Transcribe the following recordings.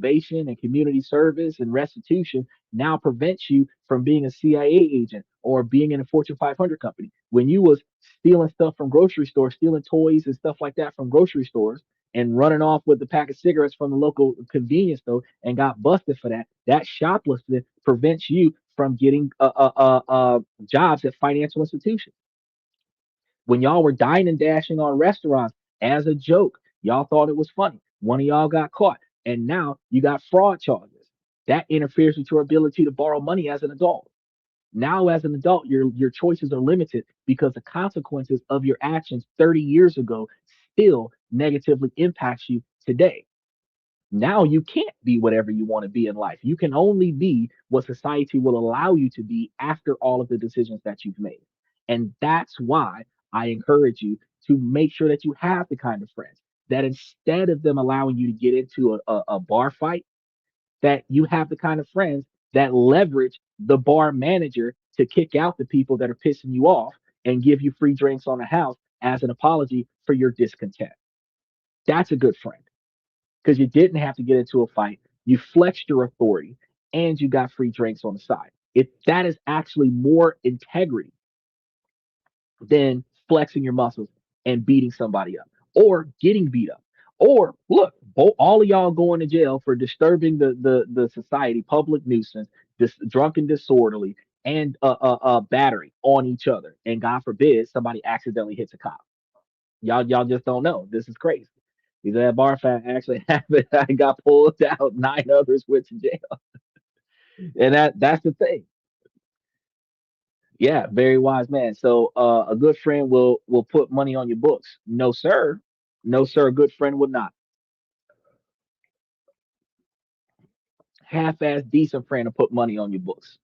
probation and community service and restitution now prevents you from being a CIA agent or being in a Fortune 500 company. When you was stealing stuff from grocery stores, stealing toys and stuff like that from grocery stores, and running off with the pack of cigarettes from the local convenience store and got busted for that, that shoplifting prevents you from getting jobs at financial institutions. When y'all were dining and dashing on restaurants as a joke, y'all thought it was funny. One of y'all got caught, and now you got fraud charges. That interferes with your ability to borrow money as an adult. Now, as an adult, your choices are limited because the consequences of your actions 30 years ago still negatively impacts you today. Now you can't be whatever you want to be in life. You can only be what society will allow you to be after all of the decisions that you've made. And that's why I encourage you to make sure that you have the kind of friends that instead of them allowing you to get into a bar fight, that you have the kind of friends that leverage the bar manager to kick out the people that are pissing you off and give you free drinks on the house as an apology for your discontent. That's a good friend because you didn't have to get into a fight. You flexed your authority and you got free drinks on the side. If that is actually more integrity than flexing your muscles and beating somebody up or getting beat up. Or look, all of y'all going to jail for disturbing the society, public nuisance, this drunken disorderly, and battery on each other. And God forbid somebody accidentally hits a cop. Y'all just don't know. This is crazy. Because that bar fight actually happened. I got pulled out. 9 others went to jail, and that's the thing. Yeah, very wise man. So a good friend will put money on your books. No, sir. No, sir. A good friend would not. Half-ass decent friend will put money on your books.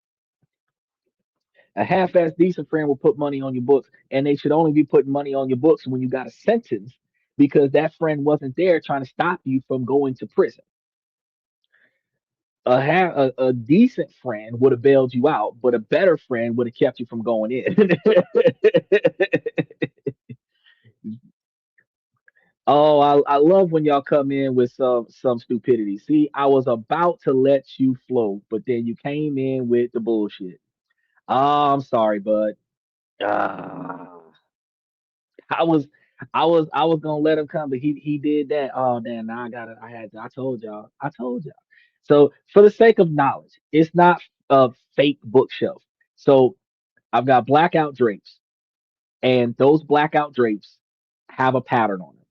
A half-ass decent friend will put money on your books, and they should only be putting money on your books when you got a sentence, because that friend wasn't there trying to stop you from going to prison. A decent friend would have bailed you out, but a better friend would have kept you from going in. Oh, I love when y'all come in with some stupidity. See, I was about to let you flow, but then you came in with the bullshit. Oh, I'm sorry, bud. Ah, I was gonna let him come, but he did that. Oh damn, now I gotta I had to, I told y'all. I told y'all. So for the sake of knowledge, it's not a fake bookshelf. So I've got blackout drapes, and those blackout drapes have a pattern on them.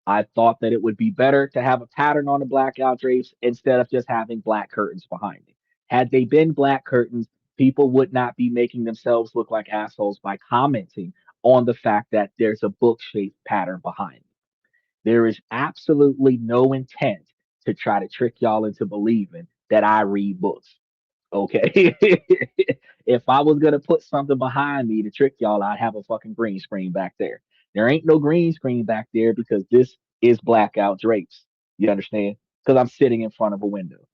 I thought that it would be better to have a pattern on the blackout drapes instead of just having black curtains behind it. Had they been black curtains, people would not be making themselves look like assholes by commenting on the fact that there's a book shaped pattern behind it. There is absolutely no intent to try to trick y'all into believing that I read books. Okay. If I was gonna put something behind me to trick y'all, I'd have a fucking green screen back there. There ain't no green screen back there because this is blackout drapes. You understand? Because I'm sitting in front of a window.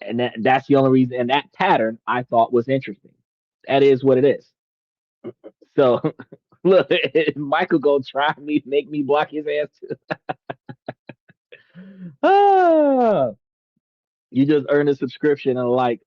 And that's the only reason. And that pattern I thought was interesting. That is what it is. So look, Michael gonna try me, make me block his ass too. Ah, you just earned a subscription and like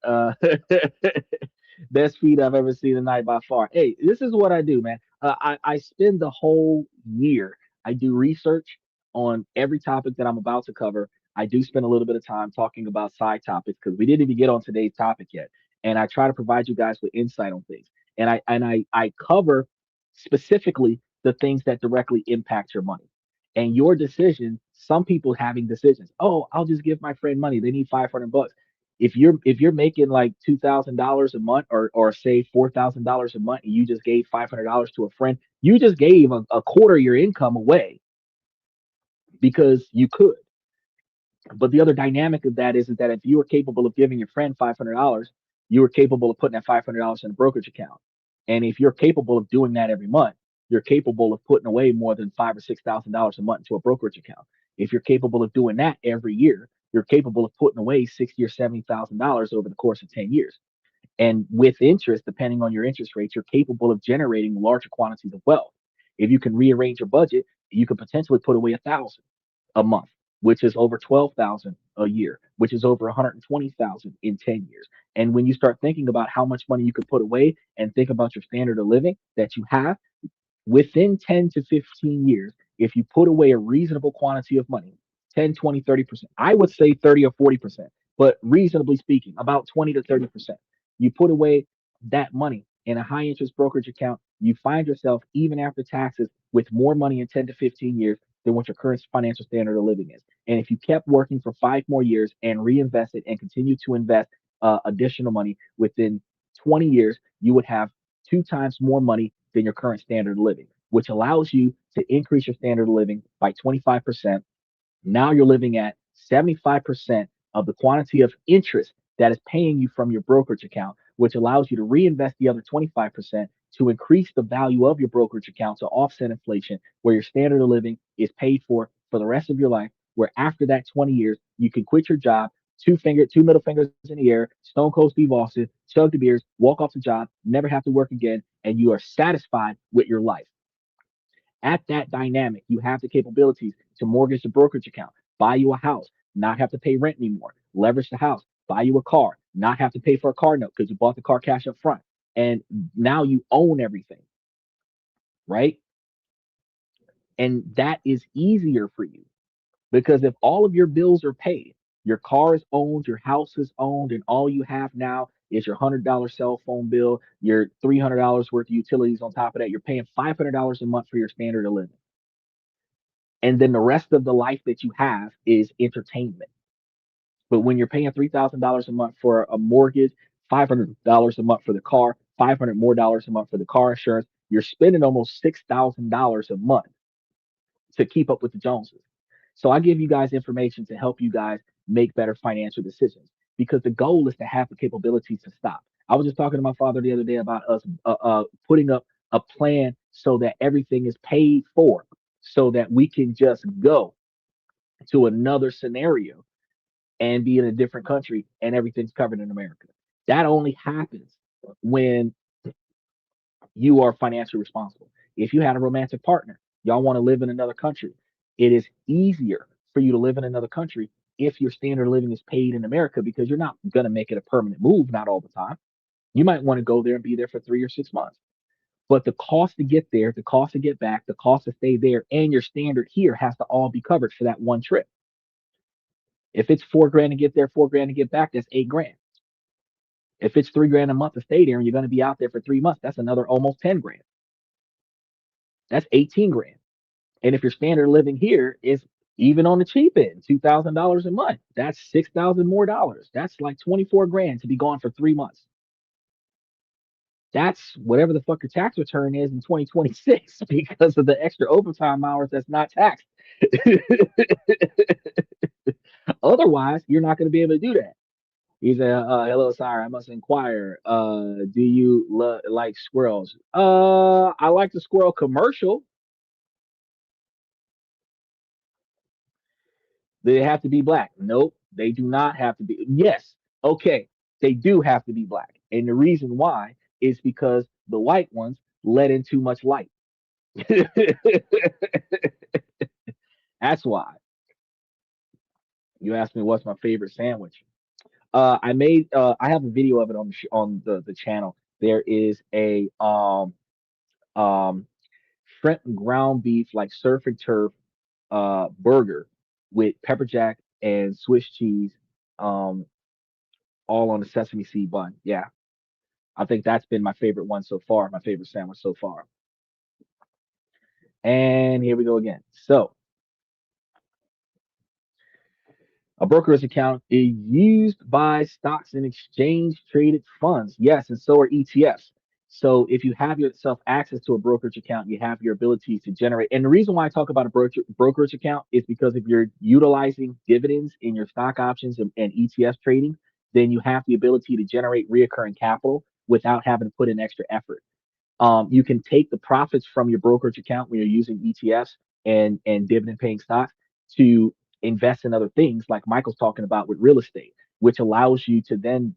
best feed I've ever seen tonight by far. Hey, this is what I do, man. I spend the whole year. I do research on every topic that I'm about to cover. I do spend a little bit of time talking about side topics because we didn't even get on today's topic yet. And I try to provide you guys with insight on things. And I cover specifically the things that directly impact your money and your decision. Some people having decisions. Oh, I'll just give my friend money. They need 500 bucks. If you're making like $2,000 a month, or say $4,000 a month, and you just gave $500 to a friend, you just gave a quarter of your income away because you could. But the other dynamic of that is that if you were capable of giving your friend $500, you were capable of putting that $500 in a brokerage account. And if you're capable of doing that every month, you're capable of putting away more than $5,000 or $6,000 a month into a brokerage account. If you're capable of doing that every year, you're capable of putting away 60 or $70,000 over the course of 10 years. And with interest, depending on your interest rates, you're capable of generating larger quantities of wealth. If you can rearrange your budget, you could potentially put away 1,000 a month. which is over 12,000 a year, which is over 120,000 in 10 years. And when you start thinking about how much money you could put away and think about your standard of living that you have, within 10 to 15 years, if you put away a reasonable quantity of money, 10, 20, 30%, I would say 30 or 40%, but reasonably speaking, about 20 to 30%, you put away that money in a high interest brokerage account, you find yourself, even after taxes, with more money in 10 to 15 years than what your current financial standard of living is. And if you kept working for 5 more years and reinvested and continue to invest additional money within 20 years, you would have 2 times more money than your current standard of living, which allows you to increase your standard of living by 25%. Now you're living at 75% of the quantity of interest that is paying you from your brokerage account, which allows you to reinvest the other 25% to increase the value of your brokerage account to offset inflation, where your standard of living is paid for the rest of your life. Where after that 20 years, you can quit your job, two middle fingers in the air, Stone Cold Steve Austin, chug the beers, walk off the job, never have to work again, and you are satisfied with your life. At that dynamic, you have the capabilities to mortgage the brokerage account, buy you a house, not have to pay rent anymore, leverage the house, buy you a car, not have to pay for a car note because you bought the car cash up front. And now you own everything, right? And that is easier for you because if all of your bills are paid, your car is owned, your house is owned, and all you have now is your $100 cell phone bill, your $300 worth of utilities on top of that, you're paying $500 a month for your standard of living. And then the rest of the life that you have is entertainment. But when you're paying $3,000 a month for a mortgage, $500 a month for the car, 500 more dollars a month for the car insurance, you're spending almost $6,000 a month to keep up with the Joneses. So I give you guys information to help you guys make better financial decisions because the goal is to have the capabilities to stop. I was just talking to my father the other day about us putting up a plan so that everything is paid for, so that we can just go to another scenario and be in a different country and everything's covered in America. That only happens when you are financially responsible. If you had a romantic partner, y'all want to live in another country, it is easier for you to live in another country if your standard of living is paid in America because you're not going to make it a permanent move, not all the time. You might want to go there and be there for 3 or 6 months. But the cost to get there, the cost to get back, the cost to stay there, and your standard here has to all be covered for that one trip. If it's 4 grand to get there, 4 grand to get back, that's 8 grand. If it's 3 grand a month to stay there and you're going to be out there for 3 months, that's another almost 10 grand. That's 18 grand. And if your standard of living here is even on the cheap end, $2,000 a month, that's 6,000 more dollars. That's like 24 grand to be gone for 3 months. That's whatever the fuck your tax return is in 2026 because of the extra overtime hours that's not taxed. Otherwise, you're not going to be able to do that. He said, "Hello, sire. I must inquire. Do you like squirrels? I like the squirrel commercial. They have to be black. Nope, they do not have to be. Yes, okay, they do have to be black. And the reason why is because the white ones let in too much light. That's why. You asked me what's my favorite sandwich. I made. I have a video of it on the channel. There is a um shrimp and ground beef like surf and turf burger with pepper jack and Swiss cheese, um, all on the sesame seed bun. Yeah, I think that's been my favorite one so far, my favorite sandwich so far. And here we go again. So a brokerage account is used by stocks and exchange traded funds. Yes, and so are ETFs. So if you have yourself access to a brokerage account, you have your ability to generate. And the reason why I talk about a brokerage account is because if you're utilizing dividends in your stock options and ETF trading, then you have the ability to generate reoccurring capital without having to put in extra effort. You can take the profits from your brokerage account when you're using ETFs and dividend paying stocks to invest in other things like Michael's talking about with real estate, which allows you to then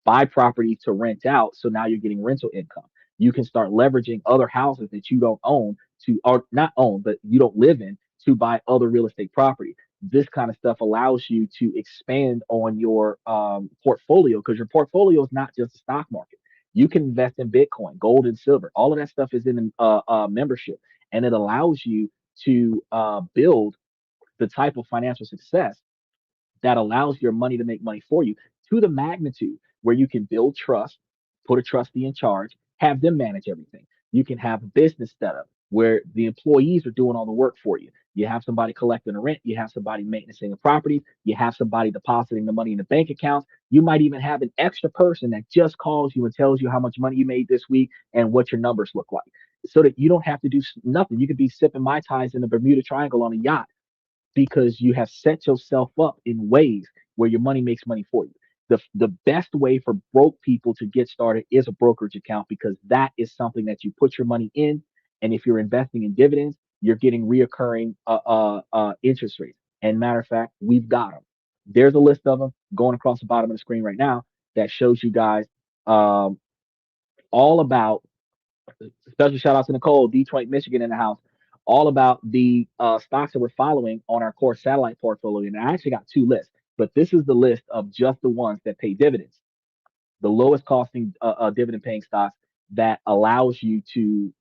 buy property to rent out. So now you're getting rental income. You can start leveraging other houses that you don't own to, or not own, but you don't live in, to buy other real estate property. this kind of stuff allows you to expand on your portfolio, because your portfolio is not just the stock market. You can invest in Bitcoin, gold, and silver. All of that stuff is in membership, and it allows you to build the type of financial success that allows your money to make money for you, to the magnitude where you can build trust, put a trustee in charge, have them manage everything. You can have a business setup where the employees are doing all the work for you. You have somebody collecting the rent, you have somebody maintaining the property, you have somebody depositing the money in the bank accounts. You might even have an extra person that just calls you and tells you how much money you made this week and what your numbers look like, so that you don't have to do nothing. You could be sipping Mai Tais in the Bermuda Triangle on a yacht, because you have set yourself up in ways where your money makes money for you. The best way for broke people to get started is a brokerage account, because that is something that you put your money in, and if you're investing in dividends, you're getting reoccurring interest rates. And matter of fact, we've got them. There's a list of them going across the bottom of the screen right now that shows you guys um, all about. Special shout out to Nicole, Detroit, Michigan in the house. All about the stocks that we're following on our core satellite portfolio. And I actually got two lists, but this is the list of just the ones that pay dividends, the lowest costing dividend paying stocks that allows you to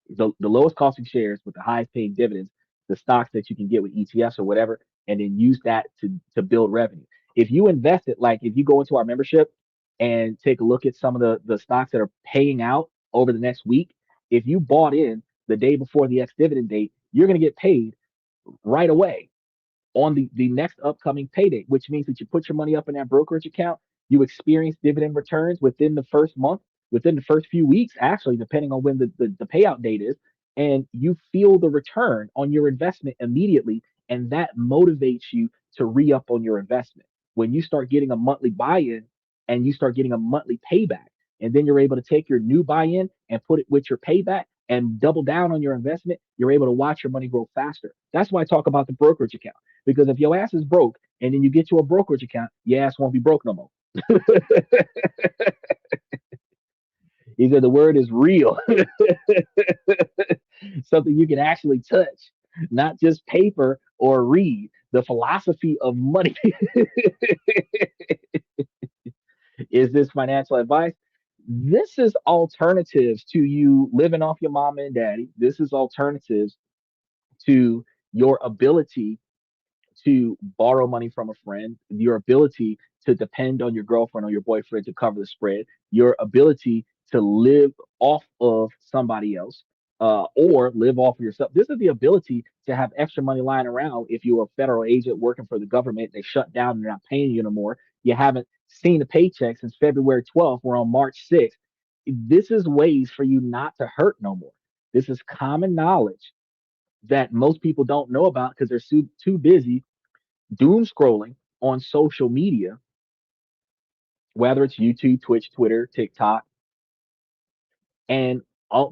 the lowest costing shares with the highest paying dividends, the stocks that you can get with ETFs or whatever, and then use that to build revenue. If you invest it, like if you go into our membership and take a look at some of the stocks that are paying out over the next week, if you bought in the day before the ex dividend date, you're going to get paid right away on the next upcoming payday, which means that you put your money up in that brokerage account, you experience dividend returns within the first month, within the first few weeks, actually, depending on when the payout date is, and you feel the return on your investment immediately, and that motivates you to re up on your investment. When you start getting a monthly buy in and you start getting a monthly payback, and then you're able to take your new buy in and put it with your payback and double down on your investment, you're able to watch your money grow faster. That's why I talk about the brokerage account. Because if your ass is broke and then you get to a brokerage account, your ass won't be broke no more. Either the word is real, something you can actually touch, not just paper or read. The philosophy of money. Is this financial advice? This is alternatives to you living off your mama and daddy. This is alternatives to your ability to borrow money from a friend, your ability to depend on your girlfriend or your boyfriend to cover the spread, your ability to live off of somebody else, or live off of yourself. This is the ability to have extra money lying around. If you're a federal agent working for the government, they shut down and they're not paying you anymore. You haven't seen a paycheck since February 12th. We're on March 6th. This is ways for you not to hurt no more. This is common knowledge that most people don't know about because they're too busy doom scrolling on social media, whether it's YouTube, Twitch, Twitter, TikTok, and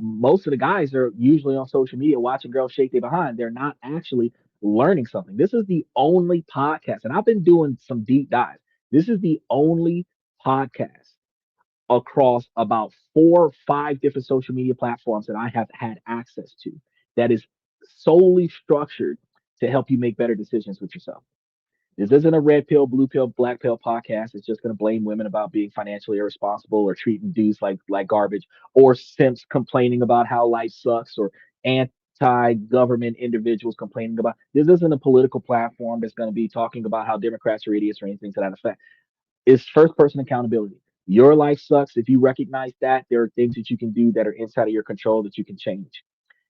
most of the guys are usually on social media watching girls shake their behind. They're not actually learning something. This is the only podcast, and I've been doing some deep dives. This is the only podcast across about 4 or 5 different social media platforms that I have had access to that is solely structured to help you make better decisions with yourself. This isn't a red pill, blue pill, black pill podcast. It's just going to blame women about being financially irresponsible or treating dudes like garbage, or simps complaining about how life sucks, or anti-government individuals complaining about. This isn't a political platform that's going to be talking about how Democrats are idiots or anything to that effect. It's first person accountability. Your life sucks. If you recognize that, there are things that you can do that are inside of your control that you can change.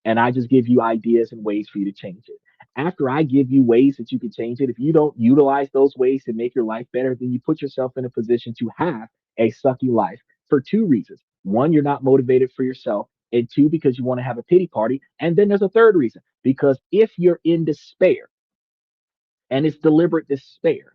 And I just give you ideas and ways for you to change it. After I give you ways that you can change it, if you don't utilize those ways to make your life better, then you put yourself in a position to have a sucky life for 2 reasons. One, you're not motivated for yourself. And two, because you want to have a pity party. And then there's a third reason, because if you're in despair, and it's deliberate despair.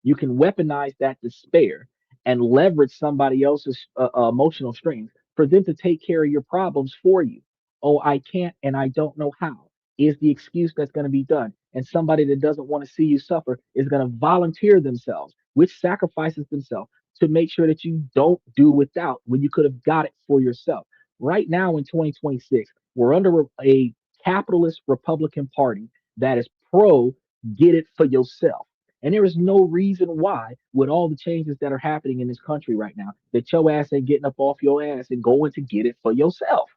You can weaponize that despair and leverage somebody else's emotional strength for them to take care of your problems for you. Oh, I can't and I don't know how is the excuse that's going to be done. And somebody that doesn't want to see you suffer is going to volunteer themselves, which sacrifices themselves to make sure that you don't do without when you could have got it for yourself. Right now in 2026, we're under a capitalist Republican Party that is pro Get it for yourself. And there is no reason why, with all the changes that are happening in this country right now, that your ass ain't getting up off your ass and going to get it for yourself.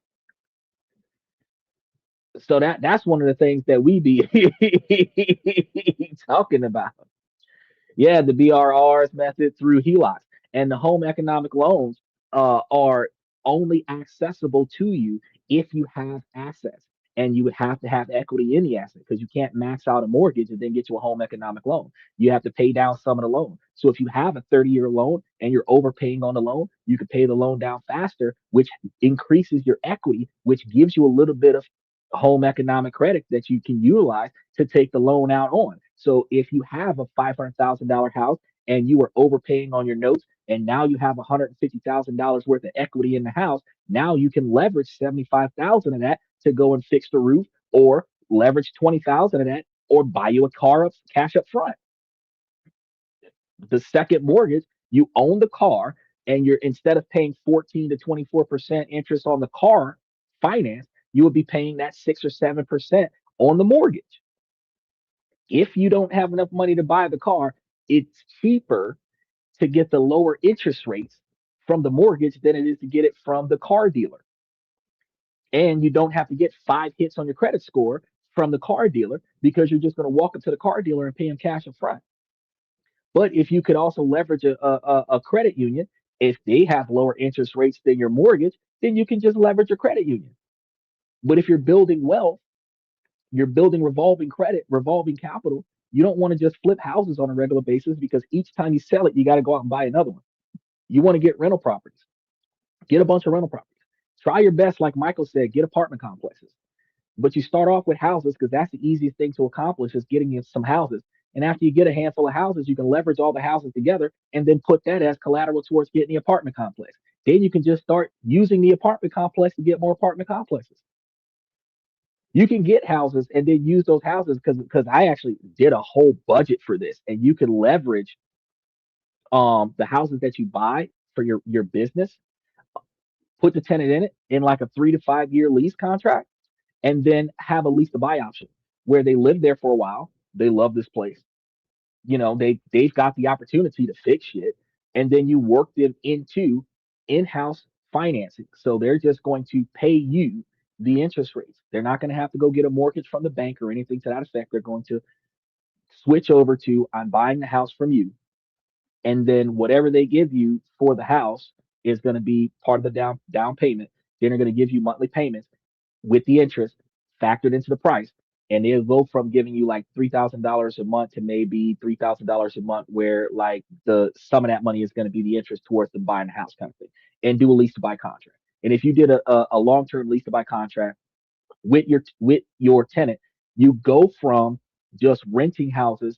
So that's one of the things that we be talking about. Yeah, the BRRs method through HELOCs and the home economic loans are only accessible to you if you have assets. And you would have to have equity in the asset because you can't max out a mortgage and then get you a home economic loan. You have to pay down some of the loan. So if you have a 30-year loan and you're overpaying on the loan, you can pay the loan down faster, which increases your equity, which gives you a little bit of home economic credit that you can utilize to take the loan out on. So if you have a $500,000 house and you are overpaying on your notes, and now you have $150,000 worth of equity in the house, now you can leverage 75,000 of that to go and fix the roof, or leverage 20,000 of that, or buy you a car up cash up front. The second mortgage, you own the car, and you're, instead of paying 14 to 24% interest on the car finance, you would be paying that 6 or 7% on the mortgage. If you don't have enough money to buy the car, it's cheaper to get the lower interest rates from the mortgage than it is to get it from the car dealer. And you don't have to get 5 hits on your credit score from the car dealer because you're just going to walk up to the car dealer and pay him cash up front. But if you could also leverage a credit union, if they have lower interest rates than your mortgage, then you can just leverage your credit union. But if you're building wealth, you're building revolving credit, revolving capital. You don't want to just flip houses on a regular basis because each time you sell it, you got to go out and buy another one. You want to get rental properties, get a bunch of rental properties. Try your best, like Michael said, get apartment complexes. But you start off with houses because that's the easiest thing to accomplish is getting you some houses. And after you get a handful of houses, you can leverage all the houses together and then put that as collateral towards getting the apartment complex. Then you can just start using the apartment complex to get more apartment complexes. You can get houses and then use those houses because I actually did a whole budget for this, and you can leverage the houses that you buy for your business, put the tenant in it in like a 3 to 5 year lease contract, and then have a lease to buy option where they live there for a while. They love this place. They've got the opportunity to fix shit, and then you work them into in-house financing. So they're just going to pay you the interest rates. They're not going to have to go get a mortgage from the bank or anything to that effect. They're going to switch over to, I'm buying the house from you, and then whatever they give you for the house is going to be part of the down payment. Then they're going to give you monthly payments with the interest factored into the price. And they'll go from giving you like $3,000 a month to maybe $3,000 a month, where like the some of that money is going to be the interest towards the buying the house kind of thing, and do a lease to buy contract. And if you did a long term lease to buy contract with your tenant, you go from just renting houses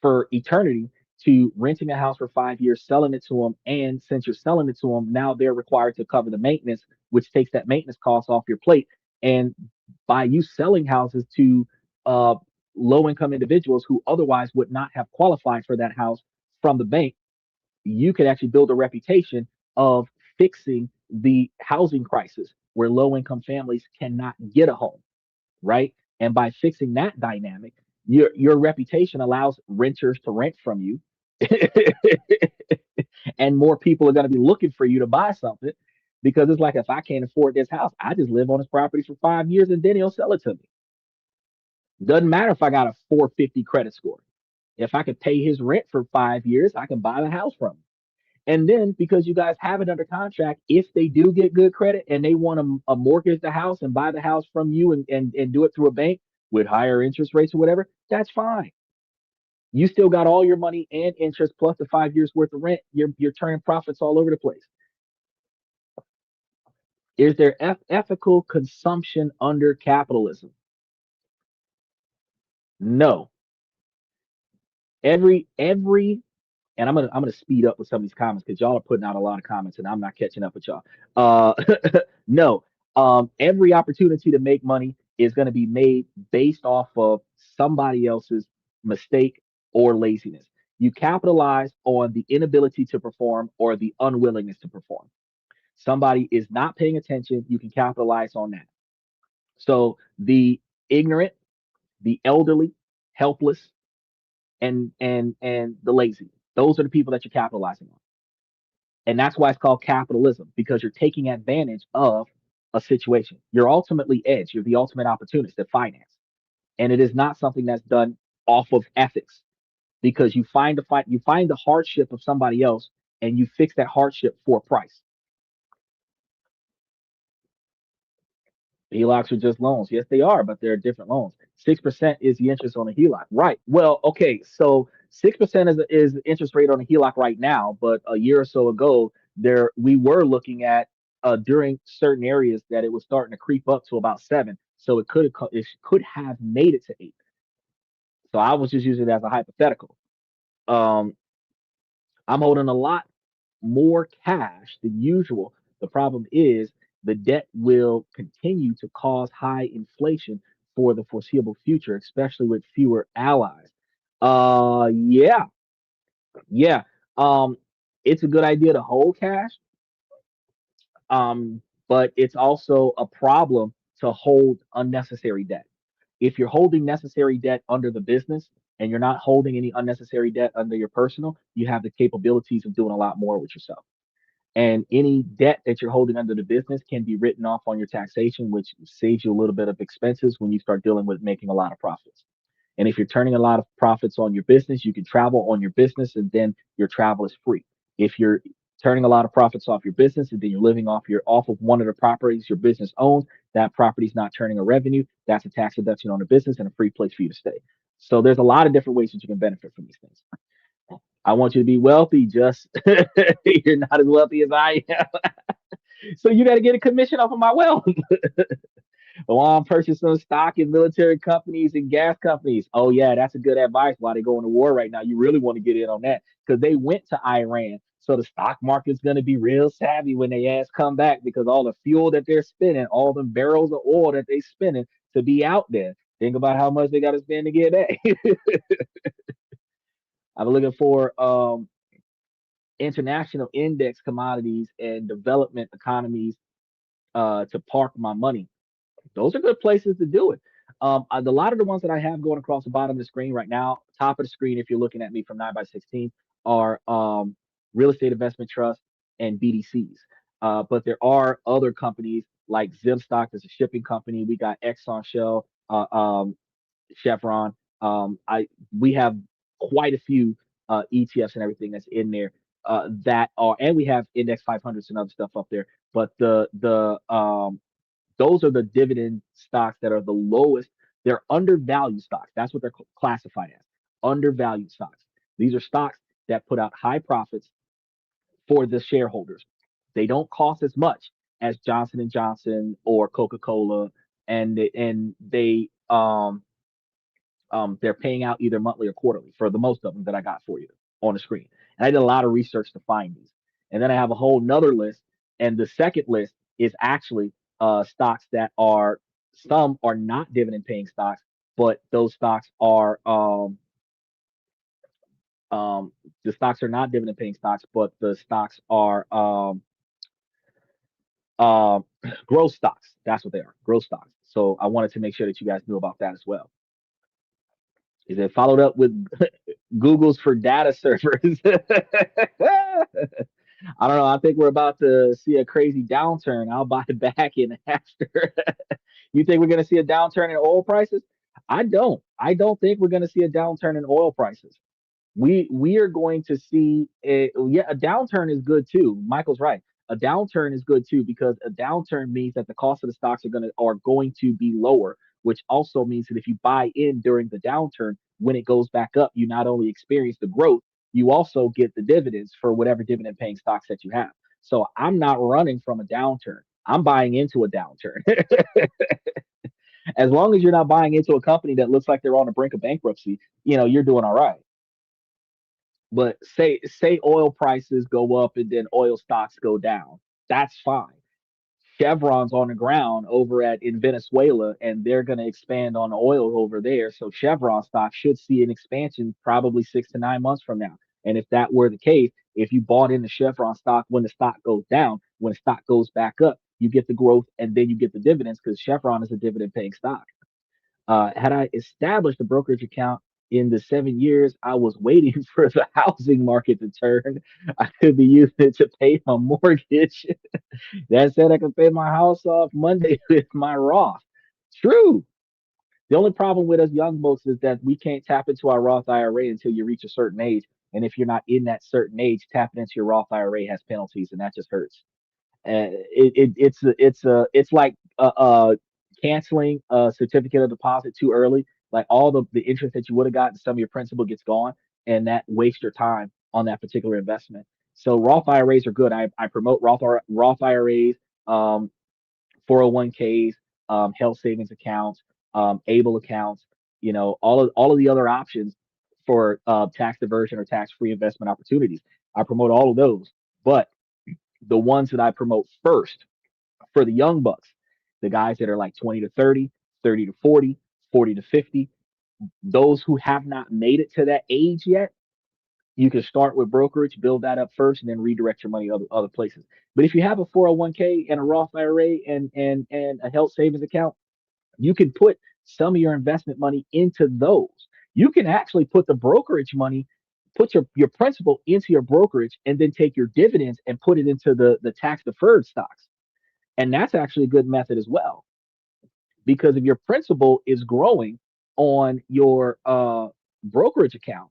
for eternity to renting a house for 5 years, selling it to them. And since you're selling it to them, now they're required to cover the maintenance, which takes that maintenance cost off your plate. And by you selling houses to uh, low income individuals who otherwise would not have qualified for that house from the bank, you could actually build a reputation of fixing the housing crisis where low income families cannot get a home, right? And by fixing that dynamic, your reputation allows renters to rent from you, and more people are going to be looking for you to buy something because it's like, if I can't afford this house, I just live on this property for 5 years and then he'll sell it to me. Doesn't matter if I got a 450 credit score. If I could pay his rent for 5 years, I can buy the house from him. And then because you guys have it under contract, if they do get good credit and they want to mortgage the house and buy the house from you and do it through a bank with higher interest rates or whatever, that's fine. You still got all your money and interest plus the 5 years worth of rent. You're turning profits all over the place. Is there ethical consumption under capitalism? No. Every and I'm gonna speed up with some of these comments because y'all are putting out a lot of comments and I'm not catching up with y'all. Uh, no, every opportunity to make money is going to be made based off of somebody else's mistake or laziness. You capitalize on the inability to perform or the unwillingness to perform. Somebody is not paying attention, you can capitalize on that. So the ignorant, the elderly, helpless, and the lazy. Those are the people that you're capitalizing on. And that's why it's called capitalism, because you're taking advantage of a situation. You're ultimately edge. You're the ultimate opportunist at finance. And it is not something that's done off of ethics, because you find the hardship of somebody else and you fix that hardship for a price. HELOCs are just loans. Yes, they are, but they're different loans. 6% is the interest on a HELOC. Right. Well, okay. So 6% is the interest rate on a HELOC right now, but a year or so ago, there we were looking at during certain areas that it was starting to creep up to about 7. So it could have made it to 8. So I was just using it as a hypothetical. Um, I'm holding a lot more cash than usual. The problem is the debt will continue to cause high inflation for the foreseeable future, especially with fewer allies. Yeah, yeah. Um, it's a good idea to hold cash, but it's also a problem to hold unnecessary debt. If you're holding necessary debt under the business and you're not holding any unnecessary debt under your personal, you have the capabilities of doing a lot more with yourself. And any debt that you're holding under the business can be written off on your taxation, which saves you a little bit of expenses when you start dealing with making a lot of profits. And if you're turning a lot of profits on your business, you can travel on your business and then your travel is free. If you're turning a lot of profits off your business and then you're living off of one of the properties your business owns, that property's not turning a revenue, that's a tax deduction on the business and a free place for you to stay. So there's a lot of different ways that you can benefit from these things. I want you to be wealthy, just you're not as wealthy as I am. So you got to get a commission off of my wealth. While I'm purchasing stock in military companies and gas companies. Oh yeah, that's a good advice. While they going to war right now, you really want to get in on that because they went to Iran. So the stock market's going to be real savvy when they ass come back because all the fuel that they're spending, all the barrels of oil that they spending to be out there. Think about how much they got to spend to get back. I'm looking for international index commodities and development economies to park my money. Those are good places to do it. A lot of the ones that I have going across the bottom of the screen right now, top of the screen, if you're looking at me from 9 by 16, are real estate investment trust and BDCs. But there are other companies like Zimstock, there's a shipping company. We got Exxon Shell, Chevron. I We have quite a few ETFs and everything that's in there that are, and we have index 500s and other stuff up there. But the those are the dividend stocks that are the lowest. They're undervalued stocks. That's what they're classified as. Undervalued stocks. These are stocks that put out high profits for the shareholders. They don't cost as much as Johnson and Johnson or Coca-Cola, and they're paying out either monthly or quarterly for the most of them that I got for you on the screen. And I did a lot of research to find these. And then I have a whole nother list. And the second list is actually stocks that are, some are not dividend paying stocks, but those stocks are the stocks are not dividend paying stocks, but the stocks are um growth stocks. That's what they are, growth stocks. So I wanted to make sure that you guys knew about that as well. Is it followed up with Google's for data servers? I don't know. I think we're about to see a crazy downturn. I'll buy back in after. You think we're going to see a downturn in oil prices? I don't. I don't think we're going to see a downturn in oil prices. We are going to see a downturn is good too. Michael's right. A downturn is good too because a downturn means that the cost of the stocks are going to be lower, which also means that if you buy in during the downturn, when it goes back up, you not only experience the growth, you also get the dividends for whatever dividend paying stocks that you have. So I'm not running from a downturn. I'm buying into a downturn. As long as you're not buying into a company that looks like they're on the brink of bankruptcy, you're doing all right. But say oil prices go up and then oil stocks go down. That's fine. Chevron's on the ground over at in Venezuela, and they're going to expand on oil over there. So Chevron stock should see an expansion probably 6 to 9 months from now. And if that were the case, if you bought into Chevron stock when the stock goes down, when the stock goes back up, you get the growth and then you get the dividends because Chevron is a dividend paying stock. Had I established a brokerage account in the 7 years I was waiting for the housing market to turn, I could be using it to pay my mortgage. That said, I can pay my house off Monday with my Roth. True. The only problem with us young folks is that we can't tap into our Roth IRA until you reach a certain age. And if you're not in that certain age, tapping into your Roth IRA has penalties, and that just hurts. It's like canceling a certificate of deposit too early. Like all the interest that you would have gotten, some of your principal gets gone, and that wastes your time on that particular investment. So Roth IRAs are good. I promote Roth IRAs, um, 401ks, health savings accounts, ABLE accounts. All of the other options for tax diversion or tax free investment opportunities. I promote all of those, but the ones that I promote first for the young bucks, the guys that are like 20 to 30, 30 to 40, 40 to 50, those who have not made it to that age yet, you can start with brokerage, build that up first, and then redirect your money other places. But if you have a 401k and a Roth IRA and a health savings account, you can put some of your investment money into those. You can actually put the brokerage money, put your principal into your brokerage, and then take your dividends and put it into the tax deferred stocks. And that's actually a good method as well, because if your principal is growing on your brokerage account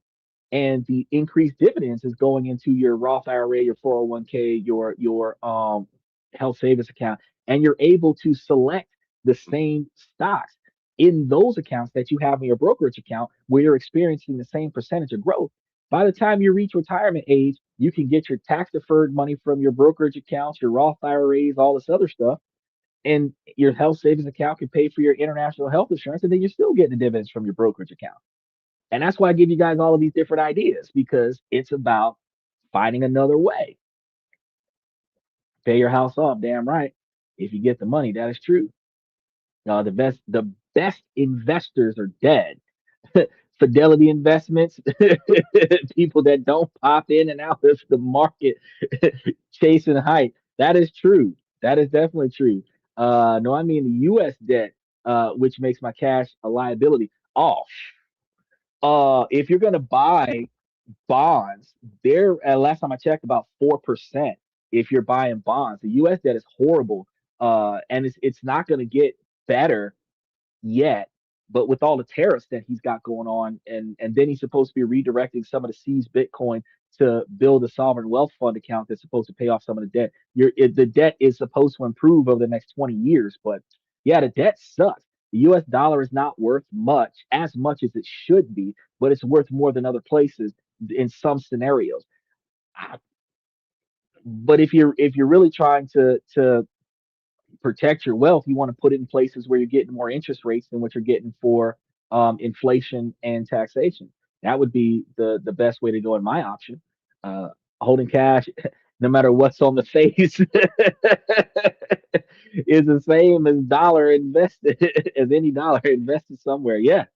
and the increased dividends is going into your Roth IRA, your 401k, your health savings account, and you're able to select the same stocks in those accounts that you have in your brokerage account where you're experiencing the same percentage of growth. By the time you reach retirement age, you can get your tax deferred money from your brokerage accounts, your Roth IRAs, all this other stuff, and your health savings account can pay for your international health insurance, and then you're still getting the dividends from your brokerage account. And that's why I give you guys all of these different ideas, because it's about finding another way. Pay your house off, damn right. If you get the money, that is true. The best investors are dead. Fidelity investments, people that don't pop in and out of the market chasing hype. That is true. That is definitely true. No, I mean the U.S. debt, which makes my cash a liability. Oh, if you're gonna buy bonds, they're last time I checked about 4%. If you're buying bonds, the U.S. debt is horrible, and it's not gonna get better yet. But with all the tariffs that he's got going on, and then he's supposed to be redirecting some of the seized Bitcoin to build a sovereign wealth fund account that's supposed to pay off some of the debt. The debt is supposed to improve over the next 20 years, but yeah, the debt sucks. The U.S. dollar is not worth as much as it should be, but it's worth more than other places in some scenarios. Ah, But if you're really trying to protect your wealth, you want to put it in places where you're getting more interest rates than what you're getting for inflation and taxation. That would be the best way to go in my option. Uh, Holding cash, no matter what's on the face, is the same as dollar invested as any dollar invested somewhere. Yeah,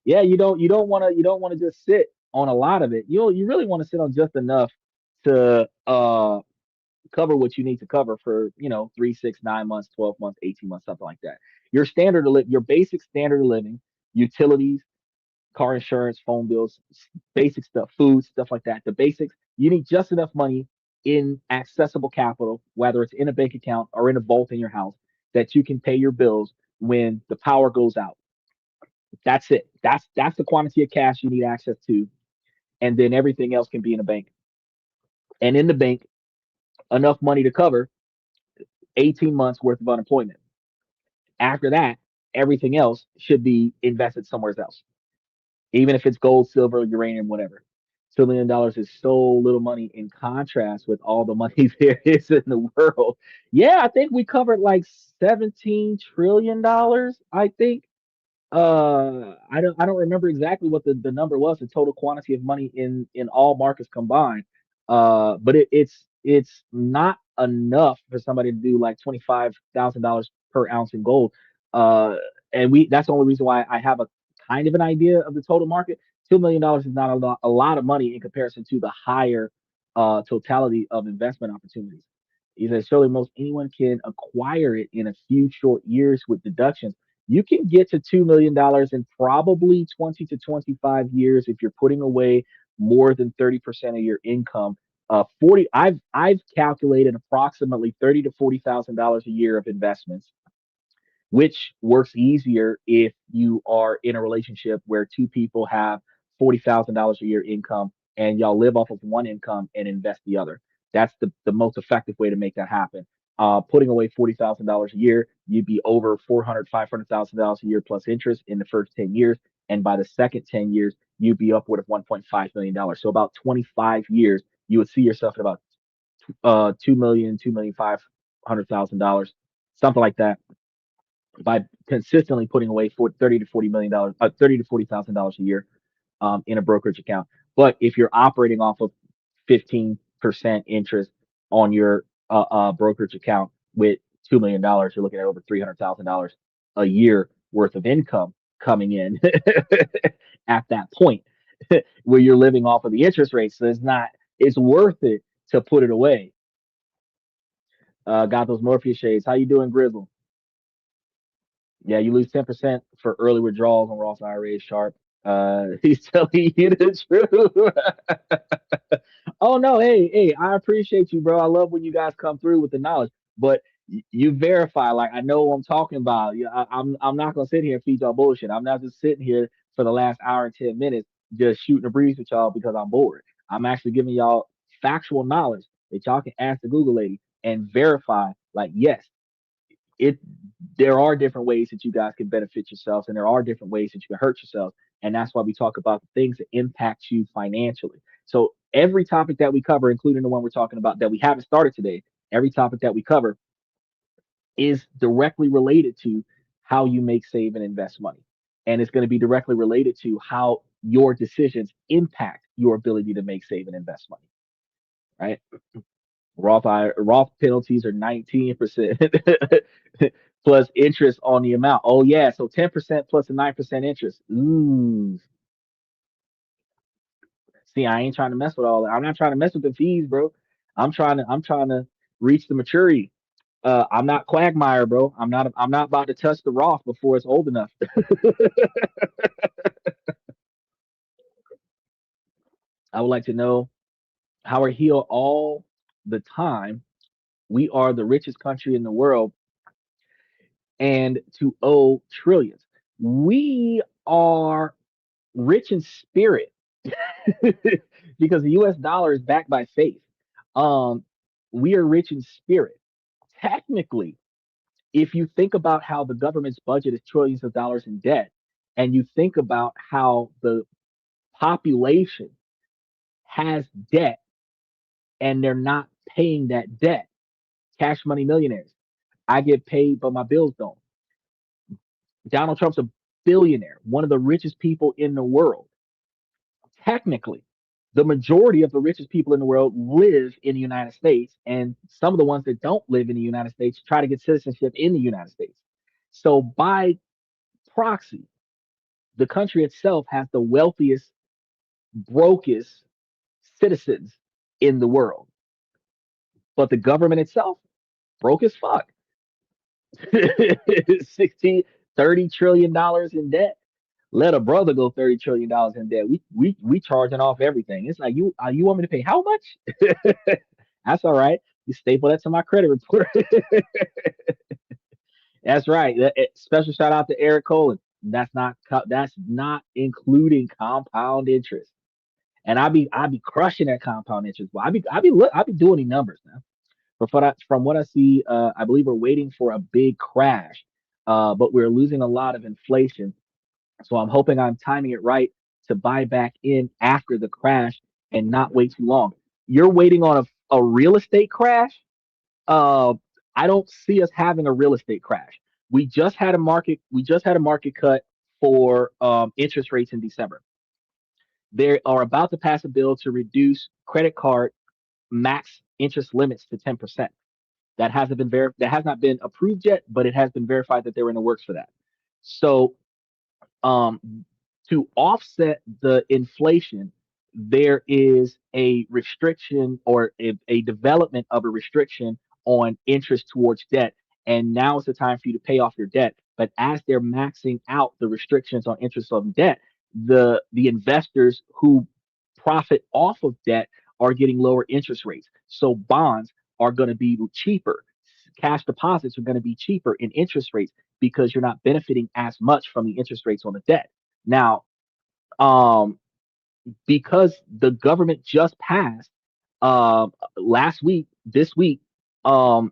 yeah. You don't want to just sit on a lot of it. You really want to sit on just enough to cover what you need to cover for 3, 6, 9 months, 12 months, 18 months, something like that. Your basic standard of living, utilities, car insurance, phone bills, basic stuff, food, stuff like that. The basics. You need just enough money in accessible capital, whether it's in a bank account or in a vault in your house, that you can pay your bills when the power goes out. That's it. That's the quantity of cash you need access to, and then everything else can be in a bank. And in the bank, enough money to cover 18 months worth of unemployment. After that, everything else should be invested somewhere else, even if it's gold, silver, uranium, whatever. $2 million is so little money in contrast with all the money there is in the world. Yeah, I think we covered like $17 trillion. I think I don't remember exactly what the number was, the total quantity of money in all markets combined. But it's not enough for somebody to do like $25,000 per ounce in gold. Uh, and we that's the only reason why I have a kind of an idea of the total market. $2 million is not a lot of money in comparison to the higher totality of investment opportunities. He says surely most anyone can acquire it in a few short years with deductions. You can get to $2 million in probably 20 to 25 years if you're putting away more than 30% of your income. 40. I've calculated approximately 30 to $40,000 a year of investments, which works easier if you are in a relationship where two people have $40,000 a year income and y'all live off of one income and invest the other. That's the most effective way to make that happen. Putting away $40,000 a year, you'd be over 400, $500,000 a year plus interest in the first 10 years. And by the second 10 years, you'd be upward of $1.5 million. So about 25 years, you would see yourself at about 2 million, 2,500,000 dollars, something like that, by consistently putting away for 30 to $40 million, 30 to $40,000 a year in a brokerage account. But if you're operating off of 15% interest on your brokerage account with $2 million, you're looking at over $300,000 a year worth of income coming in at that point where you're living off of the interest rate. So it's worth it to put it away. Got those Morpheus shades. How you doing, Grizzle? Yeah, you lose 10% for early withdrawals on Roth IRA sharp. He's telling you the truth. Oh no, hey, I appreciate you, bro. I love when you guys come through with the knowledge, but you verify. Like I know what I'm talking about. Yeah, I'm not gonna sit here and feed y'all bullshit. I'm not just sitting here for the last hour and 10 minutes just shooting a breeze with y'all because I'm bored. I'm actually giving y'all factual knowledge that y'all can ask the Google lady and verify. Like yes, it there are different ways that you guys can benefit yourselves, and there are different ways that you can hurt yourself, and that's why we talk about the things that impact you financially. So every topic that we cover, including the one we're talking about that we haven't started today, every topic that we cover is directly related to how you make, save, and invest money, and it's going to be directly related to how your decisions impact your ability to make, save, and invest money, right? Roth penalties are 19% plus interest on the amount. Oh yeah, so 10% plus a 9% interest. Ooh, see, I ain't trying to mess with all that. I'm not trying to mess with the fees, bro. I'm trying to reach the maturity. I'm not Quagmire, bro. I'm not about to touch the Roth before it's old enough. I would like to know how we're healed all the time. We are the richest country in the world and to owe trillions. We are rich in spirit because the US dollar is backed by faith. Um, we are rich in spirit. Technically, if you think about how the government's budget is trillions of dollars in debt, and you think about how the population has debt and they're not paying that debt, cash money millionaires. I get paid, but my bills don't. Donald Trump's a billionaire, one of the richest people in the world. Technically, the majority of the richest people in the world live in the United States, and some of the ones that don't live in the United States try to get citizenship in the United States. So, by proxy, the country itself has the wealthiest, brokest citizens in the world, but the government itself broke as fuck. 16, $30 trillion in debt. Let a brother go $30 trillion in debt. We charging off everything. It's like you want me to pay how much? That's all right. You staple that to my credit report. That's right. Special shout out to Eric Colin. That's not including compound interest. And I be crushing that compound interest. Well, I be doing the numbers now. From what I see, I believe we're waiting for a big crash, but we're losing a lot of inflation. So I'm hoping I'm timing it right to buy back in after the crash and not wait too long. You're waiting on a real estate crash? Uh, I don't see us having a real estate crash. We just had a market cut for interest rates in December. They are about to pass a bill to reduce credit card max interest limits to 10%. That has not been approved yet, but it has been verified that they're in the works for that. So um, to offset the inflation, there is a restriction or a development of a restriction on interest towards debt. And now is the time for you to pay off your debt. But as they're maxing out the restrictions on interest on debt, the investors who profit off of debt are getting lower interest rates. So bonds are going to be cheaper. Cash deposits are going to be cheaper in interest rates because you're not benefiting as much from the interest rates on the debt. Now, um, because the government just passed last week, this week, um,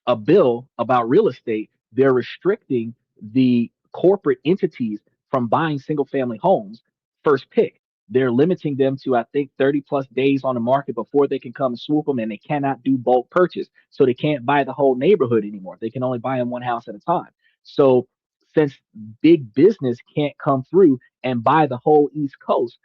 a bill about real estate, they're restricting the corporate entities from buying single family homes first pick. They're limiting them to, I think, 30 plus days on the market before they can come and swoop them, and they cannot do bulk purchase. So they can't buy the whole neighborhood anymore. They can only buy them one house at a time. So since big business can't come through and buy the whole East Coast,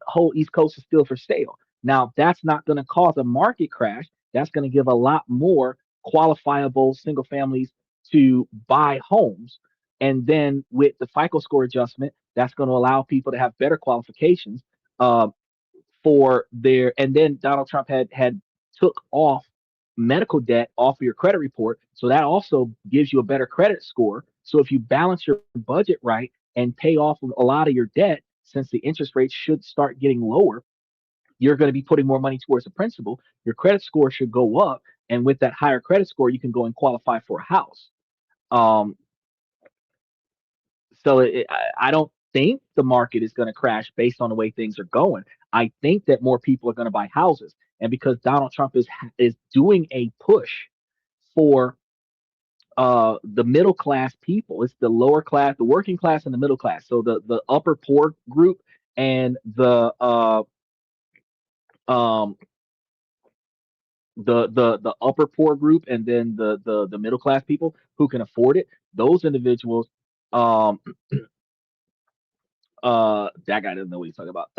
whole East Coast is still for sale. Now, that's not going to cause a market crash. That's going to give a lot more qualifiable single families to buy homes. And then with the FICO score adjustment, that's going to allow people to have better qualifications uh, for their. And then Donald Trump had took off medical debt off of your credit report, so that also gives you a better credit score. So if you balance your budget right and pay off a lot of your debt, since the interest rates should start getting lower, you're going to be putting more money towards the principal. Your credit score should go up, and with that higher credit score, you can go and qualify for a house. Um, I don't think the market is going to crash based on the way things are going. I think that more people are going to buy houses, and because Donald Trump is doing a push for the middle class people, it's the lower class, the working class, and the middle class. So the upper poor group and um, the upper poor group and then the middle class people who can afford it, those individuals, um that guy doesn't know what he's talking about.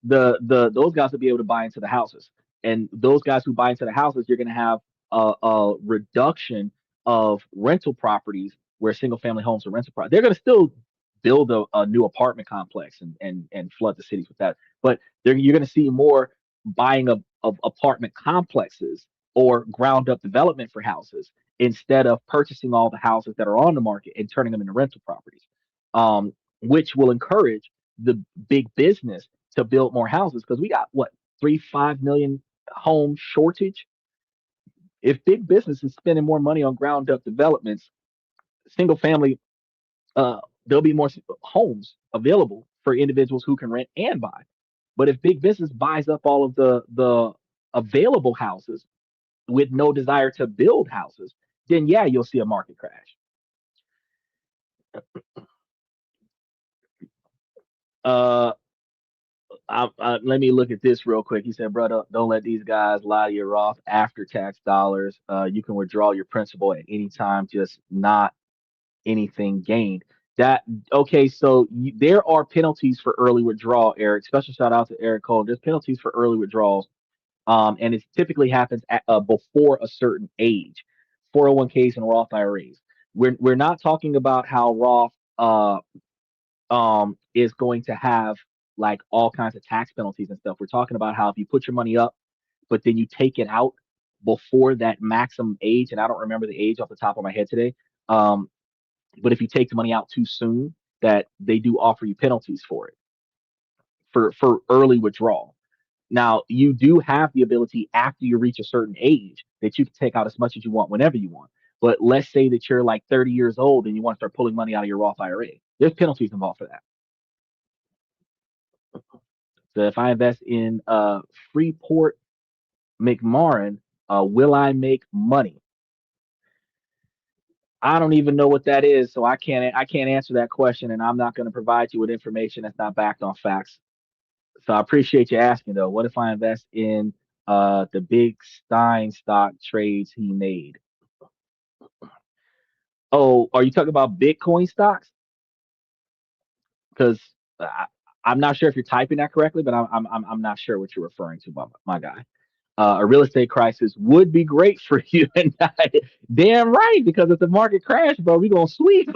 The those guys will be able to buy into the houses, and those guys who buy into the houses, you're going to have a reduction of rental properties where single family homes are rental properties. They're going to still build a new apartment complex and flood the cities with that, but you're going to see more buying of apartment complexes or ground up development for houses instead of purchasing all the houses that are on the market and turning them into rental properties. Which will encourage the big business to build more houses because we got what 3 5 million home shortage. If big business is spending more money on ground up developments, single family, there'll be more homes available for individuals who can rent and buy. But if big business buys up all of the available houses with no desire to build houses, then yeah, you'll see a market crash. Uh, Let me look at this real quick. He said, "Brother, don't let these guys lie to your Roth after tax dollars. You can withdraw your principal at any time, just not anything gained." That okay? So there are penalties for early withdrawal, Eric. Special shout out to Eric Cole. There's penalties for early withdrawals, and it typically happens before a certain age. 401ks and Roth IRAs. We're not talking about how Roth is going to have like all kinds of tax penalties and stuff. We're talking about how if you put your money up, but then you take it out before that maximum age, and I don't remember the age off the top of my head today. Um, but if you take the money out too soon, that they do offer you penalties for it for early withdrawal. Now you do have the ability after you reach a certain age that you can take out as much as you want whenever you want. But let's say that you're like 30 years old and you want to start pulling money out of your Roth IRA. There's penalties involved for that. So if I invest in Freeport McMoran, will I make money? I don't even know what that is, so I can't answer that question, and I'm not going to provide you with information that's not backed on facts. So I appreciate you asking though. What if I invest in the big Stein stock trades he made? Oh, are you talking about Bitcoin stocks? Because I'm not sure if you're typing that correctly, but I'm not sure what you're referring to, my guy. A real estate crisis would be great for you and I. Damn right, because if the market crash, bro, we gonna sweep.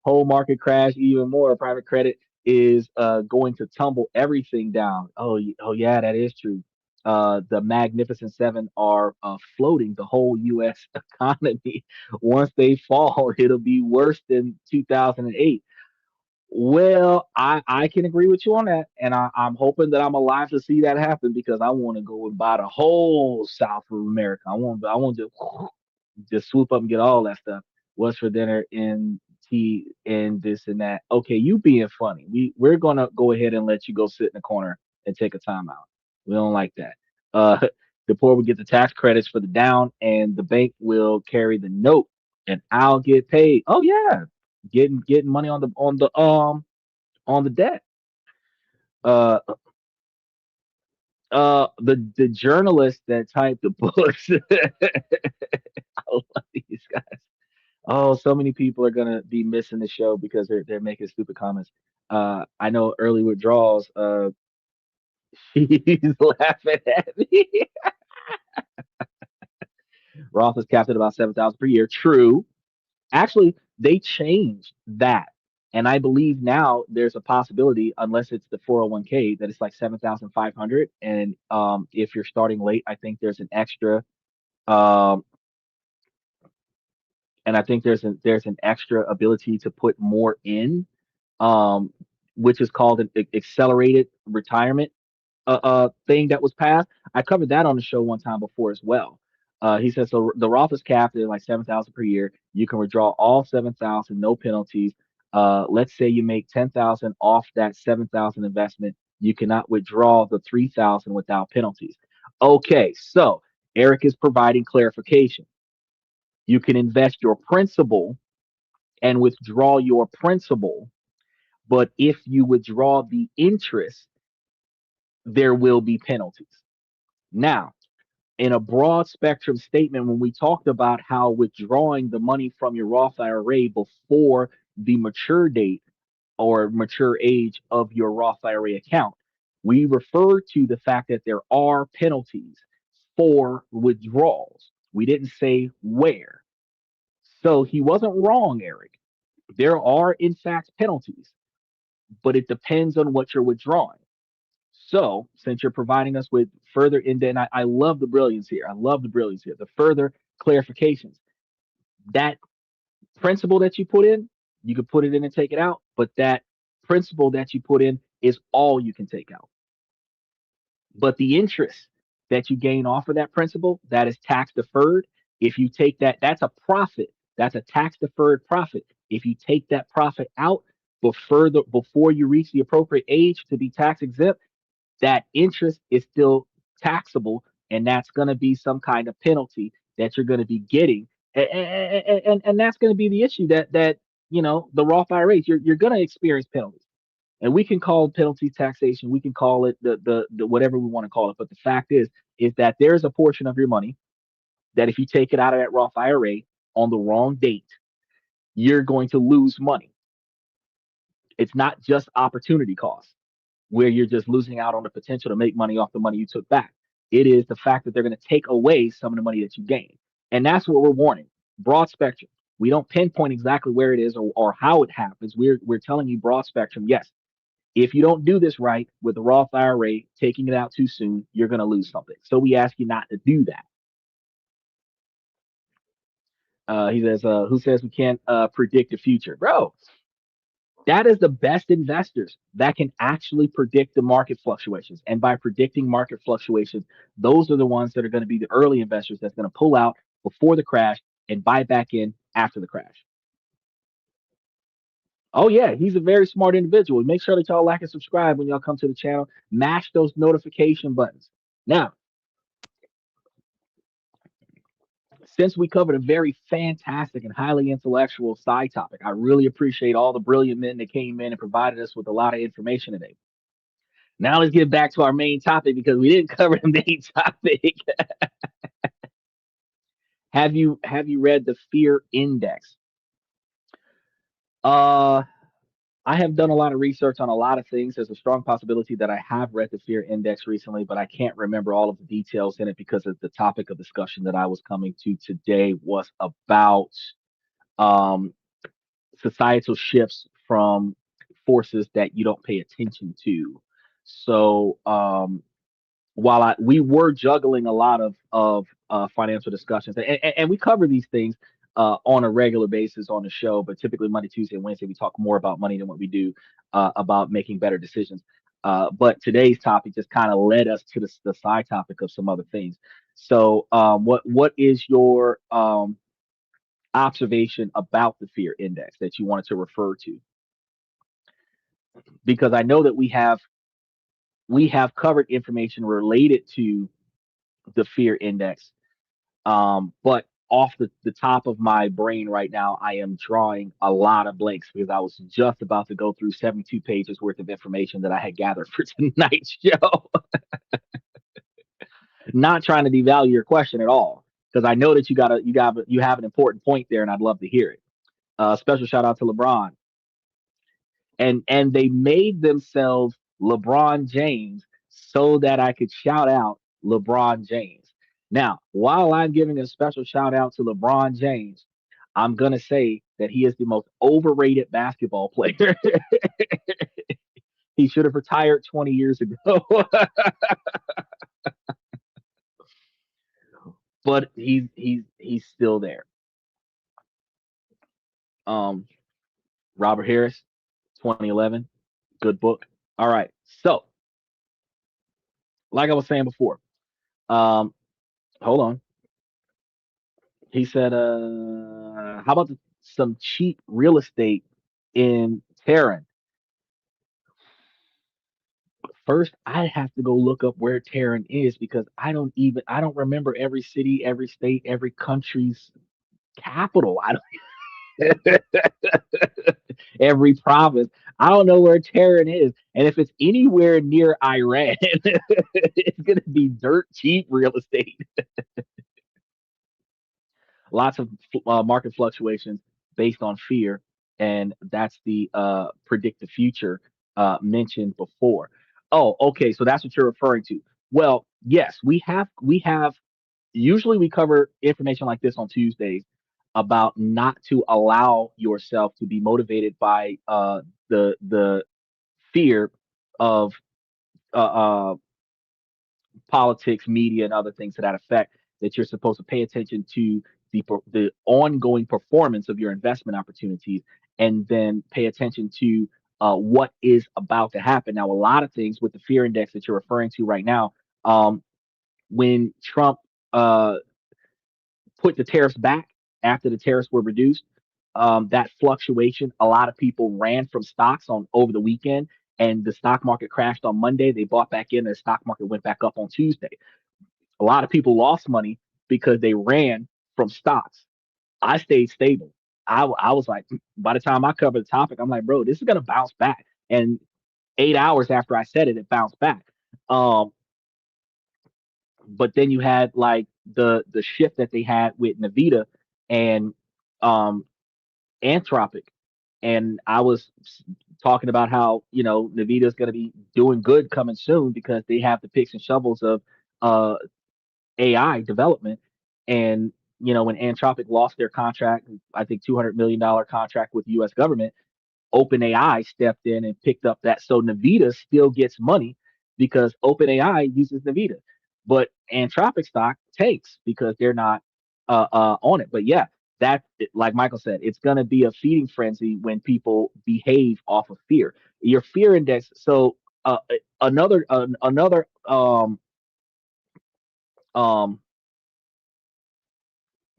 Whole market crash even more. Private credit is going to tumble everything down. Oh, oh yeah, that is true. the Magnificent Seven are floating the whole U.S. economy. Once they fall, it'll be worse than 2008. Well, I can agree with you on that, and I'm hoping that I'm alive to see that happen because I want to go and buy the whole South of America. I want to just swoop up and get all that stuff. What's for dinner and tea and this and that. Okay, you being funny. We're gonna go ahead and let you go sit in the corner and take a timeout. We don't like that. Uh, the poor will get the tax credits for the down, and the bank will carry the note, and I'll get paid. Oh yeah, getting money on the debt. Uh, the journalist that typed the books. I love these guys. Oh, so many people are gonna be missing the show because they're making stupid comments. I know early withdrawals. She's laughing at me. Roth is capped at about 7,000 per year. True. Actually, they changed that, and I believe now there's a possibility, unless it's the 401k, that it's like 7,500. And if you're starting late, I think there's an extra. Um, and I think there's an extra ability to put more in, um, which is called an accelerated retirement thing that was passed. I covered that on the show one time before as well. He said so the Roth is capped at like 7,000 per year. You can withdraw all 7,000, no penalties. Let's say you make 10,000 off that 7,000 investment, you cannot withdraw the 3,000 without penalties. Okay, so Eric is providing clarification. You can invest your principal and withdraw your principal, but if you withdraw the interest, there will be penalties. Now, in a broad spectrum statement, when we talked about how withdrawing the money from your Roth IRA before the mature date or mature age of your Roth IRA account, we referred to the fact that there are penalties for withdrawals. We didn't say where. So he wasn't wrong, Eric. There are, in fact, penalties, but it depends on what you're withdrawing. So, since you're providing us with further indent, I love the brilliance here. I love the brilliance here. The further clarifications. That principle that you put in, you can put it in and take it out, but that principle that you put in is all you can take out. But the interest that you gain off of that principle, that is tax deferred. If you take that, that's a profit. That's a tax deferred profit. If you take that profit out before you reach the appropriate age to be tax exempt, that interest is still taxable, and that's going to be some kind of penalty that you're going to be getting, and that's going to be the issue that the Roth IRAs you're going to experience penalties, and we can call penalties taxation, we can call it the whatever we want to call it, but the fact is that there's a portion of your money that if you take it out of that Roth IRA on the wrong date, you're going to lose money. It's not just opportunity cost where you're just losing out on the potential to make money off the money you took back. It is the fact that they're going to take away some of the money that you gain. And that's what we're warning. Broad spectrum. We don't pinpoint exactly where it is or how it happens. We're telling you broad spectrum. Yes, if you don't do this right with the Roth IRA, taking it out too soon, you're going to lose something. So we ask you not to do that. He says, who says we can't predict the future? Bro, that is the best investors that can actually predict the market fluctuations. And by predicting market fluctuations, those are the ones that are going to be the early investors that's going to pull out before the crash and buy back in after the crash. Oh yeah, he's a very smart individual. Make sure that y'all like and subscribe when y'all come to the channel. Mash those notification buttons. Now, since we covered a very fantastic and highly intellectual side topic, I really appreciate all the brilliant men that came in and provided us with a lot of information today. Now let's get back to our main topic because we didn't cover the main topic. Have you read the Fear Index? Uh I have done a lot of research on a lot of things. There's a strong possibility that I have read the Fear Index recently, but I can't remember all of the details in it because of the topic of discussion that I was coming to today was about um, societal shifts from forces that you don't pay attention to. So while we were juggling a lot of financial discussions, and we cover these things on a regular basis on the show, but typically Monday, Tuesday, and Wednesday we talk more about money than what we do about making better decisions. But today's topic just kind of led us to the side topic of some other things. So, what is your observation about the fear index that you wanted to refer to? Because I know that we have covered information related to the fear index. But off the top of my brain right now, I am drawing a lot of blanks because I was just about to go through 72 pages worth of information that I had gathered for tonight's show. Not trying to devalue your question at all, because I know that you have an important point there, and I'd love to hear it. Special shout out to LeBron, and they made themselves LeBron James so that I could shout out LeBron James. Now, while I'm giving a special shout out to LeBron James, I'm gonna say that he is the most overrated basketball player. He should have retired 20 years ago, but he's still there. Um, Robert Harris, 2011, good book. All right, so like I was saying before, um, hold on. He said, how about some cheap real estate in Tehran? First, I have to go look up where Tehran is because I don't remember every city, every state, every country's capital. I don't every province. I don't know where Tehran is. And if it's anywhere near Iran, it's gonna be dirt cheap real estate. Lots of market fluctuations based on fear, and that's the predict the future mentioned before. Oh, okay, so that's what you're referring to. Well, yes, we have usually we cover information like this on Tuesdays about not to allow yourself to be motivated by the fear of politics, media, and other things to that effect. That you're supposed to pay attention to the ongoing performance of your investment opportunities, and then pay attention to what is about to happen. Now, a lot of things with the fear index that you're referring to right now, when Trump put the tariffs back after the tariffs were reduced, that fluctuation, a lot of people ran from stocks on over the weekend, and the stock market crashed on Monday. They bought back in, and the stock market went back up on Tuesday. A lot of people lost money because they ran from stocks. I stayed stable. I was like, by the time I covered the topic, I'm like, bro, this is gonna bounce back. And 8 hours after I said it, it bounced back. Um, but then you had like the shift that they had with Nvidia and um Anthropic, and I was talking about how Nvidia is going to be doing good coming soon because they have the picks and shovels of uh AI development. And when Anthropic lost their contract, I think $200 million contract with the U.S. government, OpenAI stepped in and picked up that. So Nvidia still gets money because OpenAI uses Nvidia, but Anthropic stock takes because they're not on it. But yeah, that like Michael said, it's going to be a feeding frenzy when people behave off of fear. Your fear index. So another um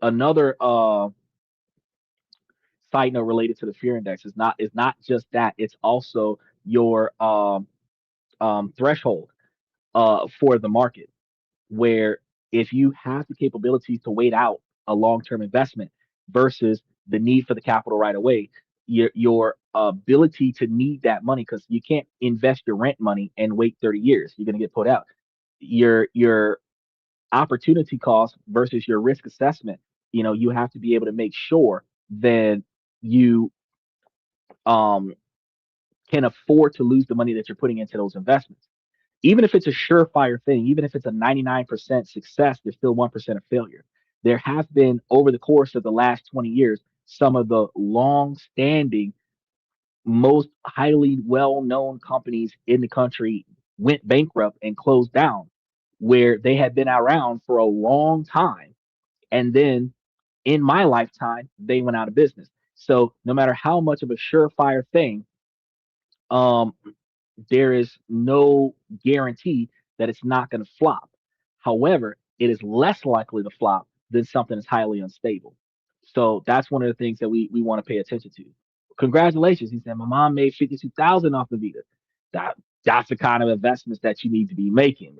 another side note related to the fear index is not just that, it's also your threshold for the market, where if you have the capabilities to wait out a long-term investment versus the need for the capital right away, your ability to need that money, because you can't invest your rent money and wait 30 years, you're going to get put out. Your opportunity cost versus your risk assessment, you have to be able to make sure that you um, can afford to lose the money that you're putting into those investments. Even if it's a surefire thing, even if it's a 99% success, there's still 1% of failure. There have been, over the course of the last 20 years, some of the long standing, most highly well known companies in the country went bankrupt and closed down where they had been around for a long time. And then in my lifetime, they went out of business. So no matter how much of a surefire thing, um, there is no guarantee that it's not going to flop. However, it is less likely to flop than something that's highly unstable. So that's one of the things that we want to pay attention to. Congratulations, he said. My mom made 52,000 off the Vita. That that's the kind of investments that you need to be making.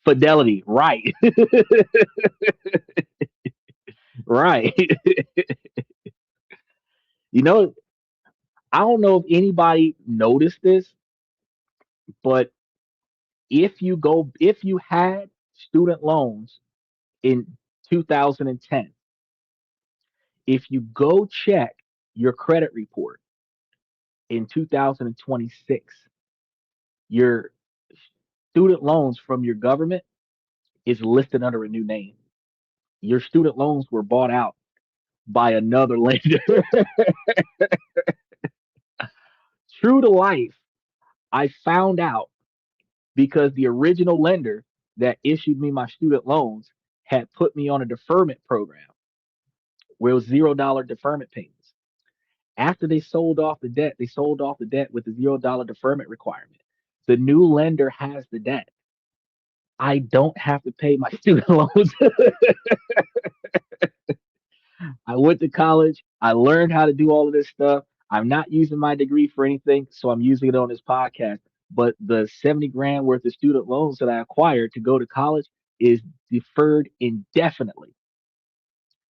Fidelity, right, right. You know, I don't know if anybody noticed this, but if you had student loans in 2010, if you go check your credit report in 2026, your student loans from your government is listed under a new name. Your student loans were bought out by another lender. True to life, I found out because the original lender that issued me my student loans had put me on a deferment program where it was $0 deferment payments. After they sold off the debt, they sold off the debt with the $0 deferment requirement. The new lender has the debt. I don't have to pay my student loans. I went to college. I learned how to do all of this stuff. I'm not using my degree for anything, so I'm using it on this podcast. But the 70 grand worth of student loans that I acquired to go to college is deferred indefinitely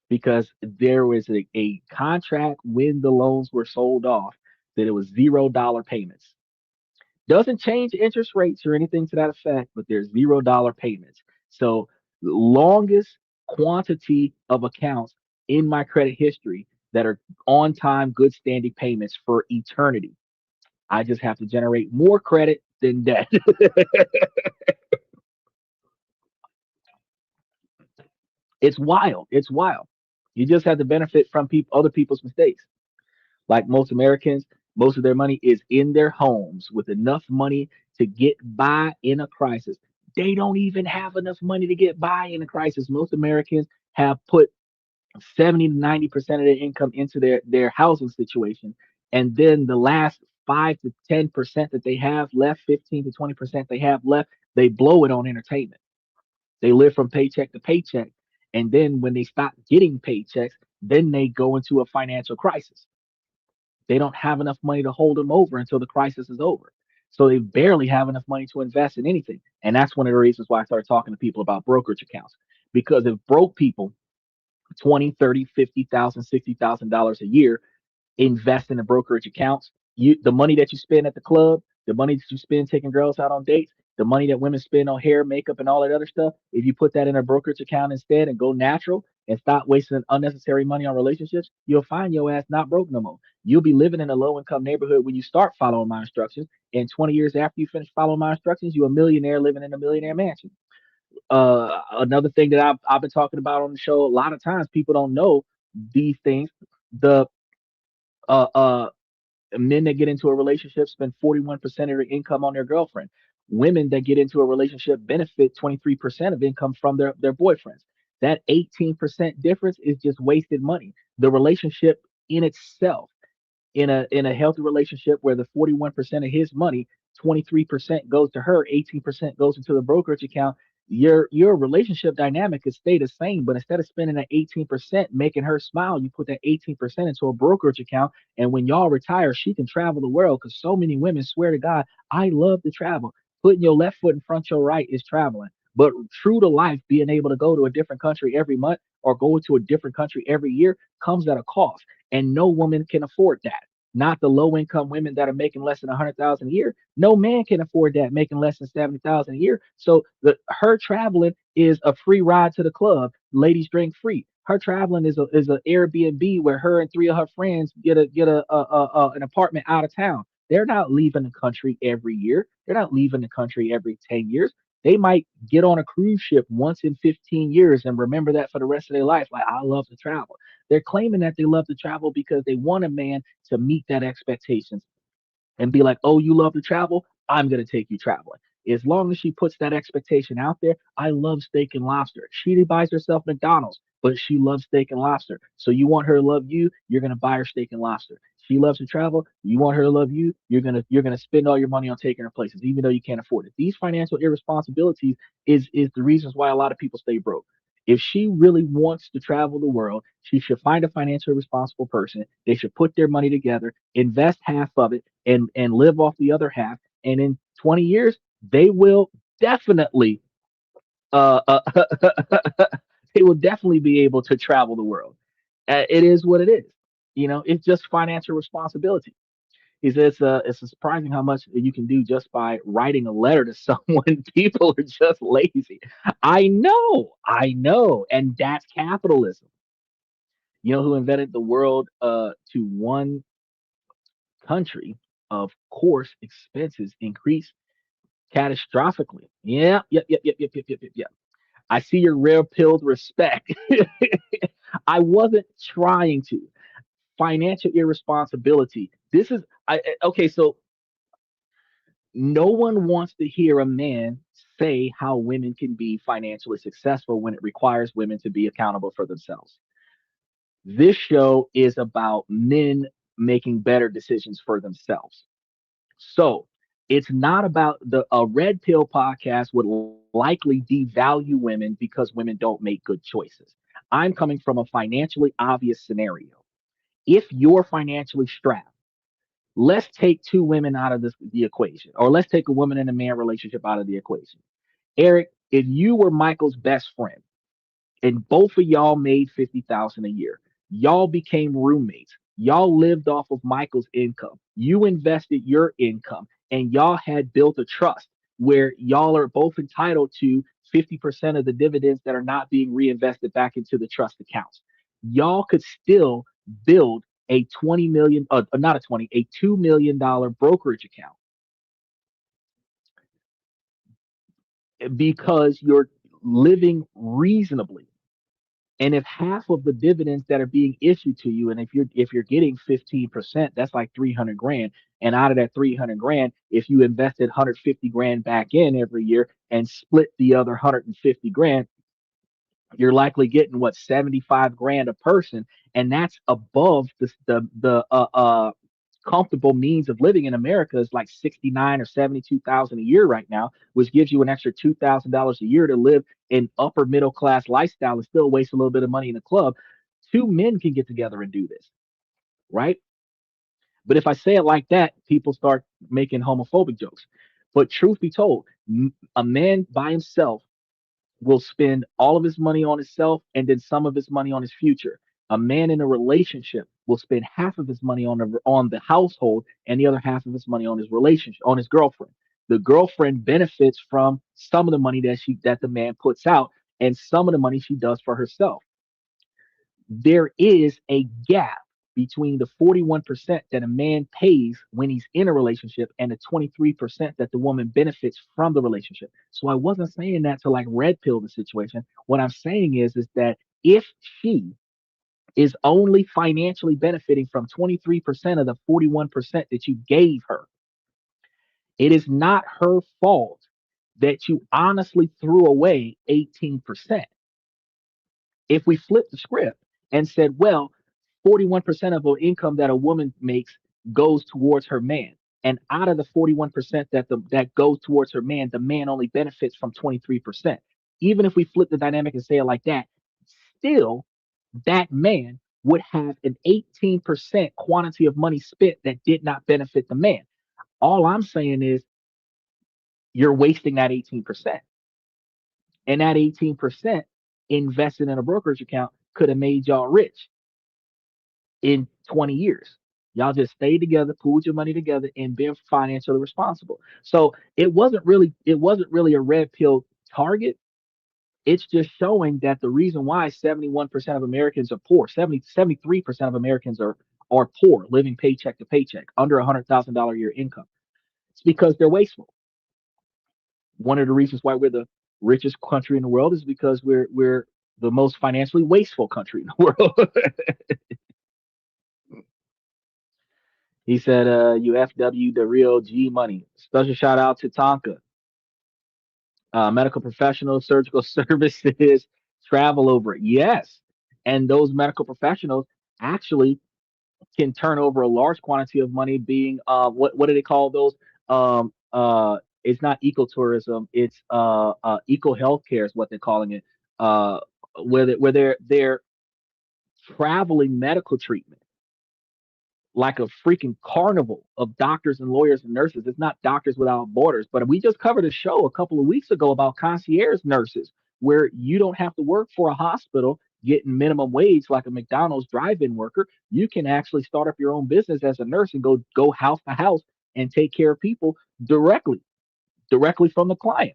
because there was a contract when the loans were sold off that it was $0 payments. Doesn't change interest rates or anything to that effect, but there's $0 payments. So the longest quantity of accounts in my credit history that are on time, good standing payments for eternity. I just have to generate more credit than debt. It's wild. It's wild. You just have to benefit from other people's mistakes. Like most Americans, most of their money is in their homes with enough money to get by in a crisis. They don't even have enough money to get by in a crisis. Most Americans have put 70 to 90% of their income into their housing situation. And then the last 5 to 10% that they have left, 15 to 20% they have left, they blow it on entertainment. They live from paycheck to paycheck. And then when they stop getting paychecks, then they go into a financial crisis. They don't have enough money to hold them over until the crisis is over. So they barely have enough money to invest in anything. And that's one of the reasons why I started talking to people about brokerage accounts. Because if broke people 20, 30, 50,000, $60,000 a year invest in the brokerage accounts. The money that you spend at the club, the money that you spend taking girls out on dates, the money that women spend on hair, makeup, and all that other stuff. If you put that in a brokerage account instead and go natural and stop wasting unnecessary money on relationships, you'll find your ass not broke no more. You'll be living in a low income neighborhood when you start following my instructions. And 20 years after you finish following my instructions, you're a millionaire living in a millionaire mansion. Another thing that I've been talking about on the show a lot of times, people don't know these things. The uh, uh, Men that get into a relationship spend 41% of their income on their girlfriend. Women that get into a relationship benefit 23% of income from their boyfriends. That 18% difference is just wasted money. The relationship in itself, in a healthy relationship where the 41% of his money, 23% goes to her, 18% goes into the brokerage account, your relationship dynamic could stay the same, but instead of spending that 18% making her smile, you put that 18% into a brokerage account. And when y'all retire, she can travel the world because so many women swear to God, I love to travel. Putting your left foot in front of your right is traveling. But true to life, being able to go to a different country every month or go to a different country every year comes at a cost. And no woman can afford that. Not the low income women that are making less than 100,000 a year. No man can afford that making less than 70,000 a year. So her traveling is a free ride to the club. Ladies drink free. Her traveling is a Airbnb where her and three of her friends get an apartment out of town. They're not leaving the country every year. They're not leaving the country every 10 years. They might get on a cruise ship once in 15 years and remember that for the rest of their life. Like, I love to travel. They're claiming that they love to travel because they want a man to meet that expectations and be like, oh, you love to travel? I'm going to take you traveling. As long as she puts that expectation out there, I love steak and lobster. She buys herself McDonald's, but she loves steak and lobster. So you want her to love you, you're gonna buy her steak and lobster. She loves to travel. You want her to love you, you're gonna spend all your money on taking her places, even though you can't afford it. These financial irresponsibilities is the reasons why a lot of people stay broke. If she really wants to travel the world, she should find a financially responsible person. They should put their money together, invest half of it, and live off the other half. And in 20 years, they will definitely uh, they will definitely be able to travel the world. It is what it is. It's just financial responsibility. He says it's surprising how much you can do just by writing a letter to someone. People are just lazy. I know, and that's capitalism. You know who invented the world to one country? Of course, expenses increase catastrophically. Yeah, yep. I see your rare pilled respect. I wasn't trying to. Financial irresponsibility. This is okay. So no one wants to hear a man say how women can be financially successful when it requires women to be accountable for themselves. This show is about men making better decisions for themselves. So it's not about the a red pill podcast would likely devalue women because women don't make good choices. I'm coming from a financially obvious scenario. If you're financially strapped, let's take two women out of the equation, or let's take a woman and a man relationship out of the equation. Eric, if you were Michael's best friend and both of y'all made 50,000 a year, y'all became roommates. Y'all lived off of Michael's income. You invested your income and y'all had built a trust where y'all are both entitled to 50% of the dividends that are not being reinvested back into the trust accounts. Y'all could still build a 20 million, not a 20, a $2 million brokerage account because you're living reasonably. And if half of the dividends that are being issued to you, and if you're getting 15%, that's like 300 grand. And out of that 300 grand, if you invested 150 grand back in every year and split the other 150 grand, you're likely getting what 75 grand a person, and that's above the comfortable means of living in America is like 69 or 72,000 a year right now, which gives you an extra $2,000 a year to live an upper middle class lifestyle and still waste a little bit of money in the club. Two men can get together and do this, right? But if I say it like that, people start making homophobic jokes. But truth be told, a man by himself will spend all of his money on himself and then some of his money on his future. A man in a relationship will spend half of his money on the household and the other half of his money on his relationship, on his girlfriend. The girlfriend benefits from some of the money that the man puts out and some of the money she does for herself. There is a gap between the 41% that a man pays when he's in a relationship and the 23% that the woman benefits from the relationship. So I wasn't saying that to like red pill the situation. What I'm saying is that if she is only financially benefiting from 23% of the 41% that you gave her, it is not her fault that you honestly threw away 18%. If we flip the script and said, well, 41% of the income that a woman makes goes towards her man. And out of the 41% that goes towards her man, the man only benefits from 23%. Even if we flip the dynamic and say it like that, still that man would have an 18% quantity of money spent that did not benefit the man. All I'm saying is you're wasting that 18%. And that 18% invested in a brokerage account could have made y'all rich in 20 years. Y'all just stayed together, pooled your money together, and been financially responsible. So it wasn't really a red pill target. It's just showing that the reason why 71% of Americans are poor, 73% of Americans are poor, living paycheck to paycheck, under $100,000 a year income. It's because they're wasteful. One of the reasons why we're the richest country in the world is because we're the most financially wasteful country in the world. He said, "UFW the real G money." Special shout out to Tonka. Medical professionals, surgical services, travel over it. Yes. And those medical professionals actually can turn over a large quantity of money being what do they call those? It's not ecotourism, it's eco healthcare is what they're calling it. Uh where they're traveling medical treatment like a freaking carnival of doctors and lawyers and nurses. It's not Doctors Without Borders, but we just covered a show a couple of weeks ago about concierge nurses, where you don't have to work for a hospital getting minimum wage like a McDonald's drive-in worker. You can actually start up your own business as a nurse and go house to house and take care of people directly from the client,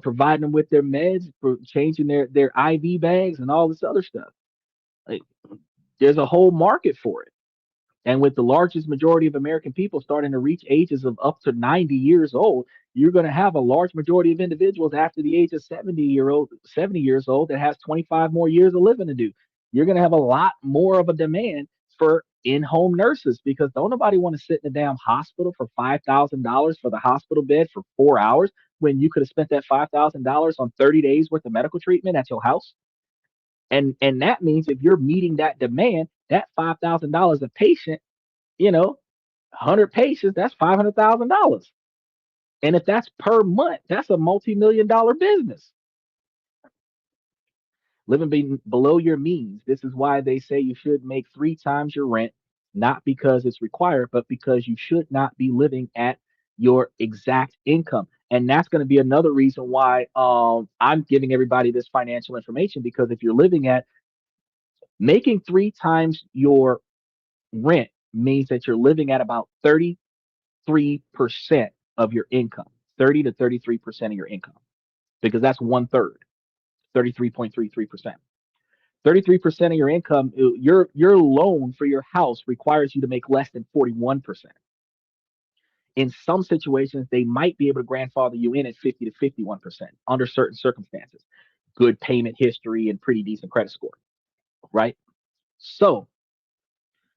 providing them with their meds, for changing their IV bags and all this other stuff. Like, there's a whole market for it. And with the largest majority of American people starting to reach ages of up to 90 years old, you're going to have a large majority of individuals after the age of 70 years old that has 25 more years of living to do. You're going to have a lot more of a demand for in-home nurses because don't nobody want to sit in a damn hospital for $5,000 for the hospital bed for 4 hours when you could have spent that $5,000 on 30 days worth of medical treatment at your house. And that means if you're meeting that demand, that $5,000 a patient, you know, 100 patients, that's $500,000. And if that's per month, that's a multi-million dollar business. Living below your means. This is why they say you should make three times your rent, not because it's required, but because you should not be living at your exact income. And that's going to be another reason why I'm giving everybody this financial information, because if you're living at making three times your rent means that you're living at about 33% of your income, 30 to 33% of your income, because that's one third, 33.33%. 33% of your income, your loan for your house requires you to make less than 41%. In some situations, they might be able to grandfather you in at 50 to 51% under certain circumstances, good payment history and pretty decent credit score, right? So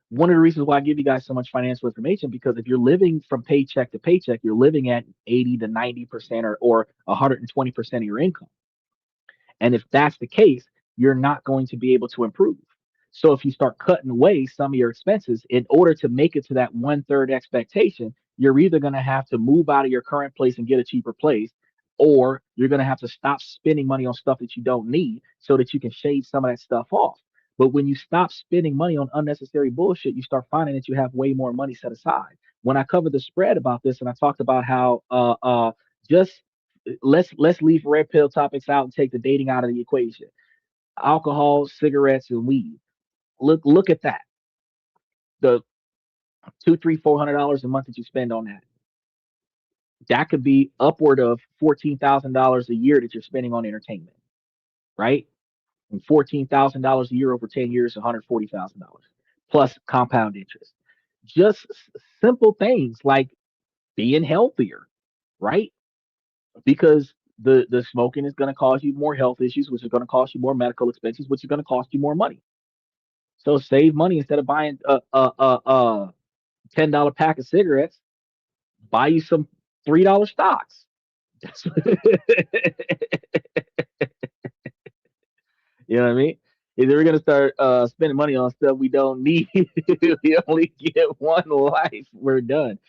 one of the reasons why I give you guys so much financial information, because if you're living from paycheck to paycheck, you're living at 80 to 90% or 120% of your income. And if that's the case, you're not going to be able to improve. So if you start cutting away some of your expenses in order to make it to that one third expectation, you're either going to have to move out of your current place and get a cheaper place, or you're going to have to stop spending money on stuff that you don't need so that you can shave some of that stuff off. But when you stop spending money on unnecessary bullshit, you start finding that you have way more money set aside. When I covered the spread about this and I talked about how just let's leave red pill topics out and take the dating out of the equation. Alcohol, cigarettes, and weed. Look at that. The two, three, $400 a month that you spend on that. That could be upward of $14,000 a year that you're spending on entertainment, right? And $14,000 a year over 10 years, $140,000 plus compound interest. Just simple things like being healthier, right? Because the smoking is going to cause you more health issues, which is going to cost you more medical expenses, which is going to cost you more money. So save money instead of buying a $10 pack of cigarettes. Buy you some $3 stocks. You know what I mean? If we're gonna start spending money on stuff we don't need, we only get one life. We're done.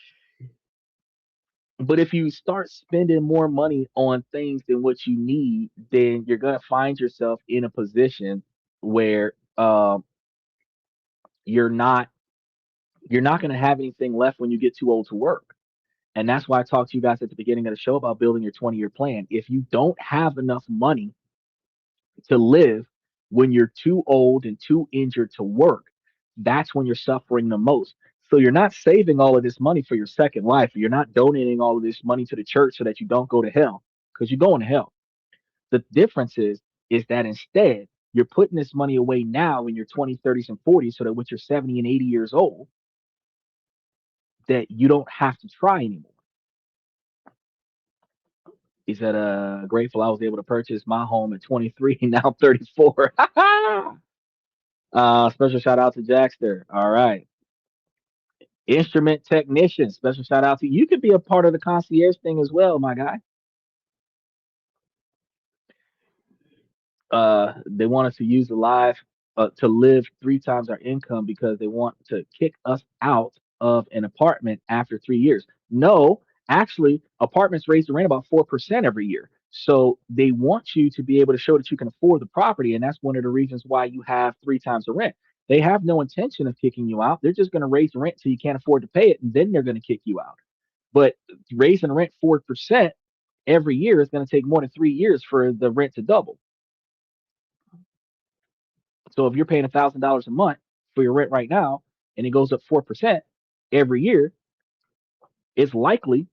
But if you start spending more money on things than what you need, then you're gonna find yourself in a position where you're not you're not gonna have anything left when you get too old to work. And that's why I talked to you guys at the beginning of the show about building your 20-year plan. If you don't have enough money to live when you're too old and too injured to work, that's when you're suffering the most. So you're not saving all of this money for your second life. You're not donating all of this money to the church so that you don't go to hell, because you're going to hell. The difference is that instead you're putting this money away now in your 20s, 30s, and 40s, so that when you're 70 and 80 years old, that you don't have to try anymore. He said, grateful I was able to purchase my home at 23, now 34. Special shout out to Jackster. All right. Instrument technician. Special shout out to you. You could be a part of the concierge thing as well, my guy. They want us to use the live to live three times our income because they want to kick us out of an apartment after 3 years. No, actually, apartments raise the rent about 4% every year. So they want you to be able to show that you can afford the property, and that's one of the reasons why you have three times the rent. They have no intention of kicking you out. They're just going to raise the rent so you can't afford to pay it, and then they're going to kick you out. But raising the rent 4% every year is going to take more than 3 years for the rent to double. So if you're paying $1,000 a month for your rent right now, and it goes up 4% every year, it's likely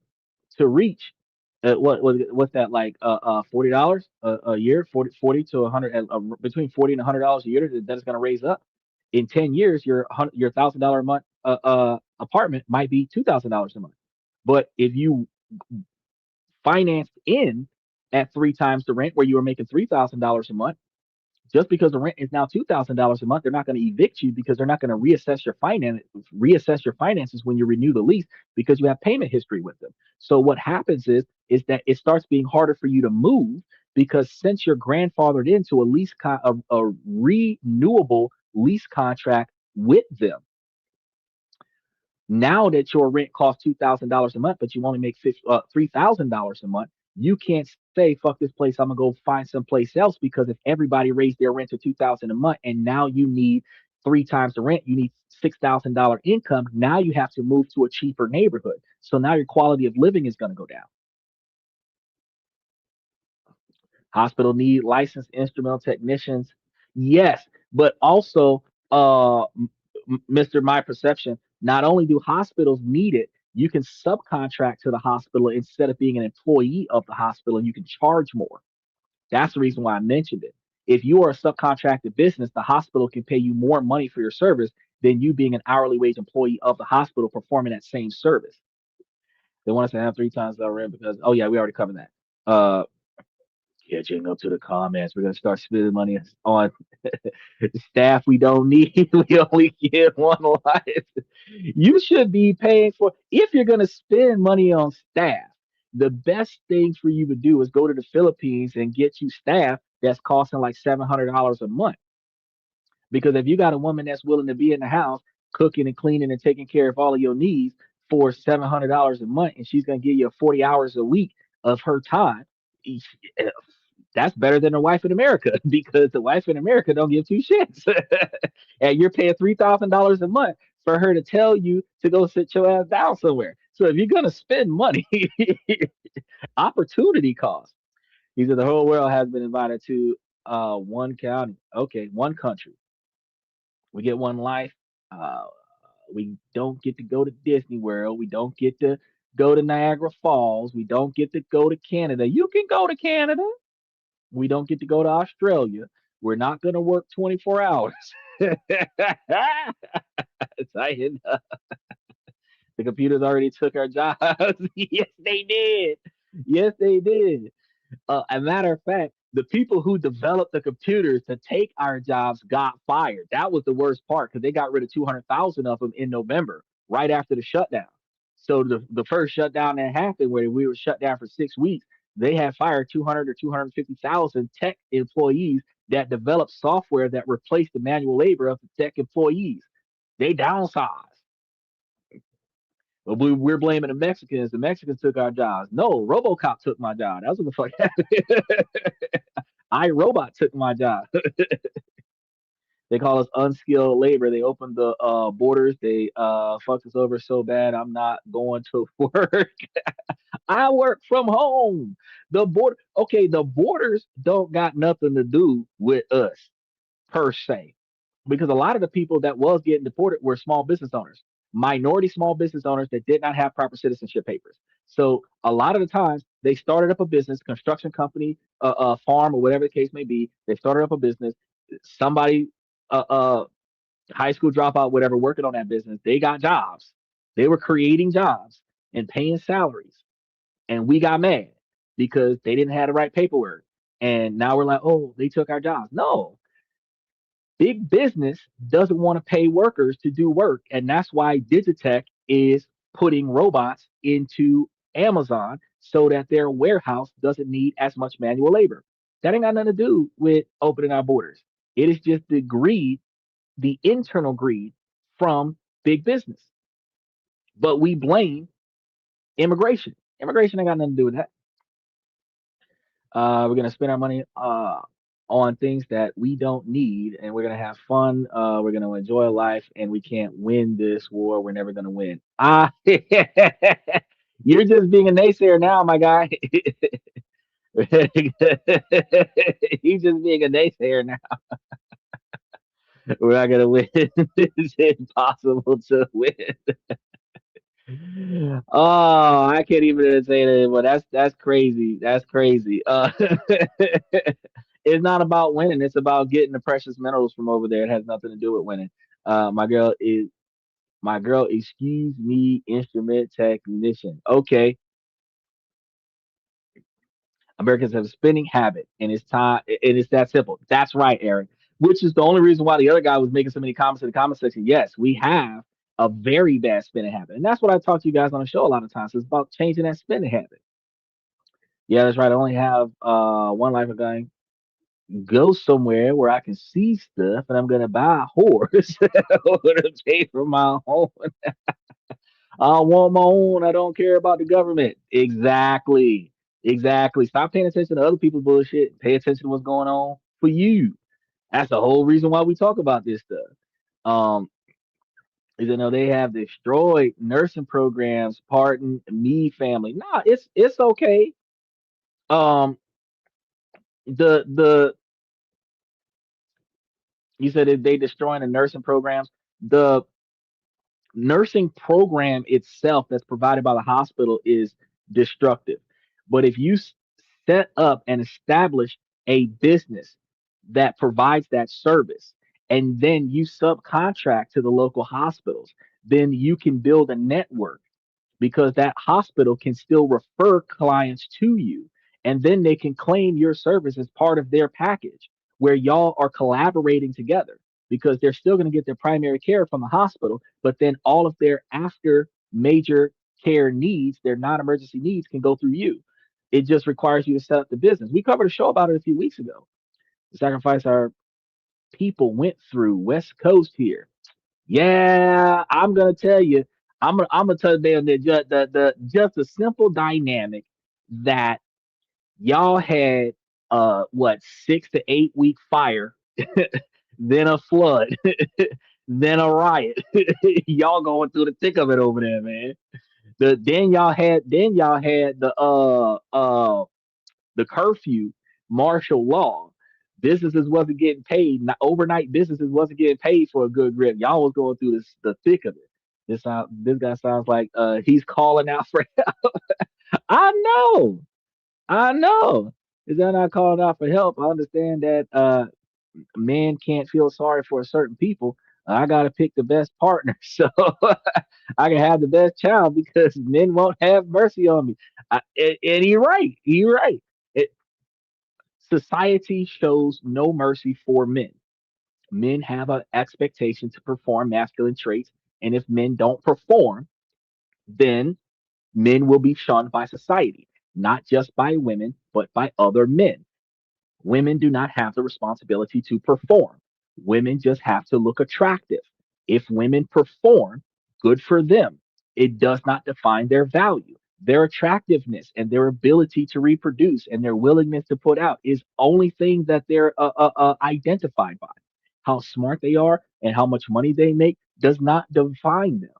to reach what's that like $40 a year, 40 to 100 between 40 and $100 a year that is going to raise up. In 10 years, your $1,000 a month apartment might be $2,000 a month. But if you financed in at three times the rent, where you were making $3,000 a month, just because the rent is now $2,000 a month, they're not going to evict you because they're not going to reassess your finances when you renew the lease because you have payment history with them. So what happens is that it starts being harder for you to move because since you're grandfathered into a renewable lease contract with them, now that your rent costs $2,000 a month, but you only make $3,000 a month, you can't say "fuck this place, I'm gonna go find someplace else," because if everybody raised their rent to 2,000 a month, and now you need three times the rent, you need $6,000 income. Now you have to move to a cheaper neighborhood. So now your quality of living is going to go down. Hospital need licensed instrumental technicians. Yes, but also, Mr. My Perception, not only do hospitals need it, you can subcontract to the hospital instead of being an employee of the hospital, and you can charge more. That's the reason why I mentioned it. If you are a subcontracted business, the hospital can pay you more money for your service than you being an hourly wage employee of the hospital performing that same service. They want us to have three times the rent because, oh yeah, we already covered that. Catching up to the comments. We're gonna start spending money on staff we don't need. We only get one life. You should be paying for if you're gonna spend money on staff. The best thing for you to do is go to the Philippines and get you staff that's costing like $700 a month. Because if you got a woman that's willing to be in the house cooking and cleaning and taking care of all of your needs for $700 a month, and she's gonna give you 40 hours a week of her time, that's better than a wife in America because the wife in America don't give two shits, and you're paying $3,000 a month for her to tell you to go sit your ass down somewhere. So if you're gonna spend money, opportunity cost. He said the whole world has been invited to one county. Okay, one country. We get one life. Uh, we don't get to go to Disney World. We don't get to go to Niagara Falls. We don't get to go to Canada. You can go to Canada. We don't get to go to Australia. We're not going to work 24 hours. Excited. The computers already took our jobs. Yes, they did. Yes, they did. A matter of fact, the people who developed the computers to take our jobs got fired. That was the worst part because they got rid of 200,000 of them in November, right after the shutdown. So the first shutdown that happened, where we were shut down for 6 weeks, they had fired 200 or 250,000 tech employees that developed software that replaced the manual labor of the tech employees. They downsized. But we're blaming the Mexicans. The Mexicans took our jobs. No, RoboCop took my job. That's what the fuck happened. iRobot took my job. They call us unskilled labor. They opened the borders. They fucked us over so bad. I'm not going to work. I work from home. The borders don't got nothing to do with us per se, because a lot of the people that was getting deported were small business owners, minority small business owners that did not have proper citizenship papers. So a lot of the times they started up a business, construction company, a farm, or whatever the case may be. They started up a business. Somebody, high school dropout, whatever, working on that business, they got jobs. They were creating jobs and paying salaries, and we got mad because they didn't have the right paperwork. And now we're like, oh, they took our jobs. No, big business doesn't want to pay workers to do work, and that's why Digitech is putting robots into Amazon so that their warehouse doesn't need as much manual labor. That ain't got nothing to do with opening our borders. It is just the greed, the internal greed from big business. But we blame immigration. Immigration ain't got nothing to do with that. We're gonna spend our money on things that we don't need, and we're gonna have fun. We're gonna enjoy life, and we can't win this war. We're never gonna win. You're just being a naysayer now, my guy. He's just being a naysayer now. We're not gonna win. It's impossible to win. Oh, I can't even say that anymore. That's crazy. That's crazy. It's not about winning. It's about getting the precious minerals from over there. It has nothing to do with winning. My girl is my girl. Excuse me, instrument technician. Okay, Americans have a spending habit, and it's time. It is that simple. That's right, Aaron. Which is the only reason why the other guy was making so many comments in the comment section. Yes, we have a very bad spending habit, and that's what I talk to you guys on the show a lot of times. It's about changing that spending habit. Yeah, that's right. I only have one life of going. Go somewhere where I can see stuff, and I'm gonna buy a horse to pay for my home. I want my own. I don't care about the government. Exactly. Exactly. Stop paying attention to other people's bullshit. Pay attention to what's going on for you. That's the whole reason why we talk about this stuff. Um, is they have destroyed nursing programs. Pardon me, family. Nah, it's okay. Um, the you said that they destroying the nursing programs. The nursing program itself that's provided by the hospital is destructive. But if you set up and establish a business that provides that service, and then you subcontract to the local hospitals, then you can build a network because that hospital can still refer clients to you. And then they can claim your service as part of their package where y'all are collaborating together because they're still going to get their primary care from the hospital, but then all of their after major care needs, their non emergency needs, can go through you. It just requires you to set up the business. We covered a show about it a few weeks ago. The sacrifice our people went through West Coast here. Yeah, I'm gonna tell you. I'm gonna tell them that just a simple dynamic that y'all had what 6 to 8 week fire, then a flood, then a riot. Y'all going through the thick of it over there, man. Then y'all had the curfew martial law. Businesses wasn't getting paid. Overnight businesses wasn't getting paid for a good grip. Y'all was going through the thick of it. This guy sounds like he's calling out for I know. I know. Is that not calling out for help? I understand that men can't feel sorry for certain people. I gotta pick the best partner so I can have the best child because men won't have mercy on me. And you're right. You're right. It, society shows no mercy for men. Men have an expectation to perform masculine traits, and if men don't perform, then men will be shunned by society, not just by women, but by other men. Women do not have the responsibility to perform. Women just have to look attractive. If women perform, good for them. It does not define their value. Their attractiveness and their ability to reproduce and their willingness to put out is only thing that they're identified by. How smart they are and how much money they make does not define them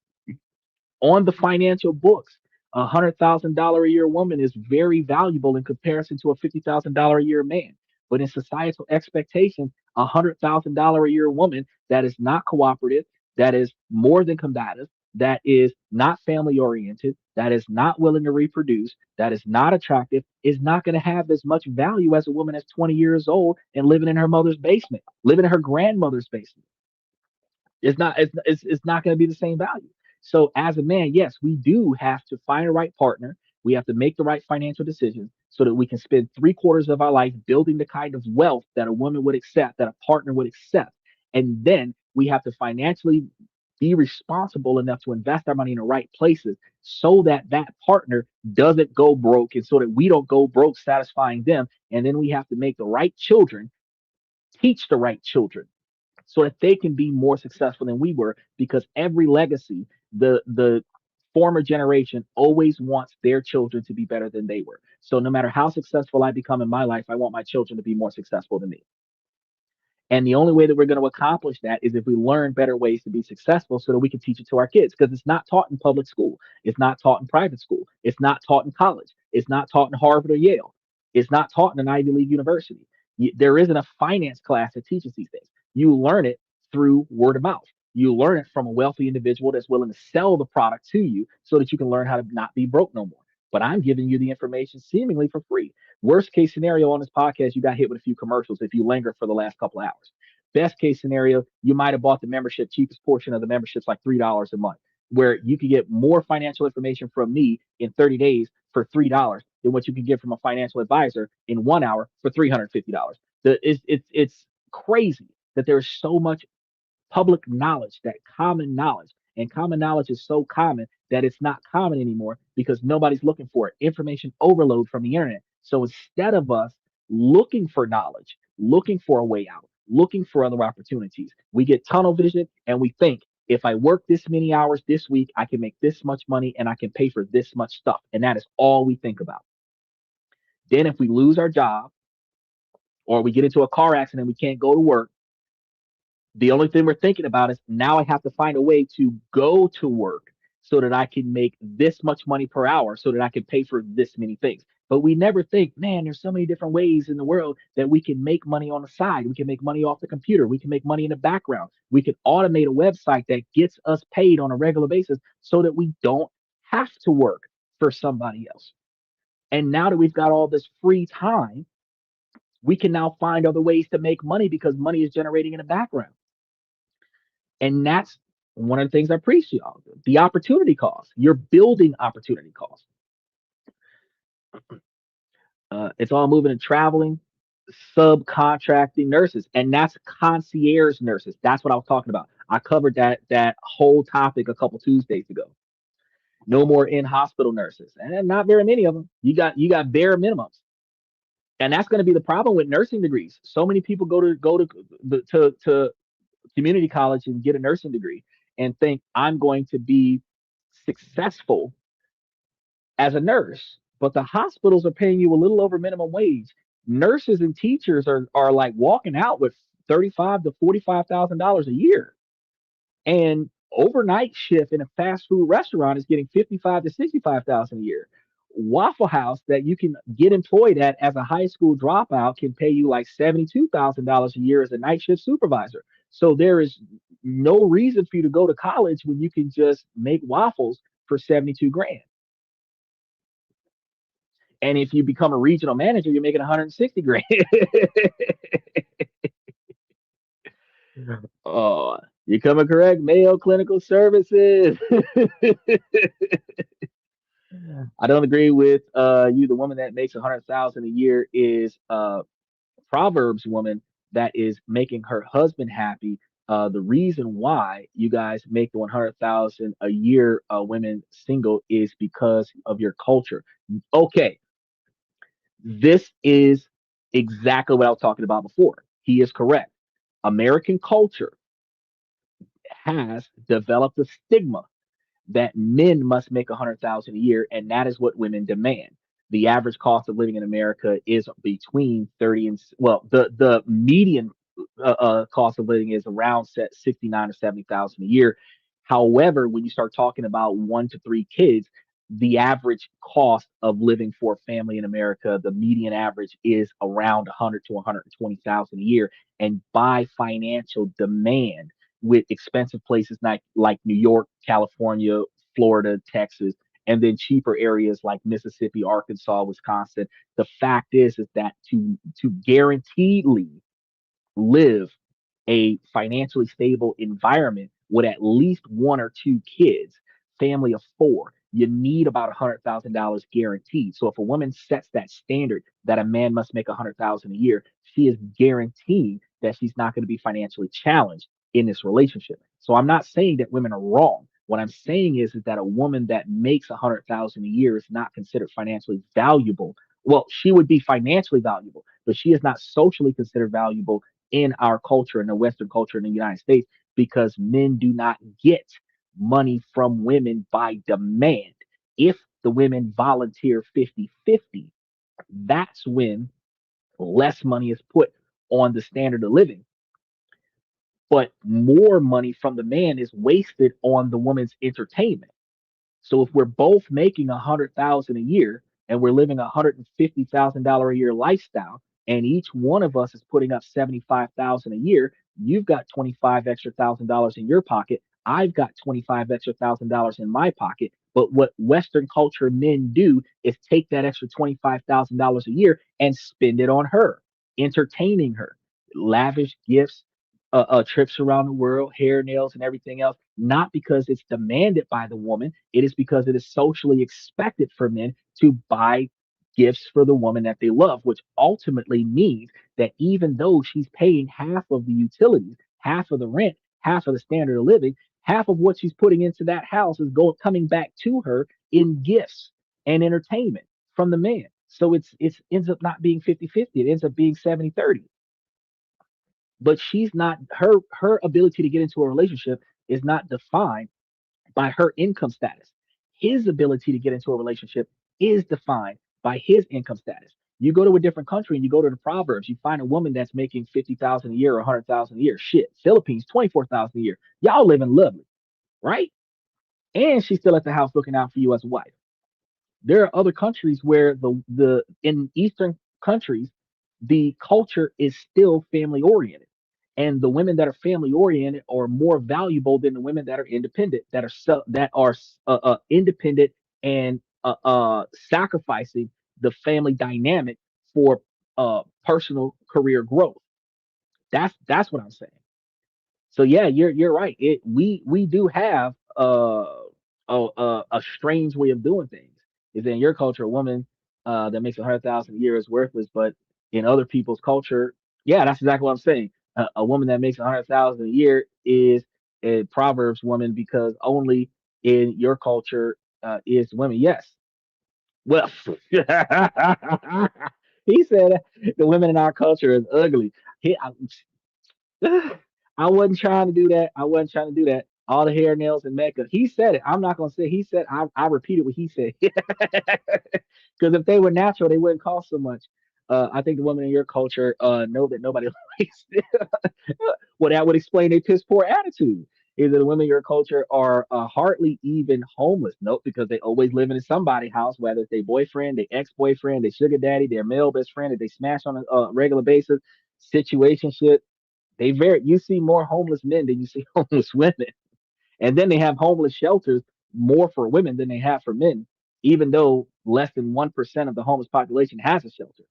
on the financial books. $100,000 a year woman is very valuable in comparison to a $50,000 a year man. But in societal expectations, $100,000 a year woman that is not cooperative, that is more than combative, that is not family oriented, that is not willing to reproduce, that is not attractive, is not going to have as much value as a woman that's 20 years old and living in her mother's basement, living in her grandmother's basement. It's not going to be the same value. So as a man, yes, we do have to find a right partner. We have to make the right financial decisions so that we can spend 3 quarters of our life building the kind of wealth that a woman would accept, that a partner would accept. And then we have to financially be responsible enough to invest our money in the right places so that that partner doesn't go broke and so that we don't go broke satisfying them. And then we have to make the right children, teach the right children so that they can be more successful than we were, because every legacy, the former generation always wants their children to be better than they were. So no matter how successful I become in my life, I want my children to be more successful than me. And the only way that we're going to accomplish that is if we learn better ways to be successful so that we can teach it to our kids, because it's not taught in public school. It's not taught in private school. It's not taught in college. It's not taught in Harvard or Yale. It's not taught in an Ivy League university. There isn't a finance class that teaches these things. You learn it through word of mouth. You learn it from a wealthy individual that's willing to sell the product to you so that you can learn how to not be broke no more. But I'm giving you the information seemingly for free. Worst case scenario on this podcast, you got hit with a few commercials if you linger for the last couple of hours. Best case scenario, you might have bought the membership, cheapest portion of the membership's like $3 a month, where you could get more financial information from me in 30 days for $3 than what you can get from a financial advisor in 1 hour for $350. It's crazy that there's so much public knowledge, that common knowledge. And common knowledge is so common that it's not common anymore because nobody's looking for it. Information overload from the internet. So instead of us looking for knowledge, looking for a way out, looking for other opportunities, we get tunnel vision and we think, if I work this many hours this week, I can make this much money and I can pay for this much stuff. And that is all we think about. Then if we lose our job or we get into a car accident, we can't go to work, the only thing we're thinking about is now I have to find a way to go to work so that I can make this much money per hour so that I can pay for this many things. But we never think, man, there's so many different ways in the world that we can make money on the side. We can make money off the computer. We can make money in the background. We can automate a website that gets us paid on a regular basis so that we don't have to work for somebody else. And now that we've got all this free time, we can now find other ways to make money because money is generating in the background. And that's one of the things I preach to y'all. The opportunity cost. You're building opportunity cost. It's all moving and traveling, subcontracting nurses, and that's concierge nurses. That's what I was talking about. I covered that whole topic a couple Tuesdays ago. No more in hospital nurses, and not very many of them. You got bare minimums, and that's going to be the problem with nursing degrees. So many people go to community college and get a nursing degree and think I'm going to be successful as a nurse, but the hospitals are paying you a little over minimum wage. Nurses and teachers are like walking out with 35 to $45,000 a year, and overnight shift in a fast food restaurant is getting 55 to 65,000 a year. Waffle House that you can get employed at as a high school dropout can pay you like $72,000 a year as a night shift supervisor. So there is no reason for you to go to college when you can just make waffles for 72 grand. And if you become a regional manager, you're making 160 grand. Oh, you coming correct? Mayo Clinical Services. I don't agree with you. The woman that makes 100,000 a year is Proverbs woman that is making her husband happy. The reason why you guys make the 100,000 a year women single is because of your culture. Okay, this is exactly what I was talking about before. He is correct. American culture has developed a stigma that men must make 100,000 a year, and that is what women demand. The average cost of living in America is between 30 and well, the median cost of living is around 69 or 70,000 a year. However, when you start talking about 1 to 3 kids, the average cost of living for a family in America, the median average is around 100 to 120,000 a year. And by financial demand, with expensive places like New York, California, Florida, Texas, and then cheaper areas like Mississippi, Arkansas, Wisconsin. The fact is that to guaranteedly live a financially stable environment with at least 1 or 2 kids, family of four, you need about $100,000 guaranteed. So if a woman sets that standard that a man must make 100,000 a year, she is guaranteed that she's not going to be financially challenged in this relationship. So I'm not saying that women are wrong. What I'm saying is that a woman that makes 100,000 a year is not considered financially valuable. Well, she would be financially valuable, but she is not socially considered valuable in our culture, in the Western culture in the United States, because men do not get money from women by demand. If the women volunteer 50-50, that's when less money is put on the standard of living, but more money from the man is wasted on the woman's entertainment. So if we're both making 100,000 a year and we're living $150,000 a year lifestyle, and each one of us is putting up 75,000 a year, you've got 25 extra $1,000 in your pocket. I've got 25 extra $1,000 in my pocket. But what Western culture men do is take that extra $25,000 a year and spend it on her, entertaining her, lavish gifts, trips around the world, hair, nails, and everything else, not because it's demanded by the woman. It is because it is socially expected for men to buy gifts for the woman that they love, which ultimately means that even though she's paying half of the utilities, half of the rent, half of the standard of living, half of what she's putting into that house is going coming back to her in gifts and entertainment from the man. So it's ends up not being 50-50. It ends up being 70-30. But she's not her ability to get into a relationship is not defined by her income status. His ability to get into a relationship is defined by his income status. You go to a different country and you go to the Proverbs, you find a woman that's making 50,000 a year or 100,000 a year. Shit, Philippines 24,000 a year. Y'all living lovely, right? And she's still at the house looking out for you as a wife. There are other countries where the in Eastern countries, the culture is still family oriented, and the women that are family oriented are more valuable than the women that are independent, that are independent and sacrificing the family dynamic for personal career growth. That's what I'm saying. So yeah, you're right. We do have a strange way of doing things. Is in your culture, a woman that makes 100,000 a year is worthless, but in other people's culture, yeah, that's exactly what I'm saying. A woman that makes 100,000 a year is a Proverbs woman because only in your culture is women. Yes. Well, he said the women in our culture is ugly. I wasn't trying to do that. I wasn't trying to do that. All the hair, nails, and makeup. He said it. I'm not gonna say he said. I repeated what he said. Because if they were natural, they wouldn't cost so much. I think the women in your culture know that nobody likes it. Well, that would explain their piss poor attitude. Is that the women in your culture are hardly even homeless? Nope, because they always living in somebody's house, whether it's their boyfriend, their ex-boyfriend, their sugar daddy, their male best friend that they smash on a regular basis, situationship. You see more homeless men than you see homeless women. And then they have homeless shelters more for women than they have for men, even though less than 1% of the homeless population has a shelter.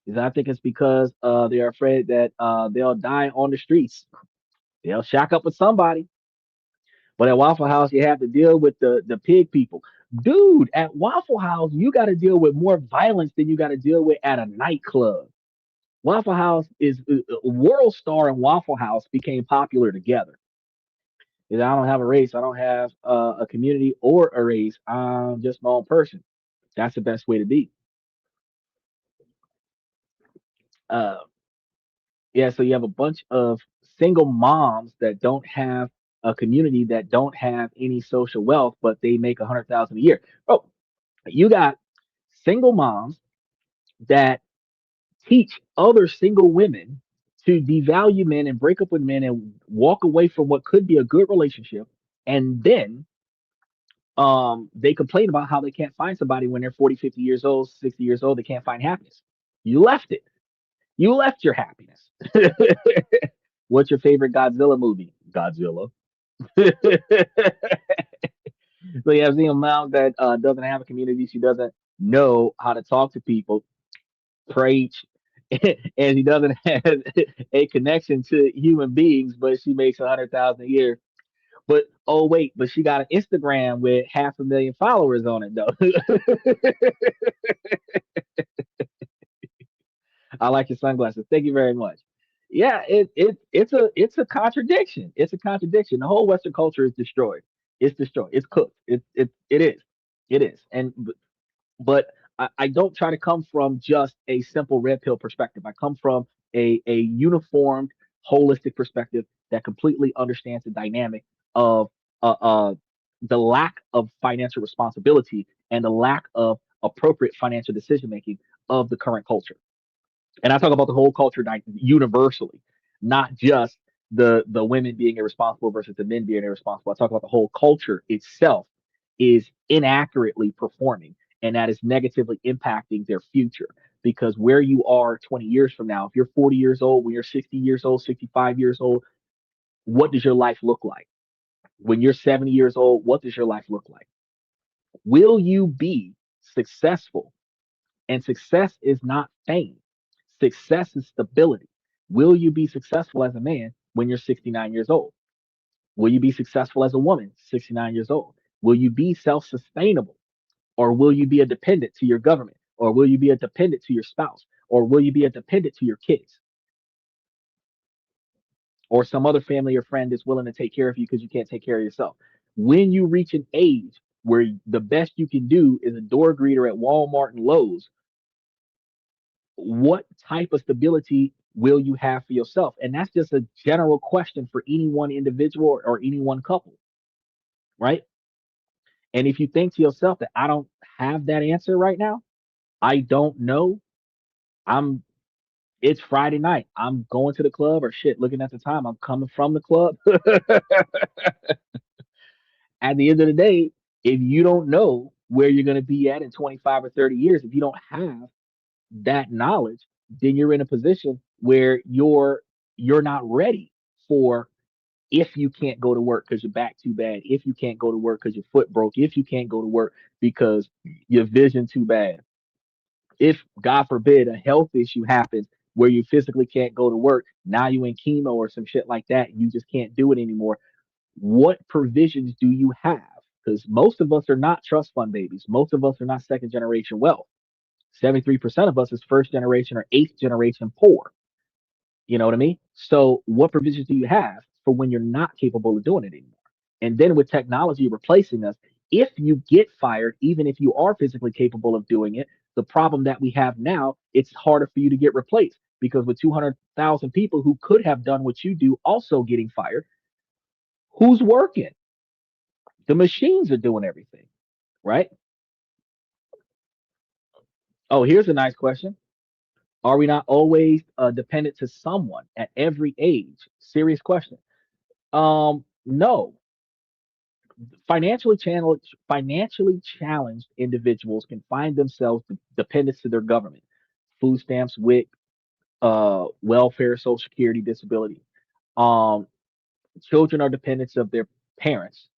Is I think it's because they're afraid that they'll die on the streets. They'll shack up with somebody. But at Waffle House, you have to deal with the pig people. Dude, at Waffle House, you got to deal with more violence than you got to deal with at a nightclub. Waffle House is World Star and Waffle House became popular together. I don't have a race. I don't have a community or a race. I'm just my own person. That's the best way to be. Uh, yeah. So you have a bunch of single moms that don't have a community, that don't have any social wealth, but they make 100,000 a year. Oh, you got single moms that teach other single women to devalue men and break up with men and walk away from what could be a good relationship, and then they complain about how they can't find somebody when they're 40, 50 years old, 60 years old. They can't find happiness. You left it. You left your happiness. What's your favorite Godzilla movie? Godzilla. So you have a mom that doesn't have a community. She doesn't know how to talk to people, preach, and she doesn't have a connection to human beings, but she makes 100,000 a year. But oh wait, but she got an Instagram with 500,000 followers on it though. I like your sunglasses. Thank you very much. Yeah, it's a contradiction. It's a contradiction. The whole Western culture is destroyed. It's destroyed. It's cooked. It is. It is. But I don't try to come from just a simple red pill perspective. I come from a uniformed, holistic perspective that completely understands the dynamic of uh, uh, the lack of financial responsibility and the lack of appropriate financial decision making of the current culture. And I talk about the whole culture universally, not just the women being irresponsible versus the men being irresponsible. I talk about the whole culture itself is inaccurately performing, and that is negatively impacting their future. Because where you are 20 years from now, if you're 40 years old, when you're 60 years old, 65 years old, what does your life look like? When you're 70 years old, what does your life look like? Will you be successful? And success is not fame. Success is stability. Will you be successful as a man when you're 69 years old? Will you be successful as a woman 69 years old? Will you be self sustainable? Or will you be a dependent to your government? Or will you be a dependent to your spouse? Or will you be a dependent to your kids? Or some other family or friend that's willing to take care of you because you can't take care of yourself? When you reach an age where the best you can do is a door greeter at Walmart and Lowe's, what type of stability will you have for yourself? And that's just a general question for any one individual or any one couple, right? And if you think to yourself that I don't have that answer right now, I don't know. I'm It's Friday night. I'm going to the club or shit, looking at the time. I'm coming from the club. At the end of the day, if you don't know where you're going to be at in 25 or 30 years, if you don't have that knowledge, then you're in a position where you're not ready for if you can't go to work because your back too bad, if you can't go to work because your foot broke, if you can't go to work because your vision too bad, if God forbid a health issue happens where you physically can't go to work, now you in chemo or some shit like that, you just can't do it anymore. What provisions do you have? Because most of us are not trust fund babies. Most of us are not second generation wealth. 73% of us is first generation or eighth generation poor. You know what I mean? So, what provisions do you have for when you're not capable of doing it anymore? And then with technology replacing us, if you get fired, even if you are physically capable of doing it, the problem that we have now, it's harder for you to get replaced because with 200,000 people who could have done what you do also getting fired, who's working? The machines are doing everything, right? Oh, here's a nice question. Are we not always dependent to someone at every age? Serious question. No, financially challenged individuals can find themselves dependent to their government, food stamps, WIC, welfare, social security, disability. Um, Children are dependents of their parents.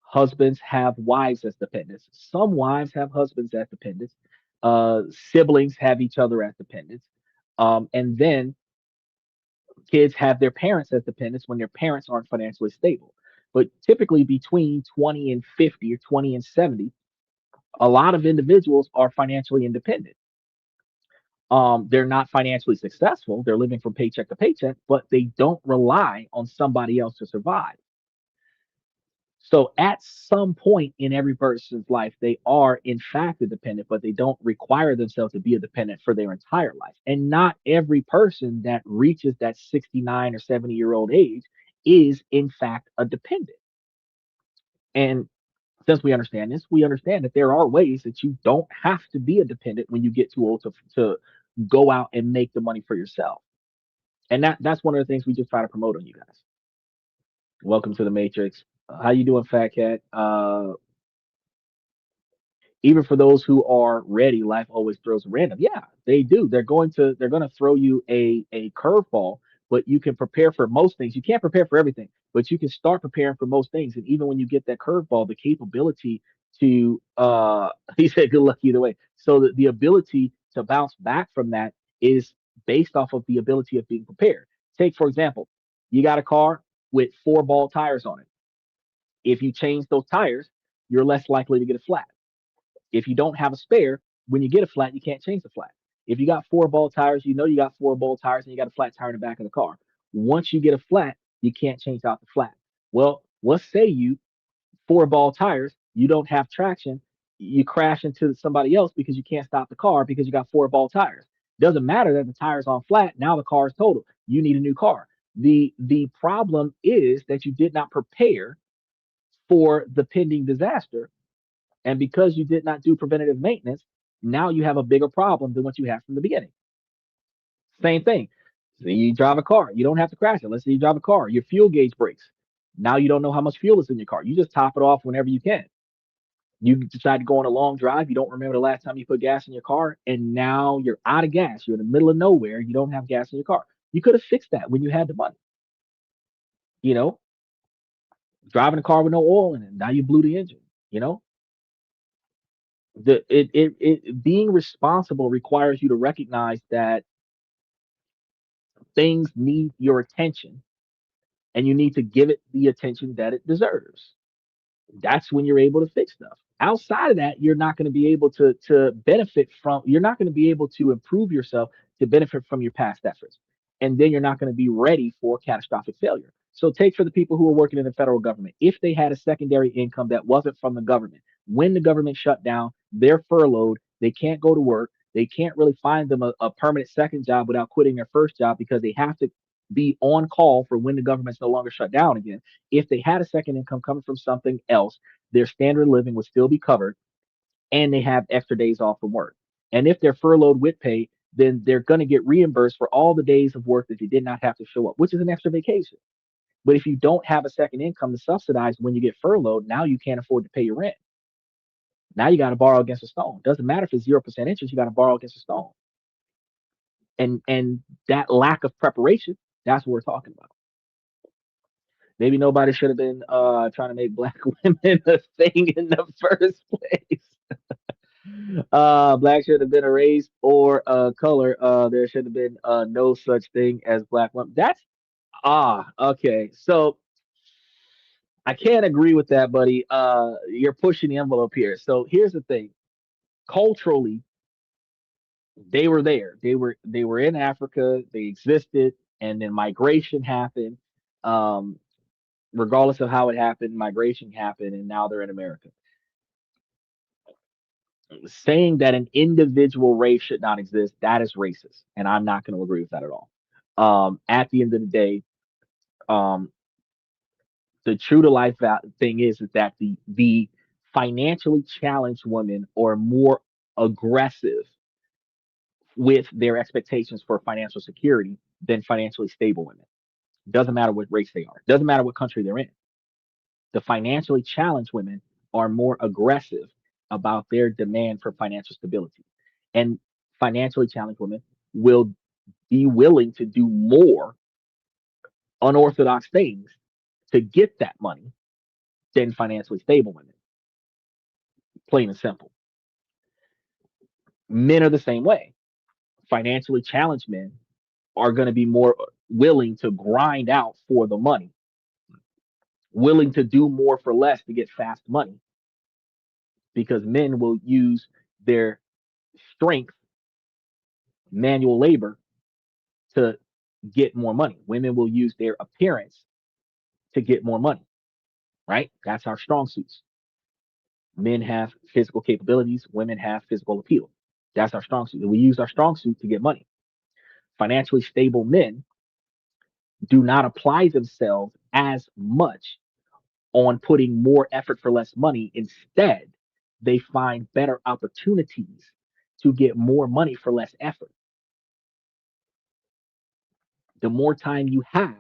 Husbands have wives as dependents. Some wives have husbands as dependents. Siblings have each other as dependents. And then kids have their parents as dependents when their parents aren't financially stable. But typically between 20 and 50 or 20 and 70, a lot of individuals are financially independent. They're not financially successful. They're living from paycheck to paycheck, but they don't rely on somebody else to survive. So at some point in every person's life, they are in fact a dependent, but they don't require themselves to be a dependent for their entire life. And not every person that reaches that 69 or 70-year-old age is in fact a dependent. And since we understand this, we understand that there are ways that you don't have to be a dependent when you get too old to go out and make the money for yourself. And that's one of the things we just try to promote on you guys. Welcome to the Matrix. How you doing, Fat Cat? Even for those who are ready, life always throws random. Yeah, they do. They're going to throw you a curveball, but you can prepare for most things. You can't prepare for everything, but you can start preparing for most things. And even when you get that curveball, the capability to he said good luck either way. So the ability to bounce back from that is based off of the ability of being prepared. Take for example, you got a car with four ball tires on it. If you change those tires, you're less likely to get a flat. If you don't have a spare, when you get a flat, you can't change the flat. If you got four ball tires, you know you got four ball tires and you got a flat tire in the back of the car. Once you get a flat, you can't change out the flat. Well, let's say you four ball tires, you don't have traction, you crash into somebody else because you can't stop the car because you got four ball tires. Doesn't matter that the tire's on flat. Now the car is total. You need a new car. The problem is that you did not prepare for the pending disaster. And because you did not do preventative maintenance, now you have a bigger problem than what you had from the beginning. Same thing. So you drive a car, you don't have to crash it. Let's say you drive a car, your fuel gauge breaks. Now you don't know how much fuel is in your car. You just top it off whenever you can. You decide to go on a long drive. You don't remember the last time you put gas in your car, and now you're out of gas. You're in the middle of nowhere. You don't have gas in your car. You could have fixed that when you had the money. You know, driving a car with no oil in it. Now you blew the engine. You know, being responsible requires you to recognize that things need your attention, and you need to give it the attention that it deserves. That's when you're able to fix stuff. Outside of that, you're not going to be able to benefit from. You're not going to be able to improve yourself to benefit from your past efforts, and then you're not going to be ready for catastrophic failure. So take for the people who are working in the federal government. If they had a secondary income that wasn't from the government, when the government shut down, they're furloughed. They can't go to work. They can't really find them a permanent second job without quitting their first job because they have to be on call for when the government's no longer shut down again. If they had a second income coming from something else, their standard of living would still be covered and they have extra days off from work. And if they're furloughed with pay, then they're going to get reimbursed for all the days of work that they did not have to show up, which is an extra vacation. But if you don't have a second income to subsidize when you get furloughed, now you can't afford to pay your rent. Now you got to borrow against a stone. Doesn't matter if it's 0% interest, you got to borrow against a stone. And that lack of preparation, that's what we're talking about. Maybe nobody should have been trying to make black women a thing in the first place. Black should have been a race or a color. There should have been no such thing as black women. That's okay. So I can't agree with that, buddy. You're pushing the envelope here. So here's the thing. Culturally, they were there. They were in Africa. They existed, and then migration happened. Um, Regardless of how it happened, migration happened, and now they're in America. Saying that an individual race should not exist, that is racist, and I'm not going to agree with that at all. At the end of the day, um, the true to life thing is that the financially challenged women are more aggressive with their expectations for financial security than financially stable women. Doesn't matter what race they are. Doesn't matter what country they're in. The financially challenged women are more aggressive about their demand for financial stability. And financially challenged women will be willing to do more unorthodox things to get that money than financially stable women. Plain and simple. Men are the same way. Financially challenged men are going to be more willing to grind out for the money, willing to do more for less to get fast money because men will use their strength, manual labor to get more money. Women will use their appearance to get more money, right? That's our strong suits. Men have physical capabilities, women have physical appeal. That's our strong suit. We use our strong suit to get money. Financially stable men do not apply themselves as much on putting more effort for less money. Instead, they find better opportunities to get more money for less effort. The more time you have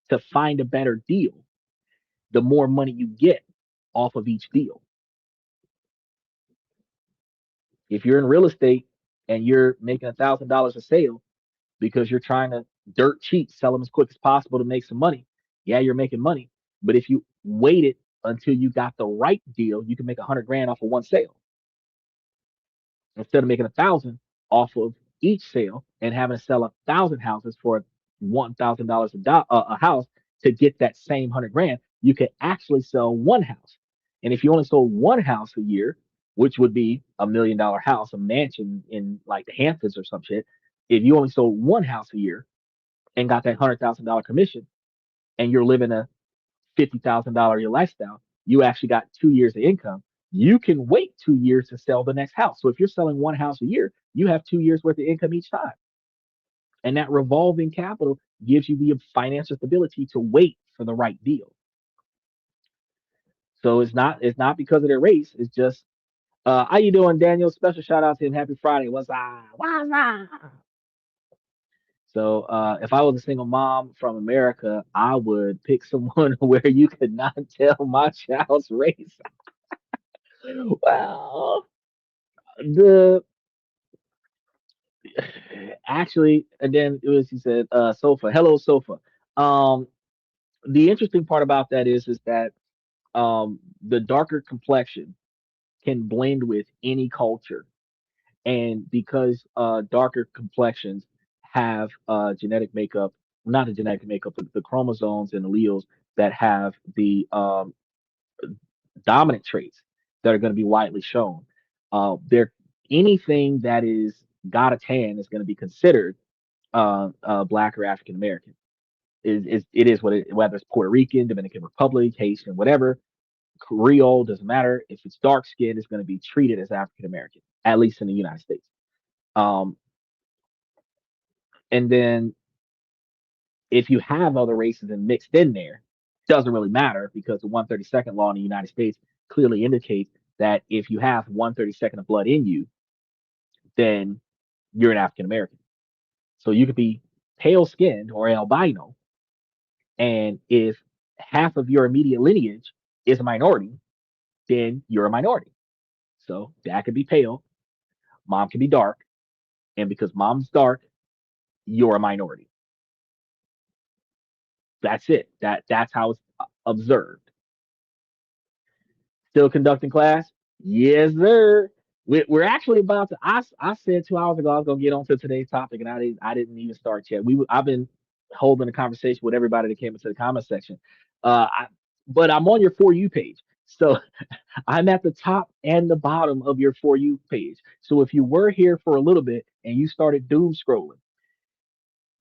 to find a better deal, the more money you get off of each deal. If you're in real estate and you're making $1,000 a sale because you're trying to dirt cheap, sell them as quick as possible to make some money, yeah, you're making money. But if you waited until you got the right deal, you can make 100 grand off of one sale instead of making 1,000 off of each sale and having to sell 1,000 houses for $1,000 a house to get that same 100 grand. You could actually sell one house. And if you only sold one house a year, which would be $1 million house, a mansion in like the Hamptons or some shit. If you only sold one house a year and got that $100,000 commission, and you're living a $50,000 your lifestyle, you actually got 2 years of income. You can wait 2 years to sell the next house. So if you're selling one house a year, you have 2 years worth of income each time. And that revolving capital gives you the financial stability to wait for the right deal. So it's not because of their race. It's just how you doing, Daniel? Special shout out to him. Happy Friday. What's up? What's up? So if I was a single mom from America, I would pick someone where you could not tell my child's race. Well, the actually, and then it was he said, Sofa. Hello, Sofa. Um, the interesting part about that is that the darker complexion can blend with any culture, and because darker complexions have genetic makeup, not the genetic makeup, but the chromosomes and alleles that have the dominant traits that are going to be widely shown. There, anything that is got a tan is going to be considered black or African American. It is what it, whether it's Puerto Rican, Dominican Republic, Haitian, whatever, Creole doesn't matter. If it's dark skin, it's going to be treated as African American, at least in the United States. Um, and then if you have other races and mixed in there, doesn't really matter because the 132nd law in the United States clearly indicates that if you have 132nd of blood in you, then you're an African American. So you could be pale skinned or albino, and if half of your immediate lineage is a minority, then you're a minority. So dad could be pale, mom could be dark, and because mom's dark, you're a minority. That's it. That's how it's observed. Still conducting class? Yes, sir. We're actually about to. I said 2 hours ago I was gonna get onto today's topic, and I didn't even start yet. I've been holding a conversation with everybody that came into the comment section. I, but I'm on your for you page, so I'm at the top and the bottom of your for you page. So if you were here for a little bit and you started doom scrolling,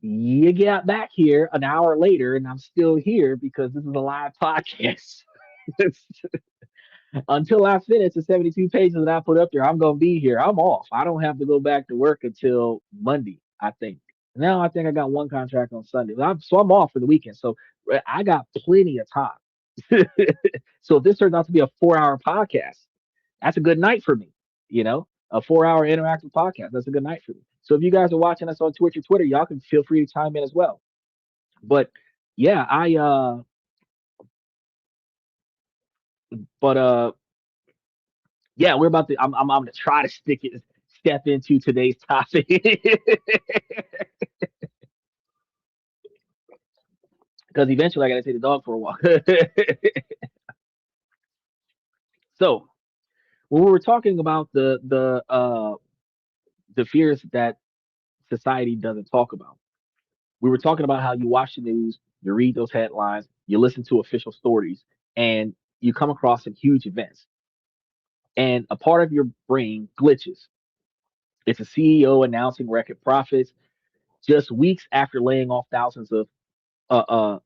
you get back here an hour later, and I'm still here because this is a live podcast. Until I finish the 72 pages that I put up there, I'm gonna be here. I'm off. I don't have to go back to work until Monday, I think. Now I think I got one contract on Sunday. So I'm off for the weekend. So I got plenty of time. So if this turns out to be a 4 hour podcast, that's a good night for me. A 4 hour interactive podcast. That's a good night for me. So if you guys are watching us on Twitch or Twitter, y'all can feel free to chime in as well. But yeah, but yeah, we're about to. I'm gonna try to step into today's topic because eventually I gotta take the dog for a walk. So when we were talking about the fears that society doesn't talk about, we were talking about how you watch the news, you read those headlines, you listen to official stories, and you come across some huge events, and a part of your brain glitches. It's a CEO announcing record profits just weeks after laying off thousands of uh, uh,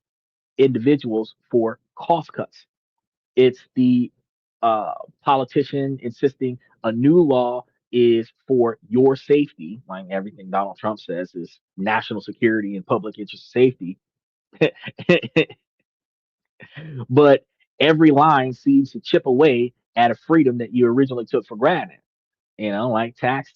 individuals for cost cuts. It's the uh, politician insisting a new law is for your safety, like everything Donald Trump says is national security and public interest safety. But every line seems to chip away at a freedom that you originally took for granted. Like tax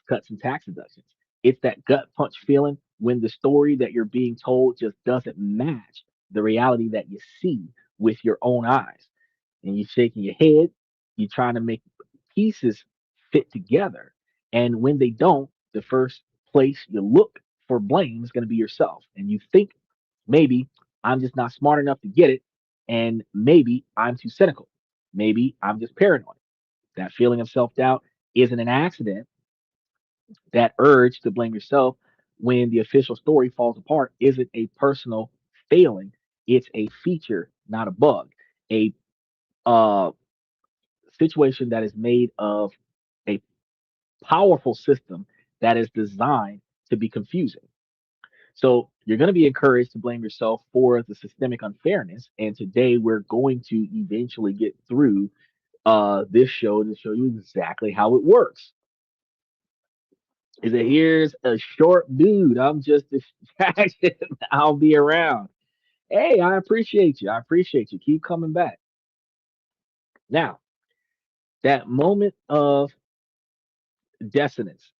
cuts and tax deductions. It's that gut punch feeling when the story that you're being told just doesn't match the reality that you see with your own eyes. And you're shaking your head, you're trying to make pieces fit together. And when they don't, the first place you look for blame is going to be yourself. And you think maybe I'm just not smart enough to get it. And maybe I'm too cynical. Maybe I'm just paranoid. That feeling of self doubt isn't an accident. That urge to blame yourself when the official story falls apart isn't a personal failing. It's a feature, not a bug. A uh, situation that is made of a powerful system that is designed to be confusing. So you're going to be encouraged to blame yourself for the systemic unfairness. And today we're going to eventually get through this show to show you exactly how it works. Is that here's a short dude. I'm just distracted. I'll be around. Hey, I appreciate you. I appreciate you. Keep coming back. Now, that moment of dissonance,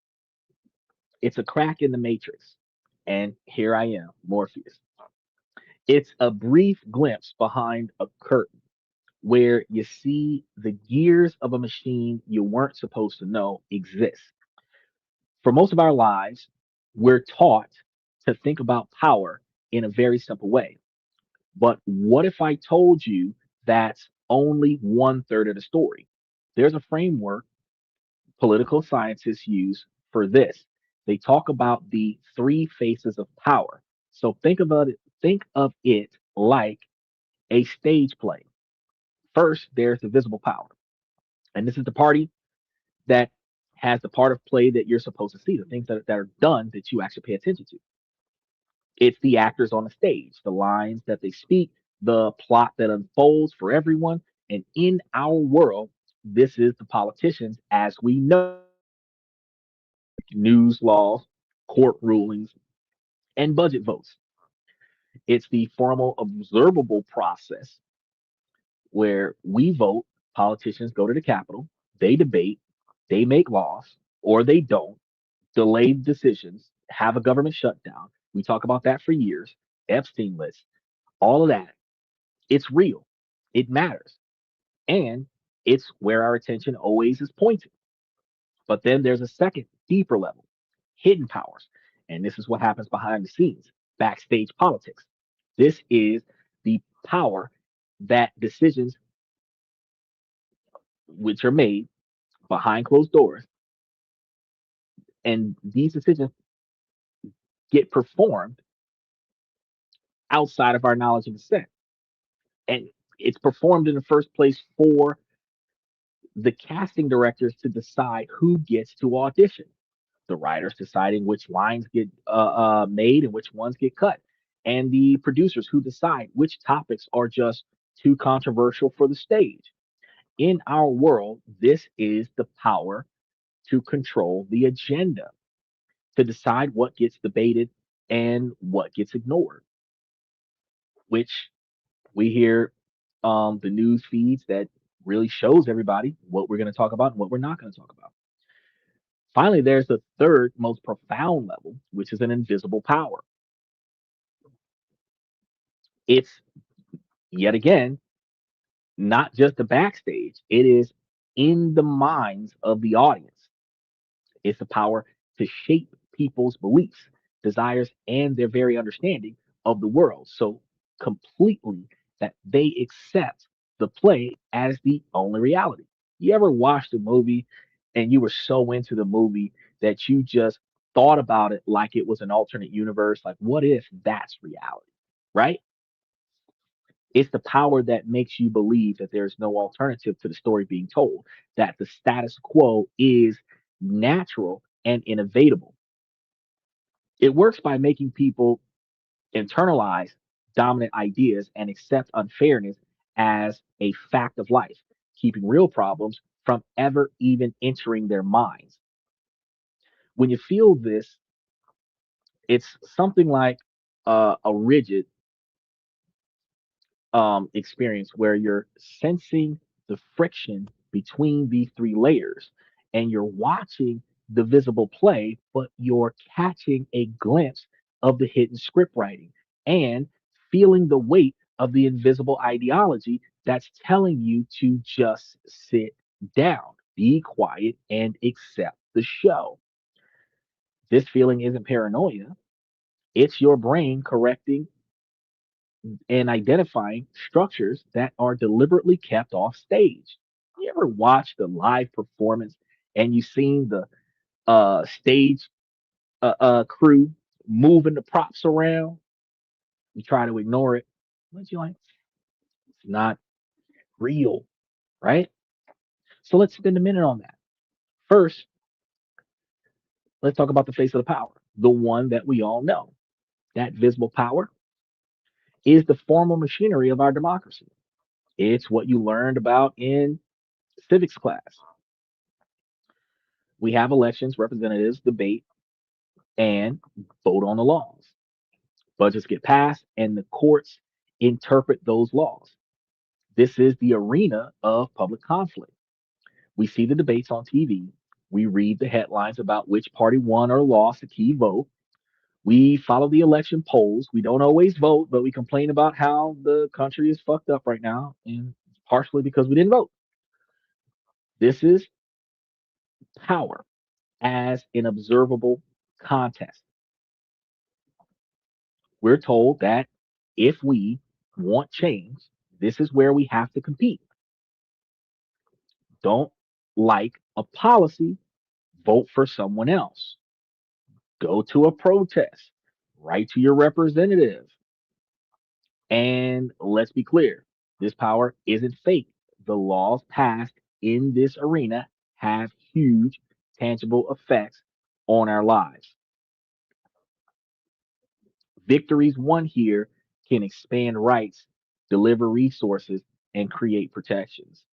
it's a crack in the matrix. And here I am, Morpheus. It's a brief glimpse behind a curtain where you see the gears of a machine you weren't supposed to know exists. For most of our lives, we're taught to think about power in a very simple way. But what if I told you that's only one third of the story? There's a framework political scientists use for this. They talk about the three faces of power. So think of it like a stage play. First, there's the visible power. And this is the party that has the part of play that you're supposed to see, the things that are done that you actually pay attention to. It's the actors on the stage, the lines that they speak, the plot that unfolds for everyone. And in our world, this is the politicians as we know news laws, court rulings, and budget votes. It's the formal observable process where we vote, politicians go to the Capitol, they debate, they make laws, or they don't, delay decisions, have a government shutdown. We talk about that for years, Epstein list, all of that. It's real, it matters, and it's where our attention always is pointed. But then there's a second, deeper level, hidden powers. And this is what happens behind the scenes, backstage politics. This is the power that decisions which are made behind closed doors, and these decisions get performed outside of our knowledge and consent. And it's performed in the first place for the casting directors to decide who gets to audition, the writers deciding which lines get made and which ones get cut, and the producers who decide which topics are just too controversial for the stage. In our world, this is the power to control the agenda, to decide what gets debated and what gets ignored, which we hear the news feeds that really shows everybody what we're going to talk about and what we're not going to talk about. Finally, there's the third most profound level, which is an invisible power. It's yet again not just the backstage, it is in the minds of the audience. It's the power to shape people's beliefs, desires, and their very understanding of the world so completely that they accept the play as the only reality. You ever watched a movie and you were so into the movie that you just thought about it like it was an alternate universe? Like, what if that's reality? Right? It's the power that makes you believe that there's no alternative to the story being told, that the status quo is natural and inevitable. It works by making people internalize dominant ideas and accept unfairness as a fact of life, keeping real problems from ever even entering their minds. When you feel this, it's something like a rigid experience where you're sensing the friction between these three layers and you're watching the visible play, but you're catching a glimpse of the hidden script writing and feeling the weight of the invisible ideology that's telling you to just sit down, be quiet, and accept the show. This feeling isn't paranoia, it's your brain correcting and identifying structures that are deliberately kept off stage. You ever watched a live performance and you seen the stage crew moving the props around? You try to ignore it, but you're like, it's not real, right? So let's spend a minute on that. First, let's talk about the face of the power, the one that we all know. That visible power is the formal machinery of our democracy. It's what you learned about in civics class. We have elections, representatives debate, and vote on the laws. Budgets get passed, and the courts interpret those laws. This is the arena of public conflict. We see the debates on TV. We read the headlines about which party won or lost a key vote. We follow the election polls. We don't always vote, but we complain about how the country is fucked up right now, and partially because we didn't vote. This is power as an observable contest. We're told that if we want change, this is where we have to compete. Don't like a policy, vote for someone else. Go to a protest, write to your representative. And let's be clear, this power isn't fake. The laws passed in this arena have huge, tangible effects on our lives. Victories won here can expand rights, deliver resources, and create protections.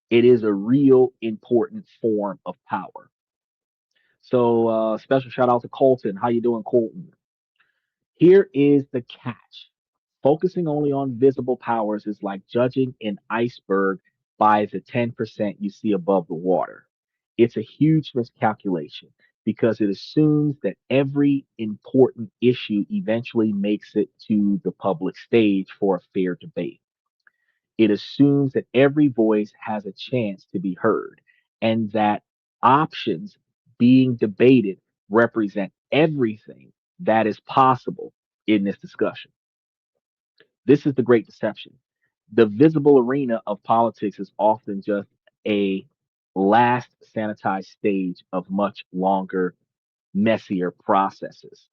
It is a real important form of power. So, special shout out to Colton. How you doing, Colton? Here is the catch. Focusing only on visible powers is like judging an iceberg by the 10% you see above the water. It's a huge miscalculation because it assumes that every important issue eventually makes it to the public stage for a fair debate. It assumes that every voice has a chance to be heard and that options being debated represent everything that is possible in this discussion. This is the great deception. The visible arena of politics is often just a last sanitized stage of much longer, messier processes.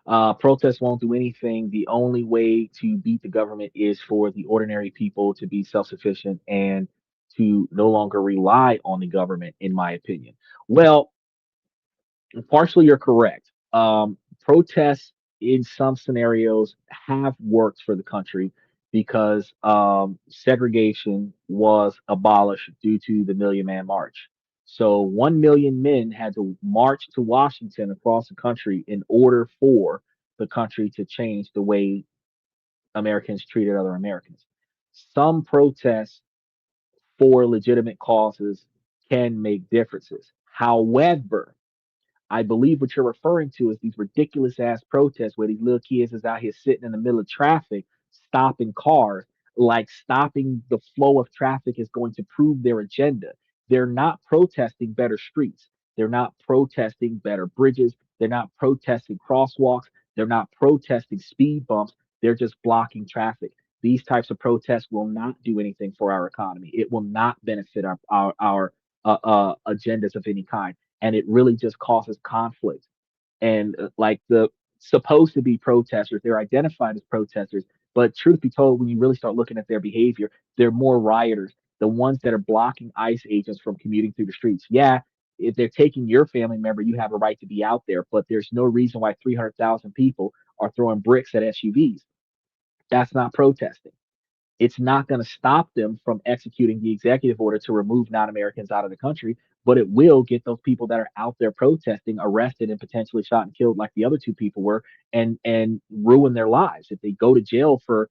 Protests won't do anything. The only way to beat the government is for the ordinary people to be self sufficient and to no longer rely on the government, in my opinion. Well, partially you're correct. Protests in some scenarios have worked for the country because segregation was abolished due to the Million Man March. So 1 million men had to march to Washington across the country in order for the country to change the way Americans treated other Americans. Some protests for legitimate causes can make differences. However, I believe what you're referring to is these ridiculous ass protests where these little kids is out here sitting in the middle of traffic, stopping cars, like stopping the flow of traffic is going to prove their agenda. They're not protesting better streets. They're not protesting better bridges. They're not protesting crosswalks. They're not protesting speed bumps. They're just blocking traffic. These types of protests will not do anything for our economy. It will not benefit our agendas of any kind, and it really just causes conflict. And like the supposed to be protesters, they're identified as protesters, but truth be told, when you really start looking at their behavior, they're more rioters. The ones that are blocking ICE agents from commuting through the streets. Yeah, if they're taking your family member, you have a right to be out there, but there's no reason why 300,000 people are throwing bricks at SUVs. That's not protesting. It's not going to stop them from executing the executive order to remove non-Americans out of the country, but it will get those people that are out there protesting arrested and potentially shot and killed like the other two people were, and ruin their lives if they go to jail for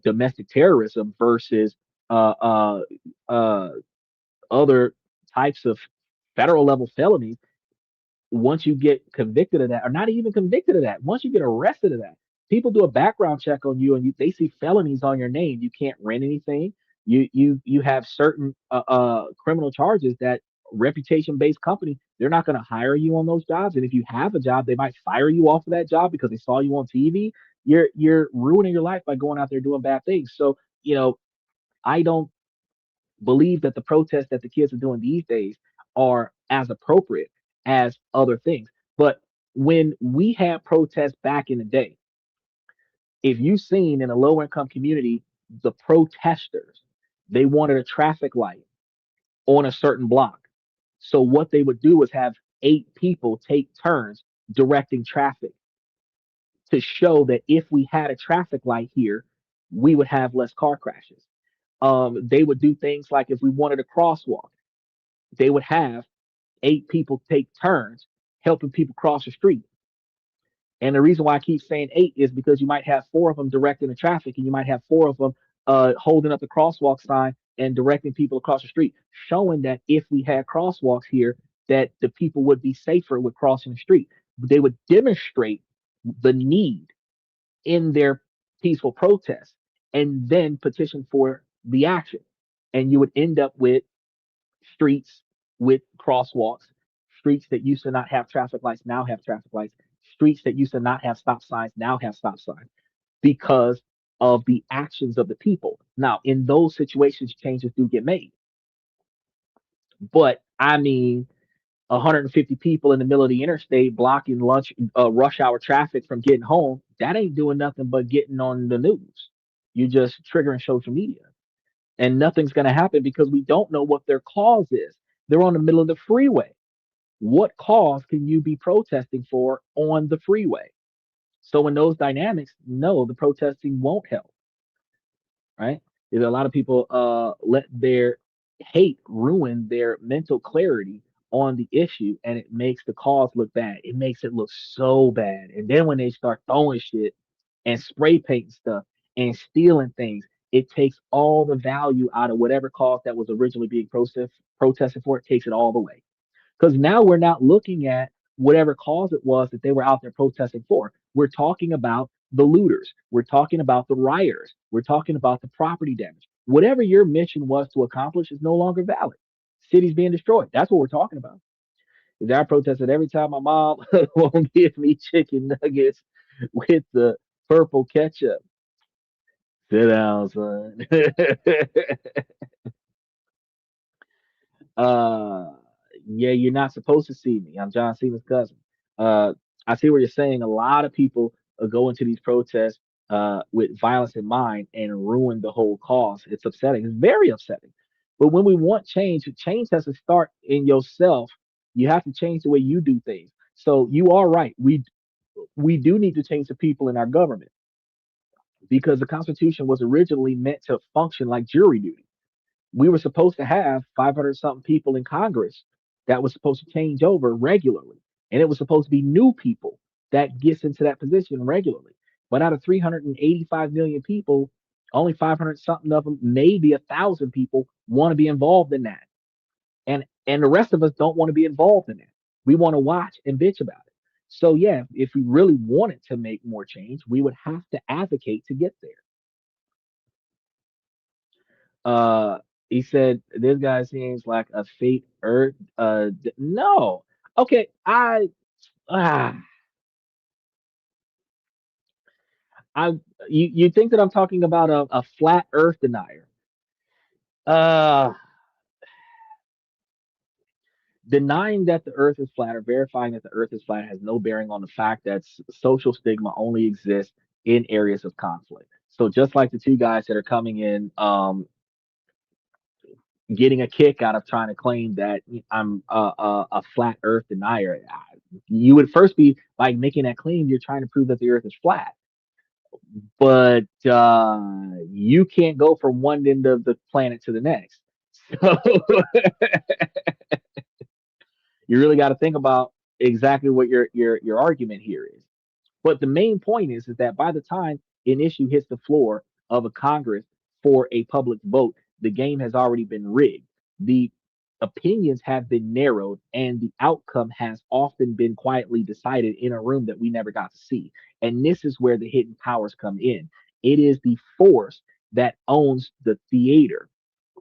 domestic terrorism versus uh, uh, uh, other types of federal level felonies. Once you get convicted of that, or not even convicted of that, once you get arrested of that, people do a background check on you, and they see felonies on your name. You can't rent anything. You have certain criminal charges that reputation based company, they're not going to hire you on those jobs. And if you have a job, they might fire you off of that job because they saw you on TV. You're ruining your life by going out there doing bad things. So I don't believe that the protests that the kids are doing these days are as appropriate as other things. But when we had protests back in the day, if you've seen in a low income community, the protesters, They wanted a traffic light on a certain block. So what they would do was have 8 people take turns directing traffic to show that if we had a traffic light here, we would have less car crashes. They would do things like if we wanted a crosswalk, they would have 8 people take turns helping people cross the street. And the reason why I keep saying 8 is because you might have 4 of them directing the traffic, and you might have 4 of them holding up the crosswalk sign and directing people across the street, showing that if we had crosswalks here, that the people would be safer with crossing the street. They would demonstrate the need in their peaceful protest and then petition for the action. And you would end up with streets with crosswalks, streets that used to not have traffic lights now have traffic lights, streets that used to not have stop signs now have stop signs because of the actions of the people. Now, in those situations, changes do get made. But I mean, 150 people in the middle of the interstate blocking rush hour traffic from getting home, that ain't doing nothing but getting on the news. You're just triggering social media. And nothing's going to happen because we don't know what their cause is. They're on the middle of the freeway. What cause can you be protesting for on the freeway? So in those dynamics, no, the protesting won't help, right? There's a lot of people let their hate ruin their mental clarity on the issue, and it makes the cause look bad. It makes it look so bad. And then when they start throwing shit and spray painting stuff and stealing things, it takes all the value out of whatever cause that was originally being protested for. It takes it all the way. Because now we're not looking at whatever cause it was that they were out there protesting for. We're talking about the looters. We're talking about the rioters. We're talking about the property damage. Whatever your mission was to accomplish is no longer valid. Cities being destroyed. That's what we're talking about. I protested every time my mom won't give me chicken nuggets with the purple ketchup. Sit down, son. Uh, yeah, you're not supposed to see me. I'm John Cena's cousin. Uh, I see what you're saying. A lot of people go into these protests with violence in mind and ruin the whole cause. It's upsetting. It's very upsetting. But when we want change, change has to start in yourself. You have to change the way you do things. So you are right. We do need to change the people in our government because the Constitution was originally meant to function like jury duty. We were supposed to have 500 something people in Congress that was supposed to change over regularly. And it was supposed to be new people that gets into that position regularly. But out of 385 million people, only 500 something of them, maybe 1,000 people want to be involved in that. And the rest of us don't want to be involved in that. We want to watch and bitch about it. So yeah, if we really wanted to make more change, we would have to advocate to get there. Uh, he said this guy seems like a fake Earth. No. Okay, ah, I you think that I'm talking about a flat Earth denier? Uh, Denying that the Earth is flat or verifying that the Earth is flat has no bearing on the fact that social stigma only exists in areas of conflict. So just like the two guys that are coming in, getting a kick out of trying to claim that I'm a flat Earth denier. You would first be like making that claim. You're trying to prove that the Earth is flat, but you can't go from one end of the planet to the next. So you really got to think about exactly what your argument here is. But the main point is that by the time an issue hits the floor of a Congress for a public vote, the game has already been rigged. The opinions have been narrowed, and the outcome has often been quietly decided in a room that we never got to see. And this is where the hidden powers come in. It is the force that owns the theater,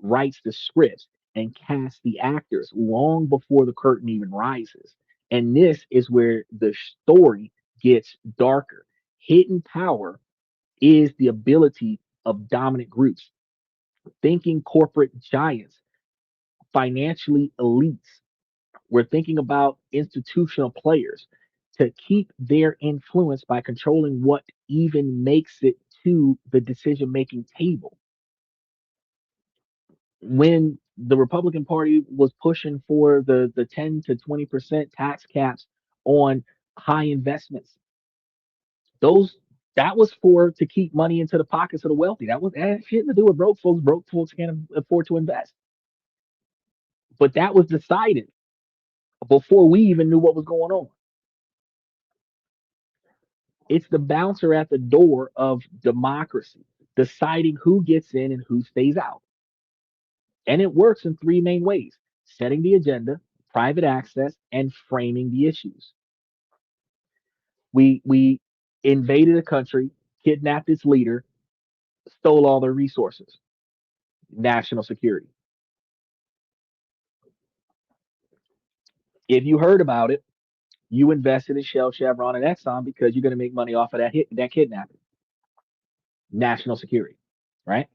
writes the scripts, and casts the actors long before the curtain even rises. And this is where the story gets darker. Hidden power is the ability of dominant groups, thinking corporate giants, financially elites. We're thinking about institutional players to keep their influence by controlling what even makes it to the decision making table. When the Republican Party was pushing for the 10 to 20% tax caps on high investments, those that was for to keep money into the pockets of the wealthy. That had shit to do with broke folks. Broke folks can't afford to invest. But that was decided before we even knew what was going on. It's the bouncer at the door of democracy, deciding who gets in and who stays out. And it works in three main ways: setting the agenda, private access, and framing the issues. We invaded a country, kidnapped its leader, stole all their resources. National security. If you heard about it, you invested in Shell, Chevron, and Exxon because you're going to make money off of that kidnapping. National security, right?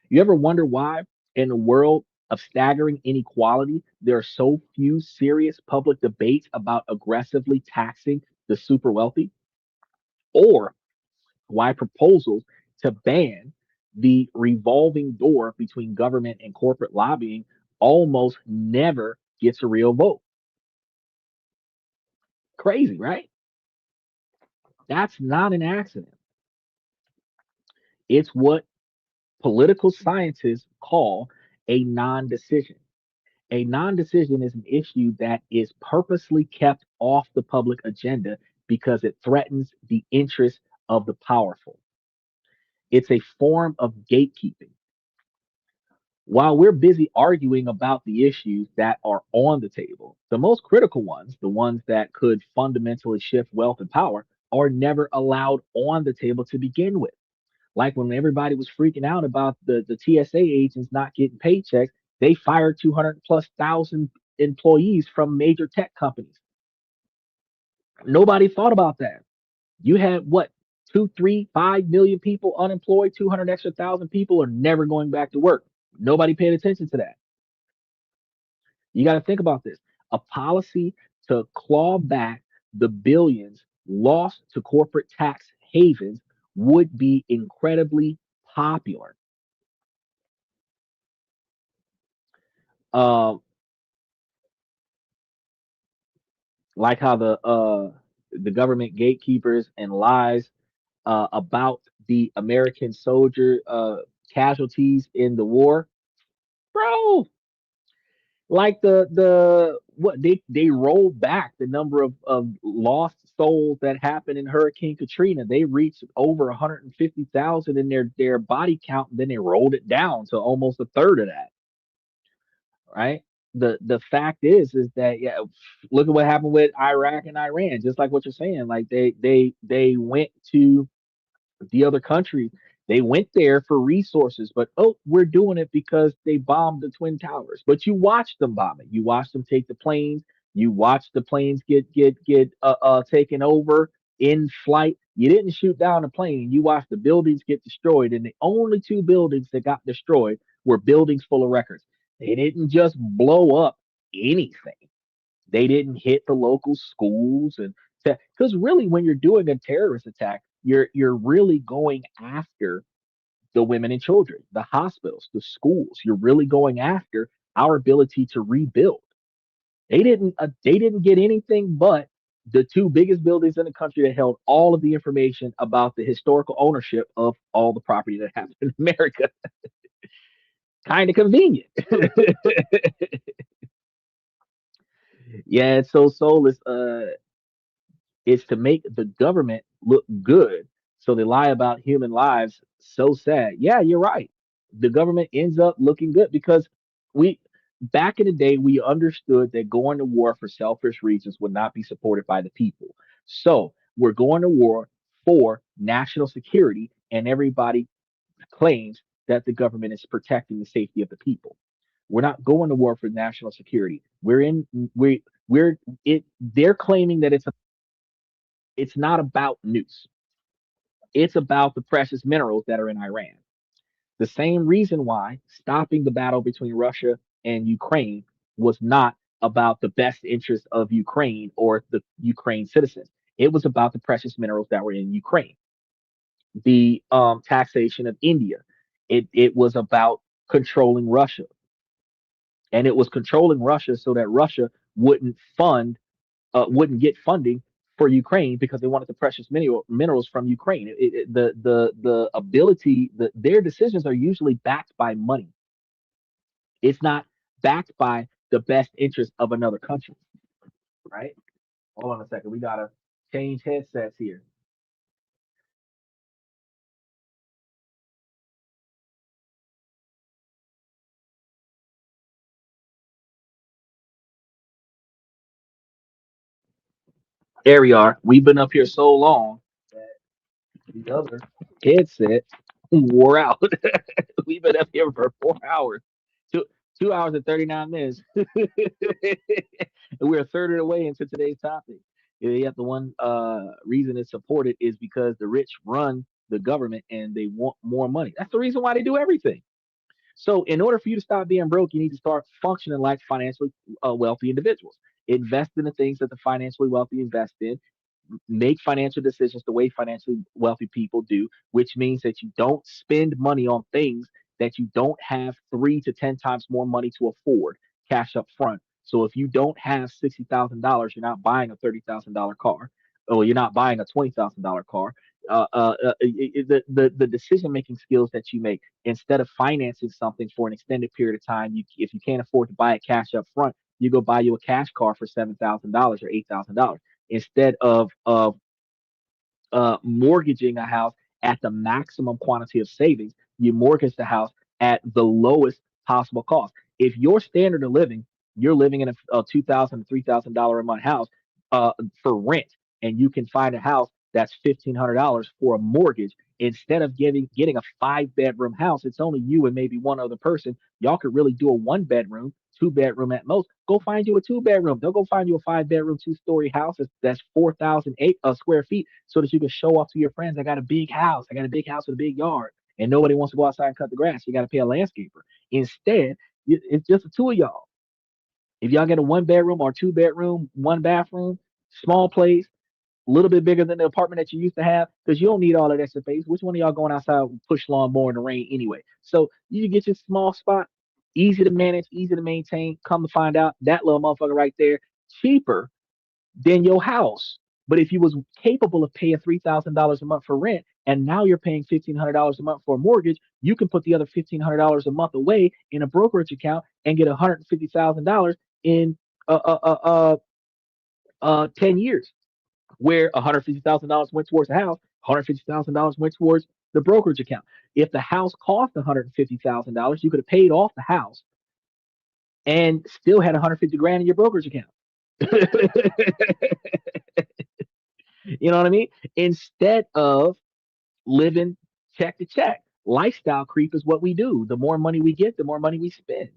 You ever wonder why, in a world of staggering inequality, there are so few serious public debates about aggressively taxing the super wealthy? Or why proposals to ban the revolving door between government and corporate lobbying almost never gets a real vote? Crazy, right? That's not an accident. It's what political scientists call a non decision. A non decision is an issue that is purposely kept off the public agenda because it threatens the interests of the powerful. It's a form of gatekeeping. While we're busy arguing about the issues that are on the table, the most critical ones, the ones that could fundamentally shift wealth and power, are never allowed on the table to begin with. Like when everybody was freaking out about the TSA agents not getting paychecks, they fired 200 plus thousand employees from major tech companies. Nobody thought about that. You had what, two, three, 5 million people unemployed, 200 extra thousand people are never going back to work. Nobody paid attention to that. You got to think about this. A policy to claw back the billions lost to corporate tax havens would be incredibly popular. Uh, like how the government gatekeepers and lies about the American soldier casualties in the war, bro. Like the what they rolled back the number of lost souls that happened in Hurricane Katrina. They reached over 150,000 in their body count, and then they rolled it down to almost a third of that. Right? The fact is that, yeah, look at what happened with Iraq and Iran. Just like what you're saying, like they went to the other countries. They went there for resources, but oh, we're doing it because they bombed the Twin Towers. But you watched them bomb it. You watched them take the planes. You watched the planes get taken over in flight. You didn't shoot down the plane. You watched the buildings get destroyed, and the only two buildings that got destroyed were buildings full of records. They didn't just blow up anything. They didn't hit the local schools, and because really, when you're doing a terrorist attack, you're really going after the women and children, the hospitals, the schools. You're really going after our ability to rebuild. They didn't get anything but the two biggest buildings in the country that held all of the information about the historical ownership of all the property that happened in America. Kind of convenient. Yeah, it's so soulless. Is to make the government look good. So they lie about human lives. So sad. Yeah, you're right. The government ends up looking good because we, back in the day, we understood that going to war for selfish reasons would not be supported by the people. So we're going to war for national security, and everybody claims that the government is protecting the safety of the people. We're not going to war for national security. We're it. They're claiming that it's not about nukes. It's about the precious minerals that are in Iran. The same reason why stopping the battle between Russia and Ukraine was not about the best interest of Ukraine or the Ukraine citizens. It was about the precious minerals that were in Ukraine. The taxation of India. It was about controlling Russia. And it was controlling Russia so that Russia wouldn't get funding for Ukraine because they wanted the precious minerals from Ukraine. The ability, their decisions are usually backed by money. It's not backed by the best interest of another country, right? Hold on a second. We gotta change headsets here. There we are. We've been up here so long that the other headset wore out. We've been up here for 4 hours. Two 2 hours and 39 minutes. We're a third of the way into today's topic. Yet the one reason it's supported is because the rich run the government and they want more money. That's the reason why they do everything. So, in order for you to stop being broke, you need to start functioning like financially wealthy individuals. Invest in the things that the financially wealthy invest in. Make financial decisions the way financially wealthy people do, which means that you don't spend money on things that you don't have 3 to 10 times more money to afford cash up front. So if you don't have $60,000, you're not buying a $30,000 car, or you're not buying a $20,000 car. The decision making skills that you make instead of financing something for an extended period of time, if you can't afford to buy it cash up front, you go buy you a cash car for $7,000 or $8,000 instead of mortgaging a house at the maximum quantity of savings. You mortgage the house at the lowest possible cost. If your standard of living, you're living in a $2,000 to $3,000 a month house for rent, and you can find a house that's $1,500 for a mortgage. Instead of getting a 5 bedroom house, it's only you and maybe one other person. Y'all could really do a 1 bedroom, 2 bedroom at most. Go find you a 2 bedroom. Don't go find you a 5 bedroom, 2 story house that's 4,008 square feet so that you can show off to your friends. I got a big house. I got a big house with a big yard. And nobody wants to go outside and cut the grass. You got to pay a landscaper. Instead, it's just the two of y'all. If y'all get a 1 bedroom or 2 bedroom, 1 bathroom, small place, a little bit bigger than the apartment that you used to have, because you don't need all that extra space. Which one of y'all going outside with push lawnmower in the rain anyway? So you get your small spot, easy to manage, easy to maintain. Come to find out, that little motherfucker right there, cheaper than your house. But if you was capable of paying $3,000 a month for rent, and now you're paying $1,500 a month for a mortgage, you can put the other $1,500 a month away in a brokerage account and get $150,000 in 10 years, where $150,000 went towards the house, $150,000 went towards the brokerage account. If the house cost $150,000, you could have paid off the house and still had 150 grand in your brokerage account. You know what I mean? Instead of living check to check, lifestyle creep is what we do. The more money we get, the more money we spend.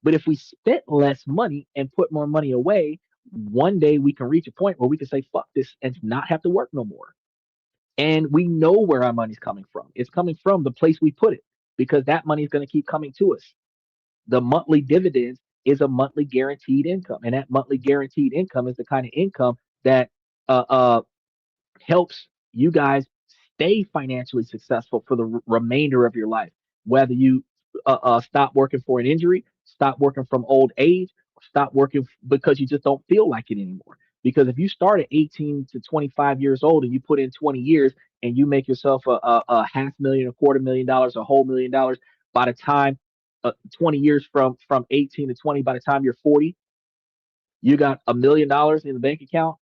But if we spent less money and put more money away, one day we can reach a point where we can say, fuck this and not have to work no more. And we know where our money's coming from. It's coming from the place we put it because that money is going to keep coming to us. The monthly dividends is a monthly guaranteed income. And that monthly guaranteed income is the kind of income that uh, helps you guys stay financially successful for the remainder of your life. Whether you stop working for an injury, stop working from old age, or stop working because you just don't feel like it anymore. Because if you start at 18 to 25 years old and you put in 20 years and you make yourself a half million, $250,000, a whole $1 million, by the time 20 years from 18 to 20, by the time you're 40, you got $1 million in the bank account,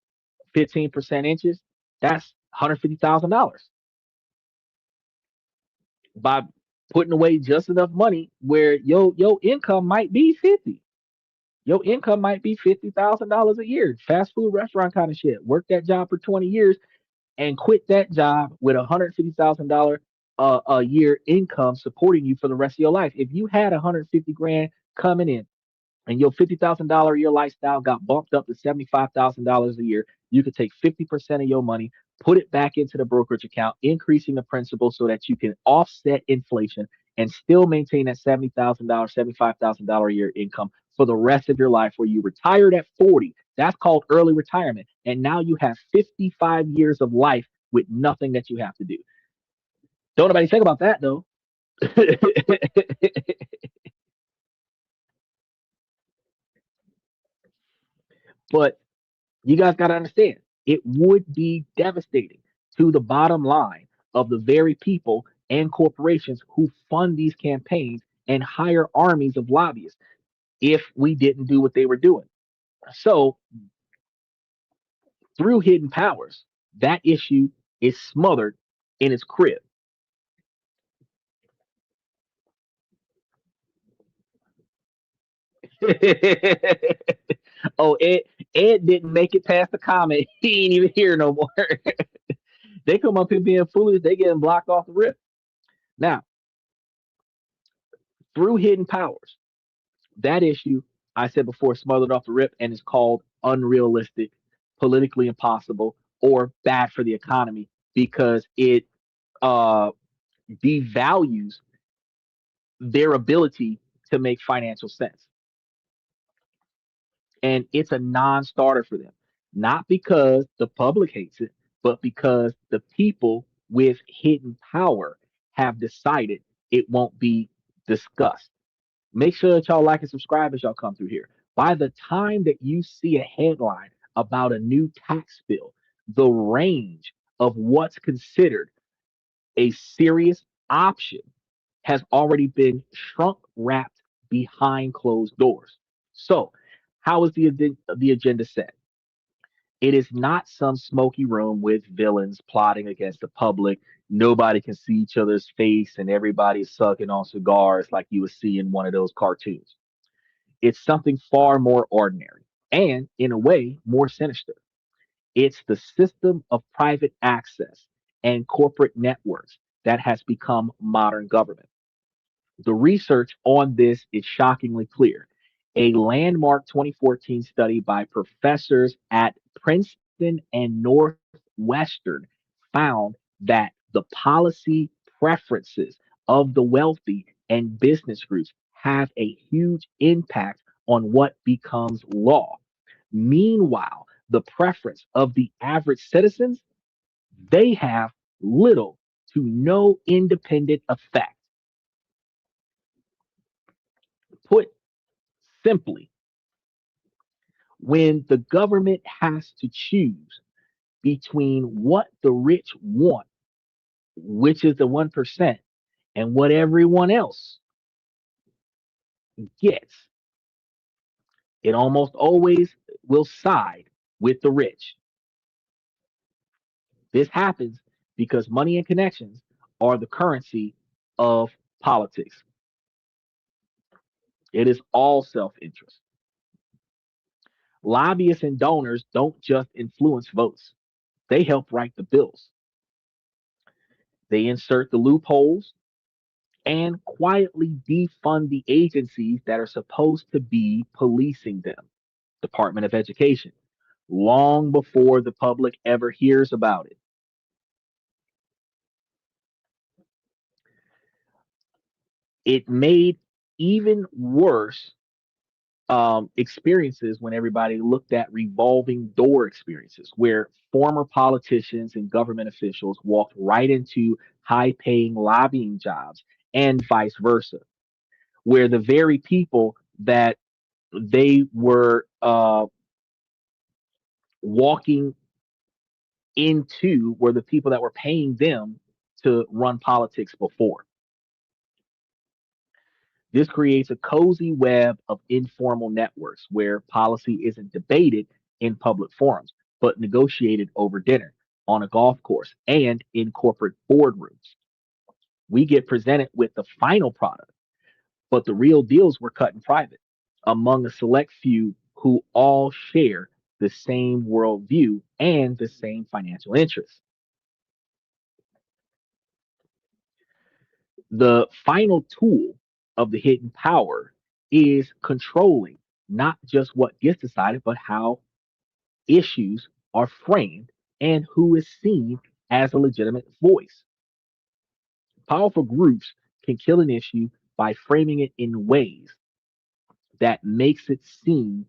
15% interest. That's $150,000 by putting away just enough money where your income might be 50. Your income might be $50,000 a year. Fast food restaurant kind of shit. Work that job for 20 years and quit that job with $150,000 a year income supporting you for the rest of your life. If you had 150 grand coming in and your $50,000 a year lifestyle got bumped up to $75,000 a year, you could take 50% of your money, put it back into the brokerage account, increasing the principal so that you can offset inflation and still maintain that $70,000, $75,000 a year income for the rest of your life, where you retired at 40. That's called early retirement. And now you have 55 years of life with nothing that you have to do. Don't nobody think about that though. But you guys got to understand, it would be devastating to the bottom line of the very people and corporations who fund these campaigns and hire armies of lobbyists if we didn't do what they were doing. So, through hidden powers, that issue is smothered in its crib. Oh, Ed didn't make it past the comment. He ain't even here no more. They come up here being foolish. They getting blocked off the rip. Now, through hidden powers, that issue I said before smothered off the rip and is called unrealistic, politically impossible, or bad for the economy because it uh, devalues their ability to make financial sense. And it's a non-starter for them. Not because the public hates it, but because the people with hidden power have decided it won't be discussed. Make sure that y'all like and subscribe as y'all come through here. By the time that you see a headline about a new tax bill, the range of what's considered a serious option has already been shrunk wrapped behind closed doors. So, how is the agenda set? It is not some smoky room with villains plotting against the public. Nobody can see each other's face and everybody's sucking on cigars like you would see in one of those cartoons. It's something far more ordinary and, in a way, more sinister. It's the system of private access and corporate networks that has become modern government. The research on this is shockingly clear. A landmark 2014 study by professors at Princeton and Northwestern found that the policy preferences of the wealthy and business groups have a huge impact on what becomes law. Meanwhile, the preference of the average citizens, they have little to no independent effect. Put simply, when the government has to choose between what the rich want, which is the 1%, and what everyone else gets, it almost always will side with the rich. This happens because money and connections are the currency of politics. It is all self interest. Lobbyists and donors don't just influence votes, they help write the bills. They insert the loopholes and quietly defund the agencies that are supposed to be policing them. Department of Education, long before the public ever hears about it. It made even worse experiences when everybody looked at revolving door experiences, where former politicians and government officials walked right into high paying lobbying jobs and vice versa, where the very people that they were walking into were the people that were paying them to run politics before. This creates a cozy web of informal networks where policy isn't debated in public forums, but negotiated over dinner, on a golf course, and in corporate boardrooms. We get presented with the final product, but the real deals were cut in private among a select few who all share the same worldview and the same financial interests. The final tool of the hidden power is controlling not just what gets decided, but how issues are framed and who is seen as a legitimate voice. Powerful groups can kill an issue by framing it in ways that makes it seem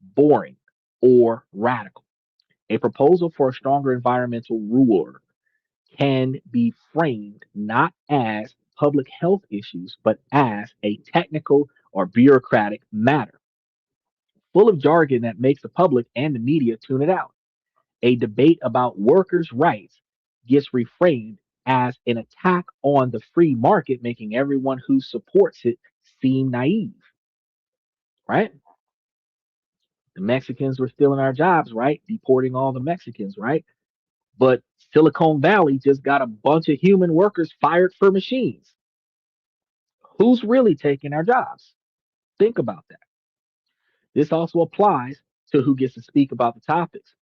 boring or radical. A proposal for a stronger environmental ruler can be framed not as public health issues, but as a technical or bureaucratic matter, full of jargon that makes the public and the media tune it out. A debate about workers' rights gets reframed as an attack on the free market, making everyone who supports it seem naive, right? The Mexicans were stealing our jobs, right? Deporting all the Mexicans, right? But Silicon Valley just got a bunch of human workers fired for machines. Who's really taking our jobs? Think about that. This also applies to who gets to speak about the topics.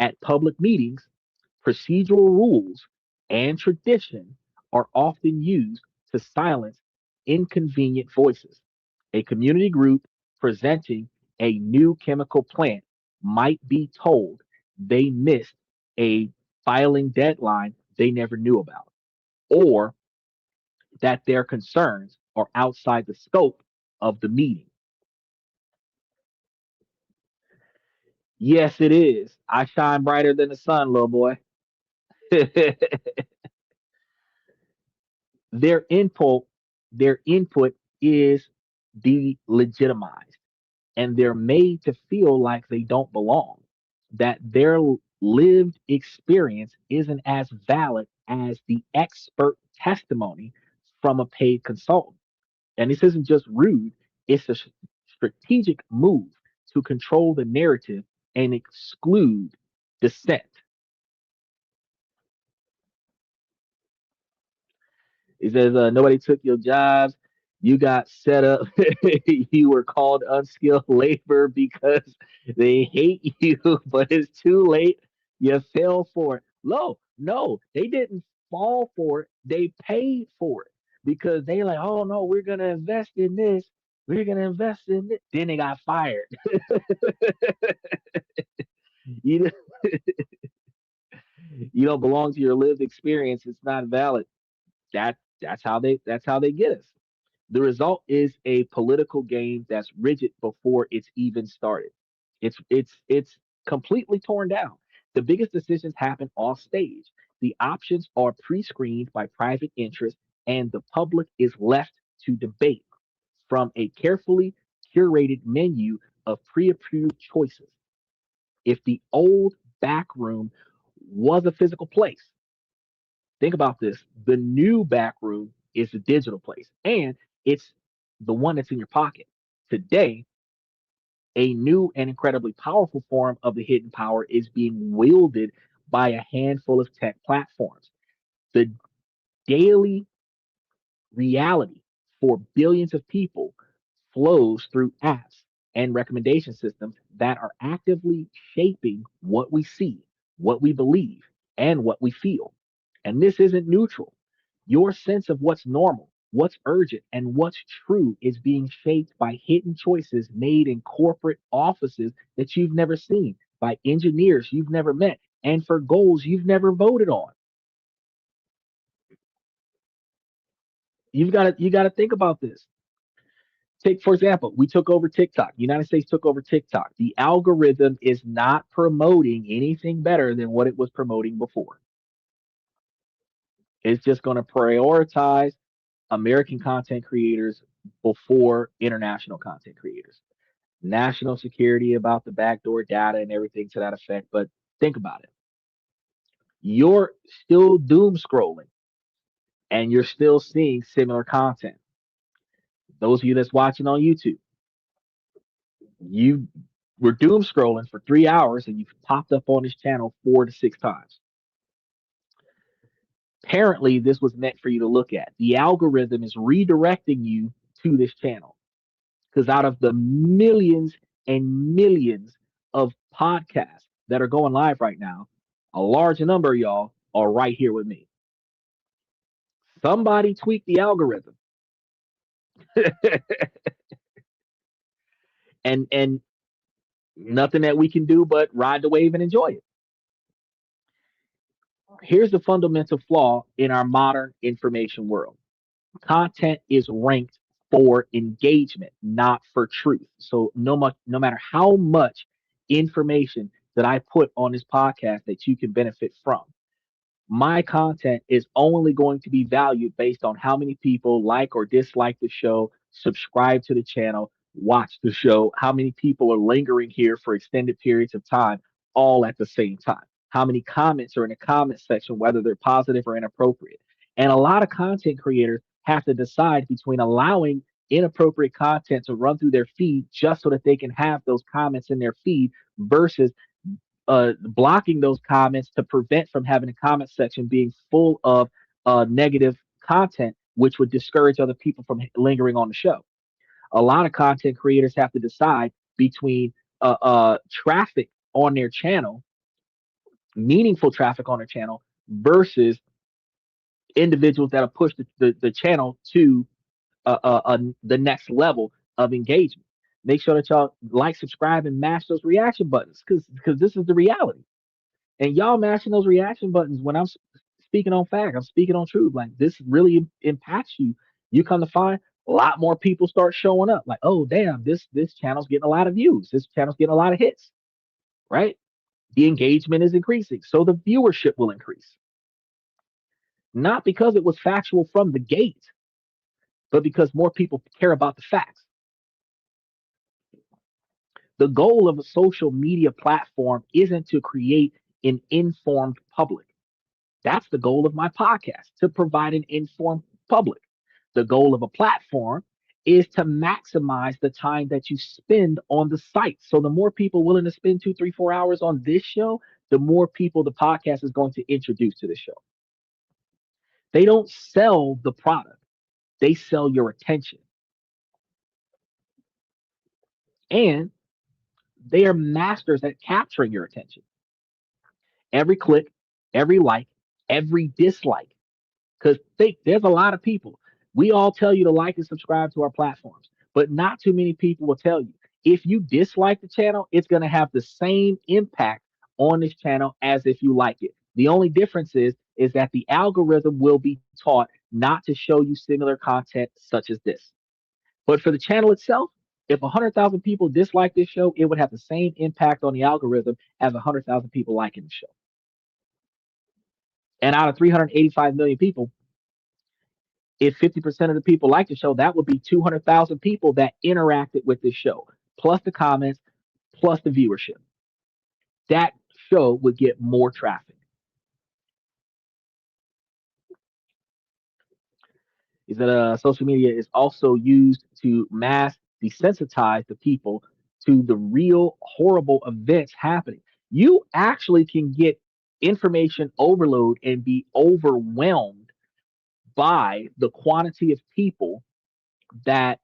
At public meetings, procedural rules and tradition are often used to silence inconvenient voices. A community group presenting a new chemical plant might be told they missed a filing deadline they never knew about, or that their concerns are outside the scope of the meeting. Yes, it is. I shine brighter than the sun, little boy. their input their input is delegitimized, and they're made to feel like they don't belong, that their lived experience isn't as valid as the expert testimony from a paid consultant. And this isn't just rude, it's a strategic move to control the narrative and exclude dissent. It says nobody took your jobs. You got set up. You were called unskilled labor because they hate you, but it's too late. You fell for it. No, they didn't fall for it. They paid for it because they like, oh no, we're gonna invest in this. We're gonna invest in it. Then they got fired. you you don't belong to your lived experience. It's not valid. That's how they get us. The result is a political game that's rigid before it's even started. It's completely torn down. The biggest decisions happen off stage. The options are pre-screened by private interests, and the public is left to debate from a carefully curated menu of pre-approved choices. If the old back room was a physical place, think about this. The new back room is the digital place, and it's the one that's in your pocket. Today, a new and incredibly powerful form of the hidden power is being wielded by a handful of tech platforms. The daily reality for billions of people flows through apps and recommendation systems that are actively shaping what we see, what we believe, and what we feel. And this isn't neutral. Your sense of what's normal, what's urgent, and what's true is being shaped by hidden choices made in corporate offices that you've never seen, by engineers you've never met, and for goals you've never voted on. You got to think about this. Take, for example, we took over TikTok. The United States took over TikTok. The algorithm is not promoting anything better than what it was promoting before. It's just going to prioritize American content creators before international content creators. National security about the backdoor data and everything to that effect. But think about it. You're still doom scrolling and you're still seeing similar content. Those of you that's watching on YouTube, you were doom scrolling for 3 hours and you've popped up on this channel 4 to 6 times. Apparently, this was meant for you to look at. The algorithm is redirecting you to this channel because out of the millions and millions of podcasts that are going live right now, a large number of y'all are right here with me. Somebody tweaked the algorithm, and nothing that we can do but ride the wave and enjoy it. Here's the fundamental flaw in our modern information world. Content is ranked for engagement, not for truth. So no matter how much information that I put on this podcast that you can benefit from, My content is only going to be valued based on how many people like or dislike the show, subscribe to the channel, watch the show, how many people are lingering here for extended periods of time, all at the same time. How many comments are in the comment section, whether they're positive or inappropriate. And a lot of content creators have to decide between allowing inappropriate content to run through their feed just so that they can have those comments in their feed versus blocking those comments to prevent from having a comment section being full of negative content, which would discourage other people from lingering on the show. A lot of content creators have to decide between traffic on their channel, meaningful traffic on their channel, versus individuals that'll push the channel to the next level of engagement. Make sure that y'all like, subscribe, and mash those reaction buttons because this is the reality. And y'all mashing those reaction buttons when I'm speaking on fact, I'm speaking on truth. Like this really impacts you. You come to find a lot more people start showing up. Like, oh damn, this channel's getting a lot of views. This channel's getting a lot of hits. Right? The engagement is increasing, so the viewership will increase. Not because it was factual from the gate, but because more people care about the facts. The goal of a social media platform isn't to create an informed public. That's the goal of my podcast, to provide an informed public. The goal of a platform is to maximize the time that you spend on the site. So the more people willing to spend 2, 3, 4 hours on this show, the more people the podcast is going to introduce to the show. They don't sell the product, they sell your attention. And they are masters at capturing your attention. Every click, every like, every dislike. Because there's a lot of people. We all tell you to like and subscribe to our platforms, but not too many people will tell you. If you dislike the channel, it's going to have the same impact on this channel as if you like it. The only difference is that the algorithm will be taught not to show you similar content such as this. But for the channel itself, if 100,000 people dislike this show, it would have the same impact on the algorithm as 100,000 people liking the show. And out of 385 million people, if 50% of the people like the show, that would be 200,000 people that interacted with this show, plus the comments, plus the viewership. That show would get more traffic. Is that social media is also used to mass desensitize the people to the real horrible events happening. You actually can get information overload and be overwhelmed by the quantity of people that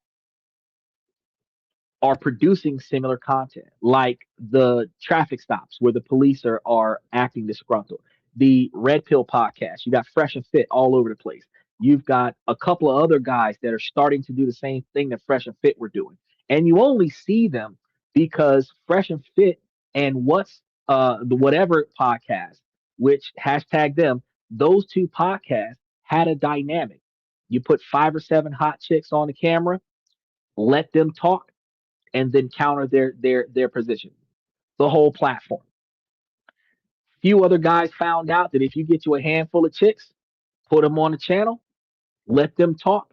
are producing similar content, like the traffic stops where the police are acting disgruntled. The Red Pill podcast, you got Fresh and Fit all over the place. You've got a couple of other guys that are starting to do the same thing that Fresh and Fit were doing. And you only see them because Fresh and Fit and what's the whatever podcast, which hashtag them, those two podcasts had a dynamic. You put 5 or 7 hot chicks on the camera, let them talk, and then counter their position. The whole platform. Few other guys found out that if you get you a handful of chicks, put them on the channel, let them talk,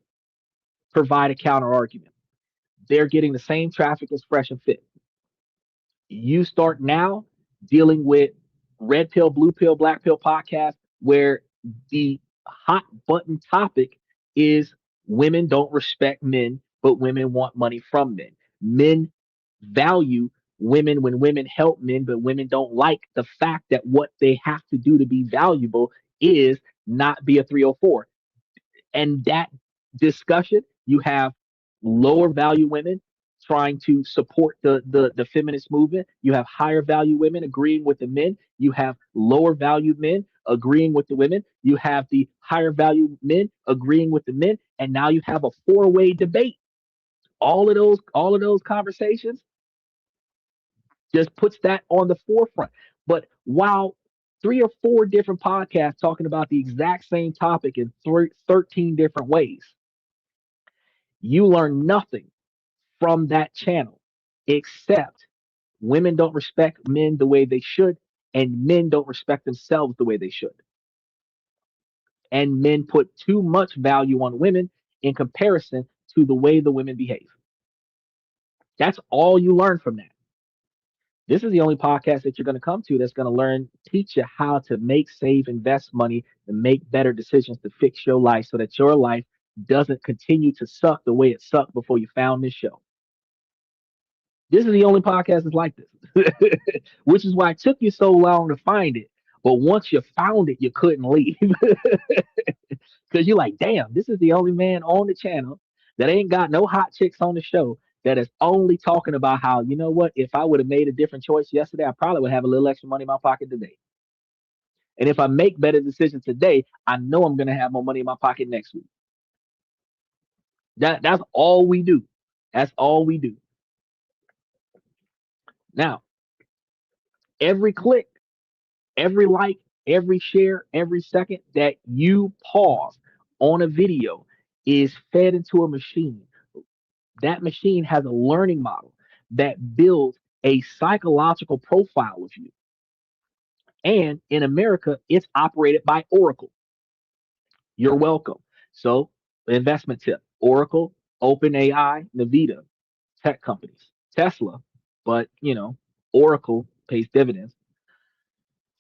provide a counter argument. They're getting the same traffic as Fresh and Fit. You start now dealing with red pill, blue pill, black pill podcast, where the hot button topic is women don't respect men, but women want money from men. Men value women when women help men, but women don't like the fact that what they have to do to be valuable is not be a 304. And that discussion, you have lower value women trying to support the feminist movement. You have higher value women agreeing with the men. You have lower value men agreeing with the women. You have the higher value men agreeing with the men. And now you have a four-way debate. All of those conversations just puts that on the forefront. But while 3 or 4 different podcasts talking about the exact same topic in 13 different ways, you learn nothing from that channel except women don't respect men the way they should, and men don't respect themselves the way they should. And men put too much value on women in comparison to the way the women behave. That's all you learn from that. This is the only podcast that you're going to come to that's going to teach you how to make, save, invest money, and make better decisions to fix your life so that your life doesn't continue to suck the way it sucked before you found this show. This is the only podcast that's like this, which is why it took you so long to find it. But once you found it, you couldn't leave because you're like, damn, this is the only man on the channel that ain't got no hot chicks on the show that is only talking about how, you know what, if I would have made a different choice yesterday, I probably would have a little extra money in my pocket today. And if I make better decisions today, I know I'm going to have more money in my pocket next week. That's all we do. That's all we do. Now, every click, every like, every share, every second that you pause on a video is fed into a machine. That machine has a learning model that builds a psychological profile of you. And in America, it's operated by Oracle. You're welcome. So, investment tip: Oracle, OpenAI, Nvidia, tech companies, Tesla, but Oracle pays dividends.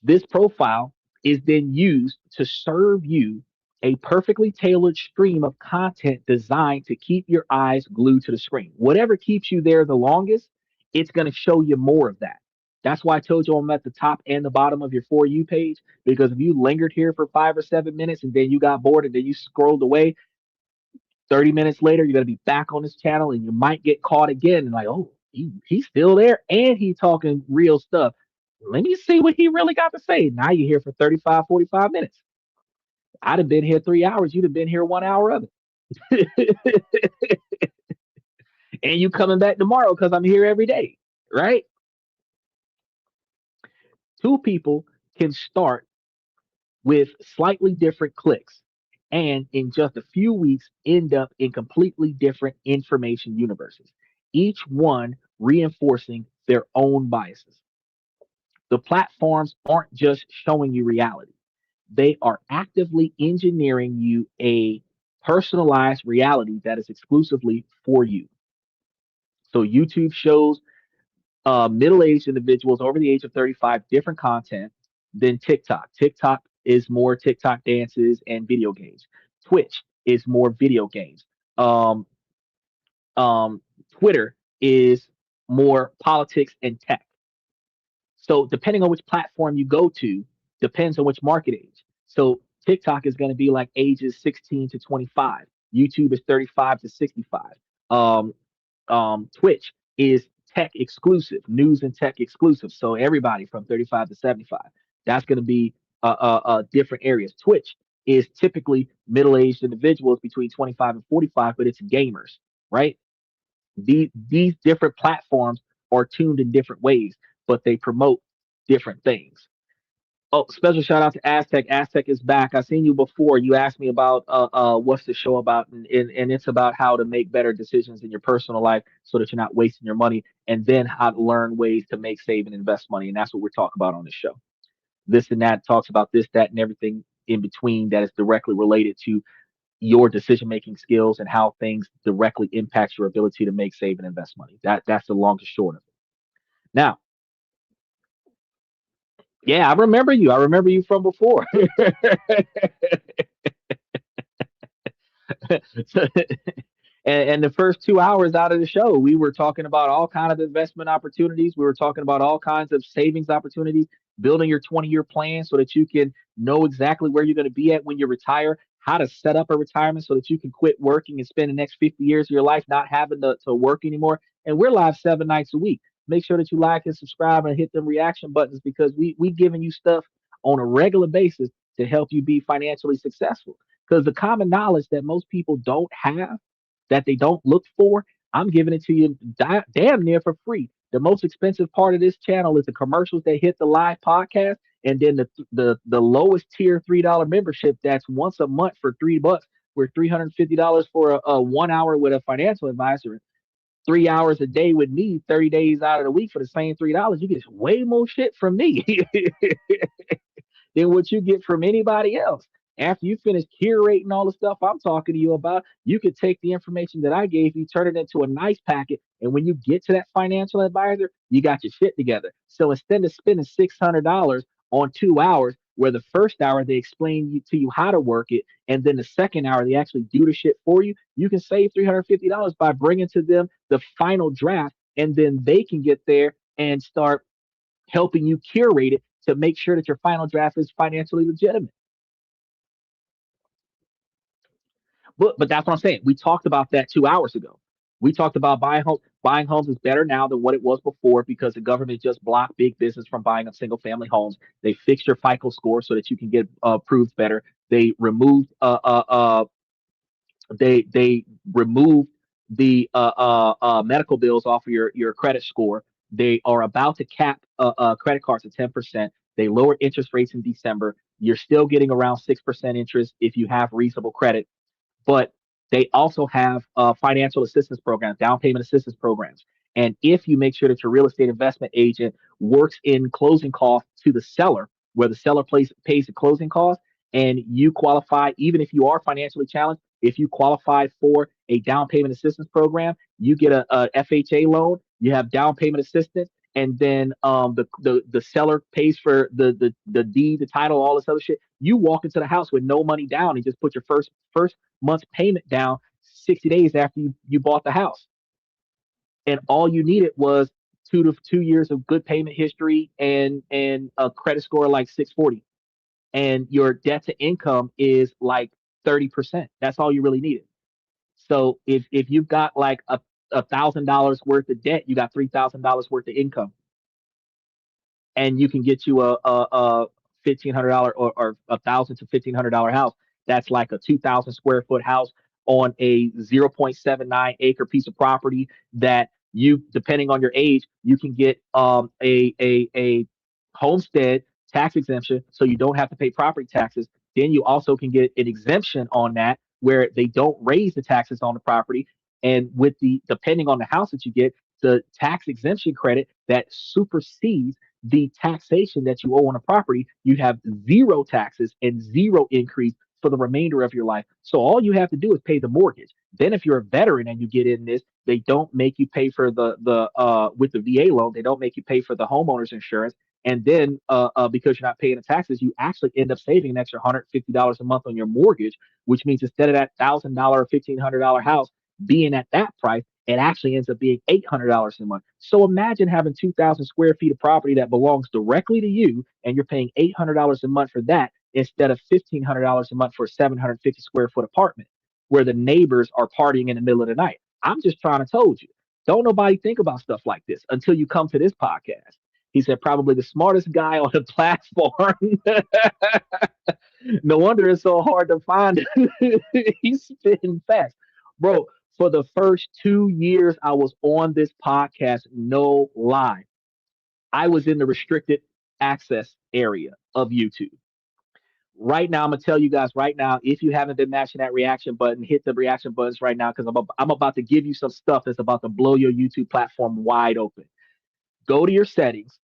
This profile is then used to serve you a perfectly tailored stream of content designed to keep your eyes glued to the screen. Whatever keeps you there the longest, it's going to show you more of that. That's why I told you I'm at the top and the bottom of your For You page, because if you lingered here for 5 or 7 minutes and then you got bored and then you scrolled away, 30 minutes later, you're going to be back on this channel and you might get caught again and like, oh, he's still there and he's talking real stuff. Let me see what he really got to say. Now you're here for 35, 45 minutes. I'd have been here 3 hours. You'd have been here 1 hour of it. And you coming back tomorrow because I'm here every day, right? Two people can start with slightly different clicks and in just a few weeks end up in completely different information universes, each one reinforcing their own biases. The platforms aren't just showing you reality, they are actively engineering you a personalized reality that is exclusively for you. So YouTube shows middle-aged individuals over the age of 35 different content than TikTok. TikTok is more TikTok dances and video games. Twitch is more video games. Um, Twitter is more politics and tech. So depending on which platform you go to, depends on which market age. So TikTok is going to be like ages 16 to 25. YouTube is 35 to 65. Um, Twitch is tech exclusive, news and tech exclusive. So everybody from 35 to 75. That's going to be different areas. Twitch is typically middle-aged individuals between 25 and 45, but it's gamers, right? These different platforms are tuned in different ways, but they promote different things. Oh, special shout out to Aztec. Aztec is back. I've seen you before. You asked me about what's the show about, and it's about how to make better decisions in your personal life so that you're not wasting your money, and then how to learn ways to make, save, and invest money. And that's what we're talking about on this show. This and that talks about this, that, and everything in between that is directly related to your decision making skills and how things directly impact your ability to make, save, and invest money. That's the long and short of it. Now, yeah, I remember you. I remember you from before. So, and the first 2 hours out of the show, we were talking about all kinds of investment opportunities. We were talking about all kinds of savings opportunities, building your 20-year plan so that you can know exactly where you're going to be at when you retire, how to set up a retirement so that you can quit working and spend the next 50 years of your life not having to work anymore. And we're live 7 nights a week. Make sure that you like and subscribe and hit them reaction buttons because we giving you stuff on a regular basis to help you be financially successful. Because the common knowledge that most people don't have, that they don't look for, I'm giving it to you damn near for free. The most expensive part of this channel is the commercials that hit the live podcast, and then the lowest tier $3 membership that's once a month for $3. We're $350 for a 1 hour with a financial advisor, 3 hours a day with me, 30 days out of the week for the same $3. You get way more shit from me than what you get from anybody else. After you finish curating all the stuff I'm talking to you about, you could take the information that I gave you, turn it into a nice packet, and when you get to that financial advisor, you got your shit together. So instead of spending $600 on 2 hours, where the first hour they explain to you how to work it, and then the second hour they actually do the shit for you, you can save $350 by bringing to them the final draft, and then they can get there and start helping you curate it to make sure that your final draft is financially legitimate. But that's what I'm saying. We talked about that 2 hours ago. We talked about buying homes. Buying homes is better now than what it was before because the government just blocked big business from buying up single family homes. They fixed your FICO score so that you can get approved better. They removed they removed the medical bills off of your credit score. They are about to cap credit cards at 10%. They lowered interest rates in December. You're still getting around 6% interest if you have reasonable credit, but they also have financial assistance programs, down payment assistance programs. And if you make sure that your real estate investment agent works in closing costs to the seller, where the seller pays the closing costs, and you qualify, even if you are financially challenged, if you qualify for a down payment assistance program, you get a FHA loan, you have down payment assistance, and then the seller pays for the deed, the title, all this other shit. You walk into the house with no money down and just put your first month's payment down 60 days after you bought the house. And all you needed was 2 years of good payment history and a credit score like 640. And your debt to income is like 30%. That's all you really needed. So if you've got like $1,000 worth of debt, you got $3,000 worth of income, and you can get you a $1,500 or $1,000 to $1,500 house. That's like a 2,000 square foot house on a 0.79 acre piece of property that you, depending on your age, you can get a homestead tax exemption, so you don't have to pay property taxes. Then you also can get an exemption on that where they don't raise the taxes on the property. And with the depending on the house that you get, the tax exemption credit that supersedes the taxation that you owe on a property, you have zero taxes and zero increase for the remainder of your life. So all you have to do is pay the mortgage. Then if you're a veteran and you get in this, they don't make you pay for the with the VA loan, they don't make you pay for the homeowner's insurance. And then because you're not paying the taxes, you actually end up saving an extra $150 a month on your mortgage, which means instead of that $1,000 or $1,500 house being at that price, it actually ends up being $800 a month. So imagine having 2,000 square feet of property that belongs directly to you, and you're paying $800 a month for that instead of $1,500 a month for a 750 square foot apartment where the neighbors are partying in the middle of the night. I'm just trying to told you. Don't nobody think about stuff like this until you come to this podcast. He said, probably the smartest guy on the platform. No wonder it's so hard to find. He's spitting fast. Bro, for the first 2 years I was on this podcast, no lie, I was in the restricted access area of YouTube. Right now, I'm gonna tell you guys right now, if you haven't been mashing that reaction button, hit the reaction buttons right now because I'm about to give you some stuff that's about to blow your YouTube platform wide open. Go to your settings,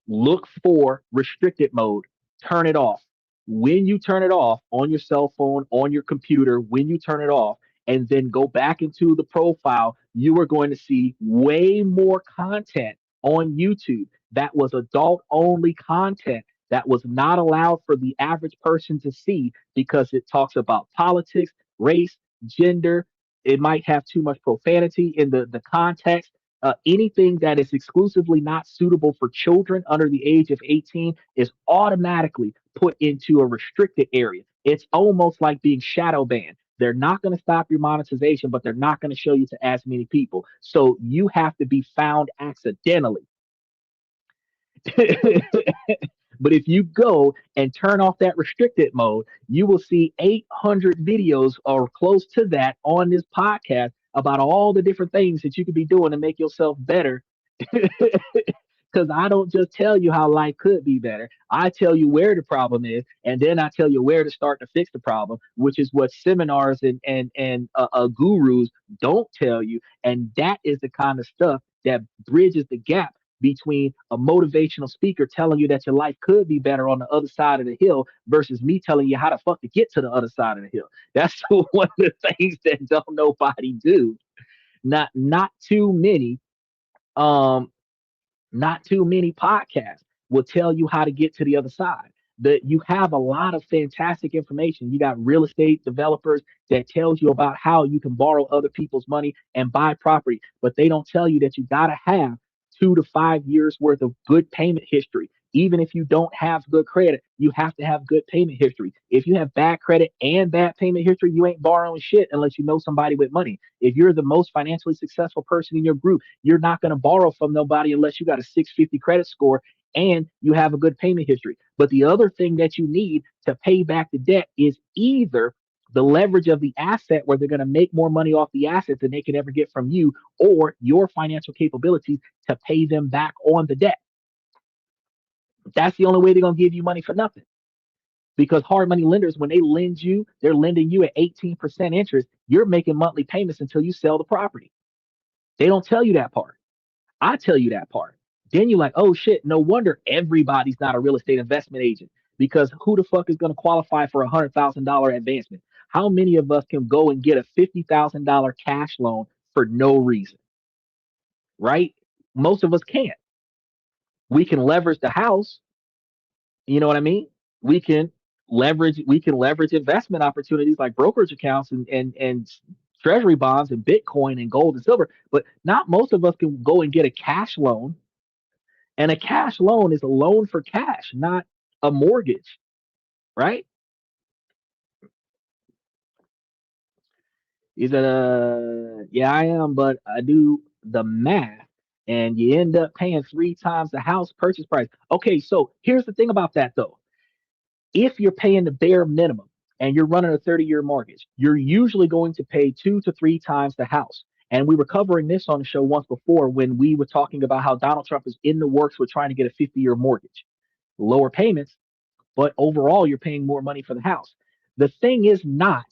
look for restricted mode, turn it off. When you turn it off on your cell phone, on your computer, when you turn it off, and then go back into the profile, you are going to see way more content on YouTube that was adult only content that was not allowed for the average person to see because it talks about politics, race, gender. It might have too much profanity in the context. Anything that is exclusively not suitable for children under the age of 18 is automatically put into a restricted area. It's almost like being shadow banned. They're not going to stop your monetization, but they're not going to show you to as many people. So you have to be found accidentally. But if you go and turn off that restricted mode, you will see 800 videos or close to that on this podcast about all the different things that you could be doing to make yourself better. Because I don't just tell you how life could be better. I tell you where the problem is, and then I tell you where to start to fix the problem, which is what seminars and gurus don't tell you. And that is the kind of stuff that bridges the gap between a motivational speaker telling you that your life could be better on the other side of the hill versus me telling you how the fuck to get to the other side of the hill. That's one of the things that don't nobody do. Not too many um not too many podcasts will tell you how to get to the other side. That you have a lot of fantastic information. You got real estate developers that tells you about how you can borrow other people's money and buy property, but they don't tell you that you got to have 2 to 5 years worth of good payment history. Even if you don't have good credit, you have to have good payment history. If you have bad credit and bad payment history, you ain't borrowing shit unless you know somebody with money. If you're the most financially successful person in your group, you're not going to borrow from nobody unless you got a 650 credit score and you have a good payment history. But the other thing that you need to pay back the debt is either the leverage of the asset where they're going to make more money off the asset than they can ever get from you, or your financial capabilities to pay them back on the debt. That's the only way they're going to give you money for nothing. Because hard money lenders, when they lend you, they're lending you at 18% interest. You're making monthly payments until you sell the property. They don't tell you that part. I tell you that part. Then you're like, oh shit, no wonder everybody's not a real estate investment agent, because who the fuck is going to qualify for $100,000 advancement? How many of us can go and get a $50,000 cash loan for no reason, right? Most of us can't. We can leverage the house. You know what I mean? We can we can leverage investment opportunities like brokerage accounts and treasury bonds and Bitcoin and gold and silver, but not most of us can go and get a cash loan. And a cash loan is a loan for cash, not a mortgage, right? Is it yeah, I am, but I do the math and you end up paying 3 times the house purchase price. Okay, so here's the thing about that though. If you're paying the bare minimum and you're running a 30-year mortgage, you're usually going to pay 2 to 3 times the house. And we were covering this on the show once before when we were talking about how Donald Trump is in the works with trying to get a 50-year mortgage. Lower payments, but overall you're paying more money for the house. The thing is not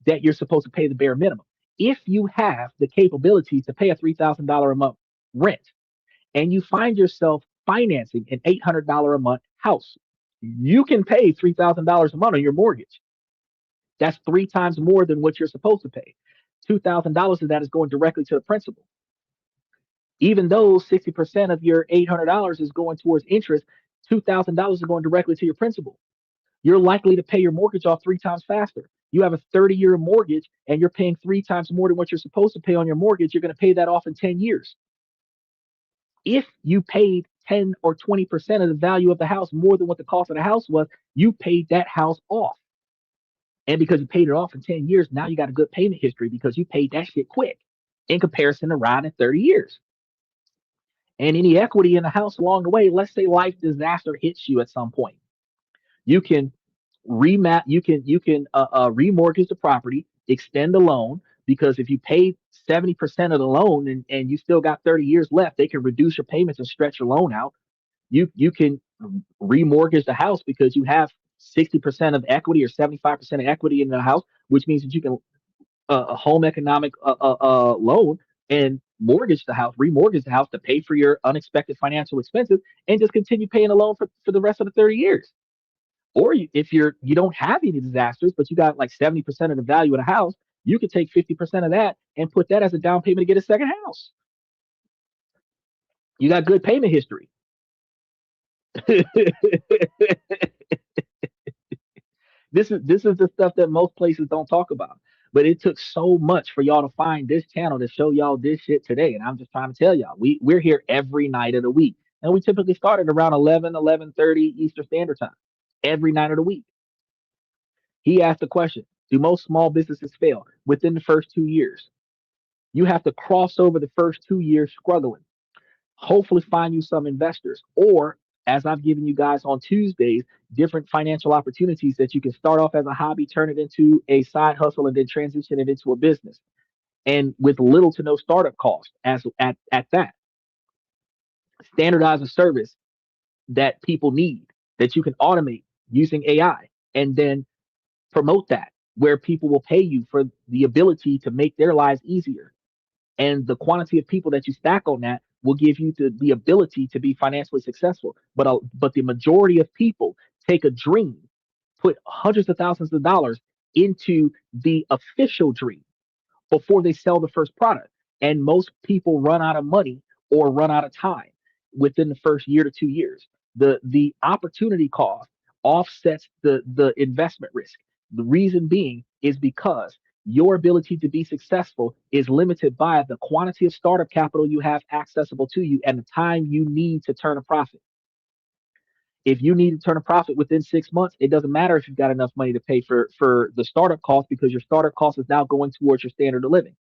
that you're supposed to pay the bare minimum. If you have the capability to pay a $3,000 a month rent and you find yourself financing an $800 a month house, you can pay $3,000 a month on your mortgage. That's 3 times more than what you're supposed to pay. $2,000 of that is going directly to the principal. Even though 60% of your $800 is going towards interest, $2,000 is going directly to your principal. You're likely to pay your mortgage off 3 times faster. You have a 30-year mortgage and you're paying 3 times more than what you're supposed to pay on your mortgage. You're going to pay that off in 10 years. If you paid 10 or 20% of the value of the house more than what the cost of the house was, you paid that house off. And because you paid it off in 10 years, now you got a good payment history because you paid that shit quick in comparison to riding 30 years. And any equity in the house along the way, let's say life disaster hits you at some point, you can remortgage the property, extend the loan, because if you paid 70% of the loan and you still got 30 years left, they can reduce your payments and stretch your loan out. You can remortgage the house because you have 60% of equity or 75% of equity in the house, which means that you can a home economic loan and mortgage the house, remortgage the house to pay for your unexpected financial expenses and just continue paying the loan for the rest of the 30 years. Or if you don't have any disasters, but you got like 70% of the value of the house, you could take 50% of that and put that as a down payment to get a second house. You got good payment history. This is the stuff that most places don't talk about. But it took so much for y'all to find this channel to show y'all this shit today. And I'm just trying to tell y'all, we're here every night of the week. And we typically start at around 11:30 Eastern Standard Time every night of the week. He asked the question, do most small businesses fail within the first 2 years? You have to cross over the first 2 years struggling, hopefully find you some investors, or as I've given you guys on Tuesdays, different financial opportunities that you can start off as a hobby, turn it into a side hustle, and then transition it into a business. And with little to no startup cost as at that. Standardize a service that people need that you can automate using AI and then promote that where people will pay you for the ability to make their lives easier. And the quantity of people that you stack on that will give you the ability to be financially successful. But the majority of people take a dream, put hundreds of thousands of dollars into the official dream before they sell the first product. And most people run out of money or run out of time within the first year to 2 years. The opportunity cost offsets the investment risk. The reason being is because your ability to be successful is limited by the quantity of startup capital you have accessible to you and the time you need to turn a profit. If you need to turn a profit within 6 months, it doesn't matter if you've got enough money to pay for the startup cost, because your startup cost is now going towards your standard of living.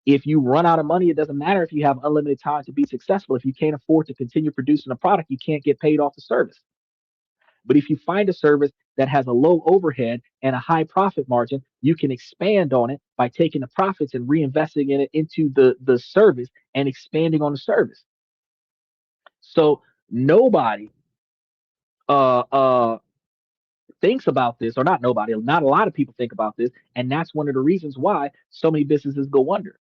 If you run out of money, it doesn't matter if you have unlimited time to be successful. If you can't afford to continue producing a product, you can't get paid off the service. But if you find a service that has a low overhead and a high profit margin, you can expand on it by taking the profits and reinvesting in it into the service and expanding on the service. So nobody uh uh thinks about this, or not nobody, not a lot of people think about this, and that's one of the reasons why so many businesses go under.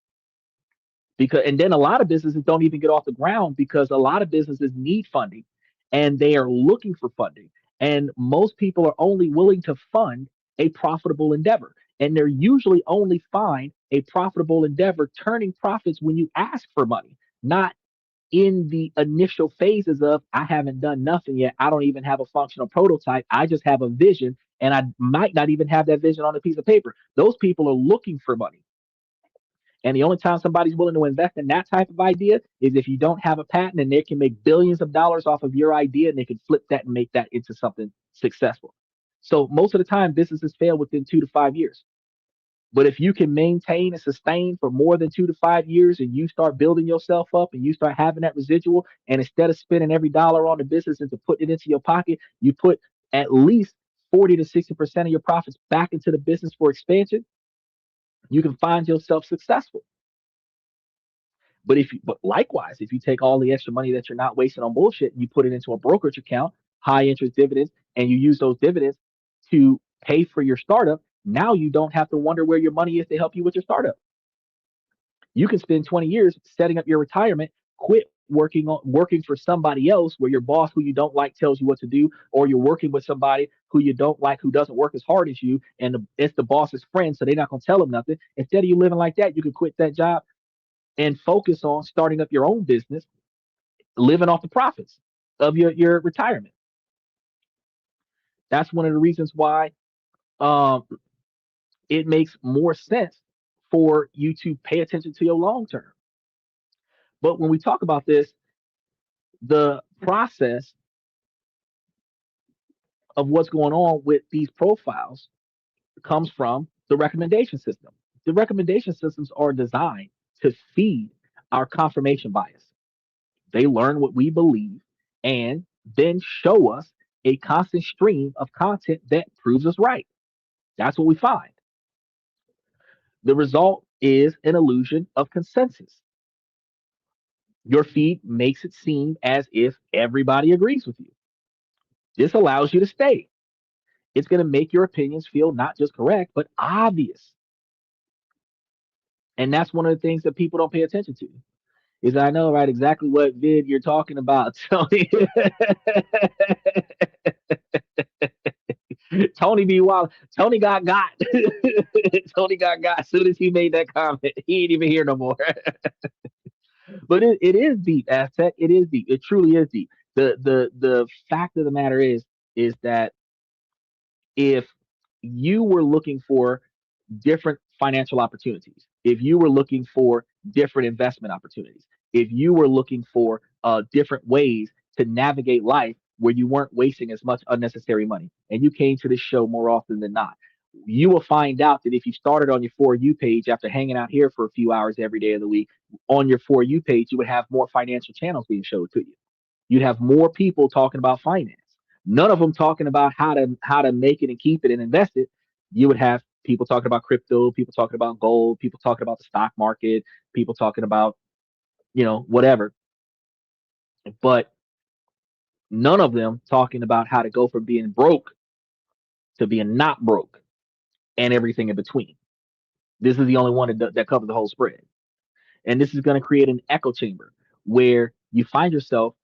Because and then a lot of businesses don't even get off the ground because a lot of businesses need funding and they are looking for funding, and most people are only willing to fund a profitable endeavor, and they're usually only find a profitable endeavor turning profits when you ask for money, not in the initial phases of I haven't done nothing yet. I don't even have a functional prototype. I just have a vision, and I might not even have that vision on a piece of paper. Those people are looking for money. And the only time somebody's willing to invest in that type of idea is if you don't have a patent and they can make billions of dollars off of your idea and they can flip that and make that into something successful. So most of the time, businesses fail within 2 to 5 years. But if you can maintain and sustain for more than 2 to 5 years and you start building yourself up and you start having that residual, and instead of spending every dollar on the business and to put it into your pocket, you put at least 40 to 60% of your profits back into the business for expansion, you can find yourself successful. But likewise, if you take all the extra money that you're not wasting on bullshit and you put it into a brokerage account, high interest dividends, and you use those dividends to pay for your startup, now you don't have to wonder where your money is to help you with your startup. You can spend 20 years setting up your retirement, quit working for somebody else where your boss who you don't like tells you what to do, or you're working with somebody who you don't like who doesn't work as hard as you, and it's the boss's friend, so they're not going to tell them nothing. Instead of you living like that, you can quit that job and focus on starting up your own business, living off the profits of your retirement. That's one of the reasons why um, it makes more sense for you to pay attention to your long term. But when we talk about this, the process of what's going on with these profiles comes from the recommendation system. The recommendation systems are designed to feed our confirmation bias. They learn what we believe and then show us a constant stream of content that proves us right. That's what we find. The result is an illusion of consensus. Your feed makes it seem as if everybody agrees with you. This allows you to stay. It's going to make your opinions feel not just correct, but obvious. And that's one of the things that people don't pay attention to. Is I know, right, exactly what vid you're talking about, Tony. Tony be wild. Tony got. Tony got as soon as he made that comment. He ain't even here no more. But it is deep, Aztec. It is deep. It truly is deep. The fact of the matter is that if you were looking for different financial opportunities, if you were looking for different investment opportunities, if you were looking for different ways to navigate life where you weren't wasting as much unnecessary money, and you came to this show more often than not, you will find out that if you started on your For You page after hanging out here for a few hours every day of the week, on your For You page, you would have more financial channels being showed to you. You'd have more people talking about finance. None of them talking about how to make it and keep it and invest it. You would have people talking about crypto, people talking about gold, people talking about the stock market, people talking about whatever. But none of them talking about how to go from being broke to being not broke and everything in between. This is the only one that covers the whole spread. And this is going to create an echo chamber where you find yourself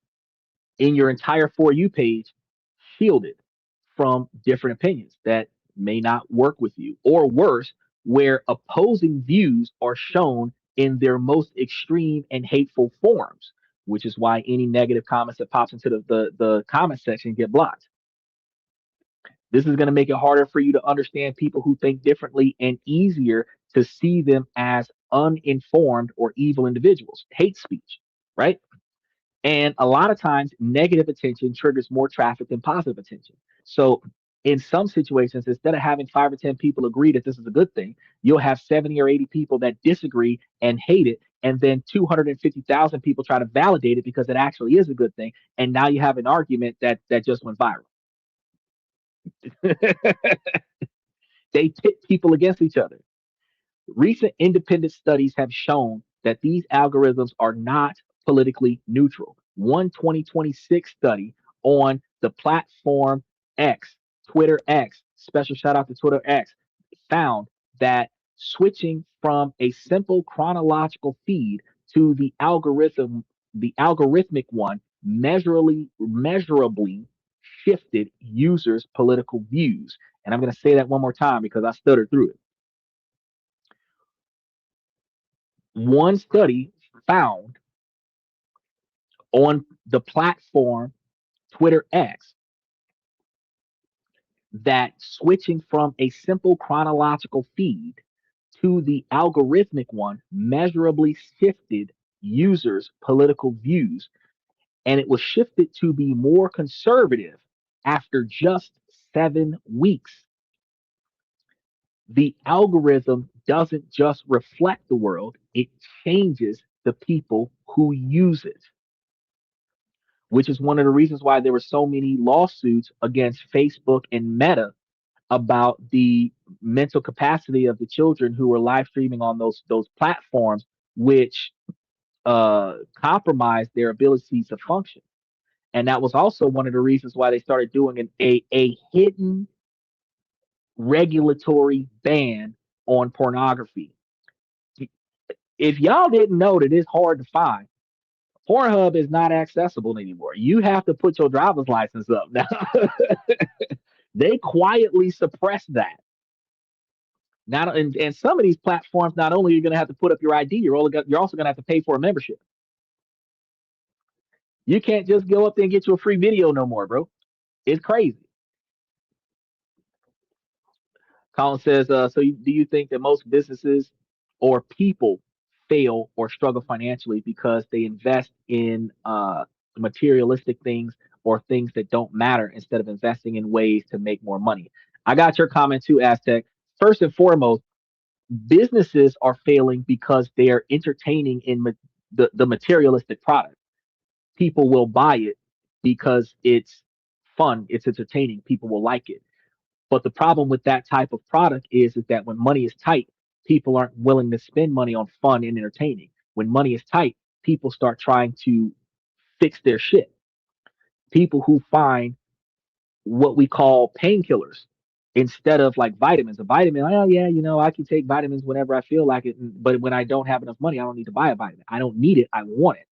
in your entire For You page shielded from different opinions that may not work with you, or worse, where opposing views are shown in their most extreme and hateful forms, which is why any negative comments that pops into the comment section get blocked. This is going to make it harder for you to understand people who think differently and easier to see them as uninformed or evil individuals. Hate speech, right? And a lot of times, negative attention triggers more traffic than positive attention. So, in some situations, instead of having 5 or 10 people agree that this is a good thing, you'll have 70 or 80 people that disagree and hate it. And then 250,000 people try to validate it because it actually is a good thing. And now you have an argument that just went viral. They pit people against each other. Recent independent studies have shown that these algorithms are not politically neutral. One 2026 study on the platform X, Twitter X, special shout out to Twitter X, found that switching from a simple chronological feed to the algorithmic one, measurably shifted users' political views. And I'm going to say that one more time because I stuttered through it. One study found on the platform Twitter X that switching from a simple chronological feed to the algorithmic one measurably shifted users' political views, and it was shifted to be more conservative after just 7 weeks. The algorithm doesn't just reflect the world, it changes the people who use it, which is one of the reasons why there were so many lawsuits against Facebook and Meta about the mental capacity of the children who were live streaming on those platforms, which compromised their ability to function. And that was also one of the reasons why they started doing a hidden regulatory ban on pornography. If y'all didn't know that it's hard to find, Pornhub is not accessible anymore. You have to put your driver's license up now. They quietly suppress that. Now, and some of these platforms, not only are you going to have to put up your ID, you're also going to have to pay for a membership. You can't just go up there and get you a free video no more, bro. It's crazy. Colin says, do you think that most businesses or people fail or struggle financially because they invest in materialistic things or things that don't matter instead of investing in ways to make more money? I got your comment too, Aztec. First and foremost, businesses are failing because they are entertaining in the materialistic product. People will buy it because it's fun, it's entertaining, people will like it. But the problem with that type of product is that when money is tight, people aren't willing to spend money on fun and entertaining. When money is tight, people start trying to fix their shit. People who find what we call painkillers instead of like vitamins. A vitamin, oh yeah, I can take vitamins whenever I feel like it. But when I don't have enough money, I don't need to buy a vitamin. I don't need it. I want it.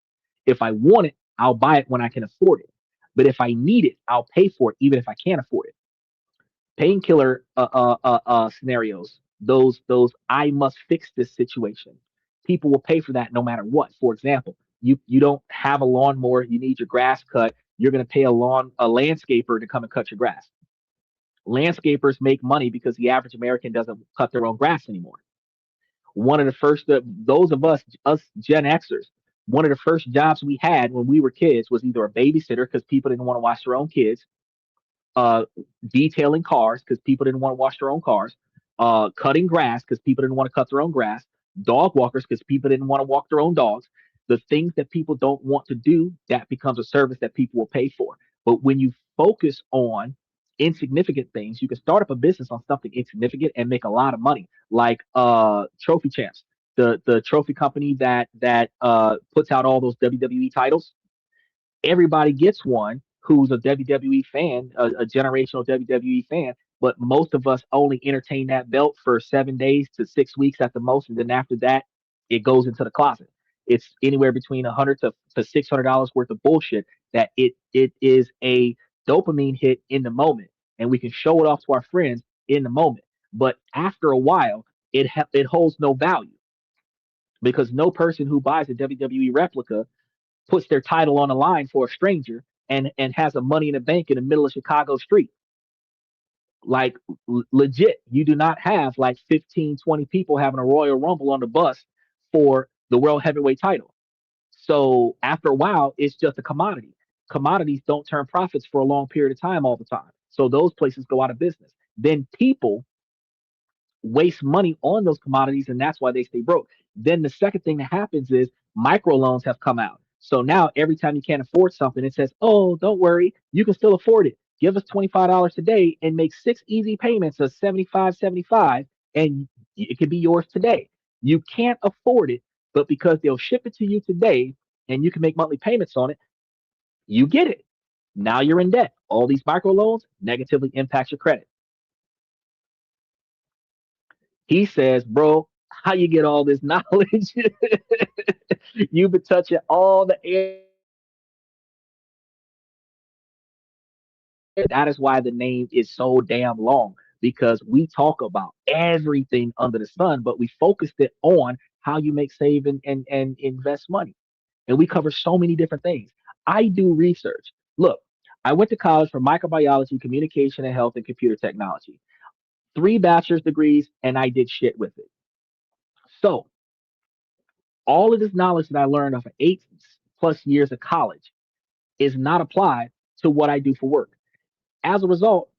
If I want it, I'll buy it when I can afford it. But if I need it, I'll pay for it, even if I can't afford it. Painkiller scenarios, those I must fix this situation. People will pay for that no matter what. For example, you don't have a lawnmower, you need your grass cut. You're going to pay a landscaper to come and cut your grass. Landscapers make money because the average American doesn't cut their own grass anymore. One of the first, those of us Gen Xers, one of the first jobs we had when we were kids was either a babysitter because people didn't want to watch their own kids, uh, detailing cars because people didn't want to wash their own cars, cutting grass because people didn't want to cut their own grass, dog walkers because people didn't want to walk their own dogs. The things that people don't want to do, that becomes a service that people will pay for. But when you focus on insignificant things, you can start up a business on something insignificant and make a lot of money. Like Trophy Champs, the trophy company that puts out all those WWE titles. Everybody gets one who's a WWE fan, a generational WWE fan, but most of us only entertain that belt for 7 days to 6 weeks at the most, and then after that, it goes into the closet. It's anywhere between $100 to $600 worth of bullshit that it is a dopamine hit in the moment, and we can show it off to our friends in the moment. But after a while, it holds no value because no person who buys a WWE replica puts their title on the line for a stranger and has a money in the bank in the middle of Chicago street. Like legit, you do not have like 15, 20 people having a Royal Rumble on the bus for the World Heavyweight title. So after a while, it's just a commodity. Commodities don't turn profits for a long period of time all the time. So those places go out of business. Then people waste money on those commodities, and that's why they stay broke. Then the second thing that happens is microloans have come out. So now every time you can't afford something, it says, "Oh, don't worry, you can still afford it. Give us $25 today and make six easy payments of 75, and it can be yours today." You can't afford it, but because they'll ship it to you today and you can make monthly payments on it, you get it. Now you're in debt. All these microloans negatively impact your credit. He says, bro, how you get all this knowledge? You've been touching all the that is why the name is so damn long because we talk about everything under the sun, but we focused it on how you make save and invest money. And we cover so many different things. I do research. Look, I went to college for microbiology, communication and health, and computer technology. Three bachelor's degrees, and I did shit with it. So all of this knowledge that I learned of 8+ years of college is not applied to what I do for work. As a result,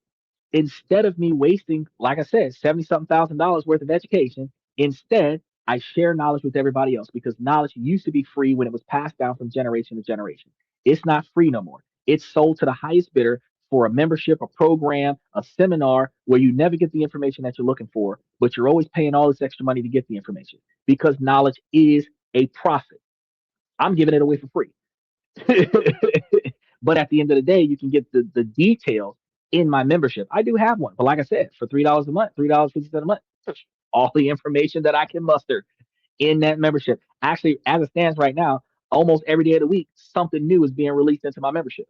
instead of me wasting, like I said, 70 something $1,000 worth of education, instead I share knowledge with everybody else because knowledge used to be free when it was passed down from generation to generation. It's not free no more. It's sold to the highest bidder for a membership, a program, a seminar where you never get the information that you're looking for, but you're always paying all this extra money to get the information because knowledge is a profit. I'm giving it away for free. But at the end of the day, you can get the details in my membership. I do have one, but like I said, for $3 a month, $3.50 a month, all the information that I can muster in that membership. Actually, as it stands right now, almost every day of the week, something new is being released into my membership.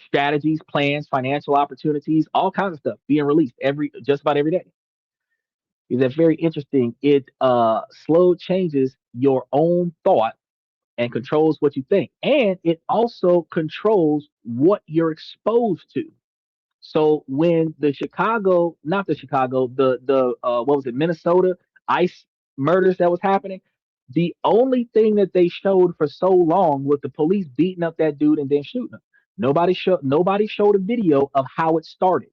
Strategies, plans, financial opportunities, all kinds of stuff being released every just about every day. Is that very interesting? It slow changes your own thought and controls what you think. And it also controls what you're exposed to. So when the Chicago, not the Chicago, the what was it, Minnesota ICE murders that was happening, the only thing that they showed for so long was the police beating up that dude and then shooting him. Nobody showed a video of how it started.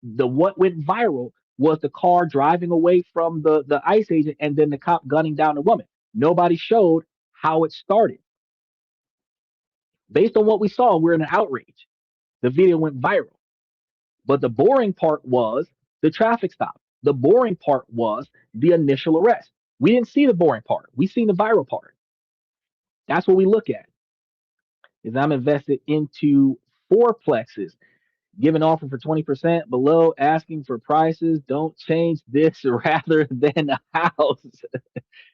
The what went viral was the car driving away from the ICE agent and then the cop gunning down the woman. Nobody showed how it started. Based on what we saw, we're in an outrage. The video went viral. But the boring part was the traffic stop. The boring part was the initial arrest. We didn't see the boring part. We seen the viral part. That's what we look at. Is I'm invested into fourplexes, giving offer for 20% below, asking for prices. Don't change this rather than a house.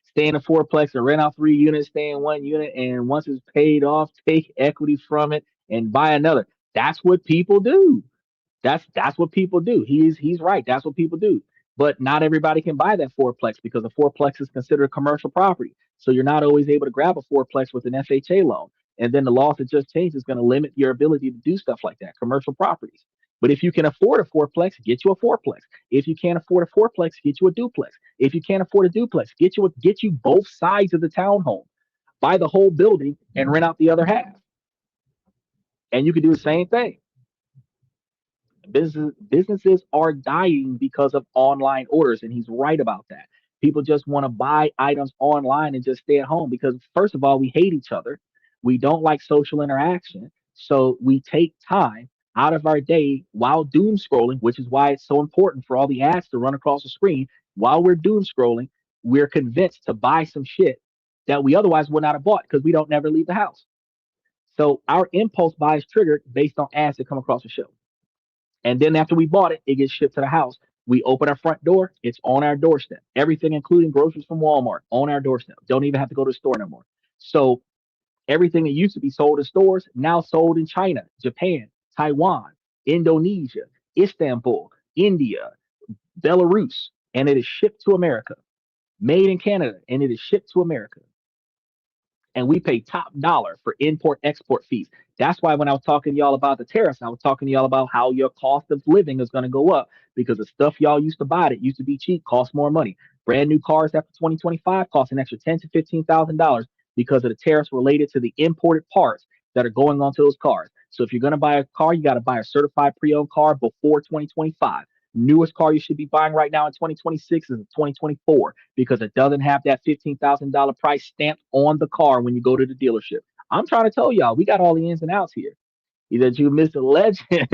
Stay in a fourplex or rent out 3 units, stay in 1 unit, and once it's paid off, take equity from it and buy another. That's what people do. That's what people do. He's right. That's what people do. But not everybody can buy that fourplex because a fourplex is considered a commercial property. So you're not always able to grab a fourplex with an FHA loan. And then the laws that just changed is going to limit your ability to do stuff like that, commercial properties. But if you can afford a fourplex, get you a fourplex. If you can't afford a fourplex, get you a duplex. If you can't afford a duplex, get you both sides of the townhome. Buy the whole building and rent out the other half. And you can do the same thing. Businesses are dying because of online orders, and he's right about that. People just want to buy items online and just stay at home because first of all, we hate each other. We don't like social interaction. So we take time out of our day while doom scrolling, which is why it's so important for all the ads to run across the screen. While we're doom scrolling, we're convinced to buy some shit that we otherwise would not have bought because we don't never leave the house. So our impulse buy is triggered based on ads that come across the show. And then after we bought it, it gets shipped to the house. We open our front door, it's on our doorstep. Everything, including groceries from Walmart, on our doorstep. Don't even have to go to the store no more. So everything that used to be sold in stores now sold in China, Japan, Taiwan, Indonesia, Istanbul, India, Belarus, and it is shipped to America. Made in Canada, and it is shipped to America, and we pay top dollar for import export fees. That's why when I was talking to y'all about the tariffs, I was talking to y'all about how your cost of living is going to go up because the stuff y'all used to buy that used to be cheap costs more money. Brand new cars after 2025 cost an extra $10,000 to $15,000 because of the tariffs related to the imported parts that are going onto those cars. So if you're going to buy a car, you got to buy a certified pre-owned car before 2025. Newest car you should be buying right now in 2026 is a 2024 because it doesn't have that $15,000 price stamped on the car when you go to the dealership. I'm trying to tell y'all, we got all the ins and outs here. Either you miss the legend.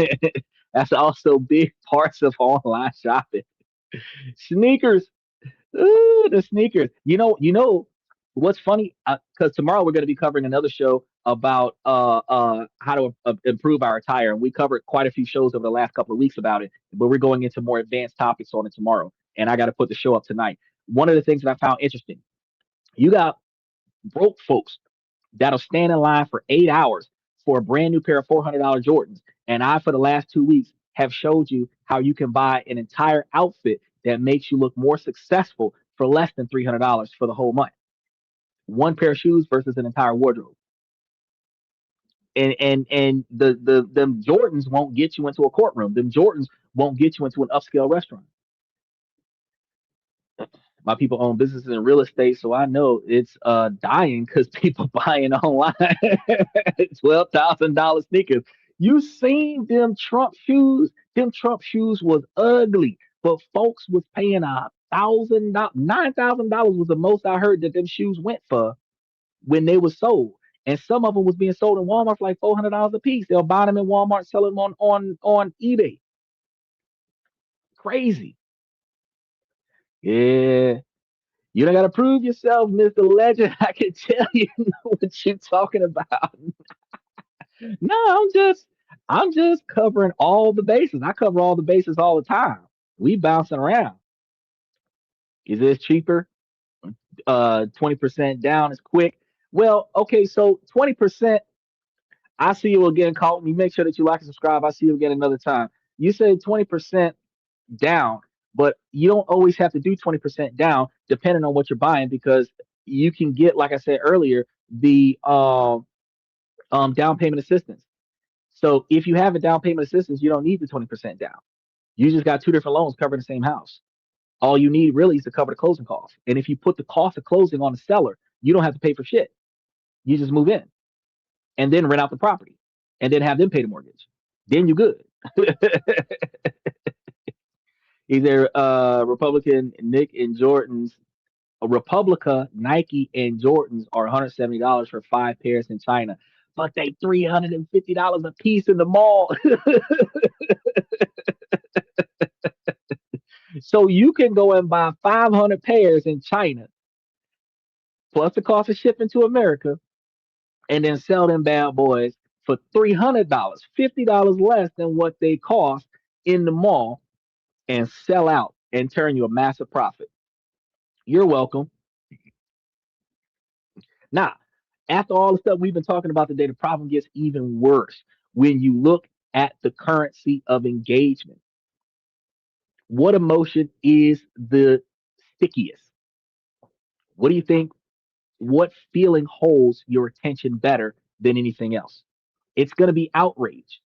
That's also big parts of online shopping. Sneakers. Ooh, the sneakers. What's funny? Because tomorrow we're going to be covering another show about how to improve our attire, and we covered quite a few shows over the last couple of weeks about it. But we're going into more advanced topics on it tomorrow, and I got to put the show up tonight. One of the things that I found interesting, you got broke folks that'll stand in line for 8 hours for a brand new pair of $400 Jordans, and I for the last 2 weeks have showed you how you can buy an entire outfit that makes you look more successful for less than $300 for the whole month. One pair of shoes versus an entire wardrobe. And the them Jordans won't get you into a courtroom. Them Jordans won't get you into an upscale restaurant. My people own businesses in real estate, so I know it's dying because people buying online $12,000 sneakers. You seen them Trump shoes? Them Trump shoes was ugly, but folks was paying $1,000, $9,000 was the most I heard that them shoes went for when they were sold. And some of them was being sold in Walmart for like $400 a piece. They'll buy them in Walmart, sell them on eBay. Crazy. Yeah. You don't gotta prove yourself, Mr. Legend. I can tell you know what you're talking about. No, I'm just covering all the bases. I cover all the bases all the time. We bouncing around. Is this cheaper? 20% down is quick. Well, okay, so 20%. I see you again, Colton. You make sure that you like and subscribe. I see you again another time. You said 20% down, but you don't always have to do 20% down depending on what you're buying because you can get, like I said earlier, the down payment assistance. So if you have a down payment assistance, you don't need the 20% down. You just got two different loans covering the same house. All you need really is to cover the closing costs. And if you put the cost of closing on the seller, you don't have to pay for shit. You just move in and then rent out the property and then have them pay the mortgage. Then you're good. Either Republican Nick and Jordan's a Republica, Nike, and Jordans are $170 for 5 pairs in China, but they $350 a piece in the mall. So you can go and buy 500 pairs in China, plus the cost of shipping to America, and then sell them bad boys for $300, $50 less than what they cost in the mall, and sell out and turn you a massive profit. You're welcome. Now, after all the stuff we've been talking about today, the problem gets even worse when you look at the currency of engagement. What emotion is the stickiest? What do you think? What feeling holds your attention better than anything else? It's going to be outrage.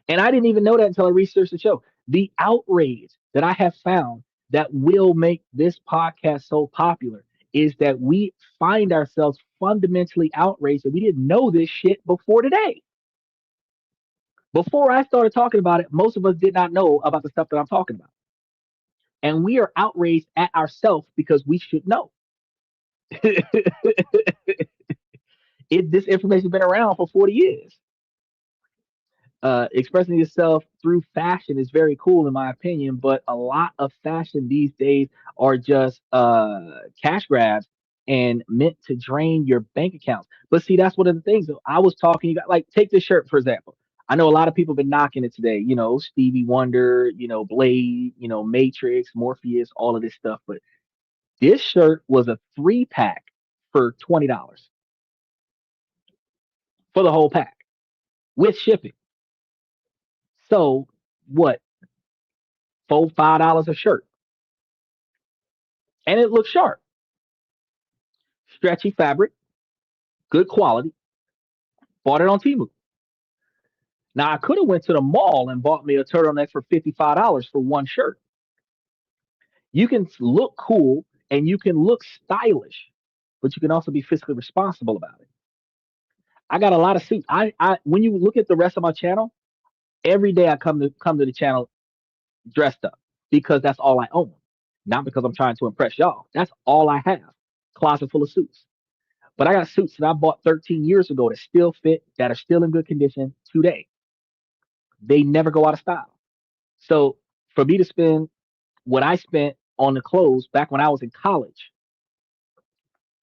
And I didn't even know that until I researched the show. The outrage that I have found that will make this podcast so popular is that we find ourselves fundamentally outraged that we didn't know this shit before today. Before I started talking about it, most of us did not know about the stuff that I'm talking about. And we are outraged at ourselves because we should know. This information has been around for 40 years. Expressing yourself through fashion is very cool in my opinion, but a lot of fashion these days are just cash grabs and meant to drain your bank accounts. But see, that's one of the things. I was talking. You got like take this shirt for example. I know a lot of people been knocking it today, Stevie Wonder, Blade, Matrix, Morpheus, all of this stuff. But this shirt was a 3 pack for $20 for the whole pack with shipping. So what, $4, $5 a shirt. And it looks sharp. Stretchy fabric, good quality. Bought it on Temu. Now I could have went to the mall and bought me a turtleneck for $55 for one shirt. You can look cool and you can look stylish, but you can also be fiscally responsible about it. I got a lot of suits. I when you look at the rest of my channel, every day I come to the channel dressed up because that's all I own. Not because I'm trying to impress y'all. That's all I have. Closet full of suits. But I got suits that I bought 13 years ago that still fit, that are still in good condition today. They never go out of style. So for me to spend what I spent on the clothes back when I was in college,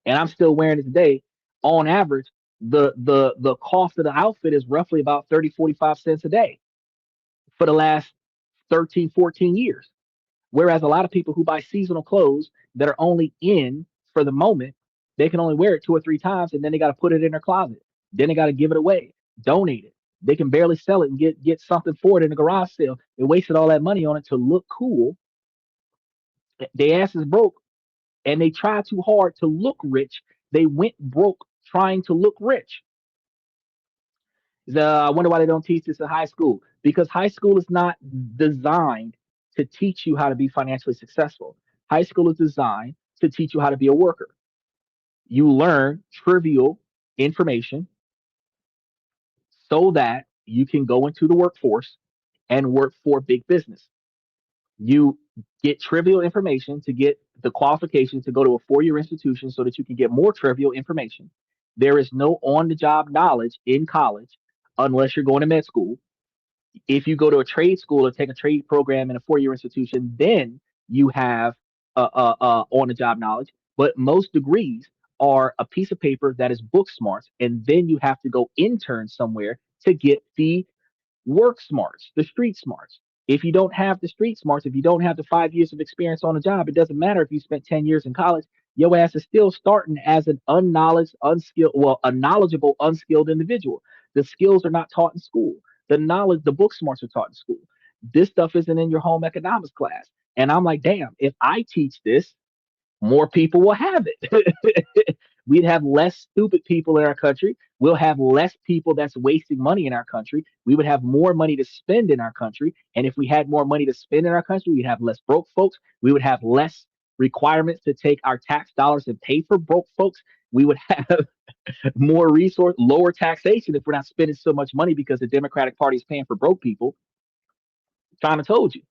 and I'm still wearing it today, on average, the cost of the outfit is roughly about 30, 45 cents a day for the last 13, 14 years. Whereas a lot of people who buy seasonal clothes that are only in for the moment, they can only wear it 2 or 3 times and then they got to put it in their closet. Then they got to give it away, donate it. They can barely sell it and get something for it in a garage sale. They wasted all that money on it to look cool. They ass is broke and they try too hard to look rich. They went broke trying to look rich. I wonder why they don't teach this in high school, because high school is not designed to teach you how to be financially successful. High school is designed to teach you how to be a worker. You learn trivial information so that you can go into the workforce and work for big business. You get trivial information to get the qualification to go to a 4 year institution so that you can get more trivial information. There is no on the job knowledge in college unless you're going to med school. If you go to a trade school or take a trade program in a 4 year institution, then you have on the job knowledge. But most degrees are a piece of paper that is book smarts, and then you have to go intern somewhere to get the work smarts, the street smarts. If you don't have the street smarts, if you don't have the 5 years of experience on a job, it doesn't matter if you spent 10 years in college. Your ass is still starting as an unknowledge, unskilled, well, a knowledgeable, unskilled individual. The skills are not taught in school. The knowledge, the book smarts are taught in school. This stuff isn't in your home economics class. And I'm like, damn, if I teach this, more people will have it. We'd have less stupid people in our country. We'll have less people that's wasting money in our country. We would have more money to spend in our country. And if we had more money to spend in our country, we'd have less broke folks. We would have less requirements to take our tax dollars and pay for broke folks. We would have more resource, lower taxation if we're not spending so much money because the Democratic Party is paying for broke people. Trying to told you,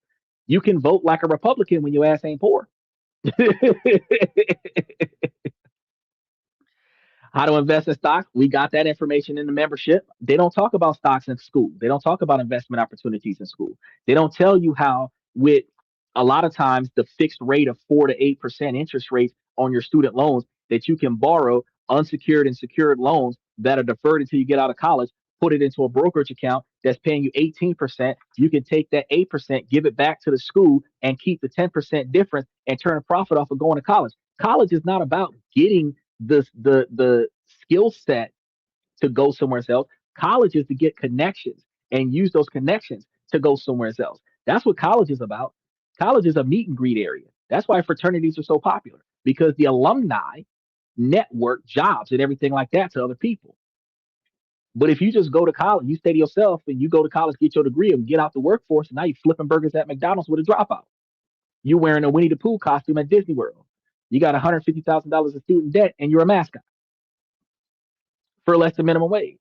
you can vote like a Republican when your ass ain't poor. How to invest in stocks. We got that information in the membership. They don't talk about stocks in school. They don't talk about investment opportunities in school. They don't tell you how, with a lot of times, the fixed rate of 4 to 8% interest rates on your student loans, that you can borrow unsecured and secured loans that are deferred until you get out of college, put it into a brokerage account that's paying you 18%. You can take that 8%, give it back to the school, and keep the 10% difference and turn a profit off of going to college. College is not about getting the skill set to go somewhere else. College is to get connections and use those connections to go somewhere else. That's what college is about. College is a meet and greet area. That's why fraternities are so popular, because the alumni network jobs and everything like that to other people. But if you just go to college, you stay to yourself and you go to college, get your degree, and get out the workforce, and now you're flipping burgers at McDonald's with a dropout. You're wearing a Winnie the Pooh costume at Disney World. You got $150,000 in student debt, and you're a mascot for less than minimum wage.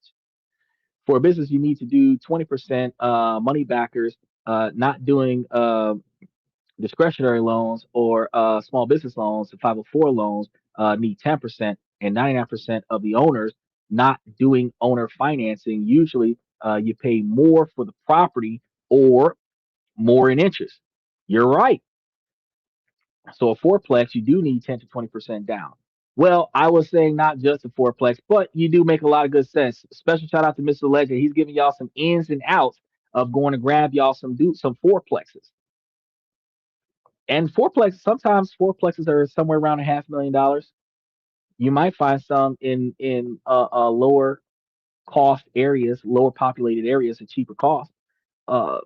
For a business, you need to do 20% money backers, not doing discretionary loans or small business loans. 504 loans need 10%, and 99% of the owners not doing owner financing. Usually, you pay more for the property or more in interest. You're right. So a fourplex, you do need 10 to 20% down. Well, I was saying not just a fourplex, but you do make a lot of good sense. Special shout out to Mr. Legend. He's giving y'all some ins and outs of going to grab y'all some fourplexes. And fourplexes, sometimes fourplexes are somewhere around $500,000. You might find some in lower cost areas, lower populated areas at cheaper cost. Uh,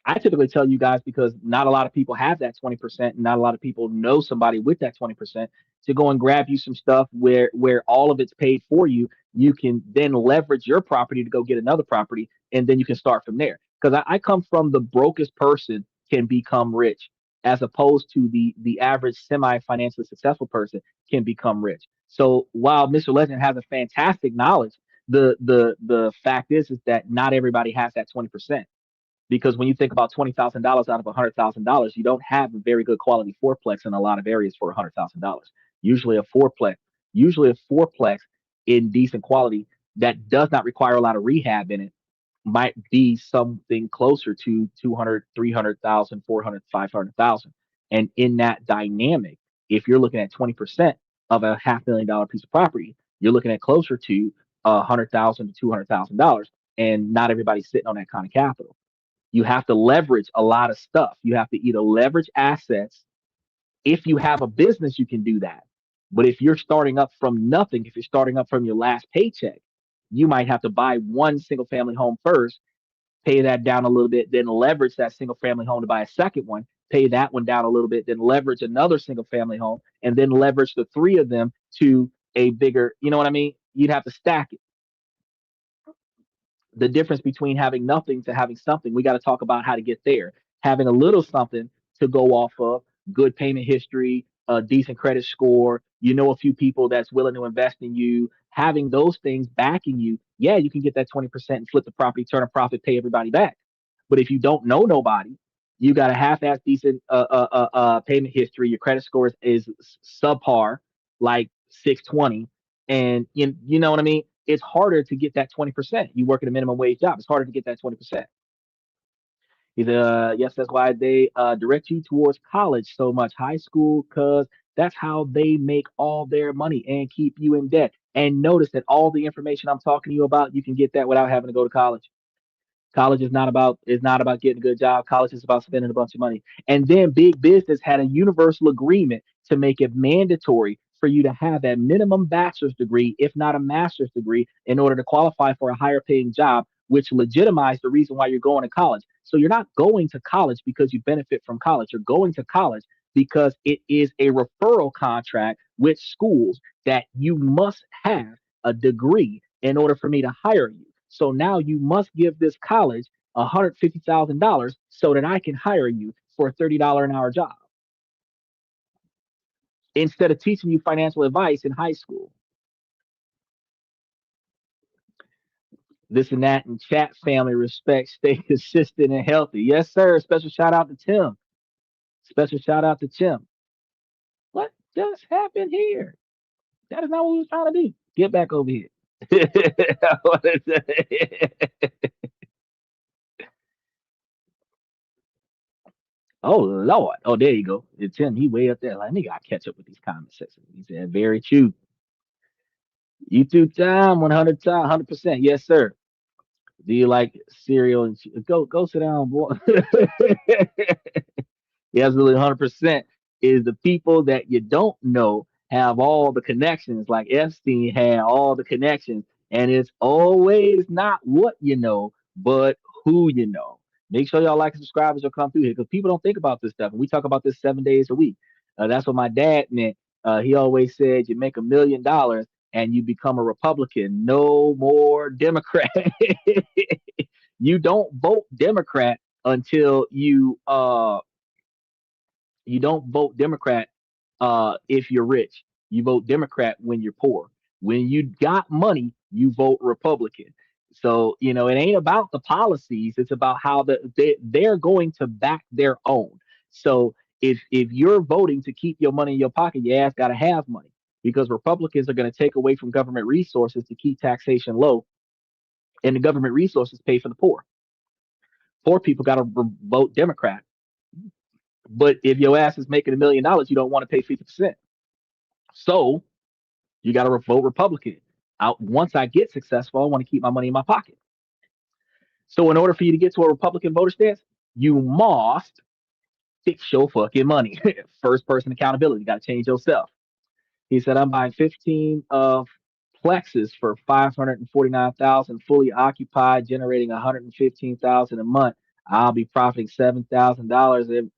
I typically tell you guys because not a lot of people have that 20%, and not a lot of people know somebody with that 20% to go and grab you some stuff where all of it's paid for you. You can then leverage your property to go get another property, and then you can start from there. Because I come from the brokest person can become rich, as opposed to the average semi financially successful person can become rich. So while Mr. Legend has a fantastic knowledge, the fact is that not everybody has that 20%, because when you think about $20,000 out of $100,000, you don't have a very good quality fourplex in a lot of areas for $100,000. Usually a fourplex, usually a fourplex in decent quality that does not require a lot of rehab in it might be something closer to 200, 300,000, 400, 500,000. And in that dynamic, if you're looking at 20% of a $500,000 piece of property, you're looking at closer to $100,000 to $200,000. And not everybody's sitting on that kind of capital. You have to leverage a lot of stuff. You have to either leverage assets. If you have a business, you can do that. But if you're starting up from nothing, if you're starting up from your last paycheck, you might have to buy one single family home first, pay that down a little bit, then leverage that single family home to buy a second one, pay that one down a little bit, then leverage another single family home, and then leverage the three of them to a bigger, you know what I mean? You'd have to stack it. The difference between having nothing to having something. We got to talk about how to get there. Having a little something to go off of, good payment history, a decent credit score, a few people that's willing to invest in you, having those things backing you, yeah, you can get that 20% and flip the property, turn a profit, pay everybody back. But if you don't know nobody, you got a half-ass decent payment history. Your credit score is subpar, like 620, and you know what I mean. It's harder to get that 20%. You work at a minimum wage job. It's harder to get that 20%. Yes, that's why they direct you towards college so much, high school, because that's how they make all their money and keep you in debt. And notice that all the information I'm talking to you about, you can get that without having to go to college. College is not about getting a good job. College is about spending a bunch of money. And then big business had a universal agreement to make it mandatory for you to have that minimum bachelor's degree, if not a master's degree, in order to qualify for a higher paying job, which legitimized the reason why you're going to college. So you're not going to college because you benefit from college. You're going to college because it is a referral contract with schools that you must have a degree in order for me to hire you. So now you must give this college $150,000 so that I can hire you for a $30 an hour job instead of teaching you financial advice in high school. This and that and chat family respect, stay consistent and healthy. Yes, sir. Special shout out to Tim. Special shout out to Tim. What just happened here? That is not what we were trying to do. Get back over here. Oh Lord. Oh, there you go. It's him. He way up there. Like, nigga, I catch up with these comment sections. He said, very true. YouTube time, 100 time, 100%. Yes, sir. Do you like cereal and go sit down, boy. Yes, really 100% is the people that you don't know have all the connections. Like Epstein had all the connections, and it's always not what you know, but who you know. Make sure y'all like and subscribe as you'll come through here because people don't think about this stuff. And we talk about this 7 days a week. That's what my dad meant. He always said you make $1 million and you become a Republican. No more Democrat. You don't vote Democrat until you don't vote Democrat if you're rich. You vote Democrat when you're poor. When you got money, you vote Republican. So it ain't about the policies. It's about how they're going to back their own. So if you're voting to keep your money in your pocket, your ass got to have money because Republicans are going to take away from government resources to keep taxation low, and the government resources pay for the poor. Poor people got to vote Democrat. But if your ass is making $1 million, you don't want to pay 50%. So you got to vote Republican. Once I get successful, I want to keep my money in my pocket. So in order for you to get to a Republican voter stance, you must fix your fucking money. First person accountability. You got to change yourself. He said, I'm buying 15 of plexes for 549,000 fully occupied, generating 115,000 a month. I'll be profiting $7,000.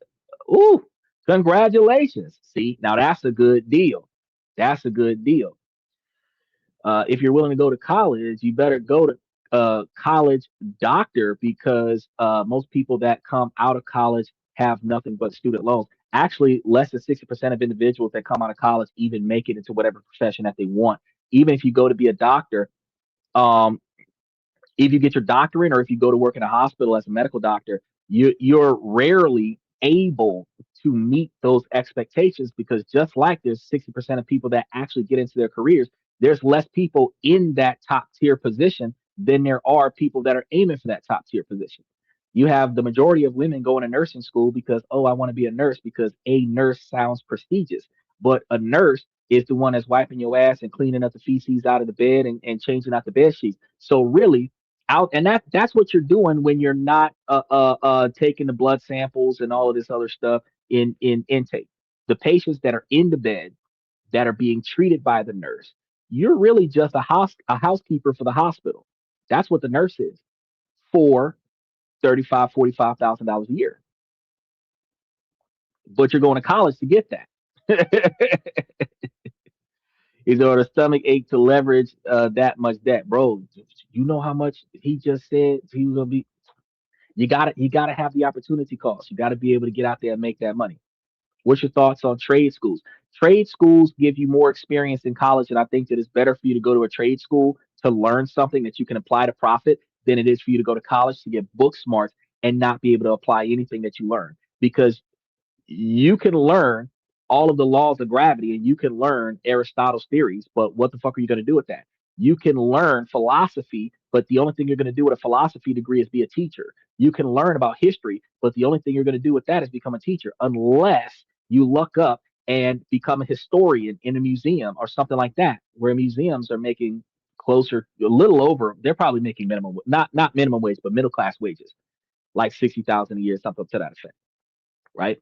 Ooh, congratulations. See, now that's a good deal. That's a good deal. If you're willing to go to college, you better go to college doctor because most people that come out of college have nothing but student loans. Actually, less than 60% of individuals that come out of college even make it into whatever profession that they want. Even if you go to be a doctor, um, if you get your doctorate or if you go to work in a hospital as a medical doctor, you're rarely able to meet those expectations because just like there's 60% of people that actually get into their careers, there's less people in that top tier position than there are people that are aiming for that top tier position. You have the majority of women going to nursing school because, oh, I want to be a nurse because a nurse sounds prestigious. But a nurse is the one that's wiping your ass and cleaning up the feces out of the bed and changing out the bed sheets. So really, out and that's what you're doing when you're not taking the blood samples and all of this other stuff in intake. The patients that are in the bed that are being treated by the nurse, you're really just a housekeeper for the hospital. That's what the nurse is for 35, $45,000 a year. But you're going to college to get that. Is or a stomach ache to leverage that much debt, bro. You know how much he just said he was gonna be. You gotta have the opportunity cost. You gotta be able to get out there and make that money. What's your thoughts on trade schools? Trade schools give you more experience in college, and I think that it's better for you to go to a trade school to learn something that you can apply to profit than it is for you to go to college to get book smarts and not be able to apply anything that you learn. Because you can learn all of the laws of gravity and you can learn Aristotle's theories, but what the fuck are you going to do with that? You can learn philosophy, but the only thing you're going to do with a philosophy degree is be a teacher. You can learn about history, but the only thing you're going to do with that is become a teacher, unless you luck up and become a historian in a museum or something like that, where museums are making closer, a little over, they're probably making minimum, not minimum wage, but middle class wages, like 60,000 a year, something to that effect, right?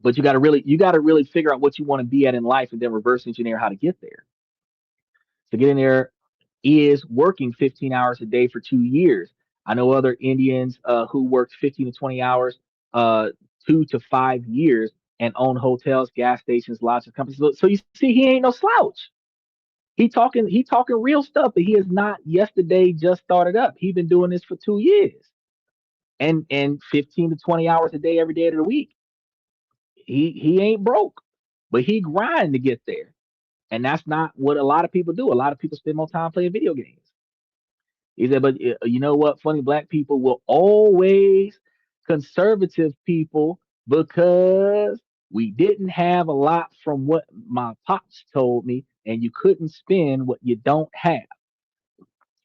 But you got to really figure out what you want to be at in life and then reverse engineer how to get there. To get in there is working 15 hours a day for 2 years. I know other Indians who worked 15 to 20 hours, 2 to 5 years, and own hotels, gas stations, lodges, companies. So you see, he ain't no slouch. He talking real stuff, but he has not yesterday just started up. He been doing this for 2 years and 15 to 20 hours a day every day of the week. He ain't broke, but he grind to get there. And that's not what a lot of people do. A lot of people spend more time playing video games. He said, but you know what? Funny, black people will always conservative people because we didn't have a lot from what my pops told me, and you couldn't spend what you don't have.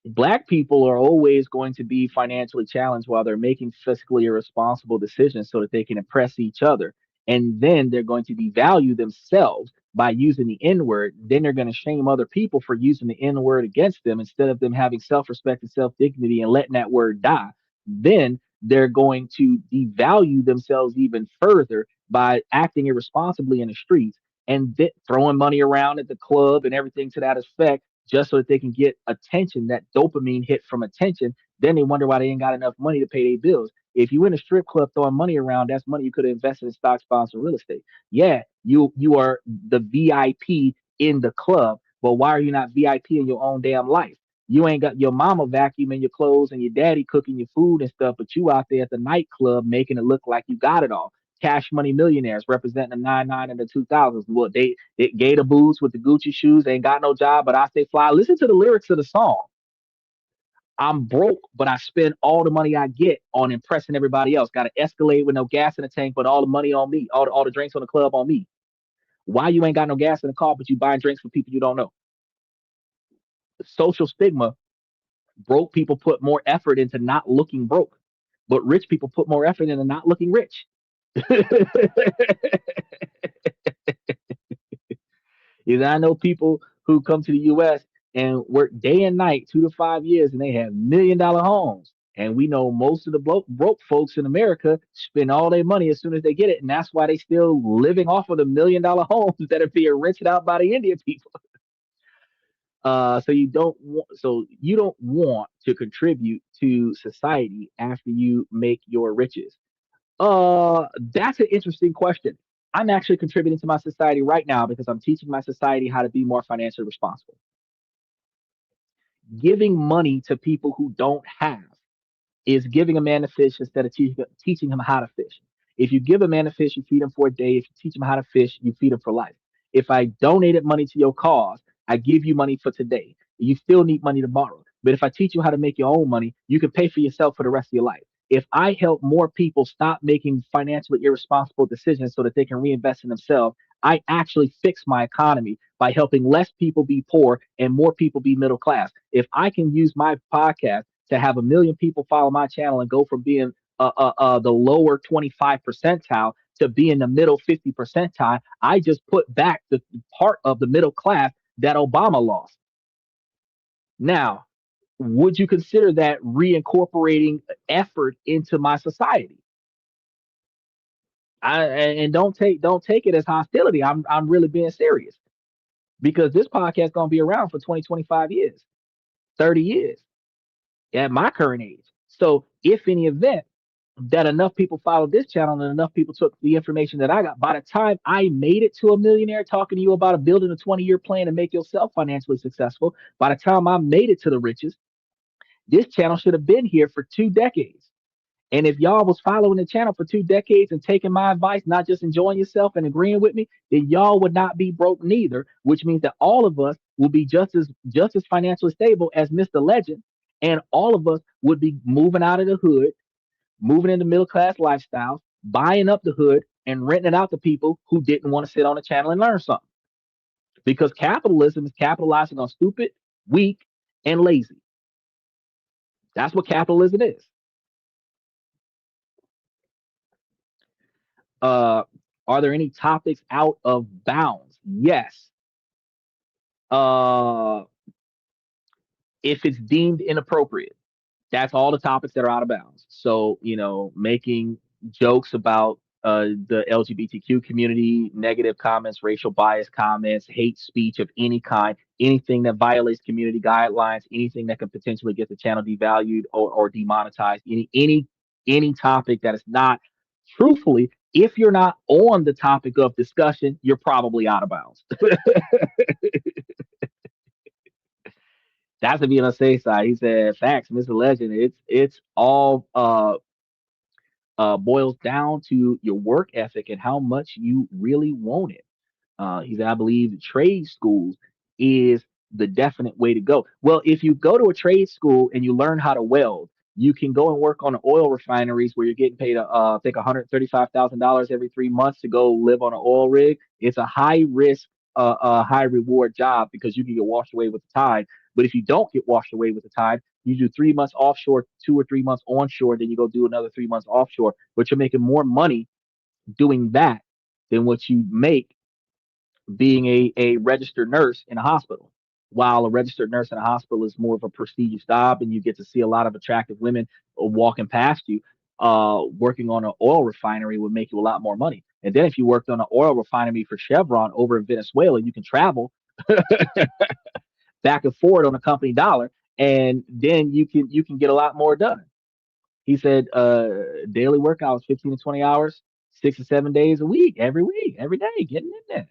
Black people are always going to be financially challenged while they're making fiscally irresponsible decisions so that they can impress each other. And then they're going to devalue themselves by using the N word. Then they're going to shame other people for using the N word against them instead of them having self respect and self dignity and letting that word die. Then they're going to devalue themselves even further by acting irresponsibly in the streets and throwing money around at the club and everything to that effect just so that they can get attention, that dopamine hit from attention. Then they wonder why they ain't got enough money to pay their bills. If you in a strip club throwing money around, that's money you could have invested in stocks, bonds, or real estate. Yeah, you are the VIP in the club, but why are you not VIP in your own damn life? You ain't got your mama vacuuming your clothes and your daddy cooking your food and stuff, but you out there at the nightclub making it look like you got it all. Cash money millionaires representing the 99 and the 2000s. What they gator boots with the Gucci shoes. They ain't got no job, but I stay fly. Listen to the lyrics of the song. I'm broke, but I spend all the money I get on impressing everybody else. Got to Escalade with no gas in the tank, but all the money on me. All the drinks on the club on me. Why you ain't got no gas in the car, but you buying drinks for people you don't know? Social stigma. Broke people put more effort into not looking broke, but rich people put more effort into not looking rich. I know people who come to the U.S. and work day and night, 2 to 5 years, and they have $1 million homes. And we know most of the broke folks in America spend all their money as soon as they get it, and that's why they still living off of the $1 million homes that are being rented out by the Indian people. So you don't want to contribute to society after you make your riches. That's an interesting question. I'm actually contributing to my society right now because I'm teaching my society how to be more financially responsible. Giving money to people who don't have is giving a man a fish instead of teaching him how to fish. If you give a man a fish, you feed him for a day. If you teach him how to fish, you feed him for life. If I donated money to your cause, I give you money for today. You still need money tomorrow. But if I teach you how to make your own money, you can pay for yourself for the rest of your life. If I help more people stop making financially irresponsible decisions so that they can reinvest in themselves, I actually fix my economy by helping less people be poor and more people be middle class. If I can use my podcast to have 1 million people follow my channel and go from being the lower 25 percentile to being the middle 50 percentile, I just put back the part of the middle class that Obama lost. Now, would you consider that reincorporating effort into my society? And don't take it as hostility. I'm really being serious because this podcast is gonna be around for 20, 25 years, 30 years at my current age. So if in the event that enough people followed this channel and enough people took the information that I got, by the time I made it to a millionaire talking to you about building a 20-year plan to make yourself financially successful, by the time I made it to the riches, this channel should have been here for 2 decades. And if y'all was following the channel for 2 decades and taking my advice, not just enjoying yourself and agreeing with me, then y'all would not be broke neither, which means that all of us will be just as financially stable as Mr. Legend, and all of us would be moving out of the hood, moving into middle class lifestyles, buying up the hood and renting it out to people who didn't want to sit on the channel and learn something. Because capitalism is capitalizing on stupid, weak, and lazy. That's what capitalism is. Uh, are there any topics out of bounds? Yes. Uh, if it's deemed inappropriate, that's all the topics that are out of bounds. So, making jokes about the LGBTQ community, negative comments, racial bias comments, hate speech of any kind, anything that violates community guidelines, anything that could potentially get the channel devalued or demonetized, any topic that is not truthfully, if you're not on the topic of discussion, you're probably out of bounds. That's to be on the safe side. He said, "Facts, Mr. Legend. It's all boils down to your work ethic and how much you really want it." He said, "I believe trade schools is the definite way to go." Well, if you go to a trade school and you learn how to weld, you can go and work on the oil refineries where you're getting paid, I think, $135,000 every 3 months to go live on an oil rig. It's a high risk, high reward job because you can get washed away with the tide. But if you don't get washed away with the tide, you do 3 months offshore, 2 or 3 months onshore, then you go do another 3 months offshore. But you're making more money doing that than what you make being a registered nurse in a hospital. While a registered nurse in a hospital is more of a prestigious job and you get to see a lot of attractive women walking past you, working on an oil refinery would make you a lot more money. And then if you worked on an oil refinery for Chevron over in Venezuela, you can travel back and forth on a company dollar, and then you can get a lot more done. He said daily workouts, 15 to 20 hours, 6 to 7 days a week, every week, every day, getting in there.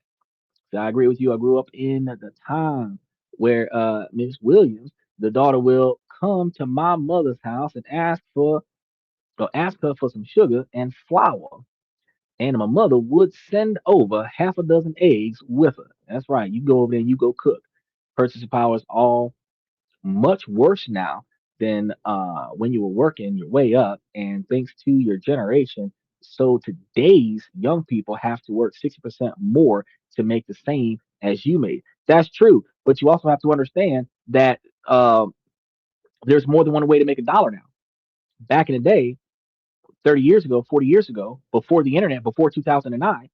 So I agree with you. I grew up in the time where Miss Williams, the daughter, will come to my mother's house and ask her for some sugar and flour. And my mother would send over half a dozen eggs with her. That's right. You go over there and you go cook. Purchasing power is all much worse now than when you were working your way up. And thanks to your generation, so today's young people have to work 60% more to make the same as you made. That's true, but you also have to understand that there's more than one way to make a dollar now. Back in the day, 30 years ago, 40 years ago, before the internet, before 2009,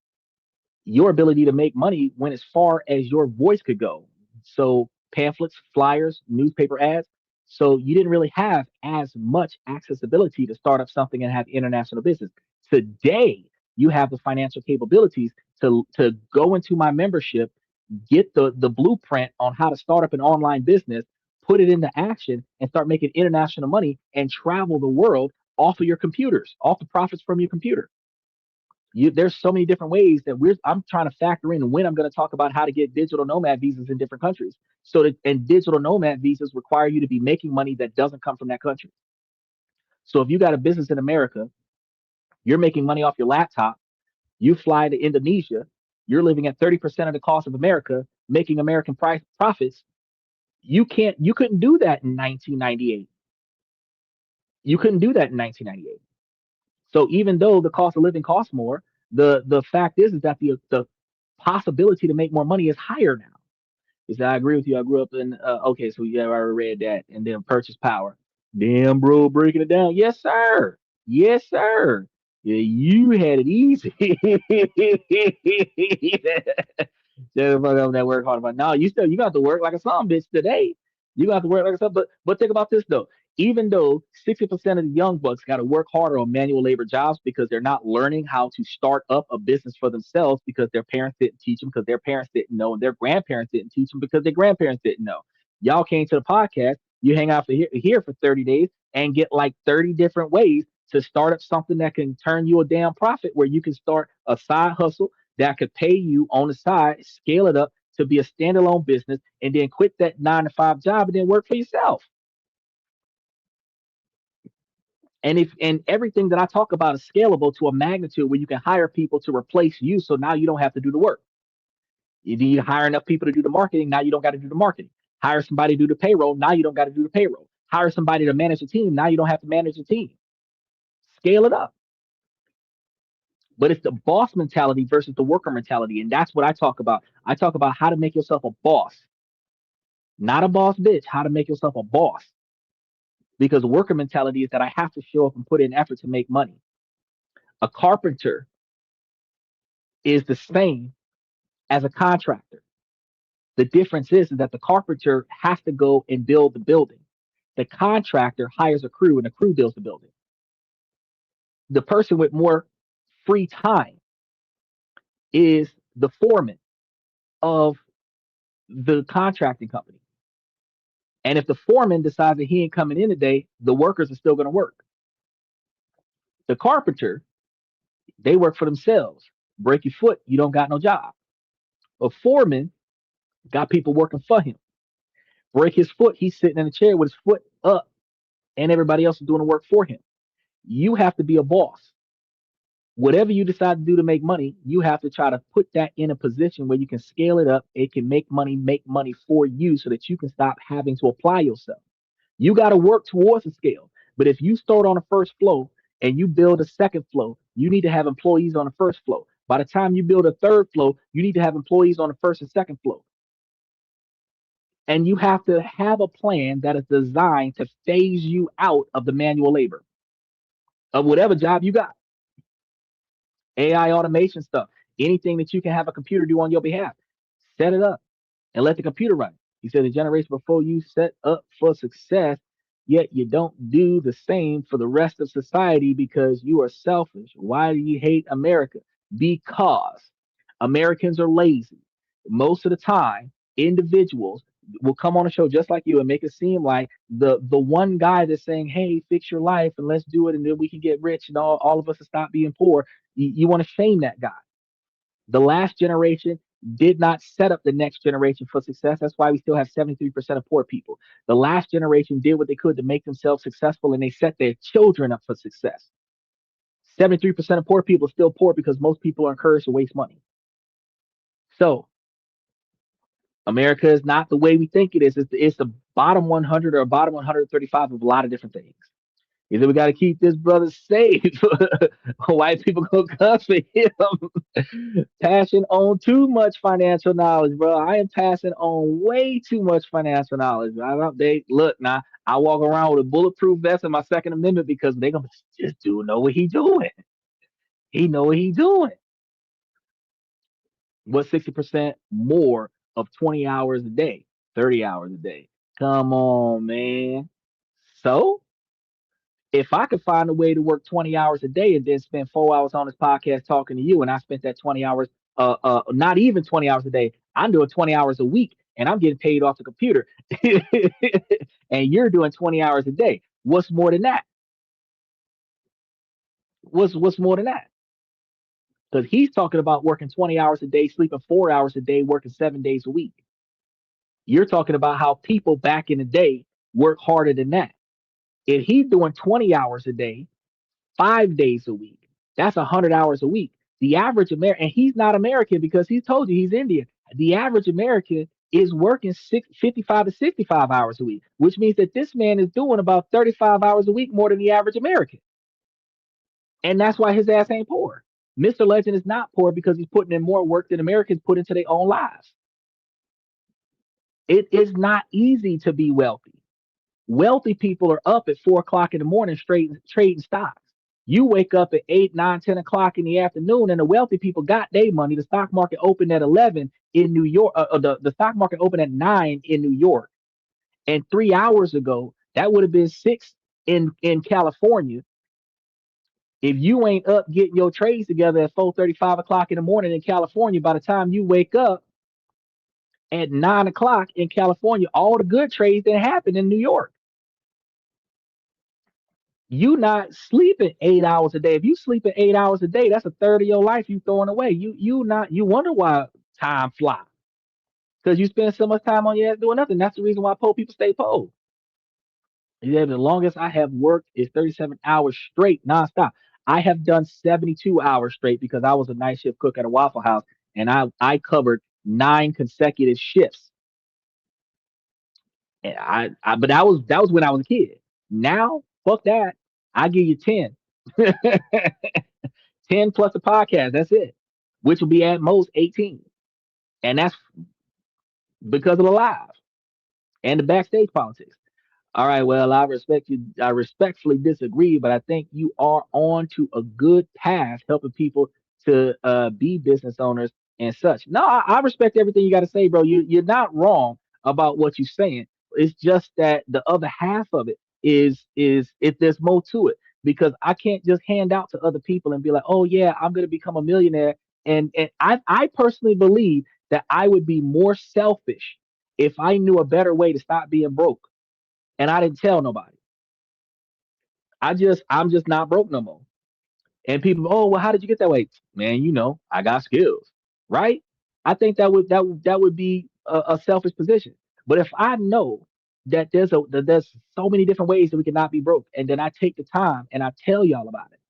your ability to make money went as far as your voice could go. So pamphlets, flyers, newspaper ads. So you didn't really have as much accessibility to start up something and have international business. Today, you have the financial capabilities to go into my membership, get the blueprint on how to start up an online business, put it into action, and start making international money and travel the world off of your computers, off the profits from your computer. There's so many different ways that I'm trying to factor in when I'm going to talk about how to get digital nomad visas in different countries. So that, and digital nomad visas require you to be making money that doesn't come from that country. So if you got a business in America, you're making money off your laptop, you fly to Indonesia, you're living at 30% of the cost of America, making American price profits. You couldn't do that in 1998. You couldn't do that in 1998. So even though the cost of living costs more, the fact is that the possibility to make more money is higher now. He said, I agree with you. I grew up in, okay, so yeah, I already read that. And then purchase power. Damn, bro, breaking it down. Yes, sir. Yes, sir. Yeah, you had it easy. Just fuck up that work hard. But no, you got to work like a son bitch today. You got to work like a son. But think about this though. Even though 60% of the young bucks got to work harder on manual labor jobs because they're not learning how to start up a business for themselves because their parents didn't teach them, because their parents didn't know, and their grandparents didn't teach them because their grandparents didn't know. Y'all came to the podcast, you hang out here for 30 days and get like 30 different ways to start up something that can turn you a damn profit where you can start a side hustle that could pay you on the side, scale it up to be a standalone business, and then quit that 9 to 5 job and then work for yourself. And everything that I talk about is scalable to a magnitude where you can hire people to replace you. So now you don't have to do the work. You need to hire enough people to do the marketing. Now you don't got to do the marketing. Hire somebody to do the payroll. Now you don't got to do the payroll. Hire somebody to manage a team. Now you don't have to manage a team. Scale it up. But it's the boss mentality versus the worker mentality. And that's what I talk about. I talk about how to make yourself a boss, not a boss bitch, how to make yourself a boss. Because the worker mentality is that I have to show up and put in effort to make money. A carpenter is the same as a contractor. The difference is that the carpenter has to go and build the building. The contractor hires a crew and the crew builds the building. The person with more free time is the foreman of the contracting company. And if the foreman decides that he ain't coming in today, the workers are still going to work. The carpenter, they work for themselves. Break your foot, you don't got no job. A foreman got people working for him. Break his foot, he's sitting in a chair with his foot up, and everybody else is doing the work for him. You have to be a boss. Whatever you decide to do to make money, you have to try to put that in a position where you can scale it up. It can make money for you so that you can stop having to apply yourself. You got to work towards a scale. But if you start on the first flow and you build a second flow, you need to have employees on the first flow. By the time you build a third flow, you need to have employees on the first and second flow. And you have to have a plan that is designed to phase you out of the manual labor of whatever job you got. AI automation stuff, anything that you can have a computer do on your behalf, set it up and let the computer run. He said the generation before you set up for success, yet you don't do the same for the rest of society because you are selfish. Why do you hate America? Because Americans are lazy. Most of the time, individuals will come on a show just like you and make it seem like the one guy that's saying, hey, fix your life and let's do it and then we can get rich and all of us will stop being poor. You want to shame that guy. The last generation did not set up the next generation for success. That's why we still have 73% of poor people. The last generation did what they could to make themselves successful and they set their children up for success. 73% of poor people are still poor because most people are encouraged to waste money. So America is not the way we think it is. It's the bottom 100 or bottom 135 of a lot of different things. Either we got to keep this brother safe. White people go cuss for him. Passing on too much financial knowledge, bro. I am passing on way too much financial knowledge. I don't. They look now. I walk around with a bulletproof vest and my Second Amendment because they gonna just do know what he doing. He know what he doing. What's 60% more of 20 hours a day, 30 hours a day? Come on, man. So if I could find a way to work 20 hours a day and then spend 4 hours on this podcast talking to you, and I spent that 20 hours, not even 20 hours a day, I'm doing 20 hours a week and I'm getting paid off the computer. And you're doing 20 hours a day. What's more than that? What's more than that? Because he's talking about working 20 hours a day, sleeping 4 hours a day, working 7 days a week. You're talking about how people back in the day work harder than that. If he's doing 20 hours a day, 5 days a week, that's 100 hours a week. The average American, and he's not American because he told you he's Indian. The average American is working 55 to 65 hours a week, which means that this man is doing about 35 hours a week more than the average American. And that's why his ass ain't poor. Mr. Legend is not poor because he's putting in more work than Americans put into their own lives. It is not easy to be wealthy. Wealthy people are up at 4 o'clock in the morning straight trading stocks. You wake up at 8, 9, 10 o'clock in the afternoon, and the wealthy people got their money. The stock market opened at 11 in New York. The stock market opened at 9 in New York. And 3 hours ago, that would have been 6 in California. If you ain't up getting your trades together at 4:30, 5 o'clock in the morning in California, by the time you wake up at 9 o'clock in California, all the good trades that happen in New York. You not sleeping 8 hours a day. If you sleeping 8 hours a day, that's a third of your life you throwing away. You wonder why time fly. Because you spend so much time on your ass doing nothing. That's the reason why poor people stay poor. Yeah, the longest I have worked is 37 hours straight, nonstop. I have done 72 hours straight because I was a night shift cook at a Waffle House and I covered 9 consecutive shifts. And but that was when I was a kid. Now, fuck that. I give you 10. 10 plus a podcast. That's it. Which will be at most 18. And that's because of the live and the backstage politics. All right, well, I respect you. I respectfully disagree, but I think you are on to a good path helping people to be business owners and such. No, I respect everything you got to say, bro. You're not wrong about what you're saying. It's just that the other half of it is if there's more to it because I can't just hand out to other people and be like, oh yeah, I'm gonna become a millionaire. And I personally believe that I would be more selfish if I knew a better way to stop being broke and I didn't tell nobody. I'm just not broke no more. And people, oh well, how did you get that way? Man, I got skills, right? I think that would be a selfish position. But if I know that there's so many different ways that we cannot be broke, and then I take the time and I tell y'all about it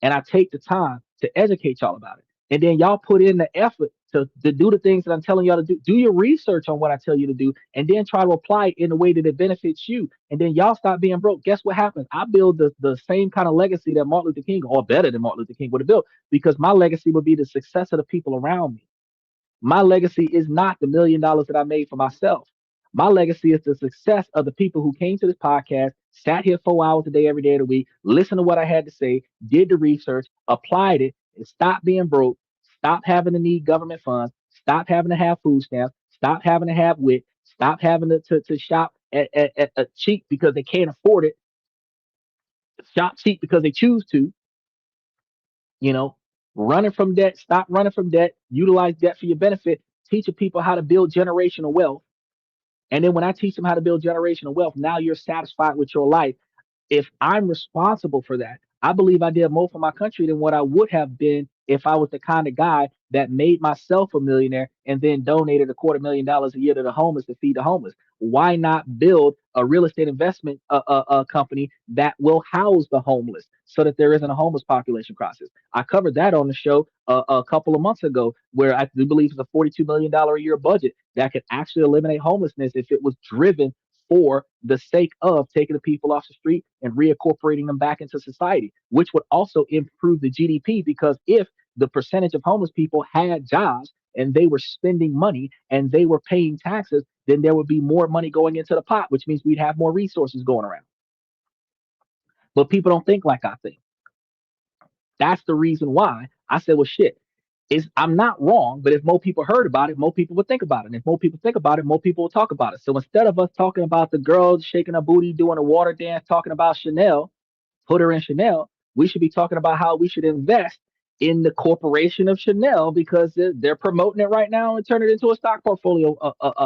and I take the time to educate y'all about it. And then y'all put in the effort to do the things that I'm telling y'all to do. Do your research on what I tell you to do, and then try to apply it in a way that it benefits you. And then y'all stop being broke. Guess what happens? I build the same kind of legacy that Martin Luther King, or better than Martin Luther King, would have built, because my legacy would be the success of the people around me. My legacy is not the $1 million that I made for myself. My legacy is the success of the people who came to this podcast, sat here 4 hours a day, every day of the week, listened to what I had to say, did the research, applied it, and stopped being broke, stopped having to need government funds, stopped having to have food stamps, stopped having to have WIC, stopped having to shop at cheap because they can't afford it, shop cheap because they choose to, you know, running from debt, stop running from debt, utilize debt for your benefit, teaching people how to build generational wealth. And then when I teach them how to build generational wealth, now you're satisfied with your life. If I'm responsible for that, I believe I did more for my country than what I would have been if I was the kind of guy that made myself a millionaire and then donated $250,000 a year to the homeless to feed the homeless. Why not build a real estate investment company that will house the homeless so that there isn't a homeless population crisis? I covered that on the show a couple of months ago, where I do believe it's a $42 million a year budget that could actually eliminate homelessness if it was driven for the sake of taking the people off the street and reincorporating them back into society, which would also improve the GDP, because if the percentage of homeless people had jobs and they were spending money and they were paying taxes, then there would be more money going into the pot, which means we'd have more resources going around. But people don't think like I think. That's the reason why I said, well, shit. Is I'm not wrong, but if more people heard about it, more people would think about it. And if more people think about it, more people will talk about it. So instead of us talking about the girl shaking her booty, doing a water dance, talking about Chanel, put her in Chanel, we should be talking about how we should invest in the corporation of Chanel because they're promoting it right now and turn it into a stock portfolio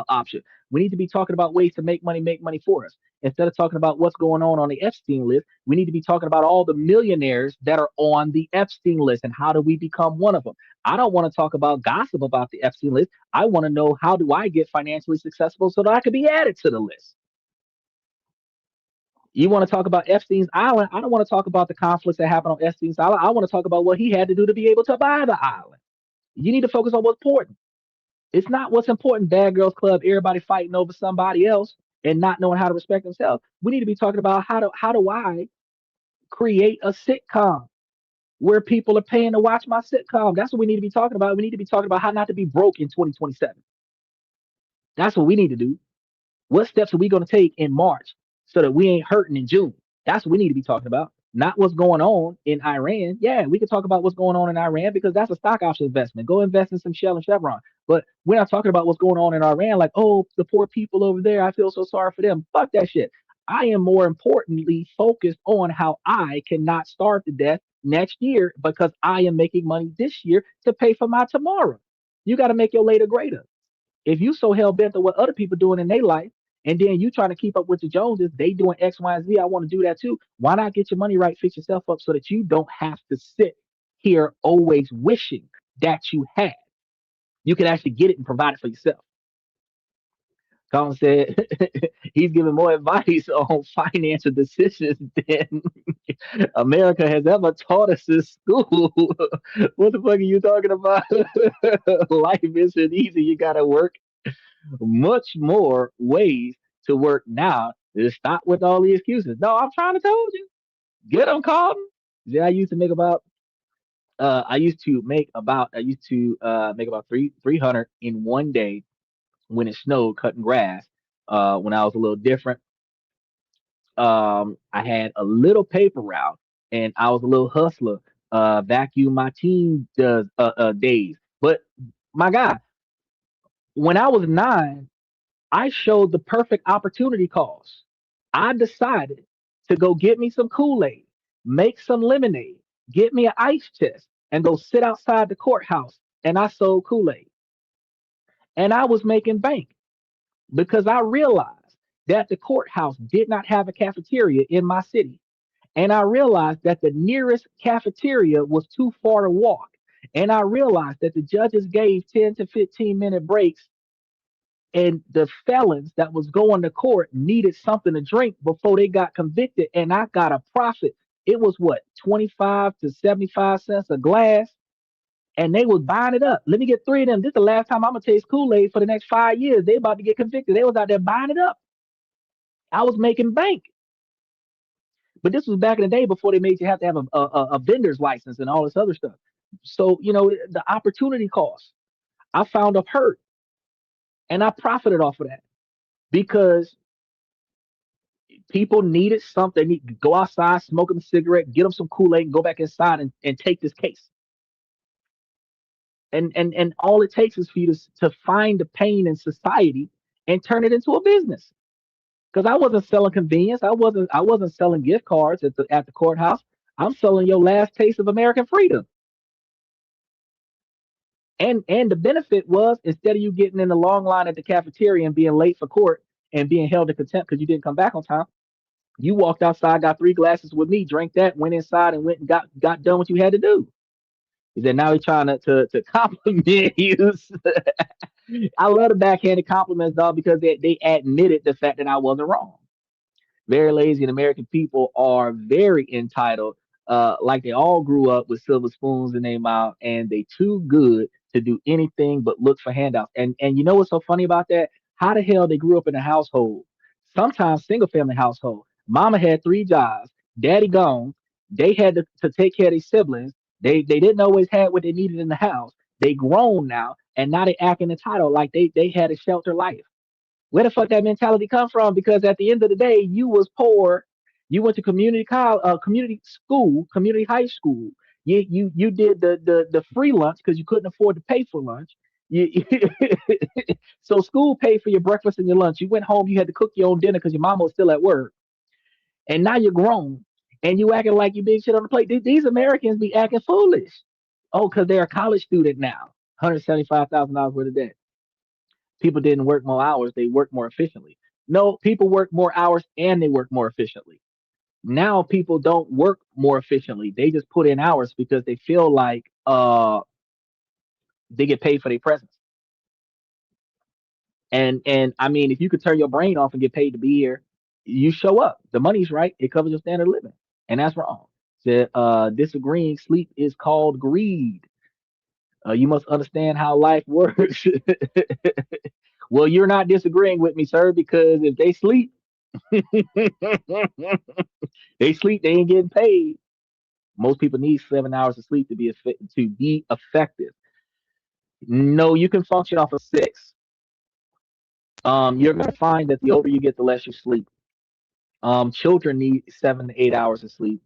option. We need to be talking about ways to make money for us. Instead of talking about what's going on the Epstein list, we need to be talking about all the millionaires that are on the Epstein list and how do we become one of them. I don't want to talk about gossip about the Epstein list. I want to know how do I get financially successful so that I can be added to the list. You want to talk about Epstein's Island? I don't want to talk about the conflicts that happened on Epstein's Island. I want to talk about what he had to do to be able to buy the island. You need to focus on what's important. It's not what's important, Bad Girls Club, everybody fighting over somebody else and not knowing how to respect themselves. We need to be talking about how do I create a sitcom where people are paying to watch my sitcom. That's what we need to be talking about. We need to be talking about how not to be broke in 2027. That's what we need to do. What steps are we going to take in March so that we ain't hurting in June? That's what we need to be talking about. Not what's going on in Iran. Yeah, we can talk about what's going on in Iran because that's a stock option investment. Go invest in some Shell and Chevron. But we're not talking about what's going on in Iran, like, oh, the poor people over there. I feel so sorry for them. Fuck that shit. I am more importantly focused on how I cannot starve to death next year because I am making money this year to pay for my tomorrow. You got to make your later greater. If you so hell bent on what other people doing in their life, and then you trying to keep up with the Joneses, they doing X, Y, and Z. I want to do that too. Why not get your money right, fix yourself up so that you don't have to sit here always wishing that you had. You can actually get it and provide it for yourself. Colin said he's giving more advice on financial decisions than America has ever taught us in school. What the fuck are you talking about? Life isn't easy. You gotta work much more ways to work now. Just stop with all the excuses. No, I'm trying to tell you. Get them, Carlton. Yeah, I used to make about 300 in one day when it snowed cutting grass. When I was a little different, I had a little paper route and I was a little hustler. Vacuum my team does days. But my God, when I was 9, I showed the perfect opportunity cost. I decided to go get me some Kool-Aid, make some lemonade, get me an ice chest, and go sit outside the courthouse. And I sold Kool-Aid. And I was making bank because I realized that the courthouse did not have a cafeteria in my city. And I realized that the nearest cafeteria was too far to walk. And I realized that the judges gave 10 to 15-minute breaks and the felons that was going to court needed something to drink before they got convicted and I got a profit. It was what, 25 to 75 cents a glass, and they was buying it up. Let me get 3 of them. This is the last time I'm gonna taste Kool-Aid for the next 5 years. They about to get convicted. They was out there buying it up. I was making bank. But this was back in the day before they made you have to have a vendor's license and all this other stuff. So, the opportunity cost. I found a hurt and I profited off of that because people needed something. They need to go outside, smoke them a cigarette, get them some Kool-Aid, and go back inside and take this case. And all it takes is for you to find the pain in society and turn it into a business. Because I wasn't selling convenience. I wasn't selling gift cards at the courthouse. I'm selling your last taste of American freedom. And the benefit was instead of you getting in the long line at the cafeteria and being late for court and being held in contempt because you didn't come back on time, you walked outside, got 3 glasses with me, drank that, went inside, and went and got done what you had to do. He said now he's trying to compliment you. I love the backhanded compliments, dog, because they admitted the fact that I wasn't wrong. Very lazy, and American people are very entitled. Like they all grew up with silver spoons in their mouth, and they too good to do anything but look for handouts. And you know what's so funny about that? How the hell they grew up in a household, sometimes single family household. Mama had 3 jobs, daddy gone. They had to take care of their siblings. They didn't always have what they needed in the house. They grown now, and now they acting entitled like they had a shelter life. Where the fuck that mentality come from? Because at the end of the day, you was poor. You went to community college, community school, community high school. You did the free lunch because you couldn't afford to pay for lunch. You, so school paid for your breakfast and your lunch. You went home, you had to cook your own dinner because your mama was still at work, and now you're grown and you acting like you big shit on the plate. These Americans be acting foolish. Oh, because they're a college student now. $175,000 worth of debt. People didn't work more hours, they work more efficiently. No, people work more hours and they work more efficiently. Now people don't work more efficiently. They just put in hours because they feel like they get paid for their presence. And I mean, if you could turn your brain off and get paid to be here, you show up. The money's right. It covers your standard of living, and that's wrong. So, disagreeing sleep is called greed. You must understand how life works. Well, you're not disagreeing with me, sir, because if they sleep, they sleep. They ain't getting paid. Most people need 7 hours of sleep to be effective. No, you can function off of six. You're going to find that the older you get, the less you sleep. Children need 7 to 8 hours of sleep.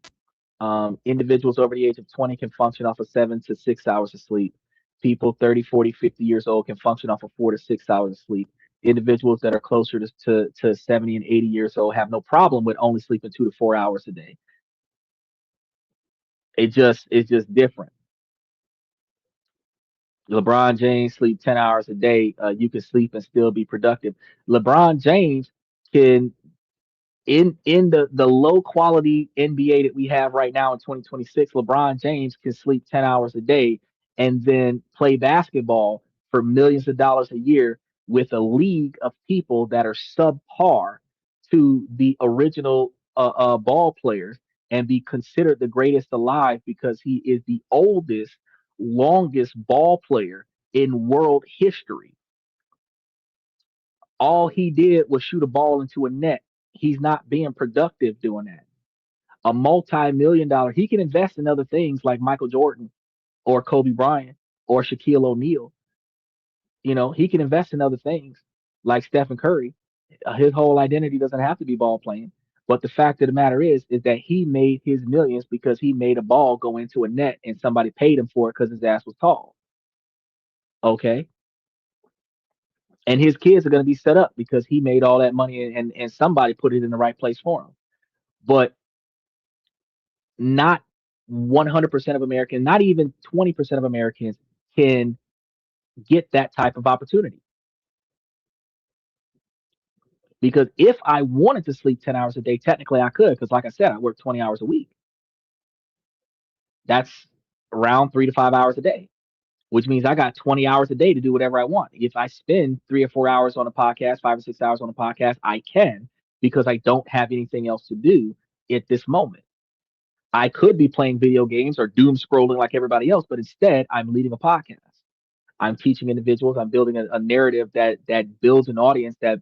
Individuals over the age of 20 can function off of 7 to 6 hours of sleep. People 30, 40, 50 years old can function off of 4 to 6 hours of sleep. Individuals that are closer to 70 and 80 years old have no problem with only sleeping 2 to 4 hours a day. It's just different. LeBron James sleep 10 hours a day. You can sleep and still be productive. LeBron James can in the low quality NBA that we have right now in 2026, LeBron James can sleep 10 hours a day and then play basketball for millions of dollars a year with a league of people that are subpar to the original ball players and be considered the greatest alive because he is the oldest, longest ball player in world history. All he did was shoot a ball into a net. He's not being productive doing that. A multi-million dollar, he can invest in other things like Michael Jordan or Kobe Bryant or Shaquille O'Neal. He can invest in other things like Stephen Curry. His whole identity doesn't have to be ball playing. But the fact of the matter is that he made his millions because he made a ball go into a net and somebody paid him for it because his ass was tall. Okay. And his kids are going to be set up because he made all that money and somebody put it in the right place for him. But not 100% of Americans, not even 20% of Americans can get that type of opportunity. Because if I wanted to sleep 10 hours a day, technically I could, because like I said, I work 20 hours a week. That's around 3 to 5 hours a day, which means I got 20 hours a day to do whatever I want. If I spend 3 or 4 hours on a podcast, 5 or 6 hours on a podcast, I can because I don't have anything else to do at this moment. I could be playing video games or doom scrolling like everybody else, but instead I'm leading a podcast. I'm teaching individuals. I'm building a narrative that builds an audience that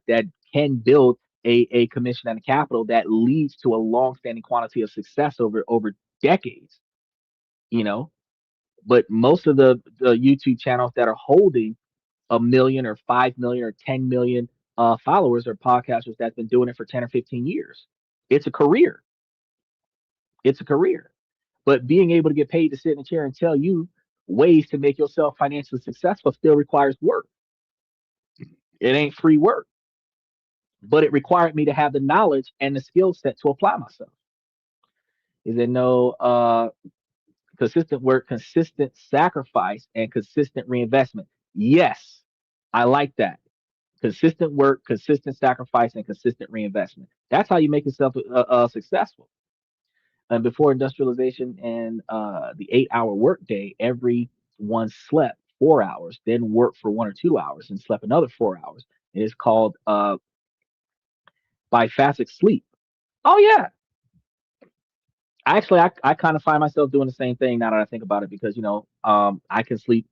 can build a commission and a capital that leads to a long-standing quantity of success over decades. You know, but most of the YouTube channels that are holding a million or 5 million or 10 million followers are podcasters that's been doing it for 10 or 15 years. It's a career. It's a career. But being able to get paid to sit in a chair and tell you ways to make yourself financially successful still requires work. It ain't free work, but it required me to have the knowledge and the skill set to apply myself. Is there no consistent work, consistent sacrifice, and consistent reinvestment? Yes, I like that. Consistent work, consistent sacrifice, and consistent reinvestment. That's how you make yourself successful. And before industrialization and the 8 hour workday, everyone slept 4 hours, then worked for 1 or 2 hours, and slept another 4 hours. It is called biphasic sleep. Oh yeah, actually, I kind of find myself doing the same thing now that I think about it because I can sleep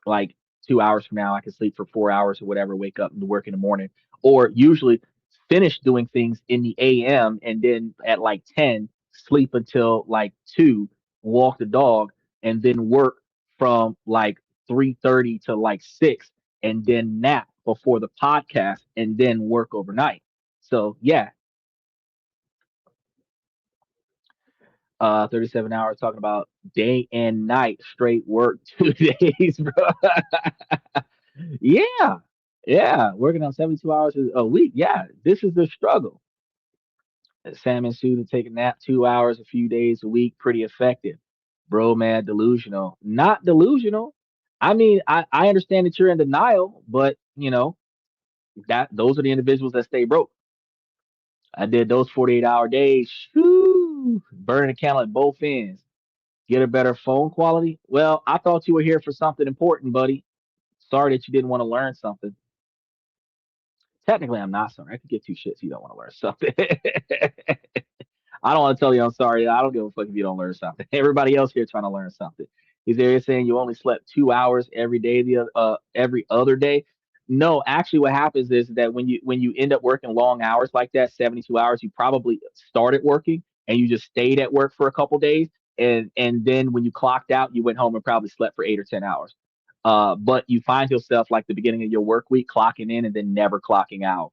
like 2 hours from now. I can sleep for 4 hours or whatever, wake up and work in the morning, or usually finish doing things in the AM and then at like 10, sleep until like 2, walk the dog, and then work from like 3:30 to like 6, and then nap before the podcast and then work overnight. So yeah, 37 hours talking about day and night straight work 2 days, bro. Yeah. Yeah. Working on 72 hours a week. Yeah. This is the struggle. Salmon suit and take a nap 2 hours a few days a week. Pretty effective. Bro, man, delusional. Not delusional. I mean, I understand that you're in denial, but that those are the individuals that stay broke. I did those 48-hour days. Shoo, burning the candle at both ends. Get a better phone quality. Well, I thought you were here for something important, buddy. Sorry that you didn't want to learn something. Technically, I'm not sorry. I could get two shits. You don't want to learn something. I don't want to tell you I'm sorry. I don't give a fuck if you don't learn something. Everybody else here trying to learn something. He's there saying you only slept 2 hours every day, every other day. No, actually, what happens is that when you end up working long hours like that, 72 hours, you probably started working and you just stayed at work for a couple days, and then when you clocked out, you went home and probably slept for 8 or 10 hours. But you find yourself like the beginning of your work week clocking in and then never clocking out.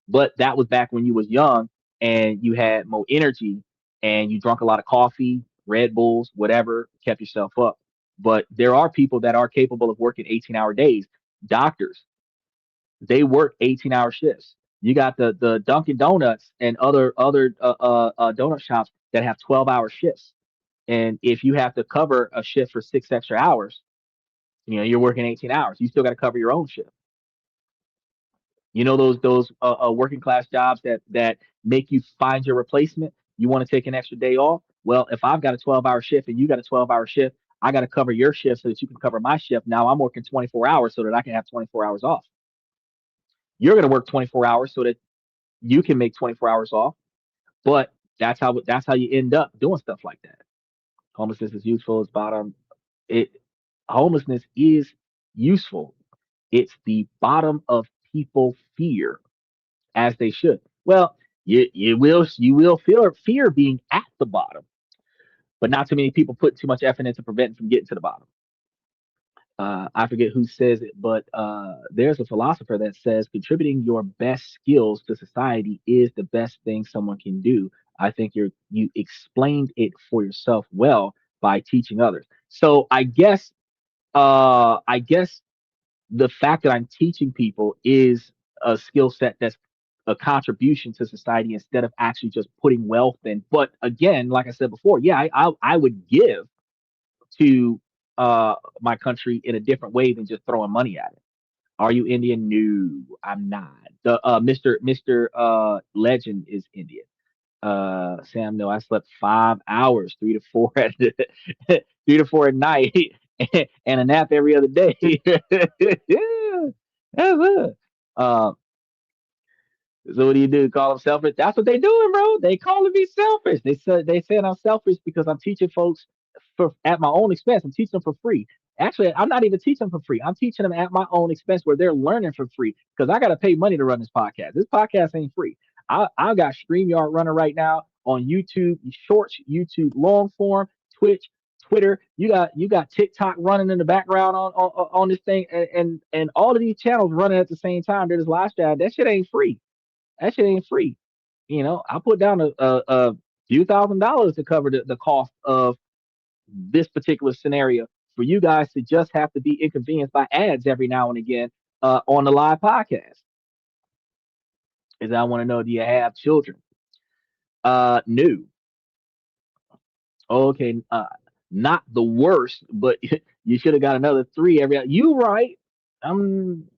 But that was back when you was young and you had more energy and you drank a lot of coffee, Red Bulls, whatever, kept yourself up. But there are people that are capable of working 18-hour days. Doctors, they work 18-hour shifts. You got the Dunkin' Donuts and other donut shops that have 12-hour shifts. And if you have to cover a shift for 6 extra hours, you're working 18 hours. You still got to cover your own shift. Those working class jobs that make you find your replacement. You want to take an extra day off. Well, if I've got a 12-hour shift and you got a 12-hour shift, I got to cover your shift so that you can cover my shift. Now I'm working 24 hours so that I can have 24 hours off. You're going to work 24 hours so that you can make 24 hours off. But that's how you end up doing stuff like that. Homelessness is useful. It's bottom. It Homelessness is useful. It's the bottom of people fear, as they should. Well, you will feel fear being at the bottom, but not too many people put too much effort into preventing from getting to the bottom. I forget who says it, but there's a philosopher that says contributing your best skills to society is the best thing someone can do. I think you explained it for yourself well by teaching others. So I guess the fact that I'm teaching people is a skill set that's a contribution to society instead of actually just putting wealth in. But again, like I said before, yeah, I would give to my country in a different way than just throwing money at it. Are you Indian? No, I'm not. The Mr. Legend is Indian. Sam, no, I slept 5 hours, 3 to 4 at 3 to 4 at night, and a nap every other day. Yeah, that's it. Uh, so what do you do? Call them selfish? That's what they doing, bro. They calling me selfish. They said I'm selfish because I'm teaching folks for at my own expense. I'm teaching them for free. Actually, I'm not even teaching them for free. I'm teaching them at my own expense where they're learning for free because I got to pay money to run this podcast. This podcast ain't free. I got StreamYard running right now on YouTube Shorts, YouTube long form, Twitch, Twitter. You got TikTok running in the background on this thing, and all of these channels running at the same time. They're this live stream. That shit ain't free. That shit ain't free. I put down a few $1,000s to cover the cost of this particular scenario for you guys to just have to be inconvenienced by ads every now and again on the live podcast. Is I want to know, do you have children? No. Okay, not the worst, but you should have got another three every. You right? I'm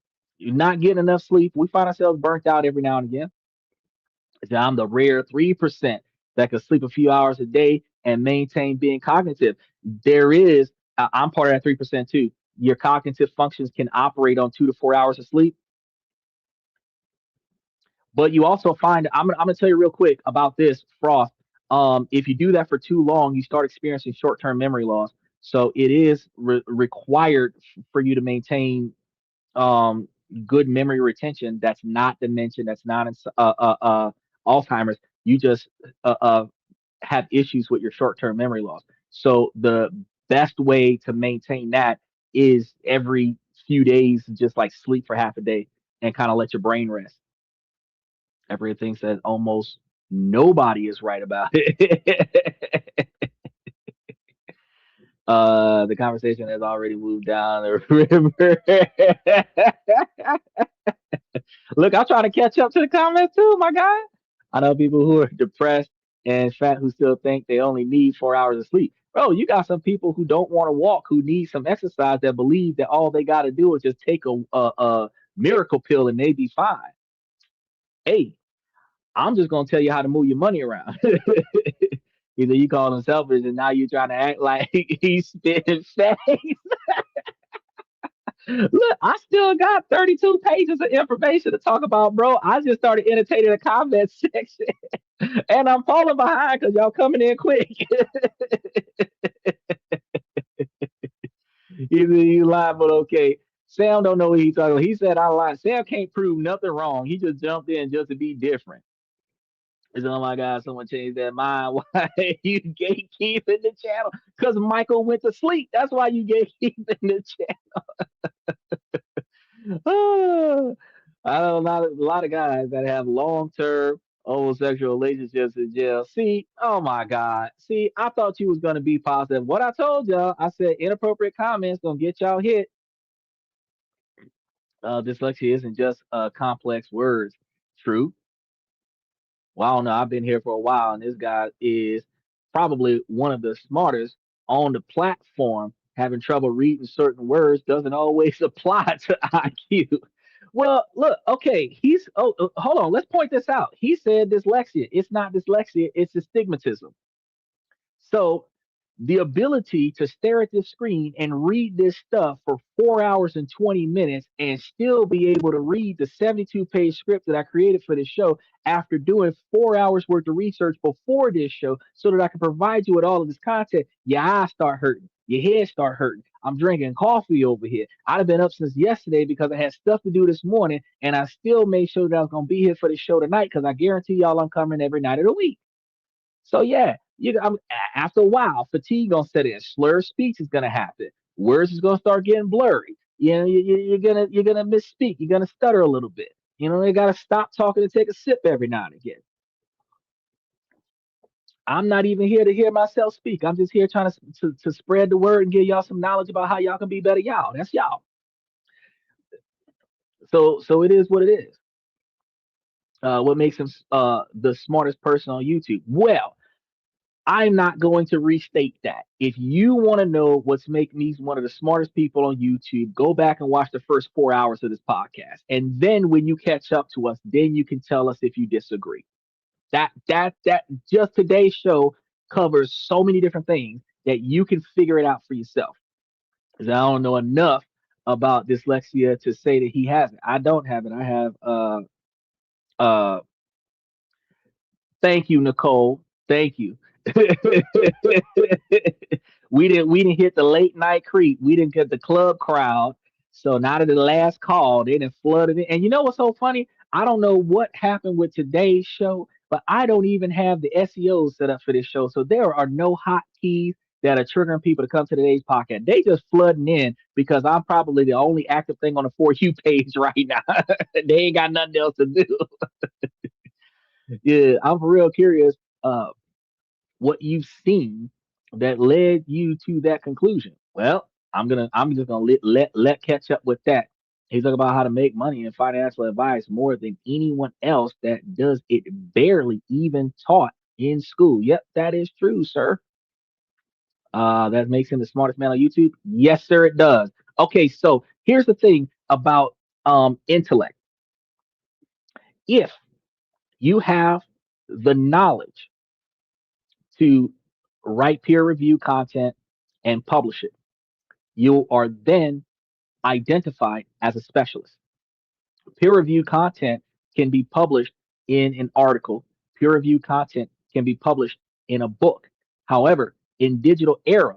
not getting enough sleep. We find ourselves burnt out every now and again. I'm the rare 3% that can sleep a few hours a day and maintain being cognitive. I'm part of that 3% too. Your cognitive functions can operate on 2 to 4 hours of sleep, but you also find I'm gonna tell you real quick about this frost. If you do that for too long, you start experiencing short-term memory loss. So it is required for you to maintain um, good memory retention. That's not dementia. That's not Alzheimer's. You just uh, uh, have issues with your short-term memory loss. So the best way to maintain that is every few days, just like sleep for half a day and kind of let your brain rest. Everything says almost nobody is right about it. The conversation has already moved down the river. Look, I'm trying to catch up to the comments too, my guy. I know people who are depressed and fat who still think they only need 4 hours of sleep. Bro, you got some people who don't want to walk, who need some exercise, that believe that all they got to do is just take a miracle pill and they be fine. Hey, I'm just gonna tell you how to move your money around. Either you call him selfish and now you're trying to act like he's spitting facts. Look, I still got 32 pages of information to talk about, bro. I just started entertaining the comment section and I'm falling behind because y'all coming in quick. Either you lie, but okay. Sam don't know what he's talking about. He said I lied. Sam can't prove nothing wrong. He just jumped in just to be different. It's oh my god, someone changed their mind. Why you gatekeeping the channel? Because Michael went to sleep. That's why you gatekeeping the channel. I know a lot of guys that have long term homosexual relationships in jail. See, oh my God. See, I thought you was gonna be positive. What I told y'all, I said inappropriate comments gonna get y'all hit. Dyslexia isn't just complex words. True. Well, I don't know. I've been here for a while, and this guy is probably one of the smartest on the platform. Having trouble reading certain words doesn't always apply to IQ. Well, look, okay, hold on. Let's point this out. He said dyslexia. It's not dyslexia. It's astigmatism. So the ability to stare at this screen and read this stuff for 4 hours and 20 minutes and still be able to read the 72-page script that I created for this show after doing 4 hours worth of research before this show so that I can provide you with all of this content, your eyes start hurting. Your head start hurting. I'm drinking coffee over here. I'd have been up since yesterday because I had stuff to do this morning, and I still made sure that I was gonna be here for the show tonight because I guarantee y'all I'm coming every night of the week. So yeah, after a while, fatigue gonna set in. Slur speech is gonna happen. Words is gonna start getting blurry. You know, you're gonna misspeak. You're gonna stutter a little bit. You know, you gotta stop talking and take a sip every now and again. I'm not even here to hear myself speak. I'm just here trying to spread the word and give y'all some knowledge about how y'all can be better. Y'all, that's y'all. So it is what it is. What makes him the smartest person on YouTube? Well, I'm not going to restate that. If you want to know what's making me one of the smartest people on YouTube, go back and watch the first 4 hours of this podcast. And then when you catch up to us, then you can tell us if you disagree. That just today's show covers so many different things that you can figure it out for yourself. Because I don't know enough about dyslexia to say that he has it. I don't have it. I have uh thank you, Nicole. Thank you. we didn't hit the late night creep. We didn't get the club crowd. So now that the last call, they didn't flooded it. And you know what's so funny? I don't know what happened with today's show, but I don't even have the SEO set up for this show. So there are no hot keys that are triggering people to come to today's podcast. They just flooding in because I'm probably the only active thing on the For You page right now. They ain't got nothing else to do. Yeah, I'm for real curious what you've seen that led you to that conclusion. Well, I'm just gonna let catch up with that. He's talking about how to make money and financial advice more than anyone else that does it barely even taught in school. Yep, that is true, sir. That makes him the smartest man on YouTube. Yes, sir, it does. Okay, so here's the thing about intellect. If you have the knowledge to write peer review content and publish it, you are then identified as a specialist. Peer review content can be published in an article, peer review content can be published in a book. However, in digital era,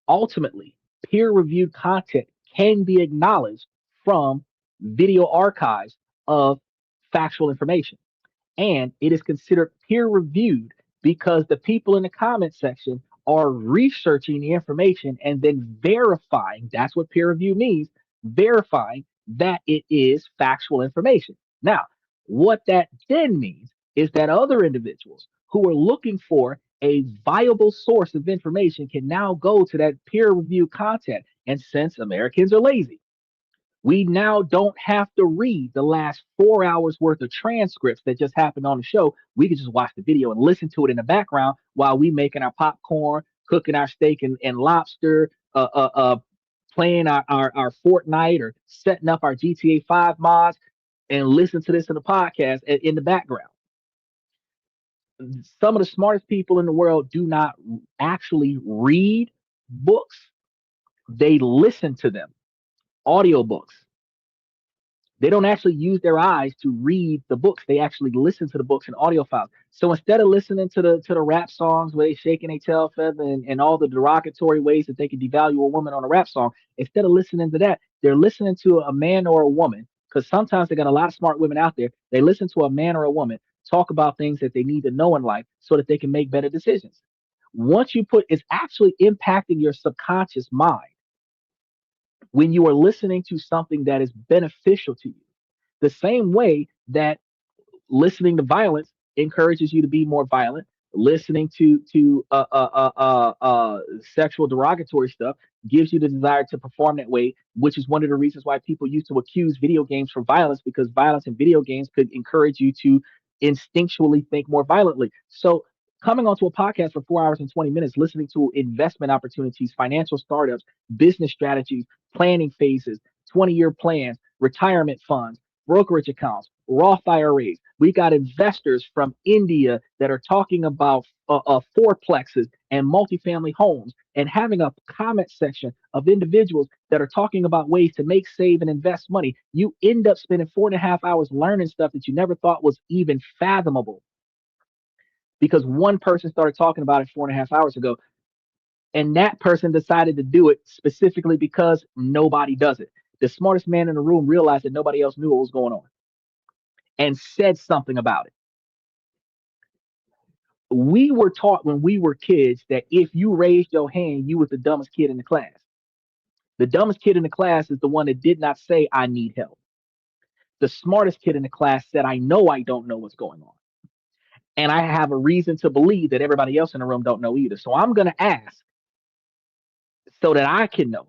ultimately, peer reviewed content can be acknowledged from video archives of factual information, and it is considered peer reviewed because the people in the comment section are researching the information and then verifying. That's what peer review means, verifying that it is factual information. Now, what that then means is that other individuals who are looking for a viable source of information can now go to that peer reviewed content. And since Americans are lazy, we now don't have to read the last 4 hours worth of transcripts that just happened on the show. We can just watch the video and listen to it in the background while we making our popcorn, cooking our steak and lobster, playing our Fortnite or setting up our GTA 5 mods and listen to this in the podcast in the background. Some of the smartest people in the world do not actually read books, they listen to them, audiobooks. They don't actually use their eyes to read the books. They actually listen to the books in audio files. So instead of listening to the rap songs where they shaking their tail feather and all the derogatory ways that they can devalue a woman on a rap song, instead of listening to that, they're listening to a man or a woman. Because sometimes they got a lot of smart women out there. They listen to a man or a woman talk about things that they need to know in life so that they can make better decisions. Once you put, it's actually impacting your subconscious mind when you are listening to something that is beneficial to you. The same way that listening to violence encourages you to be more violent. Listening to sexual derogatory stuff gives you the desire to perform that way, which is one of the reasons why people used to accuse video games for violence, because violence in video games could encourage you to instinctually think more violently. So coming onto a podcast for 4 hours and 20 minutes, listening to investment opportunities, financial startups, business strategies, planning phases, 20-year plans, retirement funds, brokerage accounts, Roth IRAs. We got investors from India that are talking about fourplexes and multifamily homes, and having a comment section of individuals that are talking about ways to make, save, and invest money. You end up spending 4.5 hours learning stuff that you never thought was even fathomable because one person started talking about it 4.5 hours ago, and that person decided to do it specifically because nobody does it. The smartest man in the room realized that nobody else knew what was going on and said something about it. We were taught when we were kids that if you raised your hand, you was the dumbest kid in the class. The dumbest kid in the class is the one that did not say, I need help. The smartest kid in the class said, I know I don't know what's going on. And I have a reason to believe that everybody else in the room don't know either. So I'm going to ask so that I can know.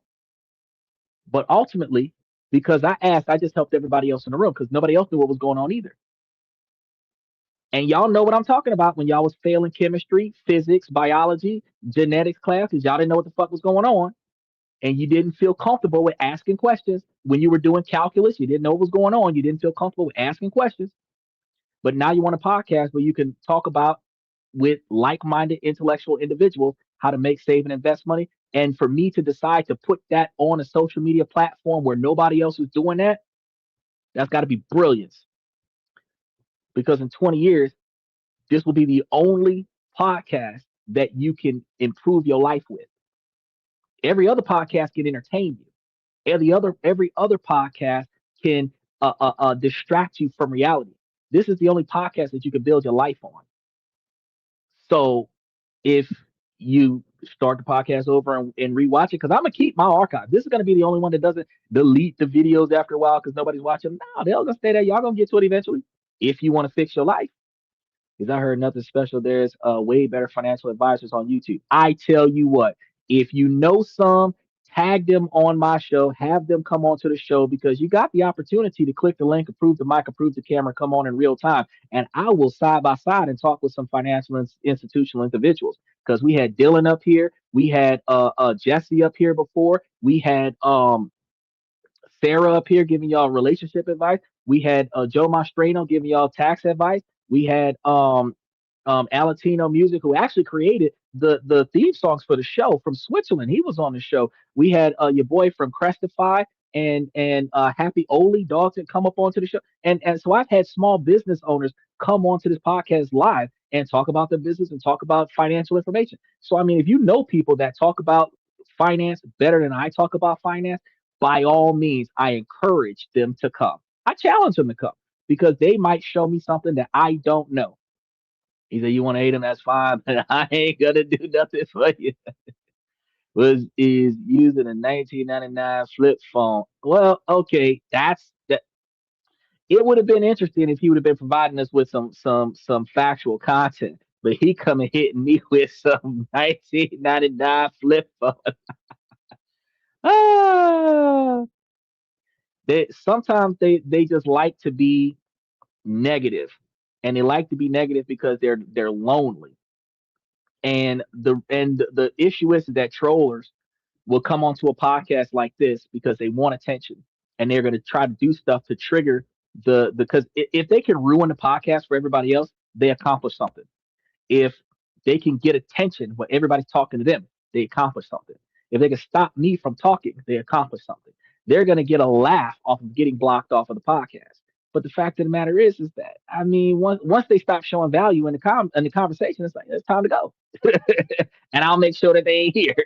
But ultimately, because I asked, I just helped everybody else in the room because nobody else knew what was going on either. And y'all know what I'm talking about when y'all was failing chemistry, physics, biology, genetics classes. Y'all didn't know what the fuck was going on. And you didn't feel comfortable with asking questions. When you were doing calculus, you didn't know what was going on. You didn't feel comfortable with asking questions. But now you want a podcast where you can talk about with like-minded intellectual individuals how to make, save, and invest money. And for me to decide to put that on a social media platform where nobody else is doing that, that's got to be brilliance. Because in 20 years, this will be the only podcast that you can improve your life with. Every other podcast can entertain you. Every other podcast can distract you from reality. This is the only podcast that you can build your life on. So if you start the podcast over and rewatch it, because I'm gonna keep my archive. This is gonna be the only one that doesn't delete the videos after a while because nobody's watching. No, they're gonna stay there. Y'all gonna get to it eventually. If you want to fix your life. Because I heard nothing special. There's way better financial advisors on YouTube. I tell you what, if you know some, tag them on my show, have them come on to the show because you got the opportunity to click the link, approve the mic, approve the camera, come on in real time. And I will side by side and talk with some financial institutional individuals because we had Dylan up here. We had Jesse up here before. We had Sarah up here giving y'all relationship advice. We had Joe Mastrano giving y'all tax advice. We had alanito.music, who actually created the theme songs for the show from Switzerland. He was on the show. We had your boy from Crestify and Happy Oli Dogs that come up onto the show. And so I've had small business owners come onto this podcast live and talk about their business and talk about financial information. So I mean, if you know people that talk about finance better than I talk about finance, by all means, I encourage them to come. I challenge them to come because they might show me something that I don't know. He said, "You want to hate him? That's fine, but I ain't gonna do nothing for you." Was is using a 1999 flip phone? Well, okay, that's that. It would have been interesting if he would have been providing us with some factual content. but he coming hitting me with some 1999 flip phone. Ah, they sometimes they just like to be negative, and they like to be negative because they're lonely. And the issue is that trollers will come onto a podcast like this because they want attention, and they're going to try to do stuff to trigger because if they can ruin the podcast for everybody else, they accomplish something. If they can get attention when everybody's talking to them, they accomplish something. If they can stop me from talking, they accomplish something. They're going to get a laugh off of getting blocked off of the podcast. But the fact of the matter is that I mean, once they stop showing value in the conversation, it's like it's time to go, and I'll make sure that they ain't here.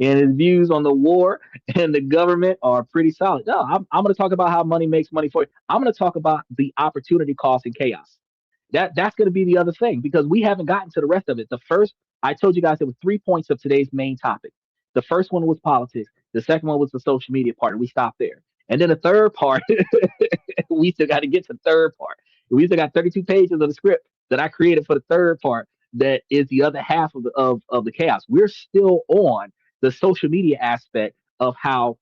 And his views on the war and the government are pretty solid. No, I'm going to talk about how money makes money for you. I'm going to talk about the opportunity cost and chaos. That's going to be the other thing because we haven't gotten to the rest of it. The first, I told you guys there were 3 points of today's main topic. The first one was politics. The second one was the social media part, and we stopped there. And then the third part, we still got to get to the third part. We still got 32 pages of the script that I created for the third part. That is the other half of the chaos. We're still on the social media aspect of how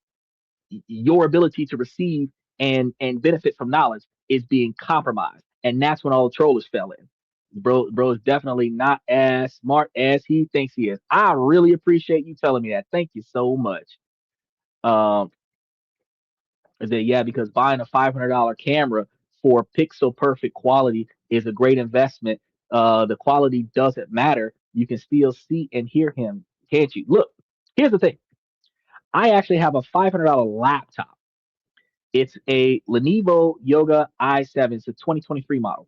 your ability to receive and benefit from knowledge is being compromised, and that's when all the trollers fell in. Bro is definitely not as smart as he thinks he is. I really appreciate you telling me that. Thank you so much. Um, that yeah, because buying a $500 camera for pixel perfect quality is a great investment. The quality doesn't matter. You can still see and hear him, can't you? Look, here's the thing. I actually have a $500 laptop. It's a Lenovo Yoga i7. It's a 2023 model.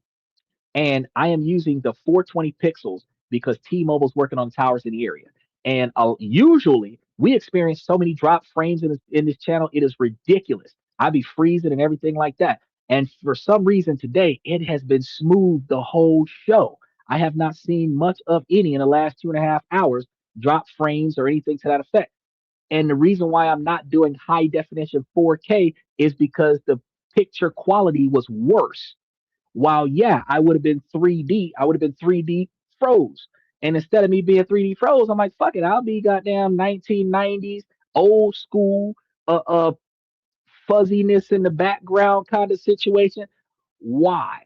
And I am using the 420 pixels because T-Mobile's working on towers in the area. And usually we experience so many drop frames in this channel. It is ridiculous. I be freezing and everything like that. And for some reason today, it has been smooth the whole show. I have not seen much of any in the last 2.5 hours drop frames or anything to that effect. And the reason why I'm not doing high definition 4K is because the picture quality was worse. While yeah, I would have been 3D, I would have been 3D froze. And instead of me being 3D froze, I'm like, fuck it, I'll be goddamn 1990s old school fuzziness in the background kind of situation. Why?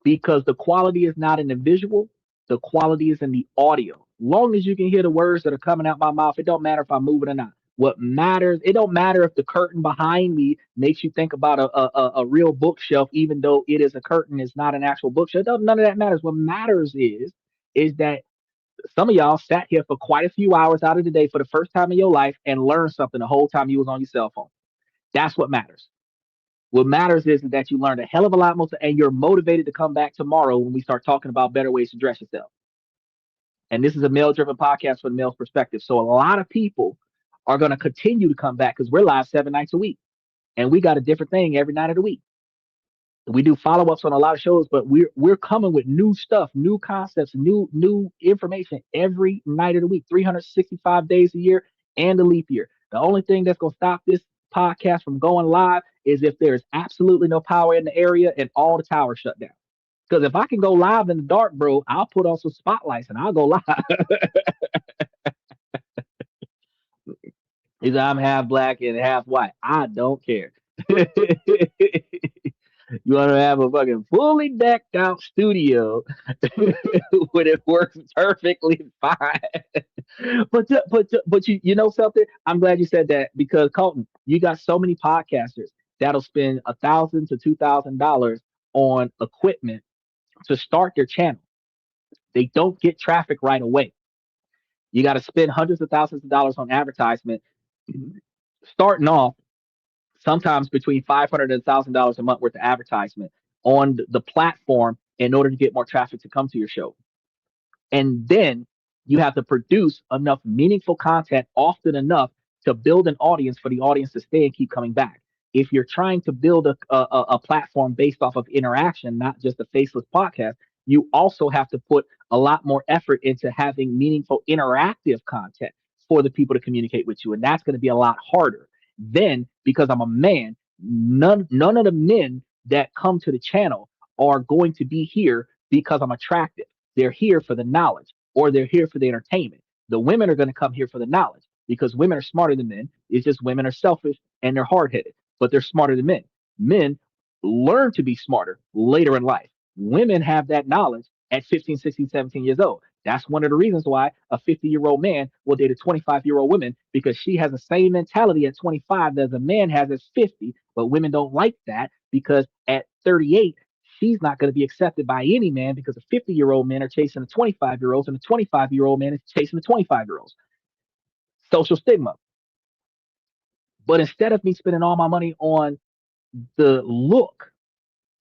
Because the quality is not in the visual, the quality is in the audio. Long as you can hear the words that are coming out my mouth, it don't matter if I'm moving or not. What matters, it don't matter if the curtain behind me makes you think about a real bookshelf, even though it is a curtain, it's not an actual bookshelf. None of that matters. What matters is that some of y'all sat here for quite a few hours out of the day for the first time in your life and learned something the whole time you was on your cell phone. That's what matters. What matters is that you learned a hell of a lot more, and you're motivated to come back tomorrow when we start talking about better ways to dress yourself. And this is a male-driven podcast from the male's perspective. So a lot of people are going to continue to come back because we're live 7 nights a week, and we got a different thing every night of the week. We do follow-ups on a lot of shows, but we're coming with new stuff, new concepts, new information every night of the week, 365 days a year, and a leap year. The only thing that's going to stop this podcast from going live is if there's absolutely no power in the area and all the towers shut down. Because if I can go live in the dark, bro, I'll put on some spotlights and I'll go live. Either I'm half black and half white. I don't care. You want to have a fucking fully decked out studio when it works perfectly fine. But you know something? I'm glad you said that because Colton, you got so many podcasters that'll spend $1,000 to $2,000 on equipment to start their channel. They don't get traffic right away. You got to spend hundreds of thousands of dollars on advertisement starting off, sometimes between 500 and $1,000 a month worth of advertisement on the platform in order to get more traffic to come to your show. And then you have to produce enough meaningful content often enough to build an audience for the audience to stay and keep coming back. If you're trying to build a platform based off of interaction, not just a faceless podcast, you also have to put a lot more effort into having meaningful interactive content for the people to communicate with you. And that's going to be a lot harder. Then, because I'm a man, none of the men that come to the channel are going to be here because I'm attractive. They're here for the knowledge or they're here for the entertainment. The women are going to come here for the knowledge because women are smarter than men. It's just women are selfish and they're hard headed, but they're smarter than men. Men learn to be smarter later in life. Women have that knowledge at 15, 16, 17 years old. That's one of the reasons why a 50-year-old man will date a 25-year-old woman because she has the same mentality at 25 that a man has at 50. But women don't like that because at 38, she's not going to be accepted by any man because the 50-year-old men are chasing the 25-year-olds and the 25-year-old man is chasing the 25-year-olds. Social stigma. But instead of me spending all my money on the look,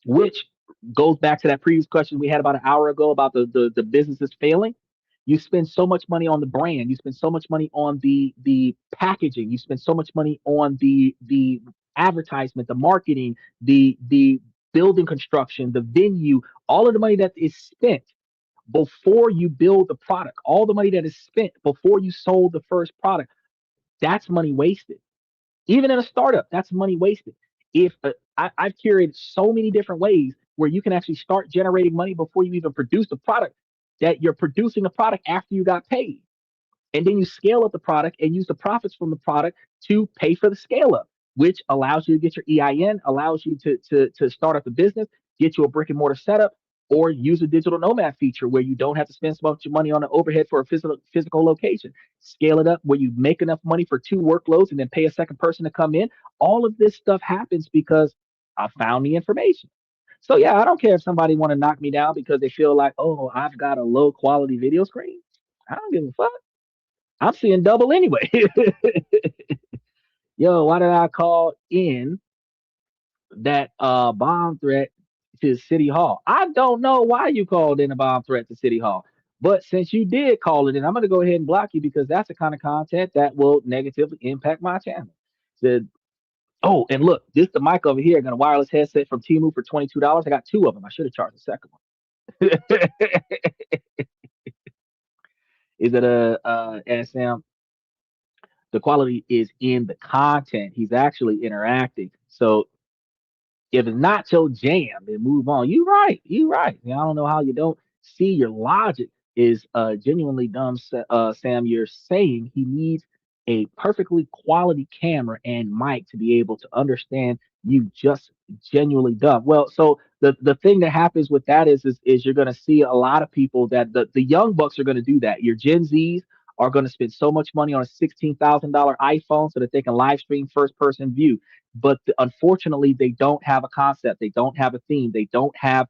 which goes back to that previous question we had about an hour ago about the businesses failing. You spend so much money on the brand. You spend so much money on the packaging. You spend so much money on the advertisement, the marketing, the building construction, the venue, all of the money that is spent before you build the product, all the money that is spent before you sold the first product. That's money wasted. Even in a startup, that's money wasted. If I've curated so many different ways where you can actually start generating money before you even produce the product, that you're producing a product after you got paid. And then you scale up the product and use the profits from the product to pay for the scale up, which allows you to get your EIN, allows you to start up the business, get you a brick and mortar setup, or use a digital nomad feature where you don't have to spend so much money on the overhead for a physical location. Scale it up where you make enough money for two workloads and then pay a second person to come in. All of this stuff happens because I found the information. So yeah, I don't care if somebody want to knock me down because they feel like, oh, I've got a low quality video screen. I don't give a fuck. I'm seeing double anyway. Yo, why did I call in that bomb threat to City Hall? I don't know why you called in a bomb threat to City Hall. But since you did call it in, I'm going to go ahead and block you because that's the kind of content that will negatively impact my channel. Said, oh, and look, this the mic over here. I got a wireless headset from Temu for $22. I got two of them. I should have charged the second one. Is it a SM? The quality is in the content. He's actually interacting. So if it's not your jam, then move on. You right. You right. I don't know how you don't see your logic is genuinely dumb, Sam. You're saying he needs a perfectly quality camera and mic to be able to understand you just genuinely dumb. Well, so the thing that happens with that is you're going to see a lot of people that the young bucks are going to do that. Your Gen Zs are going to spend so much money on a $16,000 iPhone so that they can live stream first person view, but unfortunately they don't have a concept, they don't have a theme, they don't have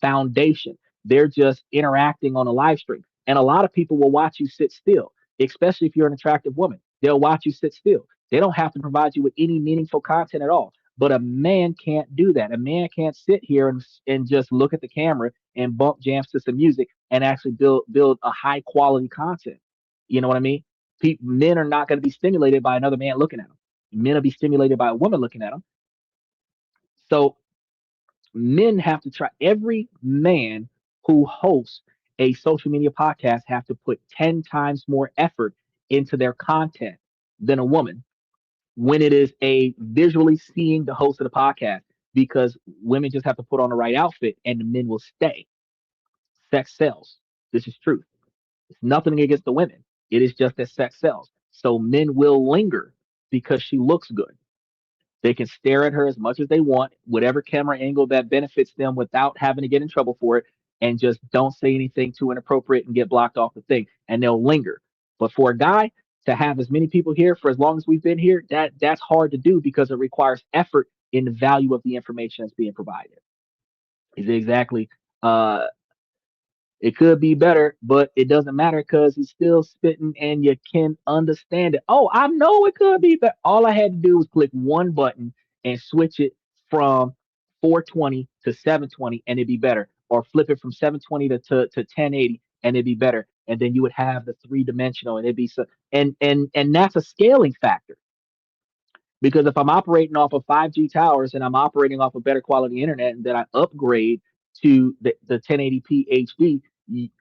foundation. They're just interacting on a live stream, and a lot of people will watch you sit still, especially if you're an attractive woman. They'll watch you sit still. They don't have to provide you with any meaningful content at all, but a man can't do that. A man can't sit here and just look at the camera and bump jams to some music and actually build a high quality content. You know what I mean? Men are not going to be stimulated by another man looking at them. Men will be stimulated by a woman looking at them. So men have to try. Every man who hosts a social media podcast have to put 10 times more effort into their content than a woman when it is a visually seeing the host of the podcast, because women just have to put on the right outfit and the men will stay. Sex sells. This is truth. It's nothing against the women. It is just that sex sells. So men will linger because she looks good. They can stare at her as much as they want, whatever camera angle that benefits them without having to get in trouble for it, and just don't say anything too inappropriate and get blocked off the thing, and they'll linger. But for a guy to have as many people here for as long as we've been here, that's hard to do because it requires effort in the value of the information that's being provided. Is exactly uh it could be better, but it doesn't matter because he's still spitting and you can understand it. Oh, I know it could be better. All I had to do was click one button and switch it from 420 to 720 and it'd be better. Or flip it from 720 to 1080 and it'd be better. And then you would have the three dimensional and it'd be so, and that's a scaling factor. Because if I'm operating off of 5G towers and I'm operating off of better quality internet and then I upgrade to the 1080p HD,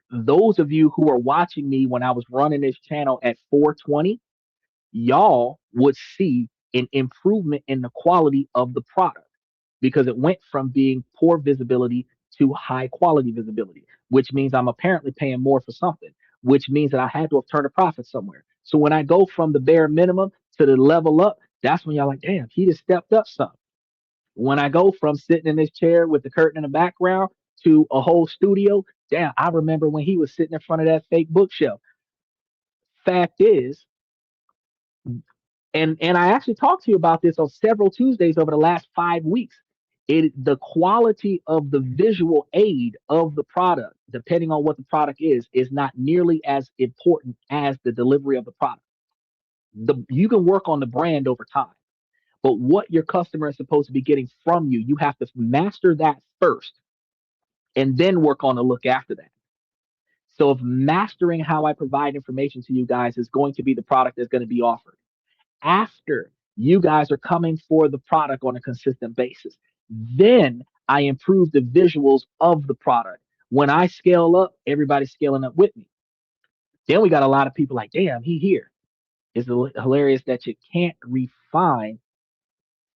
those of you who are watching me when I was running this channel at 420, y'all would see an improvement in the quality of the product because it went from being poor visibility to high quality visibility, which means I'm apparently paying more for something, which means that I had to have turned a profit somewhere. So when I go from the bare minimum to the level up, that's when y'all like, damn, he just stepped up some. When I go from sitting in this chair with the curtain in the background to a whole studio, damn, I remember when he was sitting in front of that fake bookshelf. Fact is, and I actually talked to you about this on several Tuesdays over the last 5 weeks. The quality of the visual aid of the product, depending on what the product is not nearly as important as the delivery of the product. You can work on the brand over time, but what your customer is supposed to be getting from you, you have to master that first and then work on the look after that. So if mastering how I provide information to you guys is going to be the product that's going to be offered after you guys are coming for the product on a consistent basis, then I improve the visuals of the product. When I scale up, everybody's scaling up with me. Then we got a lot of people like, damn, he here. It's hilarious that you can't refine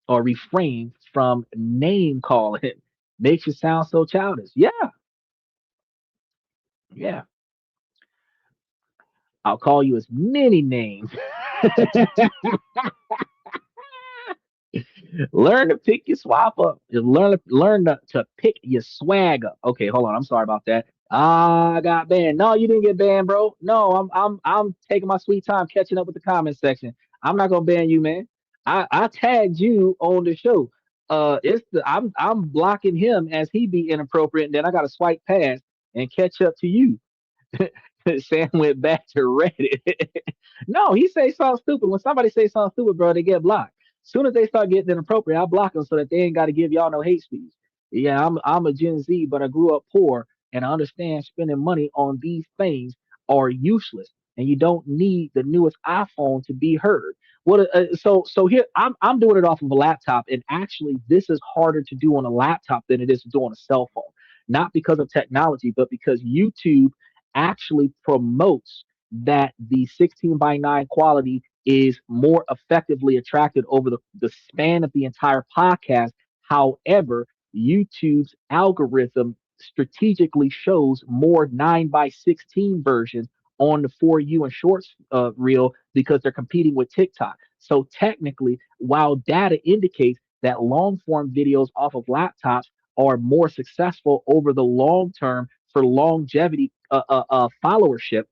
or refrain from name calling. Makes you sound so childish. Yeah, yeah. I'll call you as many names. Learn to pick your swap up. Just learn to pick your swag up. Okay, hold on. I'm sorry about that. I got banned. No, you didn't get banned, bro. No, I'm taking my sweet time catching up with the comment section. I'm not gonna ban you, man. I tagged you on the show. I'm blocking him as he be inappropriate, and then I gotta swipe past and catch up to you. Sam went back to Reddit. No, he say something stupid. When somebody say something stupid, bro, they get blocked. Soon as they start getting inappropriate, I block them so that they ain't got to give y'all no hate speech. Yeah, I'm a Gen Z, but I grew up poor and I understand spending money on these things are useless, and you don't need the newest iPhone to be heard. What? So here I'm doing it off of a laptop, and actually this is harder to do on a laptop than it is to do on a cell phone. Not because of technology, but because YouTube actually promotes that the 16 by 9 quality is more effectively attracted over the span of the entire podcast. However, YouTube's algorithm strategically shows more 9 by 16 versions on the For You and Shorts reel because they're competing with TikTok. So technically, while data indicates that long form videos off of laptops are more successful over the long term for longevity followership,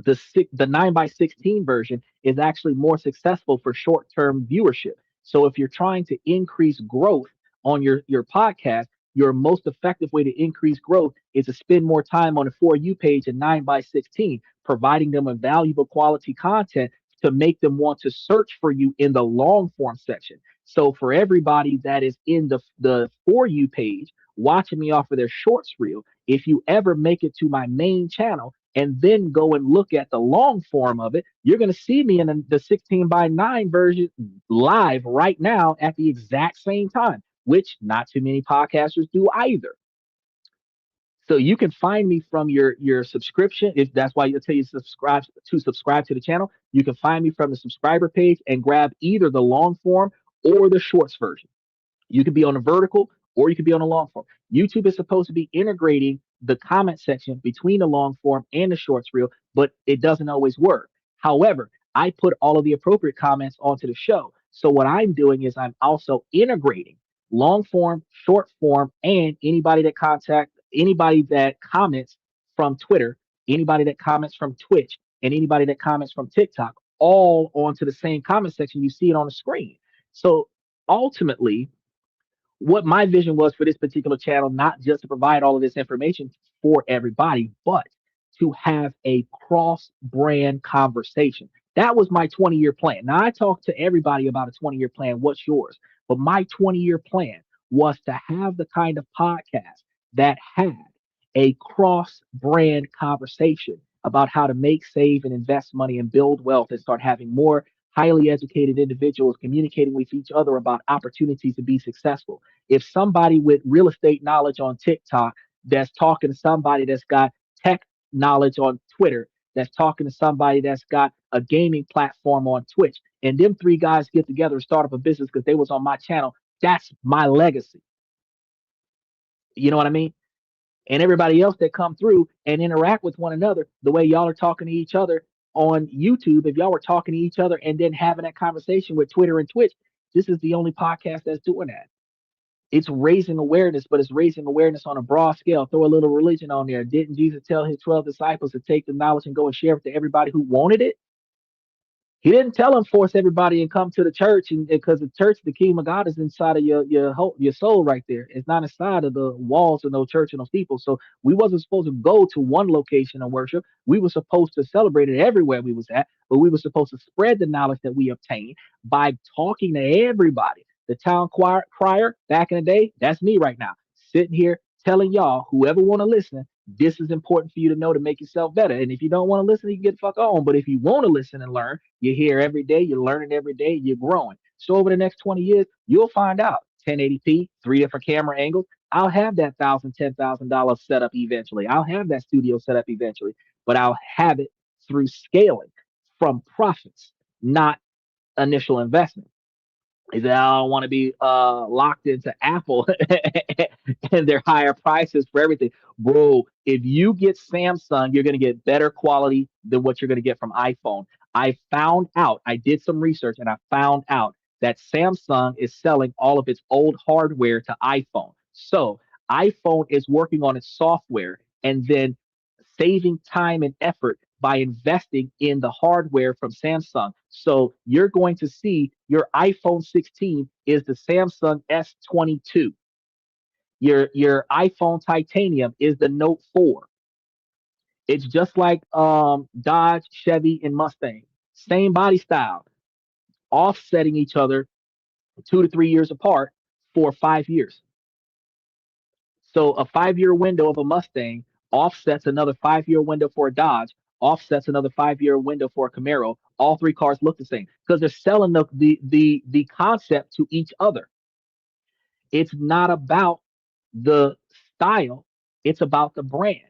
the 9 by 16 version is actually more successful for short term viewership. So if you're trying to increase growth on your podcast, your most effective way to increase growth is to spend more time on the For You page in 9 by 16, providing them a valuable quality content to make them want to search for you in the long form section. So for everybody that is in the For You page watching me off of their shorts reel, if you ever make it to my main channel and then go and look at the long form of it, you're going to see me in the 16 by 9 version live right now at the exact same time, which not too many podcasters do either. So you can find me from your subscription. If that's why you'll tell you subscribe to the channel. You can find me from the subscriber page and grab either the long form or the shorts version. You could be on a vertical or you could be on a long form. YouTube is supposed to be integrating the comment section between the long form and the shorts reel, but it doesn't always work. However, I put all of the appropriate comments onto the show. So what I'm doing is I'm also integrating long form, short form, and anybody that comments from Twitter, anybody that comments from Twitch, and anybody that comments from TikTok all onto the same comment section. You see it on the screen. So ultimately, what my vision was for this particular channel, not just to provide all of this information for everybody, but to have a cross brand conversation. That was my 20-year plan. Now, I talk to everybody about a 20-year plan. What's yours? But my 20-year plan was to have the kind of podcast that had a cross brand conversation about how to make, save, and invest money and build wealth and start having more highly educated individuals communicating with each other about opportunities to be successful. If somebody with real estate knowledge on TikTok that's talking to somebody that's got tech knowledge on Twitter, that's talking to somebody that's got a gaming platform on Twitch, and them three guys get together and start up a business because they was on my channel, that's my legacy. You know what I mean? and everybody else that come through and interact with one another the way y'all are talking to each other on YouTube. If y'all were talking to each other and then having that conversation with Twitter and Twitch, this is the only podcast that's doing that. It's raising awareness, but it's raising awareness on a broad scale. Throw a little religion on there. Didn't Jesus tell his 12 disciples to take the knowledge and go and share it to everybody who wanted it? He didn't tell them force everybody and come to the church, and because the church, the kingdom of God, is inside of your soul right there. It's not inside of the walls of no church and no people. So we wasn't supposed to go to one location and worship. We were supposed to celebrate it everywhere we was at, but we were supposed to spread the knowledge that we obtained by talking to everybody. The town crier back in the day, that's me right now, sitting here telling y'all, whoever want to listen, this is important for you to know to make yourself better. And if you don't want to listen, you can get the fuck on. But if you want to listen and learn, you're here every day, you're learning every day, you're growing. So over the next 20 years, you'll find out 1080p, three different camera angles. I'll have that $1,000, $10,000 setup eventually. I'll have that studio set up eventually, but I'll have it through scaling from profits, not initial investment. He said, I don't want to be locked into Apple and their higher prices for everything. Bro, if you get Samsung, you're going to get better quality than what you're going to get from iPhone. I found out, I did some research and I found out that Samsung is selling all of its old hardware to iPhone. So iPhone is working on its software and then saving time and effort by investing in the hardware from Samsung. So you're going to see your iPhone 16 is the Samsung S22. Your iPhone Titanium is the Note 4. It's just like Dodge, Chevy, and Mustang. Same body style, offsetting each other 2 to 3 years apart for 5 years. So a 5 year window of a Mustang offsets another 5 year window for a Dodge, offsets another 5 year window for a Camaro. All three cars look the same because they're selling the concept to each other. It's not about the style, it's about the brand.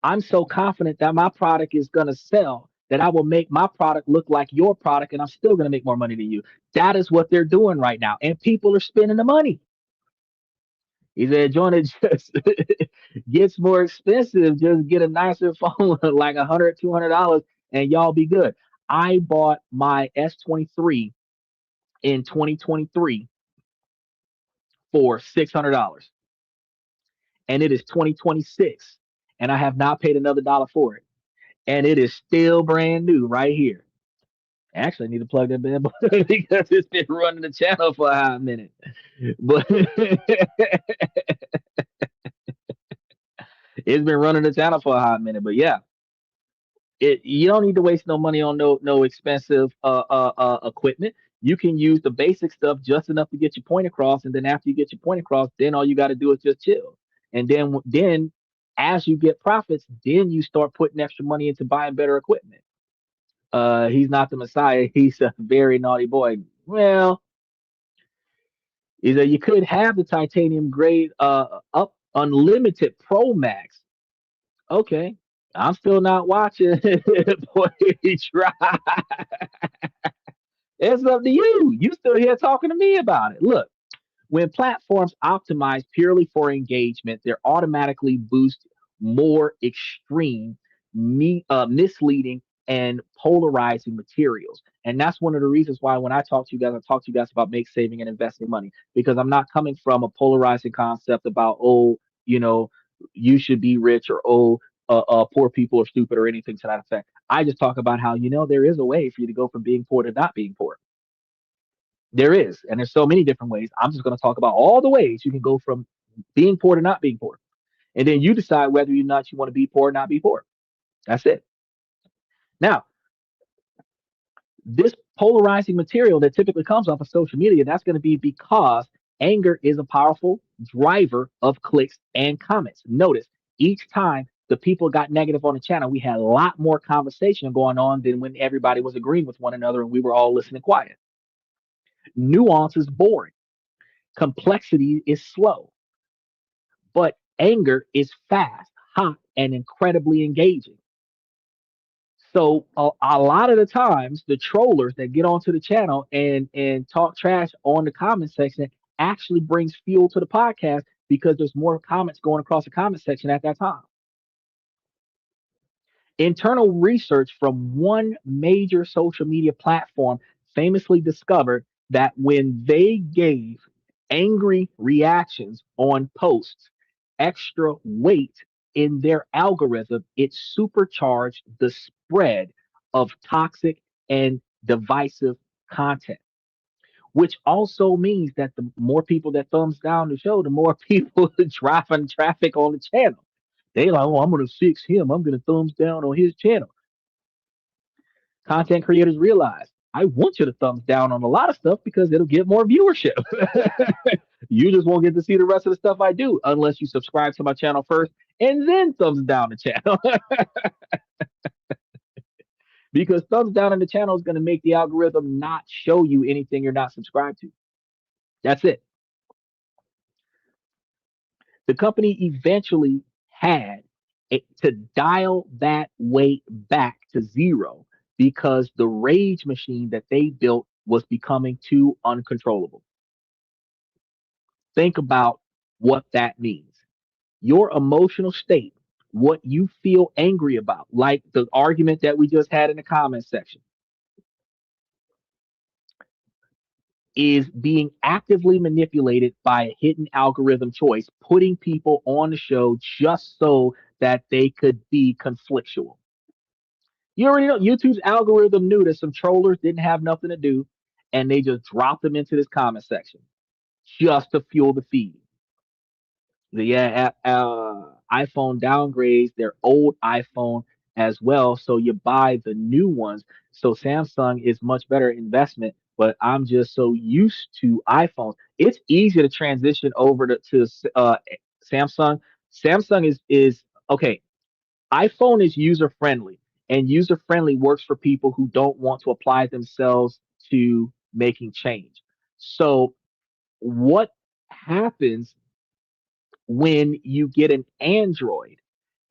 I'm so confident that my product is going to sell that I will make my product look like your product and I'm still going to make more money than you. That is what they're doing right now. And people are spending the money. He said, "Join it just gets more expensive. Just get a nicer phone, like $100, $200, and y'all be good." I bought my S23 in 2023 for $600, and it is 2026, and I have not paid another dollar for it, and it is still brand new right here. Actually, I need to plug that bad boy because it's been running the channel for a hot minute, but it's been running the channel for a hot minute. But yeah, you don't need to waste no money on no expensive equipment. You can use the basic stuff just enough to get your point across, and then after you get your point across, then all you got to do is just chill. And then as you get profits, then you start putting extra money into buying better equipment. He's not the Messiah. He's a very naughty boy. Well, either you could have the titanium grade up unlimited Pro Max. Okay, I'm still not watching. Boy, try. It's up to you. You still here talking to me about it. Look, when platforms optimize purely for engagement, they're automatically boost more extreme, misleading, and polarizing materials. And that's one of the reasons why when I talk to you guys about make saving and investing money because I'm not coming from a polarizing concept about you know, you should be rich or poor people are stupid or anything to that effect. I just talk about how there is a way for you to go from being poor to not being poor. There is, and there's so many different ways. I'm just going to talk about all the ways you can go from being poor to not being poor, and then you decide whether or not you want to be poor or not be poor. That's it. Now, this polarizing material that typically comes off of social media, that's going to be because anger is a powerful driver of clicks and comments. Notice each time the people got negative on the channel, we had a lot more conversation going on than when everybody was agreeing with one another and we were all listening quiet. Nuance is boring. Complexity is slow, but anger is fast, hot, and incredibly engaging. So a lot of the times, the trollers that get onto the channel and talk trash on the comment section actually brings fuel to the podcast because there's more comments going across the comment section at that time. Internal research from one major social media platform famously discovered that when they gave angry reactions on posts extra weight in their algorithm, it supercharged the spread of toxic and divisive content, which also means that the more people that thumbs down the show, the more people driving traffic on the channel. They like, oh, I'm gonna fix him. I'm gonna thumbs down on his channel. Content creators realize I want you to thumbs down on a lot of stuff because it'll get more viewership. You just won't get to see the rest of the stuff I do unless you subscribe to my channel first and then thumbs down the channel. Because thumbs down on the channel is going to make the algorithm not show you anything you're not subscribed to. That's it. The company eventually had to dial that weight back to zero because the rage machine that they built was becoming too uncontrollable. Think about what that means. Your emotional state, what you feel angry about, like the argument that we just had in the comment section, is being actively manipulated by a hidden algorithm choice, putting people on the show just so that they could be conflictual. You already know YouTube's algorithm knew that some trollers didn't have nothing to do, and they just dropped them into this comment section just to fuel the feed. iPhone downgrades their old iPhone as well, so you buy the new ones. So Samsung is much better investment, but I'm just so used to iPhones. It's easy to transition over to Samsung. Samsung is okay. iPhone is user friendly, and user friendly works for people who don't want to apply themselves to making change. So what happens when you get an Android?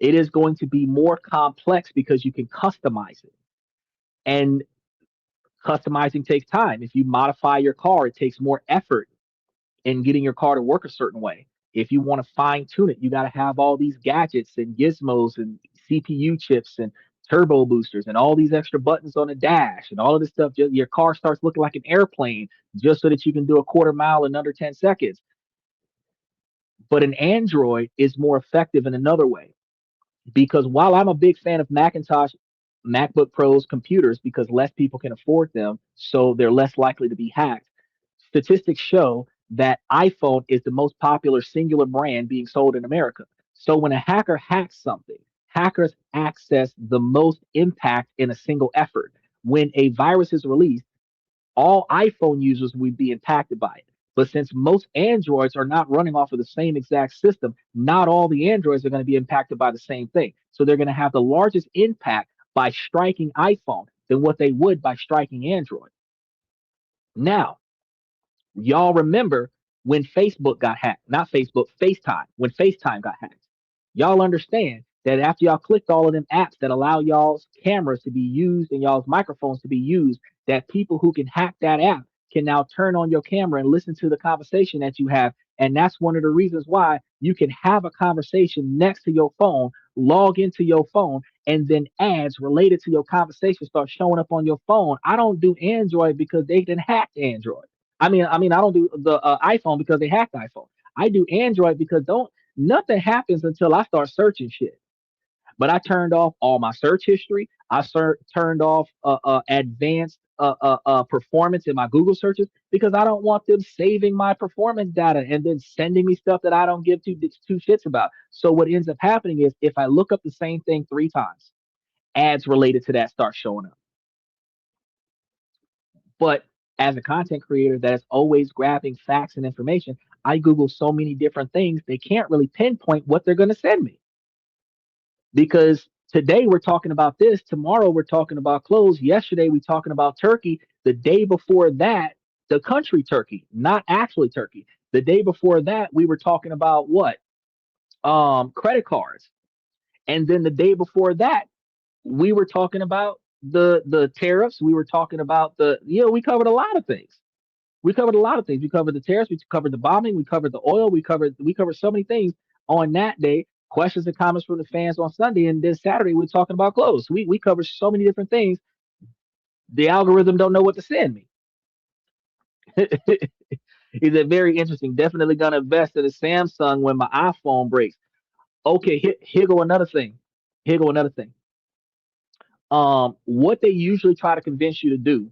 It is going to be more complex because you can customize it. And customizing takes time. If you modify your car, it takes more effort in getting your car to work a certain way. If you want to fine tune it, you got to have all these gadgets and gizmos and CPU chips and turbo boosters and all these extra buttons on the dash and all of this stuff. Your car starts looking like an airplane just so that you can do a quarter mile in under 10 seconds. But an Android is more effective in another way, because while I'm a big fan of Macintosh MacBook Pros computers because less people can afford them, so they're less likely to be hacked, statistics show that iPhone is the most popular singular brand being sold in America. So when a hacker hacks something, hackers access the most impact in a single effort. When a virus is released, all iPhone users would be impacted by it. But since most Androids are not running off of the same exact system, not all the Androids are going to be impacted by the same thing. So they're going to have the largest impact by striking iPhone than what they would by striking Android. Now, y'all remember when Facebook got hacked, not Facebook, FaceTime, when FaceTime got hacked. Y'all understand that after y'all clicked all of them apps that allow y'all's cameras to be used and y'all's microphones to be used, that people who can hack that app can now turn on your camera and listen to the conversation that you have. And that's one of the reasons why you can have a conversation next to your phone, log into your phone, and then ads related to your conversation start showing up on your phone. I don't do Android because they didn't hack Android. I don't do the iPhone because they hacked iPhone. I do Android because don't nothing happens until I start searching shit. But I turned off all my search history. Turned off advanced performance in my Google searches because I don't want them saving my performance data and then sending me stuff that I don't give two shits about. So what ends up happening is if I look up the same thing 3 times, ads related to that start showing up. But as a content creator that is always grabbing facts and information, I Google so many different things, they can't really pinpoint what they're going to send me. Because today we're talking about this, tomorrow we're talking about clothes, yesterday we're talking about Turkey, the day before that, the country Turkey, not actually Turkey. The day before that, we were talking about what? Credit cards. And then the day before that, we were talking about the tariffs. We were talking about we covered a lot of things. We covered a lot of things. We covered the tariffs. We covered the bombing. We covered the oil. We covered so many things on that day. Questions and comments from the fans on Sunday, and then Saturday we're talking about clothes. We covered so many different things. The algorithm don't know what to send me. Is it very interesting? Definitely gonna invest in a Samsung when my iPhone breaks. Okay, here go another thing. Here go another thing. What they usually try to convince you to do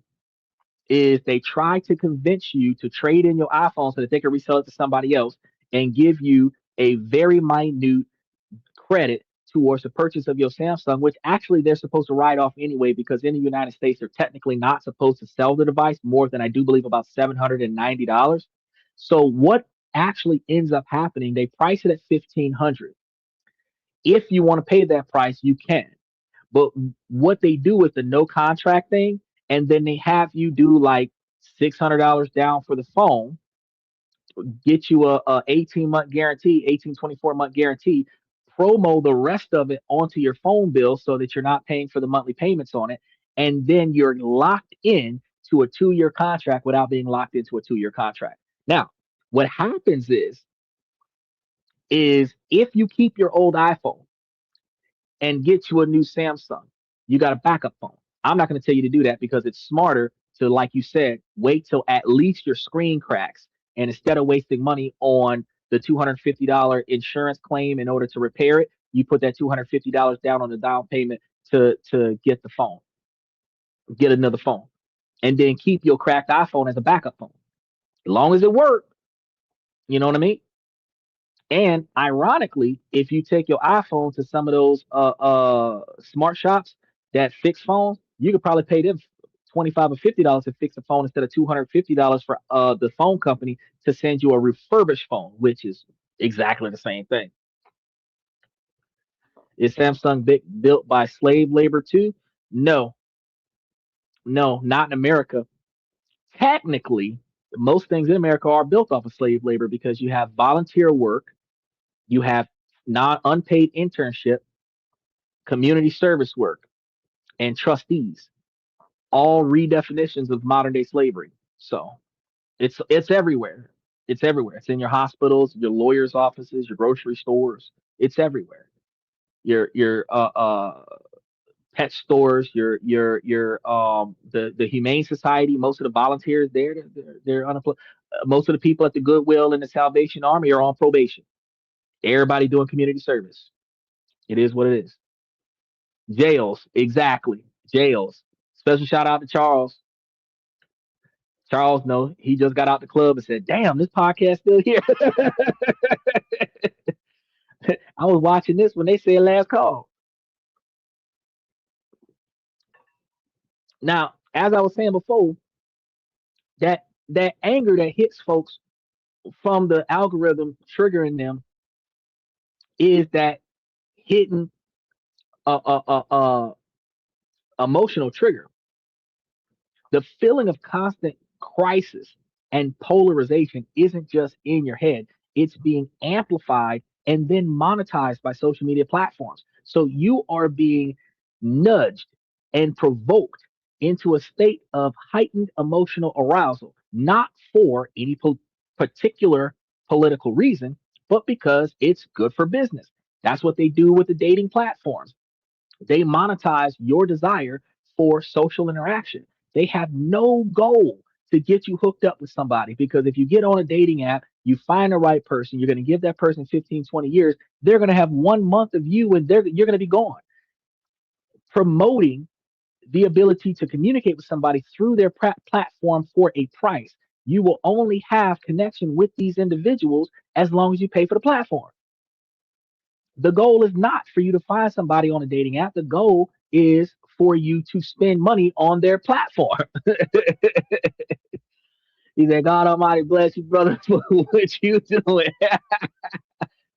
is they try to convince you to trade in your iPhone so that they can resell it to somebody else and give you a very minute credit towards the purchase of your Samsung, which actually they're supposed to write off anyway, because in the United States they're technically not supposed to sell the device more than, I do believe, about $790. So what actually ends up happening, they price it at 1500. If you want to pay that price, you can. But what they do with the no contract thing, and then they have you do like $600 down for the phone, get you a 18-month guarantee, 18 24 month guarantee, promo the rest of it onto your phone bill so that you're not paying for the monthly payments on it. And then you're locked in to a 2 year contract without being locked into a 2 year contract. Now, what happens is if you keep your old iPhone and get you a new Samsung, you got a backup phone. I'm not going to tell you to do that because it's smarter to, like you said, wait till at least your screen cracks. And instead of wasting money on the $250 insurance claim in order to repair it, you put that $250 down on the down payment to get the phone, get another phone, and then keep your cracked iPhone as a backup phone. As long as it works, you know what I mean? And ironically, if you take your iPhone to some of those smart shops that fix phones, you could probably pay them 25 or $50 to fix a phone instead of $250 for the phone company to send you a refurbished phone, which is exactly the same thing. Is Samsung built by slave labor too? No, no, not in America. Technically, most things in America are built off of slave labor because you have volunteer work, you have non unpaid internship, community service work, and trustees, all redefinitions of modern day slavery. So it's everywhere. It's everywhere. It's in your hospitals, your lawyers' offices, your grocery stores. It's everywhere. Your pet stores, the Humane Society. Most of the volunteers there, they're unemployed. Most of the people at the Goodwill and the Salvation Army are on probation. Everybody doing community service. It is what it is. Jails, exactly. Jails. Special shout out to Charles. Charles, no, he just got out the club and said, "Damn, this podcast still here." I was watching this when they said last call. Now, as I was saying before, that anger that hits folks from the algorithm triggering them is that hidden emotional trigger. The feeling of constant crisis and polarization isn't just in your head, it's being amplified and then monetized by social media platforms. So you are being nudged and provoked into a state of heightened emotional arousal, not for any particular political reason, but because it's good for business. That's what they do with the dating platforms. They monetize your desire for social interaction. They have no goal to get you hooked up with somebody, because if you get on a dating app, you find the right person, you're going to give that person 15, 20 years, they're going to have 1 month of you and you're going to be gone. Promoting the ability to communicate with somebody through their platform for a price. You will only have connection with these individuals as long as you pay for the platform. The goal is not for you to find somebody on a dating app. The goal is for you to spend money on their platform. He said, God Almighty bless you, brother, for what you doing.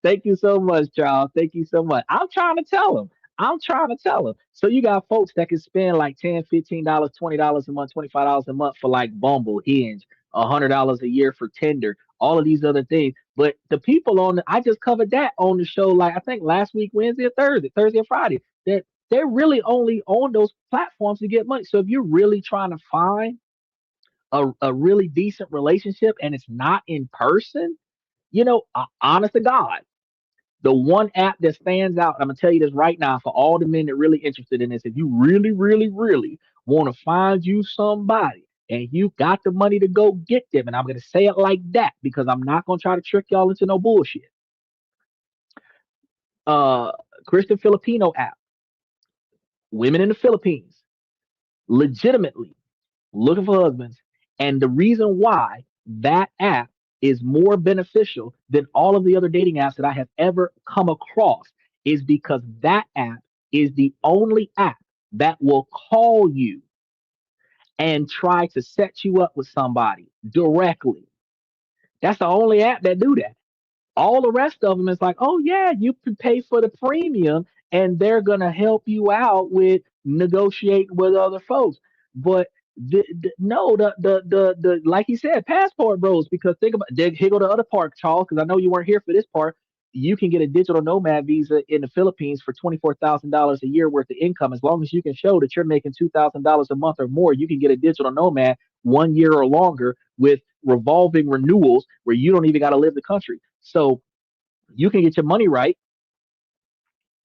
Thank you so much, Charles. Thank you so much. I'm trying to tell him. I'm trying to tell him. So you got folks that can spend like $10, $15, $20 a month, $25 a month for like Bumble, Hinge, $100 a year for Tinder, all of these other things. But the people I just covered that on the show, like I think last week, Wednesday or Thursday or Friday, that they're really only on those platforms to get money. So if you're really trying to find a really decent relationship and it's not in person, honest to God, the one app that stands out, I'm gonna tell you this right now for all the men that really interested in this. If you really, really, really want to find you somebody and you got the money to go get them, and I'm gonna say it like that because I'm not gonna try to trick y'all into no bullshit. Uh, Christian Filipino app, women in the Philippines, legitimately looking for husbands. And the reason why that app is more beneficial than all of the other dating apps that I have ever come across is because that app is the only app that will call you and try to set you up with somebody directly. That's the only app that do that. All the rest of them is like, oh yeah, you can pay for the premium and they're gonna help you out with negotiating with other folks. But no, the like he said, passport bros. Because think about here go the other part, Charles. Because I know you weren't here for this part. You can get a digital nomad visa in the Philippines for $24,000 a year worth of income. As long as you can show that you're making $2,000 a month or more, you can get a digital nomad 1 year or longer with revolving renewals where you don't even got to live the country. So you can get your money right.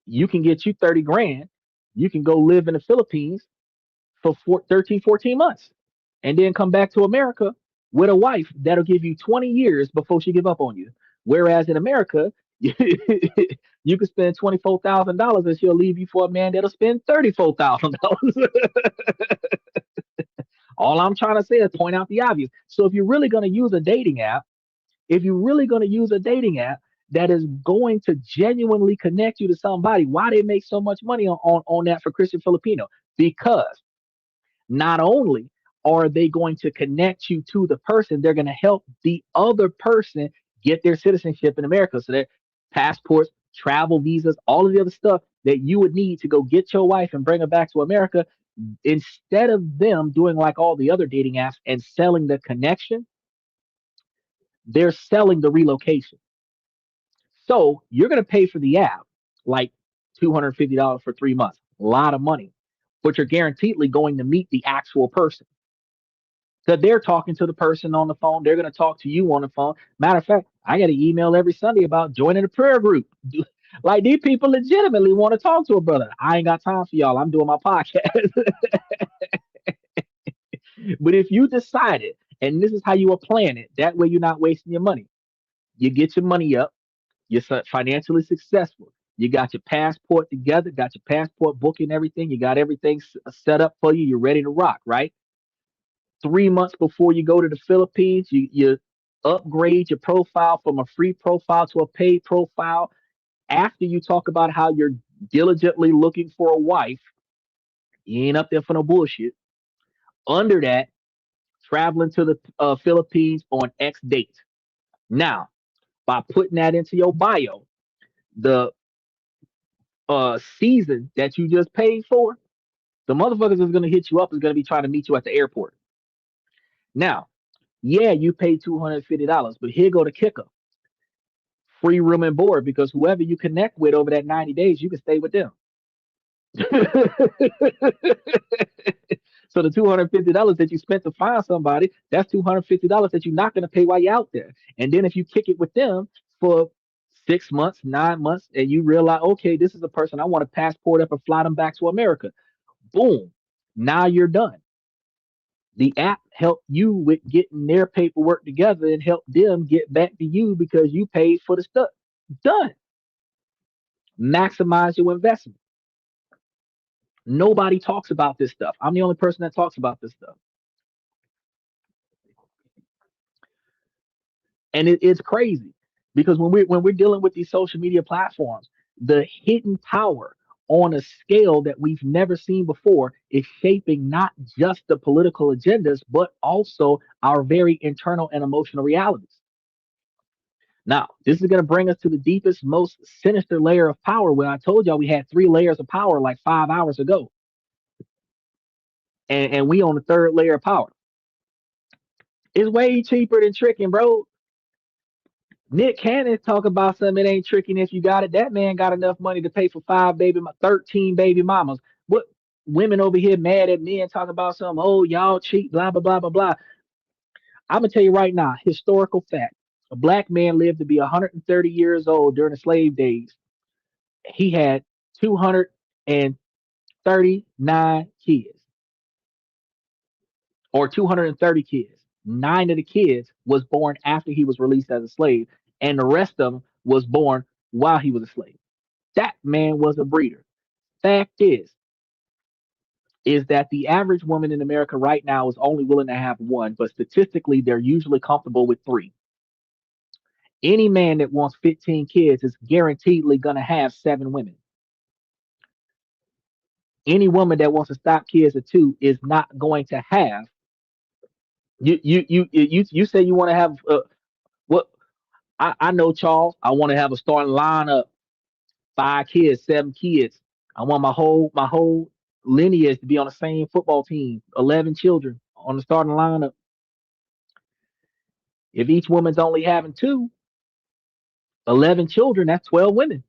You can get you 30 grand. You can go live in the Philippines for 13, 14 months and then come back to America with a wife that'll give you 20 years before she give up on you. Whereas in America, you could spend $24,000 and she'll leave you for a man that'll spend $34,000. All I'm trying to say is point out the obvious. So if you're really going to use a dating app, if you're really going to use a dating app that is going to genuinely connect you to somebody, why they make so much money on that for Christian Filipino? Because not only are they going to connect you to the person, they're going to help the other person get their citizenship in America. So that passports, travel visas, all of the other stuff that you would need to go get your wife and bring her back to America, instead of them doing like all the other dating apps and selling the connection, they're selling the relocation. So you're going to pay for the app like $250 for 3 months, a lot of money, but you're guaranteedly going to meet the actual person. So they're talking to the person on the phone. They're going to talk to you on the phone. Matter of fact, I get an email every Sunday about joining a prayer group. Like these people legitimately want to talk to a brother. I ain't got time for y'all. I'm doing my podcast. But if you decided, and this is how you will plan it, that way you're not wasting your money. You get your money up. You're financially successful. You got your passport together, got your passport booking, everything. You got everything set up for you. You're ready to rock, right? 3 months before you go to the Philippines, you upgrade your profile from a free profile to a paid profile. After you talk about how you're diligently looking for a wife, you ain't up there for no bullshit. Under that, traveling to the Philippines on X date. Now, by putting that into your bio, the season that you just paid for, the motherfuckers is gonna hit you up is gonna be trying to meet you at the airport. Now, yeah, you paid $250, but here go the kicker: free room and board because whoever you connect with over that 90 days, you can stay with them. So the $250 that you spent to find somebody, that's $250 that you're not going to pay while you're out there. And then if you kick it with them for 6 months, 9 months, and you realize, okay, this is a person I want to passport up and fly them back to America. Boom. Now you're done. The app helped you with getting their paperwork together and help them get back to you because you paid for the stuff. Done. Maximize your investment. Nobody talks about this stuff. I'm the only person that talks about this stuff. And it's crazy because when we're dealing with these social media platforms, the hidden power on a scale that we've never seen before is shaping not just the political agendas, but also our very internal and emotional realities. Now, this is going to bring us to the deepest, most sinister layer of power. Where I told y'all we had 3 layers of power like 5 hours ago, and we on the third layer of power. It's way cheaper than tricking, bro. Nick Cannon talk about something it ain't tricking if you got it. That man got enough money to pay for 13 baby mamas. What women over here mad at men talking about something? Oh, y'all cheat, blah blah blah blah blah. I'm gonna tell you right now, historical fact. A black man lived to be 130 years old during the slave days. He had 239 kids, or 230 kids. Nine of the kids was born after he was released as a slave, and the rest of them was born while he was a slave. That man was a breeder. Fact is that the average woman in America right now is only willing to have one, but statistically, they're usually comfortable with three. Any man that wants 15 kids is guaranteedly going to have seven women. Any woman that wants to stop kids at two is not going to have. You say you want to have what? I know, Charles. I want to have a starting lineup, five kids, seven kids. I want my whole lineage to be on the same football team. 11 children on the starting lineup. If each woman's only having two, 11 children, that's 12 women.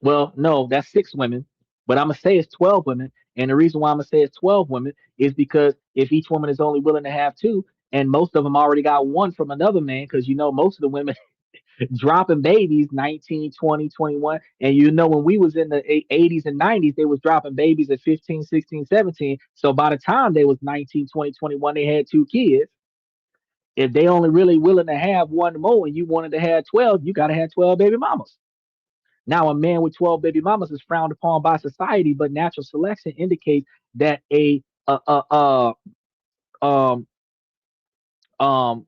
Well, no, that's six women, but I'm gonna say it's 12 women. And the reason why I'm gonna say it's 12 women is because if each woman is only willing to have two, and most of them already got one from another man, because most of the women dropping babies 19, 20, 21. And when we was in the 80s and 90s, they was dropping babies at 15, 16, 17. So by the time they was 19, 20, 21, they had two kids. If they only really willing to have one more and you wanted to have 12, you got to have 12 baby mamas. Now, a man with 12 baby mamas is frowned upon by society, but natural selection indicates that a um, um,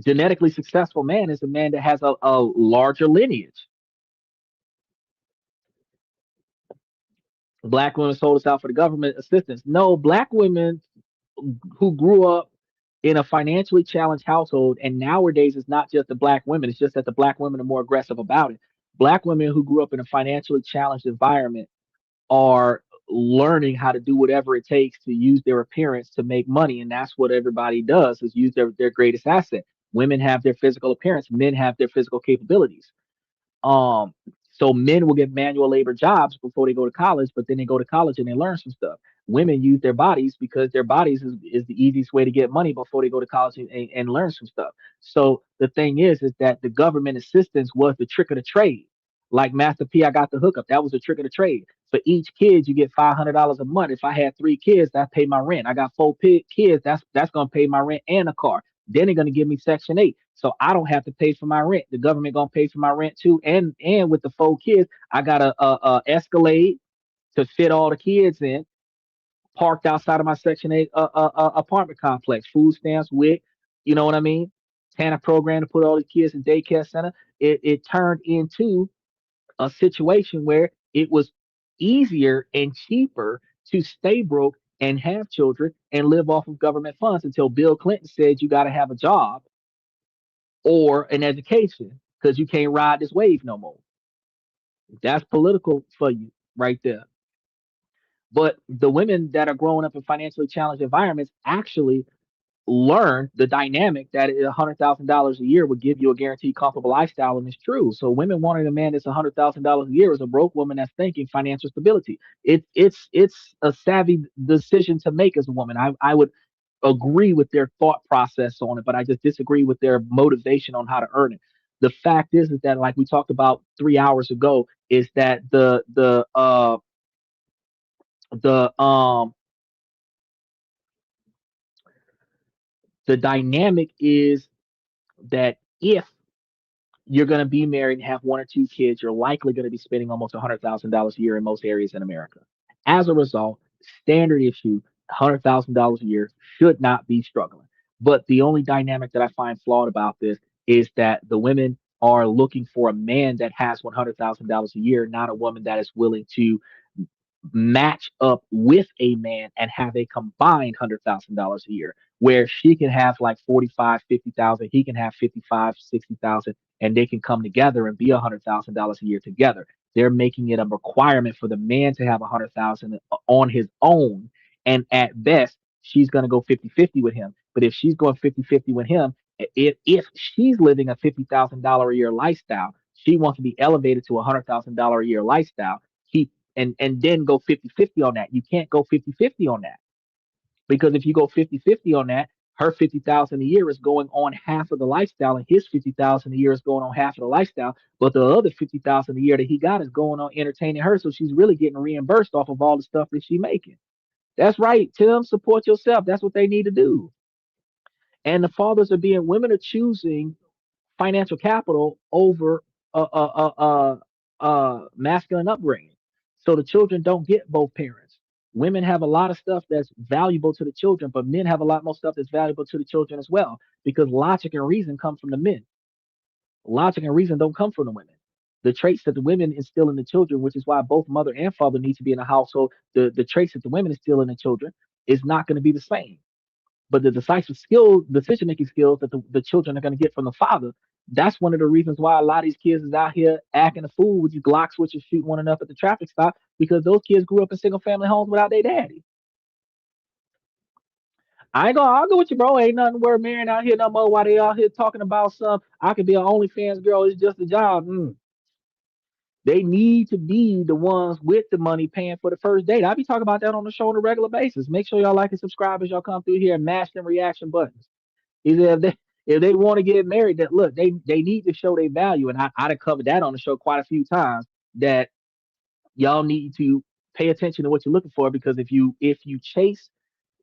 genetically successful man is a man that has a larger lineage. Black women sold us out for the government assistance. No, black women who grew up in a financially challenged household, and nowadays it's not just the black women, it's just that the black women are more aggressive about it. Black women who grew up in a financially challenged environment are learning how to do whatever it takes to use their appearance to make money. And that's what everybody does, is use their greatest asset. Women have their physical appearance, men have their physical capabilities. Um, so men will get manual labor jobs before they go to college, but then they go to college and they learn some stuff. Women use their bodies because their bodies is the easiest way to get money before they go to college and learn some stuff. So the thing is that the government assistance was the trick of the trade. Like Master P, I got the hookup. That was the trick of the trade. For each kid, you get $500 a month. If I had three kids, that pay my rent. I got kids. That's gonna pay my rent and a car. Then they're gonna give me Section 8, so I don't have to pay for my rent. The government gonna pay for my rent too, and with the 4 kids, I got a Escalade to fit all the kids in, parked outside of my Section 8 apartment complex. Food stamps, WIC, you know what I mean? TANF program to put all the kids in daycare center. It turned into a situation where it was easier and cheaper to stay broke and have children and live off of government funds until Bill Clinton said you got to have a job or an education because you can't ride this wave no more. That's political for you right there. But the women that are growing up in financially challenged environments actually learn the dynamic that $100,000 a year would give you a guaranteed comfortable lifestyle, and it's true. So women wanting a man that's $100,000 a year is a broke woman that's thinking financial stability. It's a savvy decision to make as a woman. I would agree with their thought process on it, but I just disagree with their motivation on how to earn it. The fact is that, like we talked about 3 hours ago, is that the the dynamic is that if you're going to be married and have one or two kids, you're likely going to be spending almost $100,000 a year in most areas in America. As a result, standard issue, $100,000 a year should not be struggling. But the only dynamic that I find flawed about this is that the women are looking for a man that has $100,000 a year, not a woman that is willing to match up with a man and have a combined $100,000 a year, where she can have like 45, 50,000, he can have 55, 60,000, and they can come together and be $100,000 a year together. They're making it a requirement for the man to have 100,000 on his own. And at best, she's going to go 50-50 with him. But if she's going 50-50 with him, if she's living a $50,000 a year lifestyle, she wants to be elevated to a $100,000 a year lifestyle. He and then go 50-50 on that. You can't go 50-50 on that. Because if you go 50-50 on that, her 50,000 a year is going on half of the lifestyle, and his 50,000 a year is going on half of the lifestyle. But the other 50,000 a year that he got is going on entertaining her. So she's really getting reimbursed off of all the stuff that she's making. That's right, Tim. Support yourself. That's what they need to do. And the fathers are being women are choosing financial capital over masculine upbringing. So the children don't get both parents. Women have a lot of stuff that's valuable to the children, but men have a lot more stuff that's valuable to the children as well, because logic and reason come from the men. Logic and reason don't come from the women. The traits that the women instill in the children, which is why both mother and father need to be in the household, the traits that the women instill in the children is not going to be the same. But the decisive skill, decision making skills that the children are going to get from the father, that's one of the reasons why a lot of these kids is out here acting a fool with these Glock switches, shooting one another at the traffic stop, because those kids grew up in single family homes without their daddy. I ain't gonna argue with you, bro. Ain't nothing worth marrying out here no more. While they out here talking about some, I could be an OnlyFans girl. It's just a job. They need to be the ones with the money paying for the first date. I be talking about that on the show on a regular basis. Make sure y'all like and subscribe as y'all come through here and mash them reaction buttons. Either if they want to get married, that look, they need to show their value. And I'd have covered that on the show quite a few times, that y'all need to pay attention to what you're looking for, because if you chase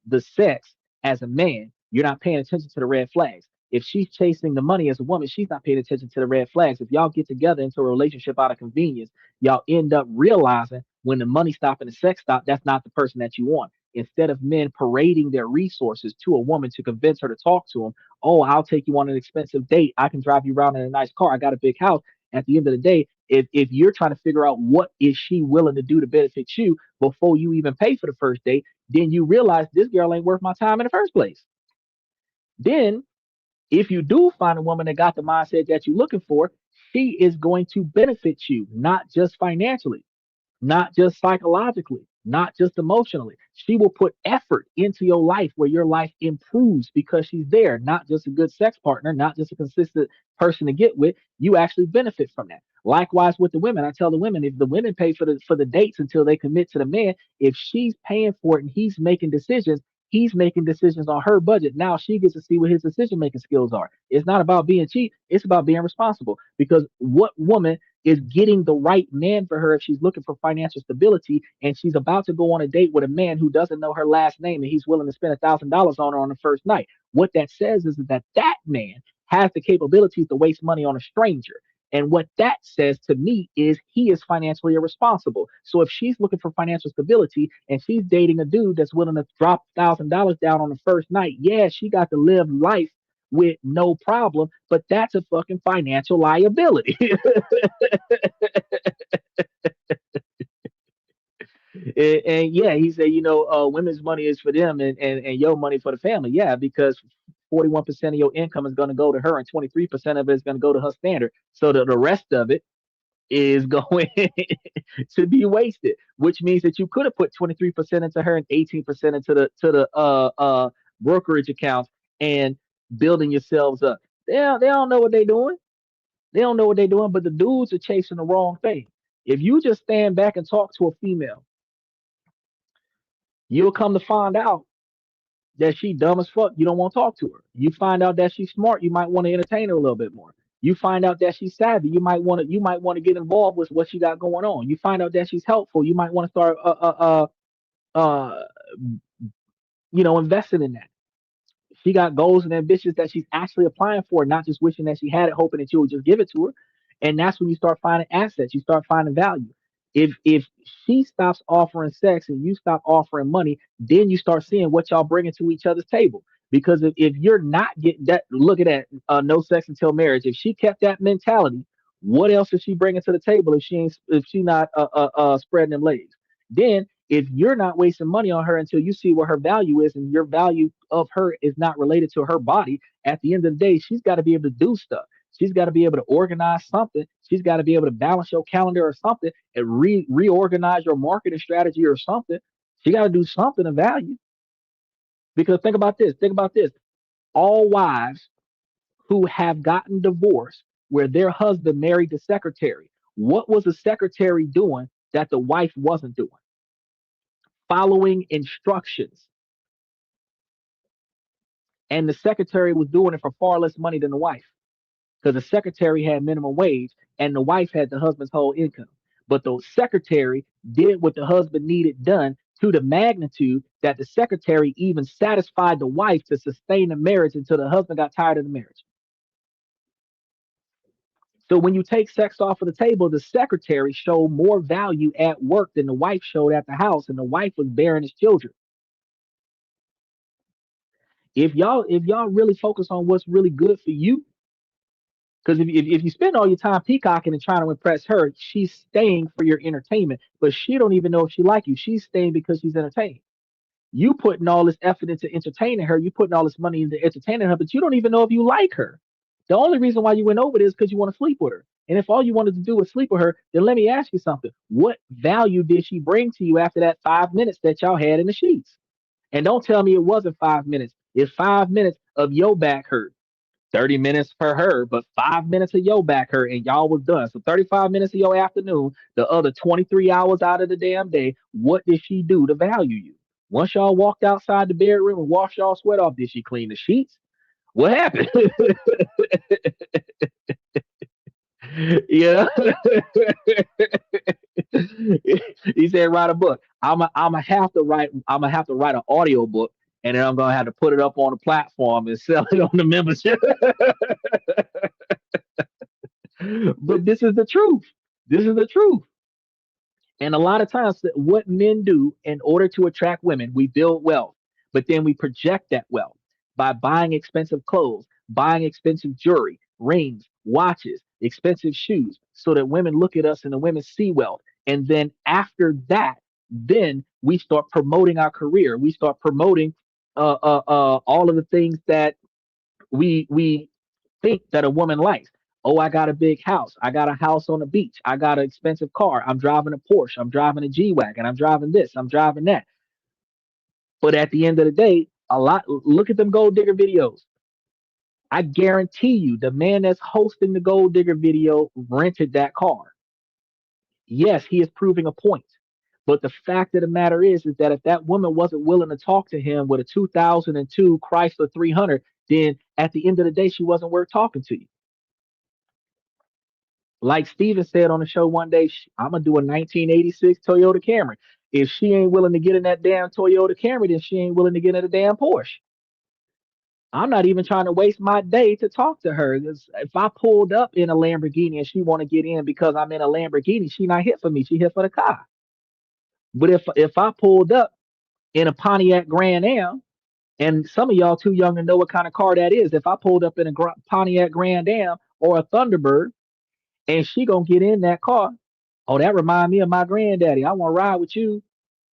the sex as a man, you're not paying attention to the red flags. If she's chasing the money as a woman, she's not paying attention to the red flags. If y'all get together into a relationship out of convenience, y'all end up realizing when the money stop and the sex stop, that's not the person that you want. Instead of men parading their resources to a woman to convince her to talk to them, oh, I'll take you on an expensive date. I can drive you around in a nice car. I got a big house. At the end of the day, if you're trying to figure out what is she willing to do to benefit you before you even pay for the first date, then you realize this girl ain't worth my time in the first place. Then, if you do find a woman that got the mindset that you're looking for, she is going to benefit you, not just financially, not just psychologically, not just emotionally. She will put effort into your life where your life improves because she's there, not just a good sex partner, not just a consistent person to get with. You actually benefit from that. Likewise with the women, I tell the women, if the women pay for the dates until they commit to the man, if she's paying for it and he's making decisions on her budget. Now she gets to see what his decision making skills are. It's not about being cheap, it's about being responsible. Because what woman is getting the right man for her if she's looking for financial stability and she's about to go on a date with a man who doesn't know her last name and he's willing to spend $1,000 on her on the first night? What that says is that that man has the capabilities to waste money on a stranger. And what that says to me is he is financially irresponsible. So if she's looking for financial stability and she's dating a dude that's willing to drop $1,000 down on the first night, yeah, she got to live life with no problem, but that's a fucking financial liability. And yeah, he said, women's money is for them, and your money for the family. Yeah, because 41% of your income is going to go to her and 23% of it is going to go to her standard. So the rest of it is going to be wasted, which means that you could have put 23% into her and 18% into the brokerage accounts and building yourselves up. They don't know what they're doing. They don't know what they're doing, but the dudes are chasing the wrong thing. If you just stand back and talk to a female, you'll come to find out that she dumb as fuck. You don't want to talk to her. You find out that she's smart. You might want to entertain her a little bit more. You find out that she's savvy. You might want to get involved with what she got going on. You find out that she's helpful. You might want to start uh investing in that. She got goals and ambitions that she's actually applying for, not just wishing that she had it, hoping that you would just give it to her. And that's when you start finding assets, you start finding value. If she stops offering sex and you stop offering money, then you start seeing what y'all bringing to each other's table. Because if you're not getting that, look at that, no sex until marriage. If she kept that mentality, what else is she bringing to the table if she not spreading them legs? Then if you're not wasting money on her until you see what her value is and your value of her is not related to her body, at the end of the day, she's got to be able to do stuff. She's got to be able to organize something. She's got to be able to balance your calendar or something and reorganize your marketing strategy or something. She got to do something of value. Because think about this. Think about this. All wives who have gotten divorced where their husband married the secretary, what was the secretary doing that the wife wasn't doing? Following instructions. And the secretary was doing it for far less money than the wife, because the secretary had minimum wage and the wife had the husband's whole income. But the secretary did what the husband needed done to the magnitude that the secretary even satisfied the wife to sustain the marriage until the husband got tired of the marriage. So when you take sex off of the table, the secretary showed more value at work than the wife showed at the house, and the wife was bearing his children. If y'all really focus on what's really good for you, because if you spend all your time peacocking and trying to impress her, she's staying for your entertainment, but she don't even know if she like you. She's staying because she's entertained. You putting all this effort into entertaining her, you putting all this money into entertaining her, but you don't even know if you like her. The only reason why you went over there is because you want to sleep with her. And if all you wanted to do was sleep with her, then let me ask you something. What value did she bring to you after that 5 minutes that y'all had in the sheets? And don't tell me it wasn't 5 minutes. It's 5 minutes of your back hurt. 30 minutes for her, but 5 minutes of your back hurt, and y'all was done. So 35 minutes of your afternoon, the other 23 hours out of the damn day, what did she do to value you? Once y'all walked outside the bedroom and washed y'all sweat off, did she clean the sheets? What happened? Yeah. He said write a book. I'm gonna have to write an audio book, and then I'm gonna have to put it up on the platform and sell it on the membership. But this is the truth. This is the truth. And a lot of times, what men do in order to attract women, we build wealth, but then we project that wealth by buying expensive clothes, buying expensive jewelry, rings, watches, expensive shoes, so that women look at us and the women see wealth. And then after that, then we start promoting our career. We start promoting all of the things that we think that a woman likes. Oh, I got a big house. I got a house on the beach. I got an expensive car. I'm driving a Porsche. I'm driving a G Wagon. I'm driving this. I'm driving that. But at the end of the day, a lot, look at them gold digger videos. I guarantee you, the man that's hosting the gold digger video rented that car. Yes, he is proving a point. But the fact of the matter is that if that woman wasn't willing to talk to him with a 2002 Chrysler 300, then at the end of the day, she wasn't worth talking to you. Like Steven said on the show one day, I'm gonna do a 1986 Toyota Camry. If she ain't willing to get in that damn Toyota Camry, then she ain't willing to get in a damn Porsche. I'm not even trying to waste my day to talk to her. 'Cause if I pulled up in a Lamborghini and she want to get in because I'm in a Lamborghini, she not here for me. She here for the car. But if I pulled up in a Pontiac Grand Am, and some of y'all too young to know what kind of car that is. If I pulled up in a Pontiac Grand Am or a Thunderbird, and she gonna get in that car, oh, that remind me of my granddaddy. I want to ride with you.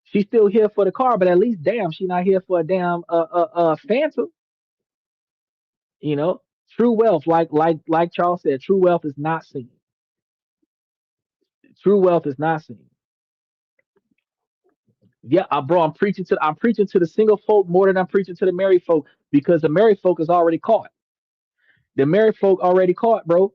She's still here for the car, but at least, damn, she not here for a damn phantom. You know, true wealth, like Charles said, true wealth is not seen. True wealth is not seen. Yeah, bro, I'm preaching to the single folk more than I'm preaching to the married folk, because the married folk is already caught. The married folk already caught, bro.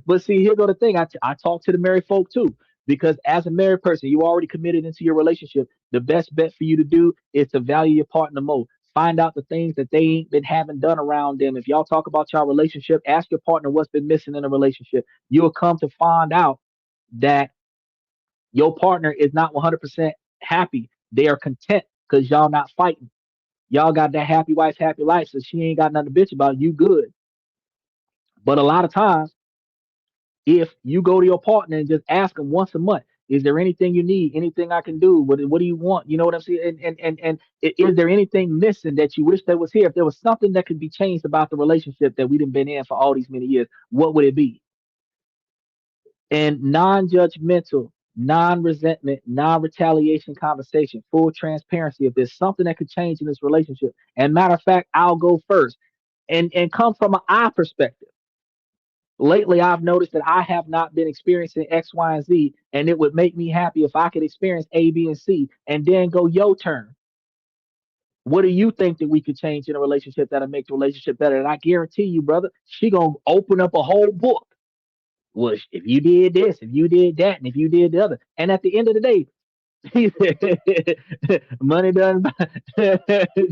But see, here go the thing. I talk to the married folk too, because as a married person, you already committed into your relationship. The best bet for you to do is to value your partner more. Find out the things that they ain't been having done around them. If y'all talk about your relationship, ask your partner what's been missing in a relationship. You'll come to find out that your partner is not 100% happy. They are content because y'all not fighting. Y'all got that happy wife, happy life, so she ain't got nothing to bitch about. You good. But a lot of times, if you go to your partner and just ask them once a month, is there anything you need? Anything I can do? What do you want? You know what I'm saying? And is there anything missing that you wish that was here? If there was something that could be changed about the relationship that we have been in for all these many years, what would it be? And non-judgmental, non-resentment, non-retaliation conversation, full transparency. If there's something that could change in this relationship, and matter of fact, I'll go first, and come from an I perspective. Lately, I've noticed that I have not been experiencing X, Y, and Z, and it would make me happy if I could experience A, B, and C, and then go your turn. What do you think that we could change in a relationship that'll make the relationship better? And I guarantee you, brother, she gonna open up a whole book. Well, if you did this, if you did that, and if you did the other, and at the end of the day, Money doesn't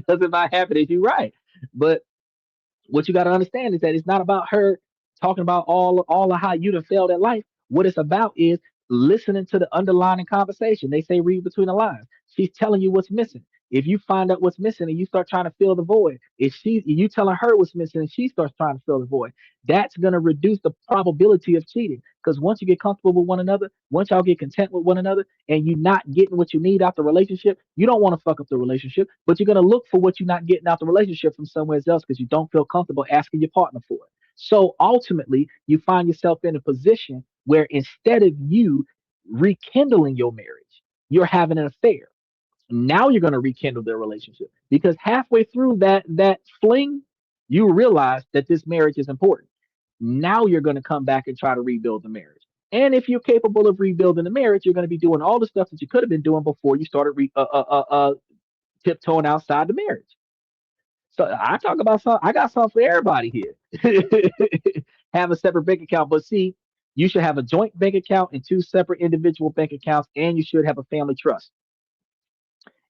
doesn't buy happiness. You're right, but what you got to understand is that it's not about her talking about all of how you done failed at life. What it's about is listening to the underlying conversation. They say read between the lines. She's telling you what's missing. If you find out what's missing and you start trying to fill the void, if she you telling her what's missing and she starts trying to fill the void, that's gonna reduce the probability of cheating. Because once you get comfortable with one another, once y'all get content with one another, and you're not getting what you need out the relationship, you don't want to fuck up the relationship, but you're gonna look for what you're not getting out the relationship from somewhere else because you don't feel comfortable asking your partner for it. So ultimately, you find yourself in a position where instead of you rekindling your marriage, you're having an affair. Now you're going to rekindle their relationship because halfway through that fling, you realize that this marriage is important. Now you're going to come back and try to rebuild the marriage. And if you're capable of rebuilding the marriage, you're going to be doing all the stuff that you could have been doing before you started tiptoeing outside the marriage. So I talk about some. I got something for everybody here. Have a separate bank account, but see, you should have a joint bank account and two separate individual bank accounts, and you should have a family trust.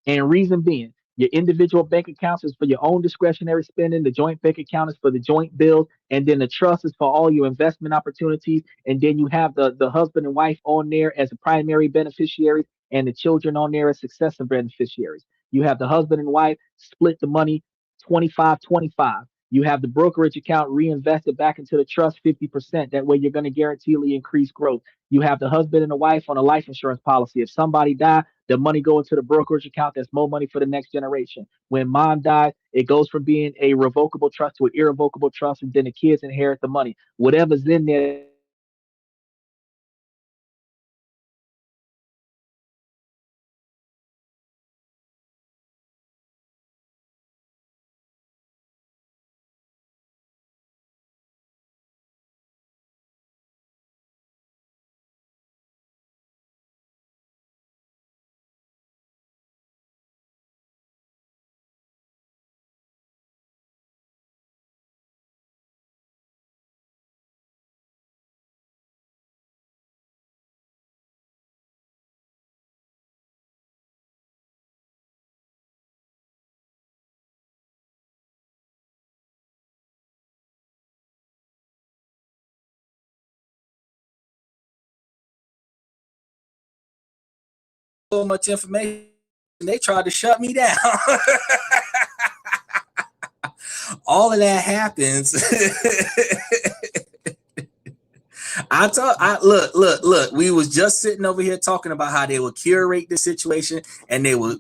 And reason being, your individual bank accounts is for your own discretionary spending. The joint bank account is for the joint bills. And then the trust is for all your investment opportunities. And then you have the husband and wife on there as the primary beneficiaries and the children on there as successive beneficiaries. You have the husband and wife split the money 25-25. You have the brokerage account reinvested back into the trust 50%. That way you're going to guaranteely increase growth. You have the husband and the wife on a life insurance policy. If somebody dies, the money go into the brokerage account. That's more money for the next generation. When mom dies, it goes from being a revocable trust to an irrevocable trust, and then the kids inherit the money. Whatever's in there that you put into that trust, you get the benefits of that. And then when you die, the money goes to the kids and the grandchildren. And then the grandchildren inherit the money. Whatever's in that trust, you get the benefits of that. And then when you die, the money goes to the kids and the grandchildren. And then the grandchildren inherit the money. Whatever's in that trust, you get the benefits of that. And then when you die, the money goes to the kids and the grandchildren. And then the grandchildren inherit the money. Whatever's in that trust, you get the benefits of that. And then when you die, the money goes to the kids and the grandchildren. And then the grandchildren inherit the money. Whatever's in that trust, you get the benefits of that. And then when you die, the money goes to the kids and the grandchildren. And then the grandchildren inherit the money. So much information. They tried to shut me down. All of that happens. Look. We was just sitting over here talking about how they will curate the situation and they will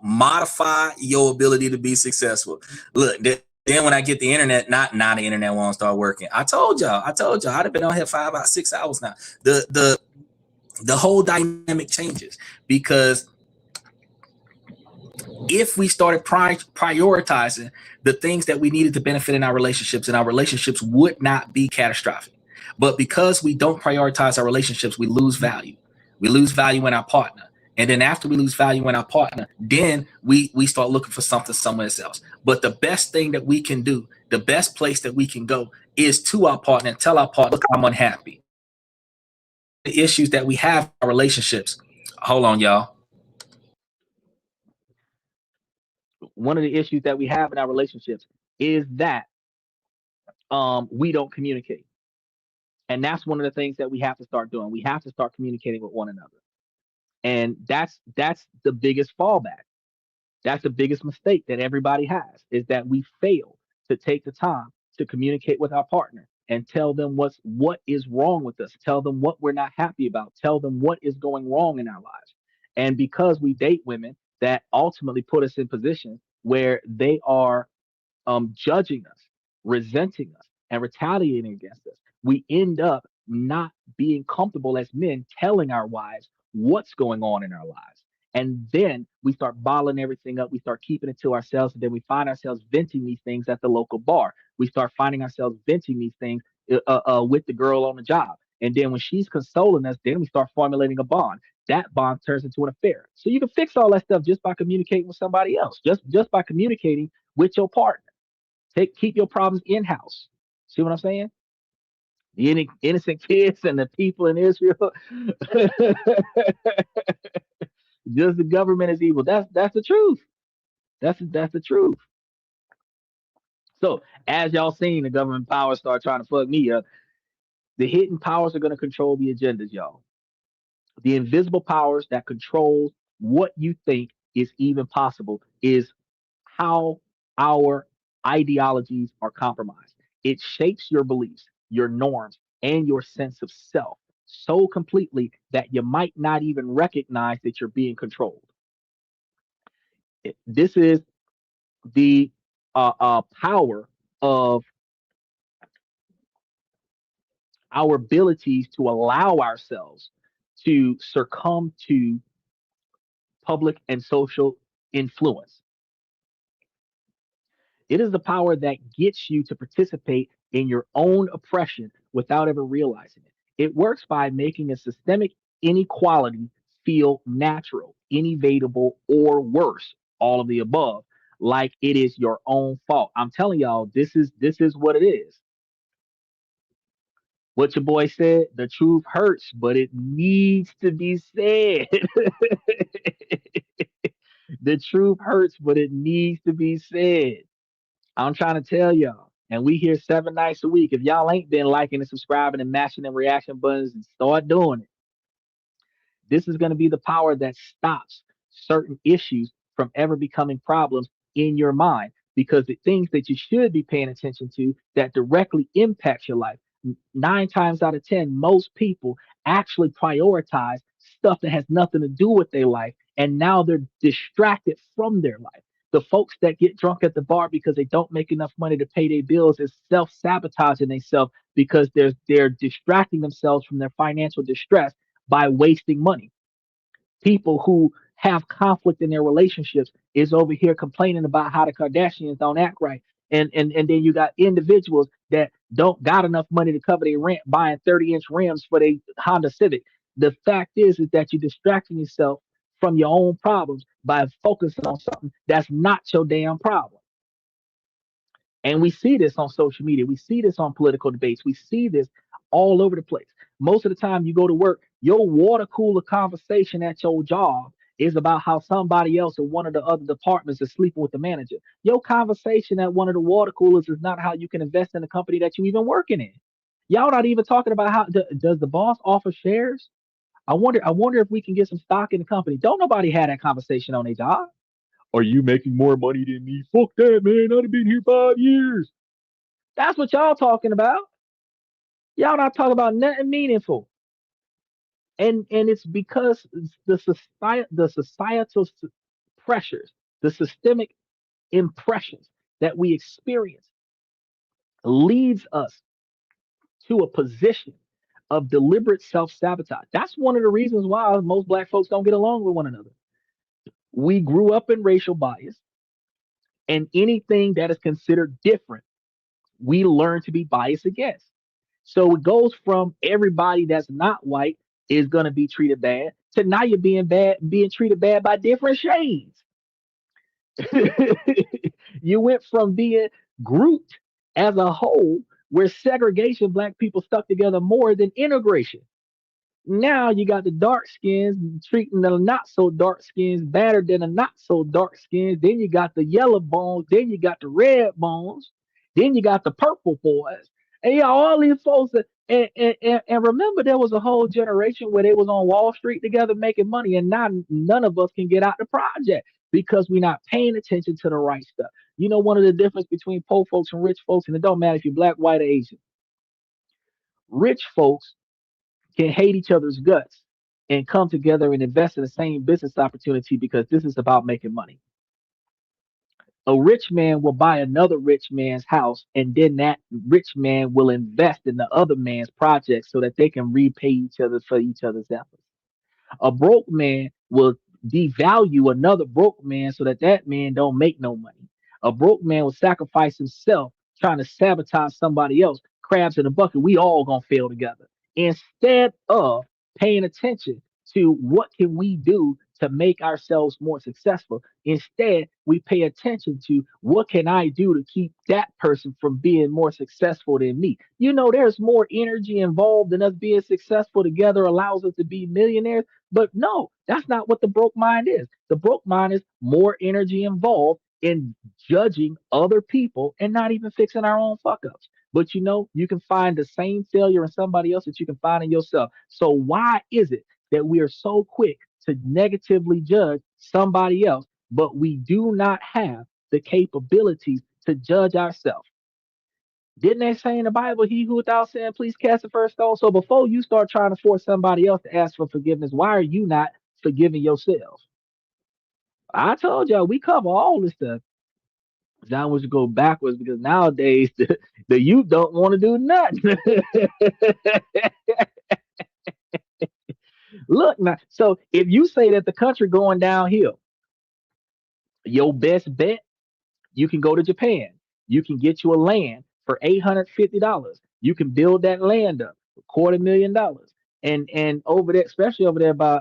modify your ability to be successful. Look, then when I get the internet, not now the internet won't start working. I told y'all, I'd have been on here for about 6 hours now. The whole dynamic changes because if we started prioritizing the things that we needed to benefit in our relationships, and our relationships would not be catastrophic. But because we don't prioritize our relationships, we lose value. We lose value in our partner. And then after we lose value in our partner, then we start looking for something somewhere else. But the best thing that we can do, the best place that we can go is to our partner and tell our partner, look, I'm unhappy. The issues that we have in our relationships. Hold on, y'all. One of the issues that we have in our relationships is that we don't communicate. And that's one of the things that we have to start doing. We have to start communicating with one another. And that's the biggest fallback. That's the biggest mistake that everybody has is that we fail to take the time to communicate with our partner and tell them what is wrong with us, tell them what we're not happy about, tell them what is going wrong in our lives. And because we date women that ultimately put us in positions where they are judging us, resenting us, and retaliating against us, we end up not being comfortable as men telling our wives what's going on in our lives. And then we start bottling everything up. We start keeping it to ourselves. And then we find ourselves venting these things at the local bar. We start finding ourselves venting these things with the girl on the job. And then when she's consoling us, then we start formulating a bond. That bond turns into an affair. So you can fix all that stuff just by communicating with somebody else, just by communicating with your partner. Keep your problems in house. See what I'm saying? Any innocent kids and the people in Israel. Just the government is evil. That's the truth. That's the truth. So as y'all seen, the government powers start trying to fuck me up. The hidden powers are going to control the agendas, y'all. The invisible powers that control what you think is even possible is how our ideologies are compromised. It shapes your beliefs, your norms, and your sense of self so completely that you might not even recognize that you're being controlled. This is the power of our abilities to allow ourselves to succumb to public and social influence. It is the power that gets you to participate in your own oppression without ever realizing it. It works by making a systemic inequality feel natural, inevitable, or worse, all of the above, like it is your own fault. I'm telling y'all, this is what it is. What your boy said, the truth hurts, but it needs to be said. The truth hurts, but it needs to be said. I'm trying to tell y'all. And we here 7 nights a week. If y'all ain't been liking and subscribing and mashing them reaction buttons, start doing it. This is going to be the power that stops certain issues from ever becoming problems in your mind because the things that you should be paying attention to that directly impacts your life. 9 times out of 10, most people actually prioritize stuff that has nothing to do with their life, and now they're distracted from their life. The folks that get drunk at the bar because they don't make enough money to pay their bills is self-sabotaging themselves because they're distracting themselves from their financial distress by wasting money. People who have conflict in their relationships is over here complaining about how the Kardashians don't act right. And then you got individuals that don't got enough money to cover their rent buying 30-inch rims for their Honda Civic. The fact is that you're distracting yourself from your own problems by focusing on something that's not your damn problem. And we see this on social media. We see this on political debates. We see this all over the place. Most of the time you go to work, your water cooler conversation at your job is about how somebody else in one of the other departments is sleeping with the manager. Your conversation at one of the water coolers is not how you can invest in the company that you even working in. Y'all not even talking about how does the boss offer shares? I wonder if we can get some stock in the company. Don't nobody have that conversation on their job. Are you making more money than me? Fuck that, man. I've been here 5 years. That's what y'all talking about. Y'all not talking about nothing meaningful. And it's because the societal pressures, the systemic impressions that we experience leads us to a position of deliberate self-sabotage. That's one of the reasons why most black folks don't get along with one another. We grew up in racial bias, and anything that is considered different we learn to be biased against. So it goes from everybody that's not white is gonna be treated bad to now you're being treated bad by different shades. You went from being grouped as a whole, where segregation black people stuck together more than integration. Now you got the dark skins treating the not so dark skins better than the not so dark skins. Then you got the yellow bones. Then you got the red bones. Then you got the purple boys. And yeah, all these folks. And remember, there was a whole generation where they was on Wall Street together making money, and now none of us can get out the project because we're not paying attention to the right stuff. You know, one of the difference between poor folks and rich folks, and it don't matter if you're black, white, or Asian. Rich folks can hate each other's guts and come together and invest in the same business opportunity because this is about making money. A rich man will buy another rich man's house, and then that rich man will invest in the other man's project so that they can repay each other for each other's efforts. A broke man will devalue another broke man so that that man don't make no money. A broke man will sacrifice himself trying to sabotage somebody else. Crabs in a bucket. We all gonna fail together. Instead of paying attention to what can we do to make ourselves more successful. Instead, we pay attention to what can I do to keep that person from being more successful than me. There's more energy involved in us being successful together allows us to be millionaires. But no, that's not what the broke mind is. The broke mind is more energy involved in judging other people and not even fixing our own fuck ups. But you can find the same failure in somebody else that you can find in yourself. So why is it that we are so quick to negatively judge somebody else, but we do not have the capabilities to judge ourselves? Didn't they say in the Bible, he who without sin, please cast the first stone? So before you start trying to force somebody else to ask for forgiveness, why are you not forgiving yourself? I told y'all we cover all this stuff. Now we should go backwards because nowadays the youth don't want to do nothing. Look now, so if you say that the country going downhill, your best bet, you can go to Japan. You can get you a land for $850. You can build that land up for $250,000. And over there, especially over there by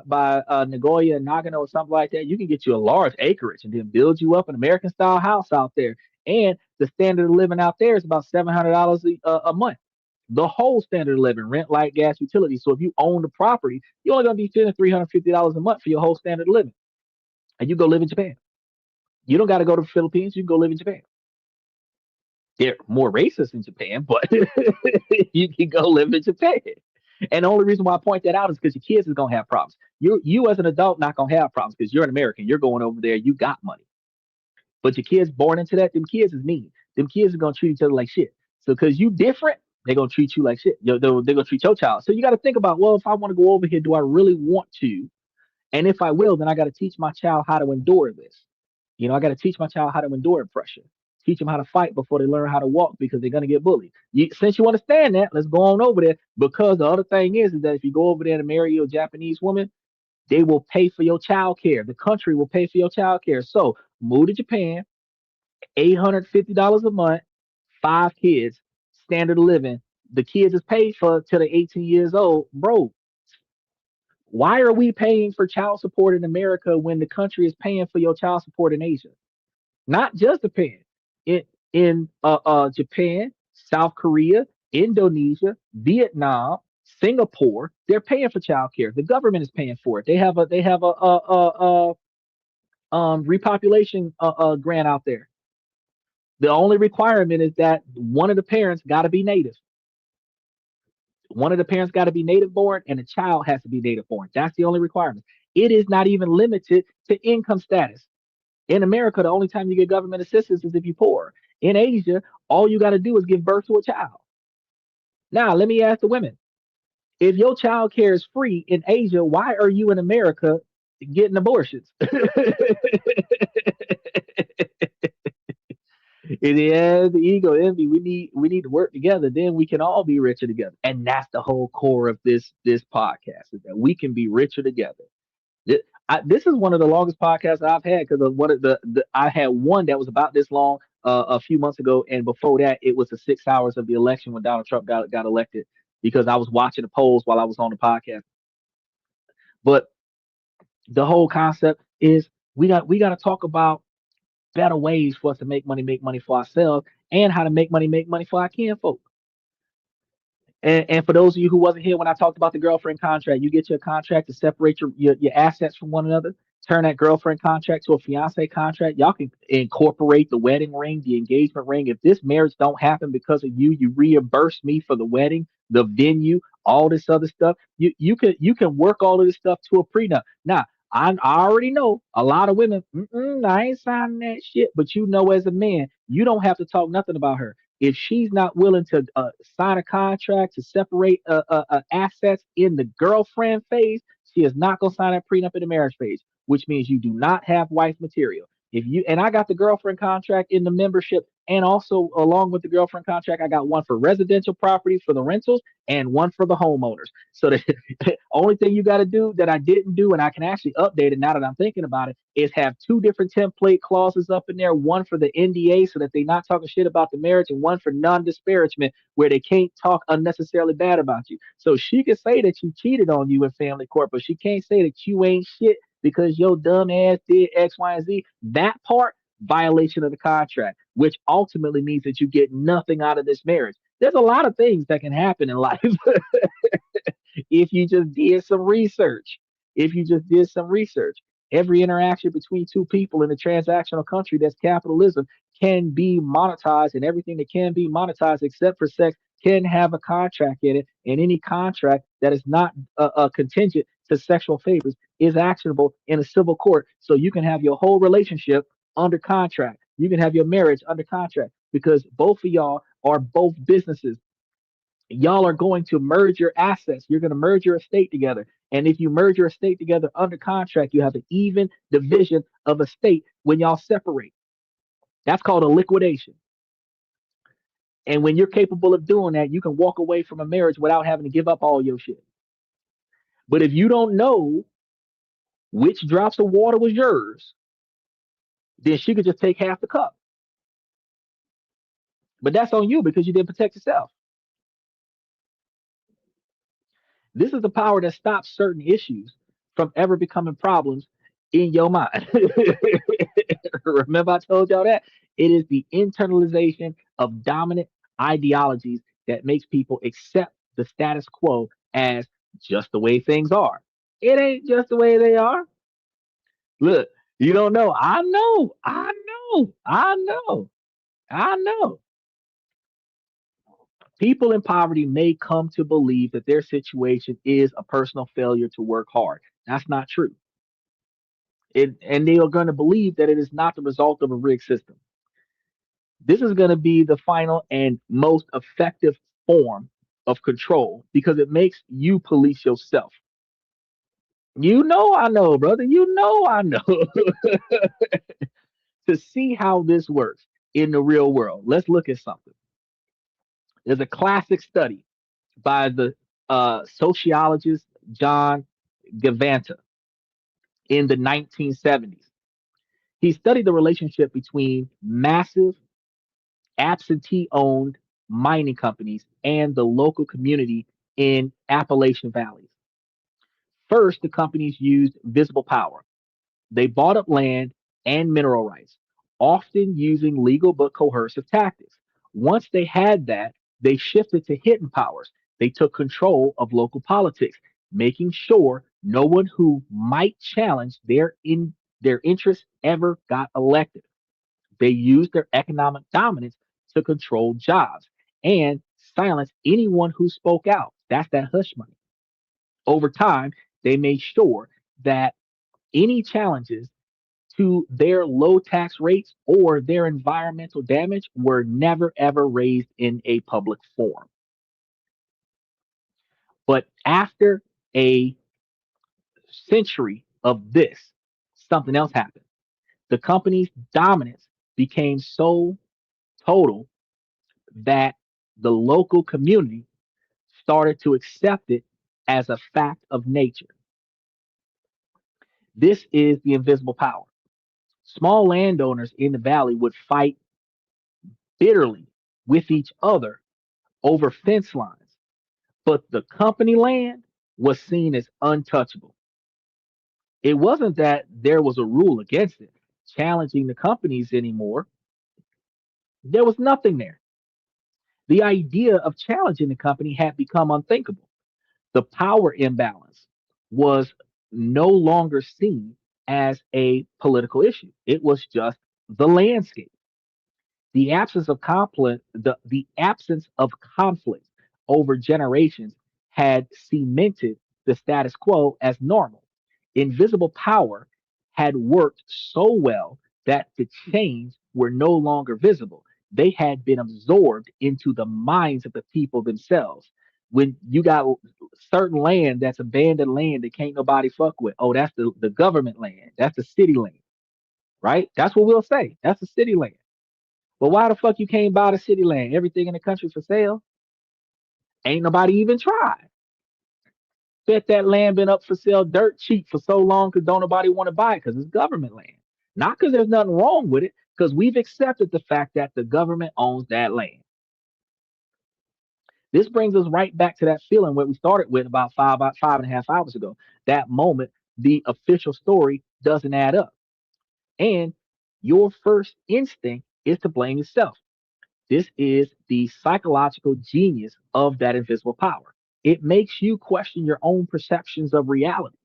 Nagoya and Nagano or something like that, you can get you a large acreage and then build you up an American style house out there. And the standard of living out there is about $700 a month. The whole standard of living, rent, light, gas, utilities. So if you own the property, you're only gonna be spending $350 a month for your whole standard of living. And you go live in Japan. You don't got to go to the Philippines. You can go live in Japan. They're more racist in Japan, but you can go live in Japan. And the only reason why I point that out is because your kids is gonna have problems. You as an adult not gonna have problems because you're an American. You're going over there. You got money. But your kids born into that, them kids is mean. Them kids are gonna treat each other like shit. So because you different, they're gonna treat you like shit. They're gonna treat your child. So you got to think about, well, if I want to go over here, do I really want to? And if I will, then I got to teach my child how to endure this. I got to teach my child how to endure pressure. Teach them how to fight before they learn how to walk because they're gonna get bullied. Since you understand that, let's go on over there. Because the other thing is that if you go over there to marry a Japanese woman, they will pay for your child care. The country will pay for your child care. So move to Japan, $850 a month, 5 kids, standard of living. The kids is paid for till they're 18 years old. Bro, why are we paying for child support in America when the country is paying for your child support in Asia? Not just Japan. In Japan, South Korea, Indonesia, Vietnam, Singapore, they're paying for child care. The government is paying for it. They have a repopulation grant out there. The only requirement is that one of the parents got to be native. One of the parents got to be native born, and the child has to be native born. That's the only requirement. It is not even limited to income status. In America, the only time you get government assistance is if you're poor. In Asia, all you got to do is give birth to a child. Now, let me ask the women: if your child care is free in Asia, why are you in America getting abortions? It is the ego, envy. We need to work together. Then we can all be richer together, and that's the whole core of this podcast: is that we can be richer together. This is one of the longest podcasts I've had because of what I had one that was about this long a few months ago, and before that, it was the 6 hours of the election when Donald Trump got elected because I was watching the polls while I was on the podcast. But the whole concept is we got to talk about better ways for us to make money for ourselves, and how to make money for our kinfolk. And for those of you who wasn't here when I talked about the girlfriend contract, you get your contract to separate your assets from one another. Turn that girlfriend contract to a fiance contract. Y'all can incorporate the wedding ring, the engagement ring. If this marriage don't happen because of you, you reimburse me for the wedding, the venue, all this other stuff. You can work all of this stuff to a prenup. Now, I already know a lot of women. I ain't signing that shit. But as a man, you don't have to talk nothing about her if she's not willing to sign a contract to separate assets in the girlfriend phase. She is not going to sign a prenup in the marriage phase, which means you do not have wife material. If you and I got the girlfriend contract in the membership, and also along with the girlfriend contract, I got one for residential property for the rentals and one for the homeowners. So the only thing you got to do that I didn't do, and I can actually update it now that I'm thinking about it, is have two different template clauses up in there, one for the NDA so that they're not talking shit about the marriage, and one for non-disparagement where they can't talk unnecessarily bad about you. So she can say that she cheated on you in family court, but she can't say that you ain't shit because your dumb ass did X, Y, and Z. That part, violation of the contract, which ultimately means that you get nothing out of this marriage. There's a lot of things that can happen in life if you just did some research. If you just did some research, every interaction between two people in a transactional country that's capitalism can be monetized, and everything that can be monetized except for sex can have a contract in it. And any contract that is not contingent to sexual favors is actionable in a civil court. So you can have your whole relationship under contract. You can have your marriage under contract because both of y'all are both businesses. Y'all are going to merge your assets. You're going to merge your estate together. And if you merge your estate together under contract, you have an even division of estate when y'all separate. That's called a liquidation. And when you're capable of doing that, you can walk away from a marriage without having to give up all your shit. But if you don't know which drops of water was yours, then she could just take half the cup. But that's on you because you didn't protect yourself. This is the power that stops certain issues from ever becoming problems in your mind. Remember, I told y'all that? It is the internalization of dominant ideologies that makes people accept the status quo as just the way things are. It ain't just the way they are. Look, you don't know. I know. I know. I know. I know. People in poverty may come to believe that their situation is a personal failure to work hard. That's not true. And they are going to believe that it is not the result of a rigged system. This is going to be the final and most effective form of control because it makes you police yourself. You know, I know, brother. You know, I know. To see how this works in the real world, let's look at something. There's a classic study by the sociologist John Gavanta in the 1970s. He studied the relationship between massive absentee owned mining companies and the local community in Appalachian valleys. First, the companies used visible power. They bought up land and mineral rights, often using legal but coercive tactics. Once they had that, they shifted to hidden powers. They took control of local politics, making sure no one who might challenge their interests ever got elected. They used their economic dominance to control jobs and silence anyone who spoke out. That's that hush money. Over time, they made sure that any challenges to their low tax rates or their environmental damage were never ever raised in a public forum. But after a century of this, something else happened. The company's dominance became so total that the local community started to accept it as a fact of nature. This is the invisible power. Small landowners in the valley would fight bitterly with each other over fence lines, but the company land was seen as untouchable. It wasn't that there was a rule against it challenging the companies anymore. There was nothing there. The idea of challenging the company had become unthinkable. The power imbalance was no longer seen as a political issue. It was just the landscape. The absence of conflict over generations had cemented the status quo as normal. Invisible power had worked so well that the change were no longer visible. They had been absorbed into the minds of the people themselves. When you got certain land that's abandoned land that can't nobody fuck with, oh, that's the government land. That's the city land, right? That's what we'll say. That's the city land. But why the fuck you can't buy the city land? Everything in the country for sale. Ain't nobody even tried. Bet that land been up for sale dirt cheap for so long because don't nobody want to buy it because it's government land. Not because there's nothing wrong with it, because we've accepted the fact that the government owns that land. This brings us right back to that feeling where we started with about 5.5 hours ago. That moment the official story doesn't add up. And your first instinct is to blame yourself. This is the psychological genius of that invisible power. It makes you question your own perceptions of reality.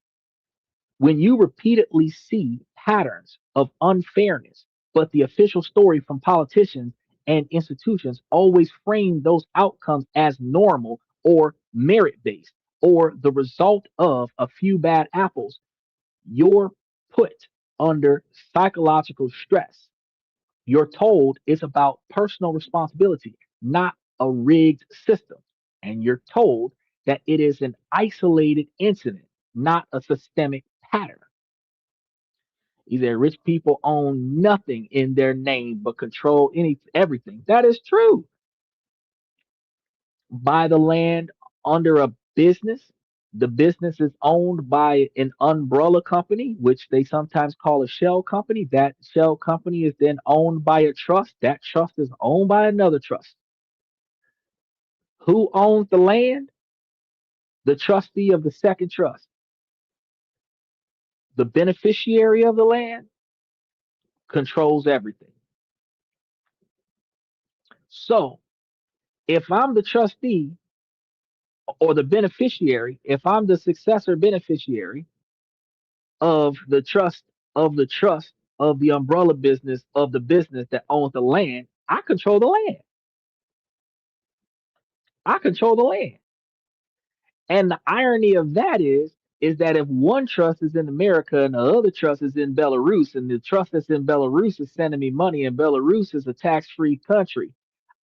When you repeatedly see patterns of unfairness, but the official story from politicians and institutions always frame those outcomes as normal or merit based or the result of a few bad apples, you're put under psychological stress. You're told it's about personal responsibility, not a rigged system. And you're told that it is an isolated incident, not a systemic pattern. Either rich people own nothing in their name but control everything. That is true. Buy the land under a business. The business is owned by an umbrella company, which they sometimes call a shell company. That shell company is then owned by a trust. That trust is owned by another trust. Who owns the land? The trustee of the second trust. The beneficiary of the land controls everything. So if I'm the trustee or the beneficiary, if I'm the successor beneficiary of the trust of the trust of the umbrella business of the business that owns the land, I control the land. I control the land. And the irony of that is that if one trust is in America and the other trust is in Belarus, and the trust that's in Belarus is sending me money, and Belarus is a tax-free country,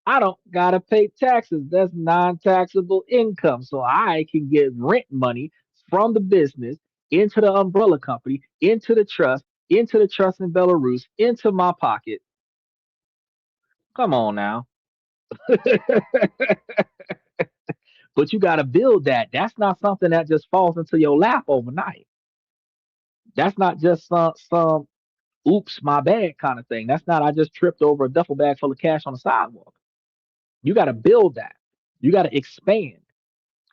I don't gotta pay taxes. That's non-taxable income. So I can get rent money from the business into the umbrella company, into the trust in Belarus, into my pocket. Come on now. But you gotta build that. That's not something that just falls into your lap overnight. That's not just some oops, my bad kind of thing. That's not I just tripped over a duffel bag full of cash on the sidewalk. You gotta build that. You gotta expand.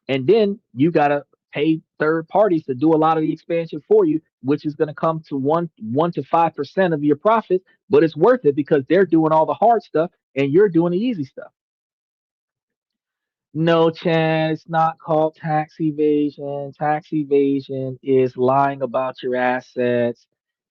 And then you gotta pay third parties to do a lot of the expansion for you, which is gonna come to 1 to 5% of your profits, but it's worth it because they're doing all the hard stuff and you're doing the easy stuff. No, Chad, it's not called tax evasion. Tax evasion is lying about your assets.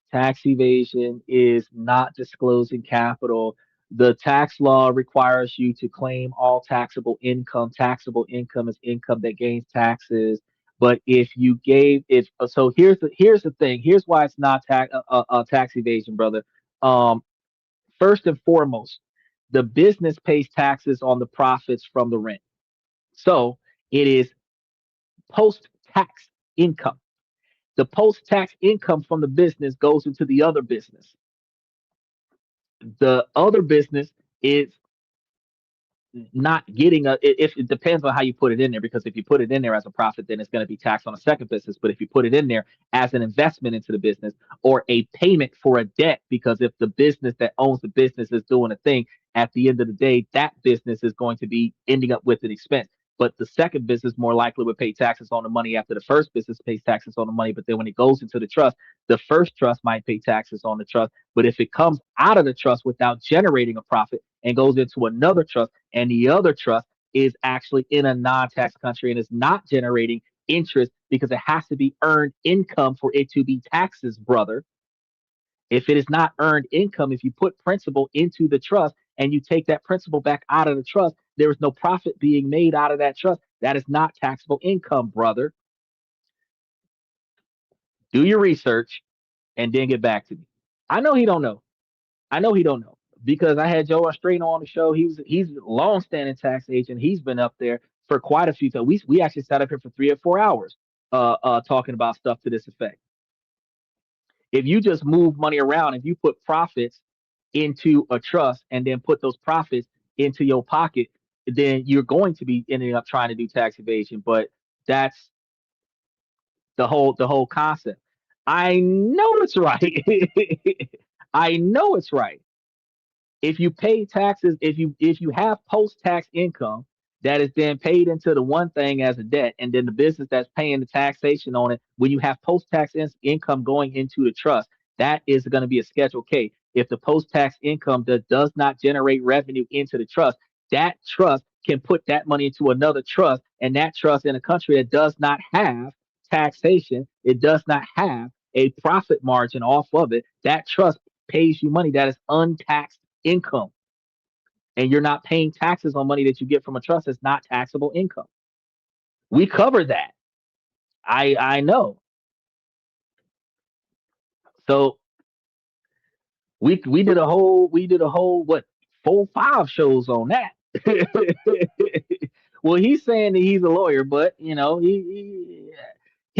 Tax evasion is not disclosing capital. The tax law requires you to claim all taxable income. Taxable income is income that gains taxes. But if you gave if so, here's the thing. Here's why it's not tax evasion, brother. Um, First and foremost, the business pays taxes on the profits from the rent. So it is post tax income. The post tax income from the business goes into the other business. The other business is not getting if it depends on how you put it in there, because if you put it in there as a profit, then it's going to be taxed on a second business. But if you put it in there as an investment into the business or a payment for a debt, because if the business that owns the business is doing a thing, at the end of the day that business is going to be ending up with an expense. But the second business more likely would pay taxes on the money after the first business pays taxes on the money. But then when it goes into the trust, the first trust might pay taxes on the trust. But if it comes out of the trust without generating a profit and goes into another trust, and the other trust is actually in a non-tax country and is not generating interest because it has to be earned income for it to be taxes, brother. If it is not earned income, if you put principal into the trust and you take that principal back out of the trust, there is no profit being made out of that trust. That is not taxable income, brother. Do your research and then get back to me. I know he don't know. I know he don't know because I had Joe Ostrino on the show. He's a long-standing tax agent. He's been up there for quite a few times. We actually sat up here for 3 or 4 hours talking about stuff to this effect. If you just move money around, if you put profits into a trust and then put those profits into your pocket, then you're going to be ending up trying to do tax evasion. But that's the whole concept. I know it's right. I know it's right. If you pay taxes, if you have post tax income that is then paid into the one thing as a debt, and then the business that's paying the taxation on it. When you have post-tax income going into the trust, that is going to be a Schedule K. If the post-tax income does not generate revenue into the trust, that trust can put that money into another trust, and that trust in a country that does not have taxation, it does not have a profit margin off of it. That trust pays you money that is untaxed income, and you're not paying taxes on money that you get from a trust that's not taxable income. We cover that. I know. So we did a whole what 4 5 shows on that. Well, he's saying that he's a lawyer, but he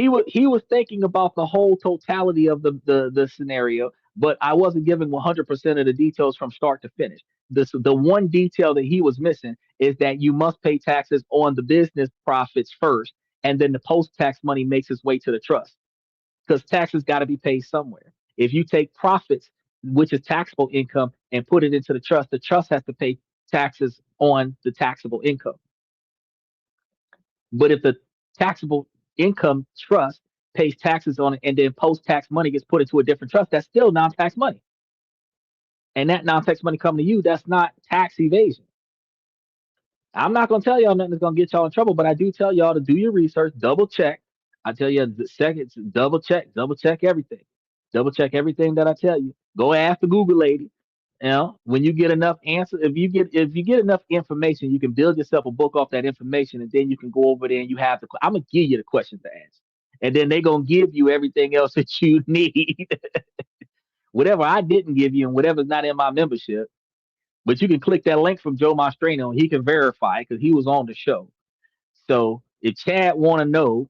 was thinking about the whole totality of the scenario, but I wasn't giving 100% of the details from start to finish. The one detail that he was missing is that you must pay taxes on the business profits first, and then the post tax money makes its way to the trust, because taxes got to be paid somewhere. If you take profits, which is taxable income, and put it into the trust has to pay taxes on the taxable income. But if the taxable income trust pays taxes on it, and then post tax money gets put into a different trust, that's still non tax money. And that non tax money coming to you, that's not tax evasion. I'm not going to tell y'all nothing that's going to get y'all in trouble, but I do tell y'all to do your research, double check. I tell you the second, double check everything. Double check everything that I tell you. Go ask the Google lady. When you get enough answers, if you get enough information, you can build yourself a book off that information, and then you can go over there and you have I'm gonna give you the questions to ask, and then they're gonna give you everything else that you need. Whatever I didn't give you and whatever's not in my membership. But you can click that link from Joe Mastrino, and he can verify because he was on the show. So if Chad want to know,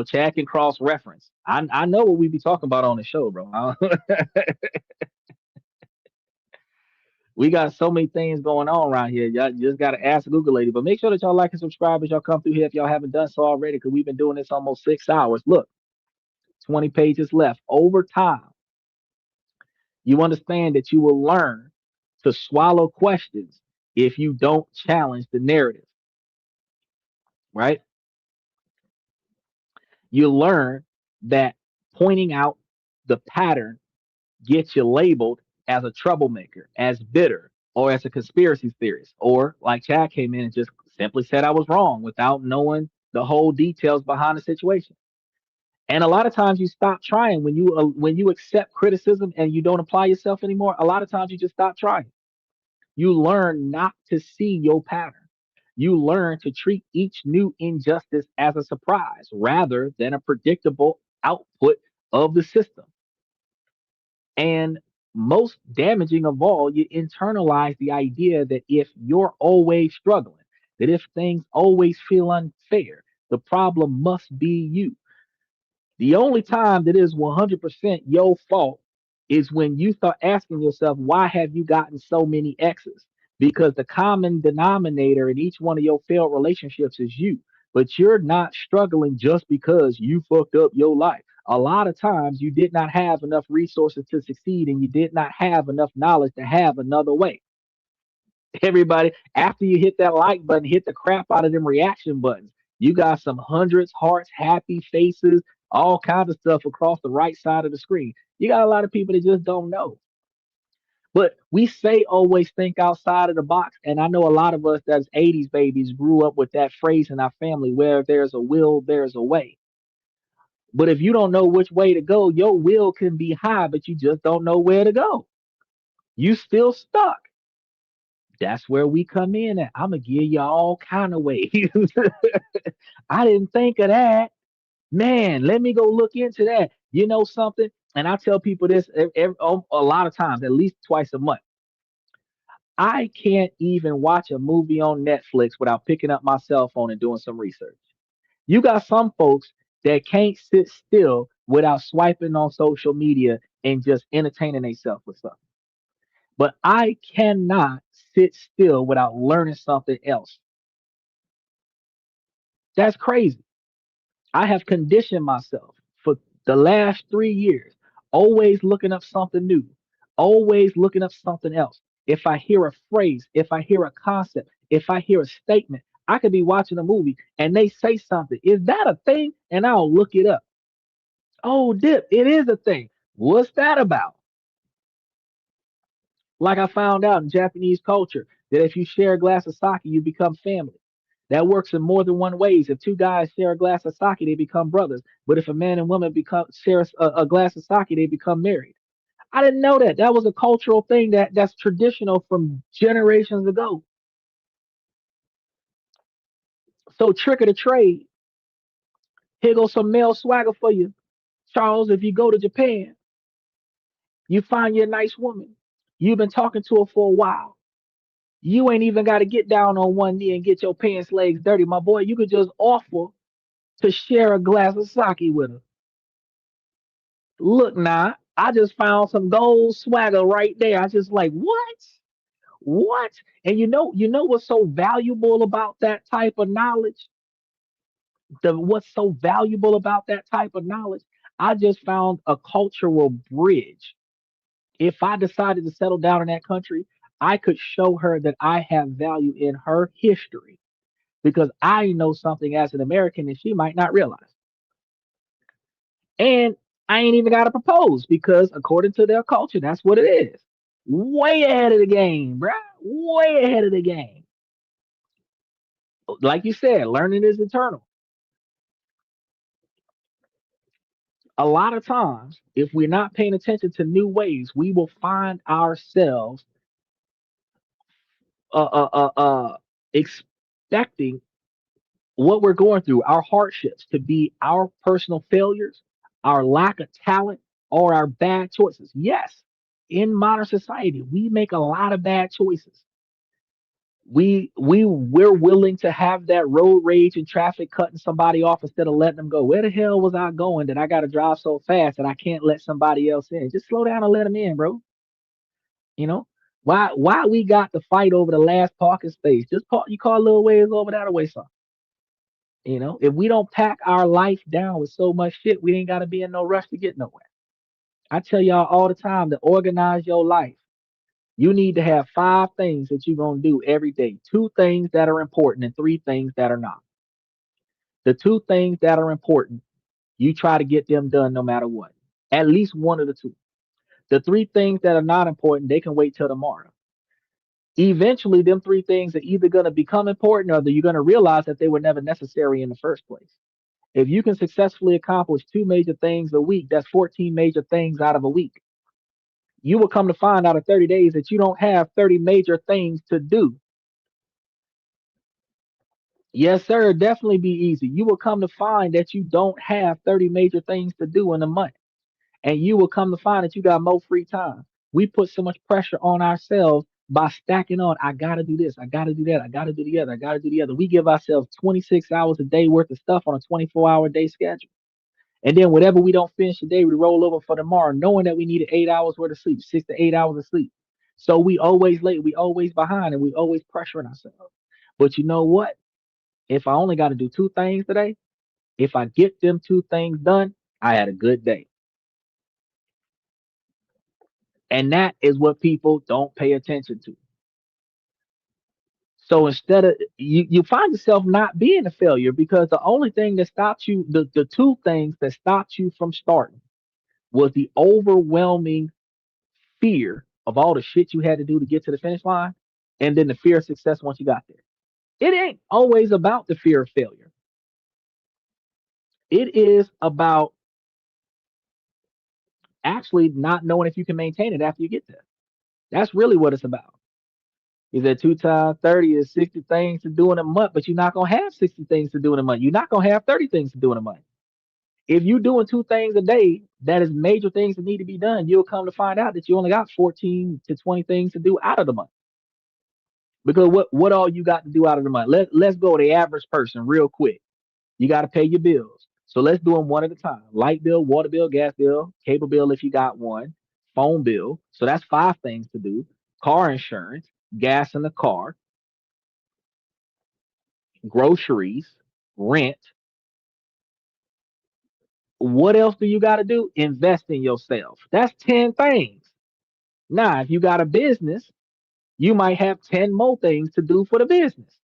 Chad can cross reference. I know what we be talking about on the show, bro. We got so many things going on around here. Y'all just got to ask the Google lady. But make sure that y'all like and subscribe as y'all come through here if y'all haven't done so already, because we've been doing this almost 6 hours. Look, 20 pages left. Over time, you understand that you will learn to swallow questions if you don't challenge the narrative, right? You learn that pointing out the pattern gets you labeled as a troublemaker, as bitter, or as a conspiracy theorist, or like Chad came in and just simply said I was wrong without knowing the whole details behind the situation. And a lot of times you stop trying when you accept criticism and you don't apply yourself anymore. A lot of times you just stop trying. You learn not to see your pattern. You learn to treat each new injustice as a surprise rather than a predictable output of the system. And most damaging of all, you internalize the idea that if you're always struggling, that if things always feel unfair, the problem must be you. The only time that is 100% your fault is when you start asking yourself, why have you gotten so many exes? Because the common denominator in each one of your failed relationships is you. But you're not struggling just because you fucked up your life. A lot of times you did not have enough resources to succeed, and you did not have enough knowledge to have another way. Everybody, after you hit that like button, hit the crap out of them reaction buttons. You got some hundreds, hearts, happy faces, all kinds of stuff across the right side of the screen. You got a lot of people that just don't know. But we say always think outside of the box. And I know a lot of us that's 80s babies grew up with that phrase in our family, where there's a will, there's a way. But if you don't know which way to go, your will can be high, but you just don't know where to go. You still stuck. That's where we come in at. I'm gonna give you all kind of ways. I didn't think of that. Man, let me go look into that. You know something? And I tell people this a lot of times, at least twice a month. I can't even watch a movie on Netflix without picking up my cell phone and doing some research. You got some folks that can't sit still without swiping on social media and just entertaining themselves with something. But I cannot sit still without learning something else. That's crazy. I have conditioned myself for the last 3 years, always looking up something new, always looking up something else. If I hear a phrase, if I hear a concept, if I hear a statement, I could be watching a movie and they say something. Is that a thing? And I'll look it up. Oh, dip, it is a thing. What's that about? Like I found out in Japanese culture that if you share a glass of sake, you become family. That works in more than one ways. If two guys share a glass of sake, they become brothers. But if a man and woman become share a glass of sake, they become married. I didn't know that. That was a cultural thing that's traditional from generations ago. So trick of the trade, here goes some male swagger for you, Charles. If you go to Japan, you find you a nice woman. You've been talking to her for a while. You ain't even got to get down on one knee and get your pants legs dirty, my boy. You could just offer to share a glass of sake with her. Look now, I just found some gold swagger right there. I just like what? What? And you know what's so valuable about that type of knowledge? What's so valuable about that type of knowledge? I just found a cultural bridge. If I decided to settle down in that country, I could show her that I have value in her history because I know something as an American that she might not realize. And I ain't even got to propose because according to their culture, that's what it is. Way ahead of the game, bruh. Way ahead of the game. Like you said, learning is eternal. A lot of times, if we're not paying attention to new ways, we will find ourselves uh, uh, uh, uh, expecting what we're going through, our hardships, to be our personal failures, our lack of talent, or our bad choices. Yes, in modern society, we make a lot of bad choices. We're willing to have that road rage and traffic cutting somebody off instead of letting them go. Where the hell was I going that I got to drive so fast that I can't let somebody else in? Just slow down and let them in, bro. You know why we got to fight over the last parking space? Just park you car a little ways over that away, son. If we don't pack our life down with so much shit, we ain't got to be in no rush to get nowhere. I tell y'all all the time to organize your life. You need to have five things that you're going to do every day, two things that are important and three things that are not. The two things that are important, you try to get them done no matter what. At least one of the two. The three things that are not important, they can wait till tomorrow. Eventually, them three things are either going to become important or you're going to realize that they were never necessary in the first place. If you can successfully accomplish two major things a week, that's 14 major things out of a week. You will come to find out in 30 days that you don't have 30 major things to do. Yes, sir. Definitely be easy. You will come to find that you don't have 30 major things to do in a month. And you will come to find that you got more free time. We put so much pressure on ourselves by stacking on, I got to do this, I got to do that, I got to do the other, I got to do the other. We give ourselves 26 hours a day worth of stuff on a 24-hour day schedule. And then whatever we don't finish today, we roll over for tomorrow, knowing that we needed 8 hours worth of sleep, 6 to 8 hours of sleep. So we always late, we always behind, and we always pressuring ourselves. But you know what? If I only got to do two things today, if I get them two things done, I had a good day. And that is what people don't pay attention to. So instead of you find yourself not being a failure because the only thing that stopped you, the two things that stopped you from starting was the overwhelming fear of all the shit you had to do to get to the finish line, and then the fear of success once you got there. It ain't always about the fear of failure. It is about actually not knowing if you can maintain it after you get there. That's really what it's about. Is that 2 times 30 is 60 things to do in a month, but you're not gonna have 60 things to do in a month. You're not gonna have 30 things to do in a month. If you're doing two things a day, that is major things that need to be done, you'll come to find out that you only got 14 to 20 things to do out of the month. Because what all you got to do out of the month? Let's go the average person real quick. You got to pay your bills. So let's do them one at a time. Light bill, water bill, gas bill, cable bill if you got one, phone bill. So that's five things to do. Car insurance, gas in the car, groceries, rent. What else do you got to do? Invest in yourself. That's 10 things. Now, if you got a business, you might have 10 more things to do for the business.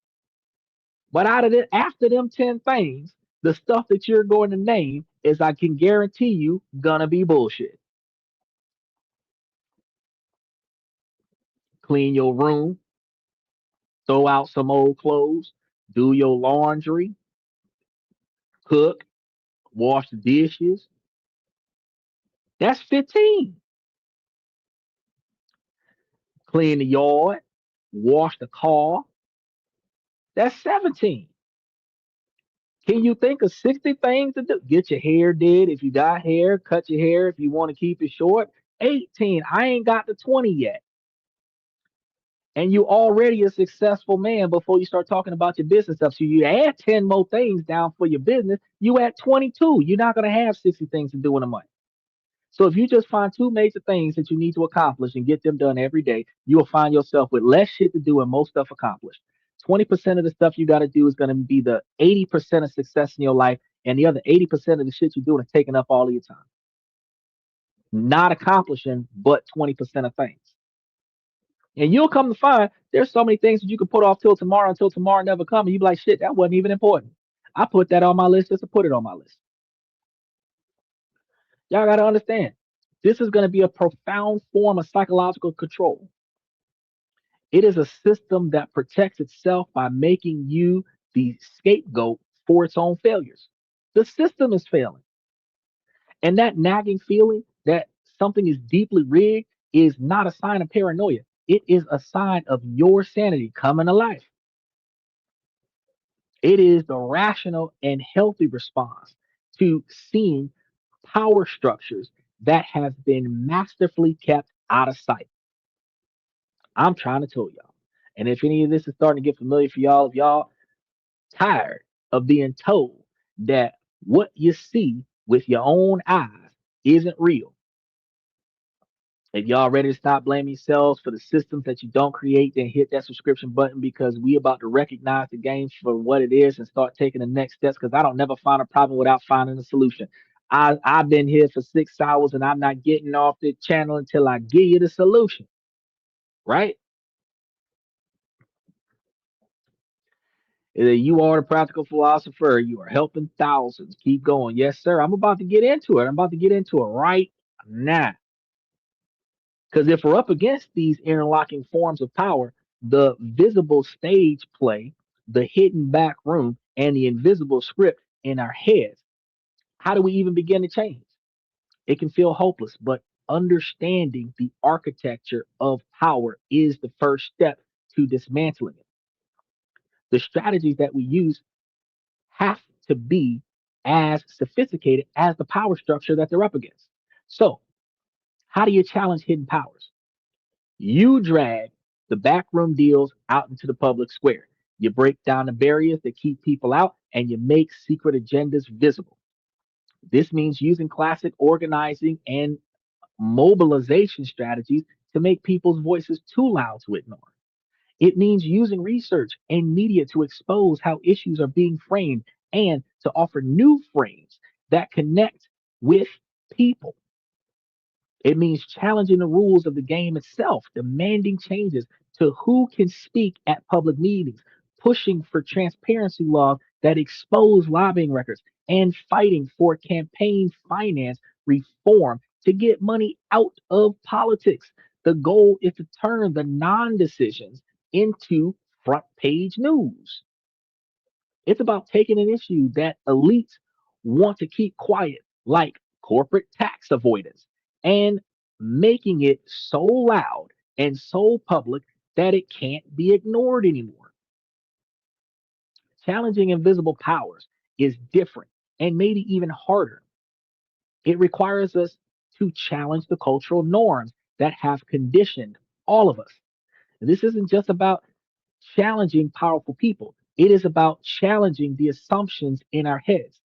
But out of it, after them 10 things, the stuff that you're going to name is, I can guarantee you, gonna be bullshit. Clean your room, throw out some old clothes, do your laundry, cook, wash the dishes. That's 15. Clean the yard, wash the car. That's 17. Can you think of 60 things to do? Get your hair did if you got hair, cut your hair if you want to keep it short. 18. I ain't got to 20 yet. And you already a successful man before you start talking about your business stuff. So you add 10 more things down for your business, you at 22. You're not going to have 60 things to do in a month. So if you just find two major things that you need to accomplish and get them done every day, you will find yourself with less shit to do and most stuff accomplished. 20% of the stuff you got to do is going to be the 80% of success in your life, and the other 80% of the shit you're doing is taking up all of your time. Not accomplishing but 20% of things. And you'll come to find there's so many things that you can put off till tomorrow until tomorrow never comes. And you be like, shit, that wasn't even important. I put that on my list just to put it on my list. Y'all got to understand, this is going to be a profound form of psychological control. It is a system that protects itself by making you the scapegoat for its own failures. The system is failing. And that nagging feeling that something is deeply rigged is not a sign of paranoia. It is a sign of your sanity coming to life. It is the rational and healthy response to seeing power structures that have been masterfully kept out of sight. I'm trying to tell y'all. And if any of this is starting to get familiar for y'all, if y'all tired of being told that what you see with your own eyes isn't real, if y'all ready to stop blaming yourselves for the systems that you don't create, then hit that subscription button, because we about to recognize the game for what it is and start taking the next steps. Because I don't never find a problem without finding a solution. I've been here for 6 hours and I'm not getting off the channel until I give you the solution, right? You are the practical philosopher. You are helping thousands. Keep going. Yes, sir. I'm about to get into it. I'm about to get into it right now. Because if we're up against these interlocking forms of power, the visible stage play, the hidden back room, and the invisible script in our heads, how do we even begin to change? It can feel hopeless, but understanding the architecture of power is the first step to dismantling it. The strategies that we use have to be as sophisticated as the power structure that they're up against. So, how do you challenge hidden powers? You drag the backroom deals out into the public square. You break down the barriers that keep people out, and you make secret agendas visible. This means using classic organizing and mobilization strategies to make people's voices too loud to ignore. It means using research and media to expose how issues are being framed and to offer new frames that connect with people. It means challenging the rules of the game itself, demanding changes to who can speak at public meetings, pushing for transparency laws that expose lobbying records, and fighting for campaign finance reform to get money out of politics. The goal is to turn the non decisions into front page news. It's about taking an issue that elites want to keep quiet, like corporate tax avoidance, and making it so loud and so public that it can't be ignored anymore. Challenging invisible powers is different and maybe even harder. It requires us to challenge the cultural norms that have conditioned all of us. This isn't just about challenging powerful people, it is about challenging the assumptions in our heads.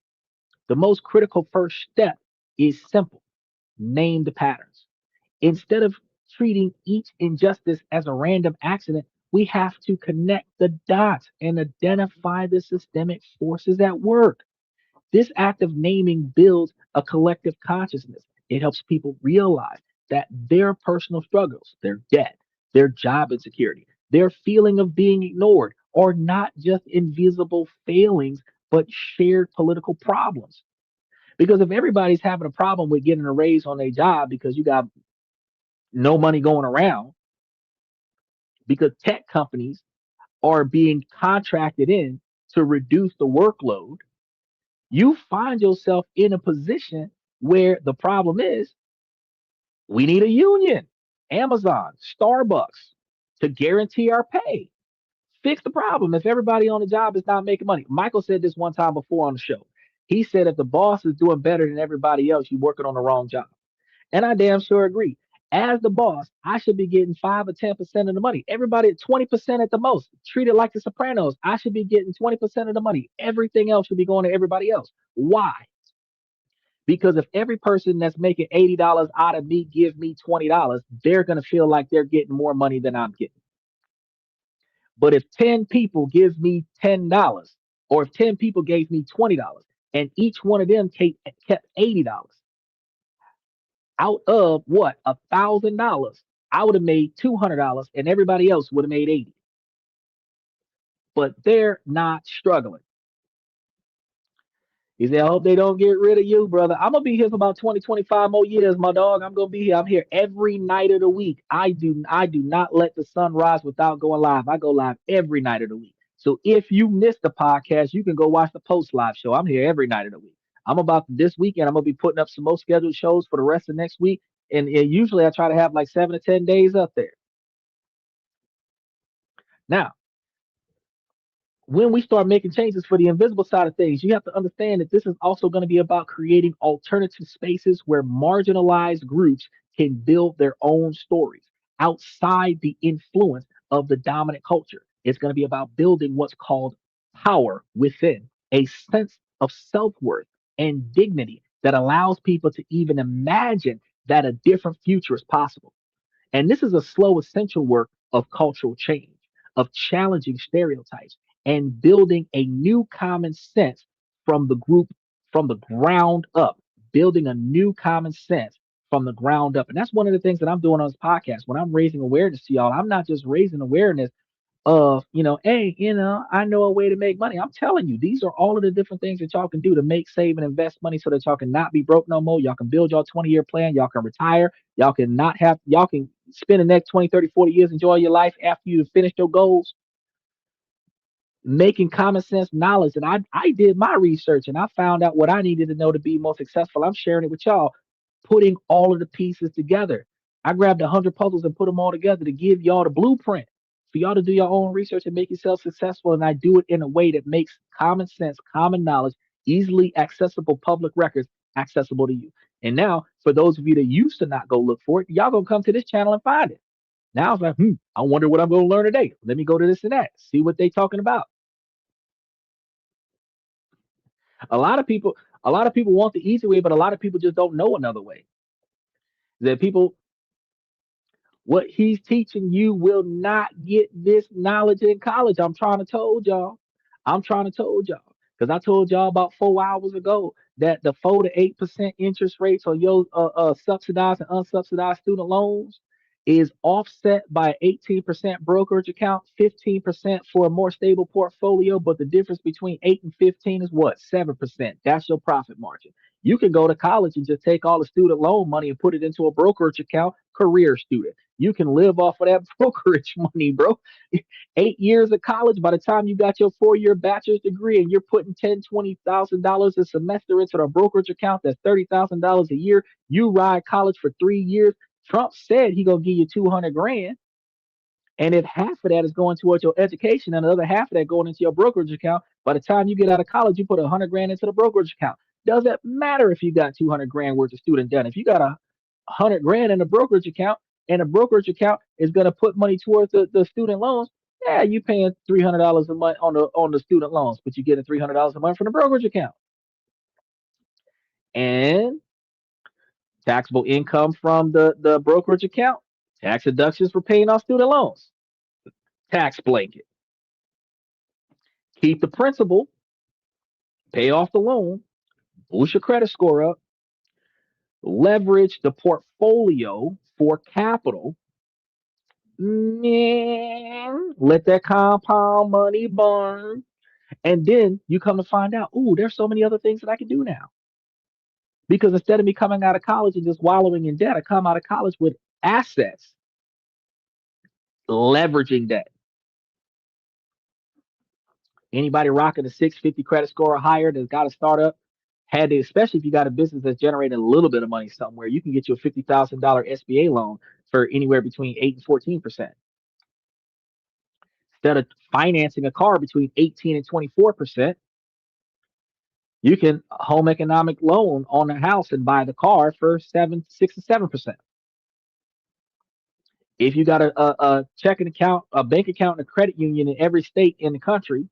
The most critical first step is simple: name the patterns. Instead of treating each injustice as a random accident, we have to connect the dots and identify the systemic forces at work. This act of naming builds a collective consciousness. It helps people realize that their personal struggles, their debt, their job insecurity, their feeling of being ignored are not just invisible failings, but shared political problems. Because if everybody's having a problem with getting a raise on their job because you got no money going around, because tech companies are being contracted in to reduce the workload, you find yourself in a position where the problem is we need a union, Amazon, Starbucks, to guarantee our pay. Fix the problem. If everybody on the job is not making money, Michael said this one time before on the show. He said if the boss is doing better than everybody else, you're working on the wrong job. And I damn sure agree. As the boss, I should be getting 5 or 10% of the money. Everybody at 20% at the most. Treat it like the Sopranos. I should be getting 20% of the money. Everything else should be going to everybody else. Why? Because if every person that's making $80 out of me give me $20, they're gonna feel like they're getting more money than I'm getting. But if 10 people give me $10, or if 10 people gave me $20, and each one of them kept $80, out of what, $1,000, I would have made $200 and everybody else would have made 80. But they're not struggling. He said, I hope they don't get rid of you, brother. I'm gonna be here for about 20, 25 more years, my dog. I'm gonna be here. I'm here every night of the week. I do not let the sun rise without going live. I go live every night of the week. So if you missed the podcast, you can go watch the post live show. I'm here every night of the week. I'm about this weekend, I'm gonna be putting up some more scheduled shows for the rest of next week. And usually I try to have like 7 to 10 days up there. Now, when we start making changes for the invisible side of things, you have to understand that this is also going to be about creating alternative spaces where marginalized groups can build their own stories outside the influence of the dominant culture. It's going to be about building what's called power within, a sense of self worth and dignity that allows people to even imagine that a different future is possible. And this is a slow, essential work of cultural change, of challenging stereotypes and building a new common sense from the group, from the ground up, building a new common sense from the ground up. And that's one of the things that I'm doing on this podcast. When I'm raising awareness to y'all, I'm not just raising awareness of, hey, I know a way to make money. I'm telling you, these are all of the different things that y'all can do to make, save, and invest money so that y'all can not be broke no more. Y'all can build your 20-year plan. Y'all can retire. Y'all can spend the next 20, 30, 40 years, enjoy your life after you've finished your goals, making common sense knowledge. And I did my research and I found out what I needed to know to be more successful. I'm sharing it with y'all, putting all of the pieces together. I grabbed 100 puzzles and put them all together to give y'all the blueprint for y'all to do your own research and make yourself successful. And I do it in a way that makes common sense, common knowledge, easily accessible public records accessible to you. And now, for those of you that used to not go look for it, y'all gonna come to this channel and find it. Now it's like, I wonder what I'm gonna learn today. Let me go to this and that, see what they talking about. A lot of people, a lot of people want the easy way, but a lot of people just don't know another way. That people What he's teaching you will not get this knowledge in college. I'm trying to told y'all. I'm trying to told y'all. Because I told y'all about 4 hours ago that the 4 to 8% interest rates on your subsidized and unsubsidized student loans is offset by an 18% brokerage account, 15% for a more stable portfolio. But the difference between 8 and 15 is what? 7%. That's your profit margin. You can go to college and just take all the student loan money and put it into a brokerage account, career student. You can live off of that brokerage money, bro. 8 years of college, by the time you got your 4-year bachelor's degree and you're putting $10,000, $20,000 a semester into a brokerage account, that's $30,000 a year. You ride college for 3 years. Trump said he gonna give you 200 grand. And if half of that is going towards your education and the other half of that going into your brokerage account, by the time you get out of college, you put 100 grand into the brokerage account. Doesn't matter if you got 200 grand worth of student debt. If you got 100 grand in a brokerage account and a brokerage account is going to put money towards the student loans, yeah, you paying $300 a month on the student loans, but you getting $300 a month from the brokerage account. And taxable income from the brokerage account, tax deductions for paying off student loans, tax blanket. Keep the principal, pay off the loan, boost your credit score up, leverage the portfolio for capital, Man, let that compound money burn. And then you come to find out, ooh, there's so many other things that I can do now. Because instead of me coming out of college and just wallowing in debt, I come out of college with assets, leveraging debt. Anybody rocking a 650 credit score or higher that's got a startup had to, especially if you got a business that's generating a little bit of money somewhere, you can get you a $50,000 SBA loan for anywhere between 8 and 14%. Instead of financing a car between 18 and 24%, you can home economic loan on a house and buy the car for 6 to 7%. If you got a checking account, a bank account, and a credit union in every state in the country,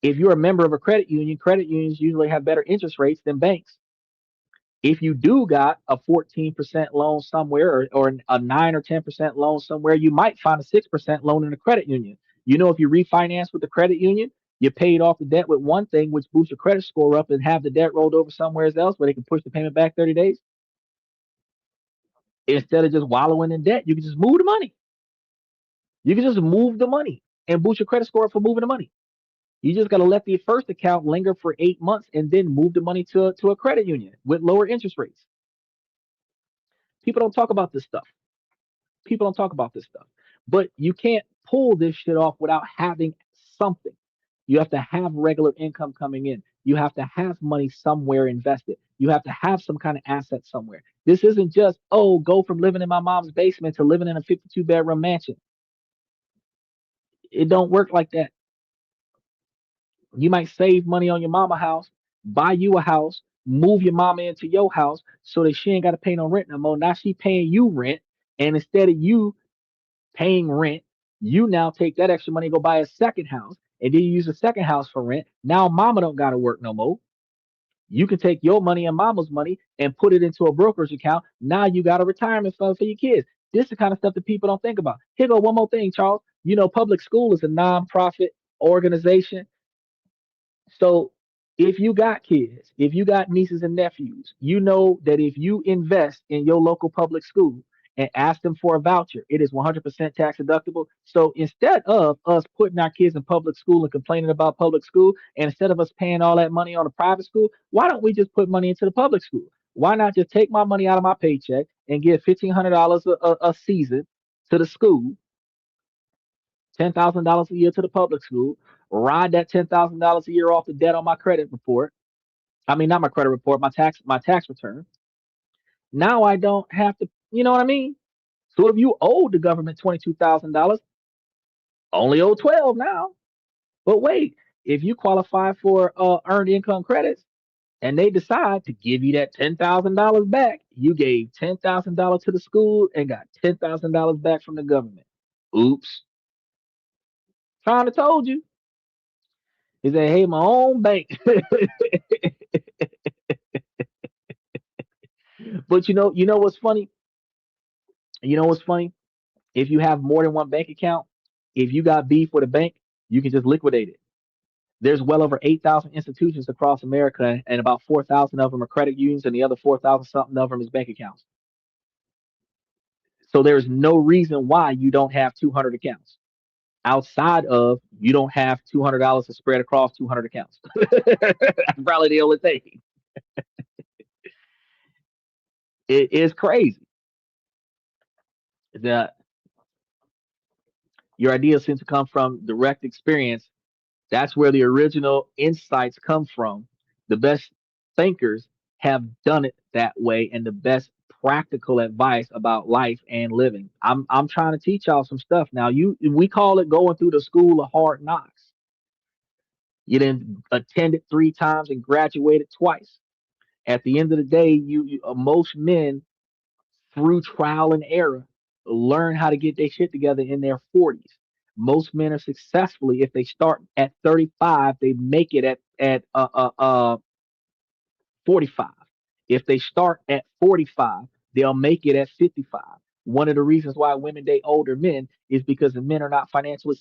if you're a member of a credit unions usually have better interest rates than banks. If you do got a 14% loan somewhere or a 9 or 10% loan somewhere, you might find a 6% loan in a credit union. You know, if you refinance with the credit union, you paid off the debt with one thing, which boosts your credit score up and have the debt rolled over somewhere else where they can push the payment back 30 days. Instead of just wallowing in debt, you can just move the money. You can just move the money and boost your credit score for moving the money. You just got to let the first account linger for 8 months and then move the money to a credit union with lower interest rates. People don't talk about this stuff. People don't talk about this stuff. But you can't pull this shit off without having something. You have to have regular income coming in. You have to have money somewhere invested. You have to have some kind of asset somewhere. This isn't just, oh, go from living in my mom's basement to living in a 52-bedroom mansion. It don't work like that. You might save money on your mama house, buy you a house, move your mama into your house so that she ain't got to pay no rent no more. Now she paying you rent, and instead of you paying rent, you now take that extra money, go buy a second house, and then you use the second house for rent. Now mama don't gotta work no more. You can take your money and mama's money and put it into a brokerage account. Now you got a retirement fund for your kids. This is the kind of stuff that people don't think about. Here go one more thing, Charles. You know, public school is a nonprofit organization. So if you got kids, if you got nieces and nephews, you know that if you invest in your local public school and ask them for a voucher, it is 100% tax deductible. So instead of us putting our kids in public school and complaining about public school, and instead of us paying all that money on a private school, why don't we just put money into the public school? Why not just take my money out of my paycheck and give $1,500 a season to the school, $10,000 a year to the public school, ride that $10,000 a year off the debt on my credit report. I mean, not my credit report, my tax return. Now I don't have to, you know what I mean? So if you owe the government $22,000, only owe 12 now. But wait, if you qualify for earned income credits and they decide to give you that $10,000 back, you gave $10,000 to the school and got $10,000 back from the government. Oops. Trying to told you. He said, hey, my own bank. But you know what's funny? You know what's funny? If you have more than one bank account, if you got beef with a bank, you can just liquidate it. There's well over 8,000 institutions across America, and about 4,000 of them are credit unions, and the other 4,000 something of them is bank accounts. So there's no reason why you don't have 200 accounts outside of you don't have $200 to spread across 200 accounts. That's probably the only thing. It is crazy that your ideas seem to come from direct experience. That's where the original insights come from. The best thinkers have done it that way, and the best practical advice about life and living. I'm trying to teach y'all some stuff now. We call it going through the school of hard knocks. You didn't attend it 3 times and graduated twice. At the end of the day, most men through trial and error learn how to get their shit together in their 40s. Most men are successfully if they start at 35, they make it at 45. If they start at 45, they'll make it at 55. One of the reasons why women date older men is because the men are not financially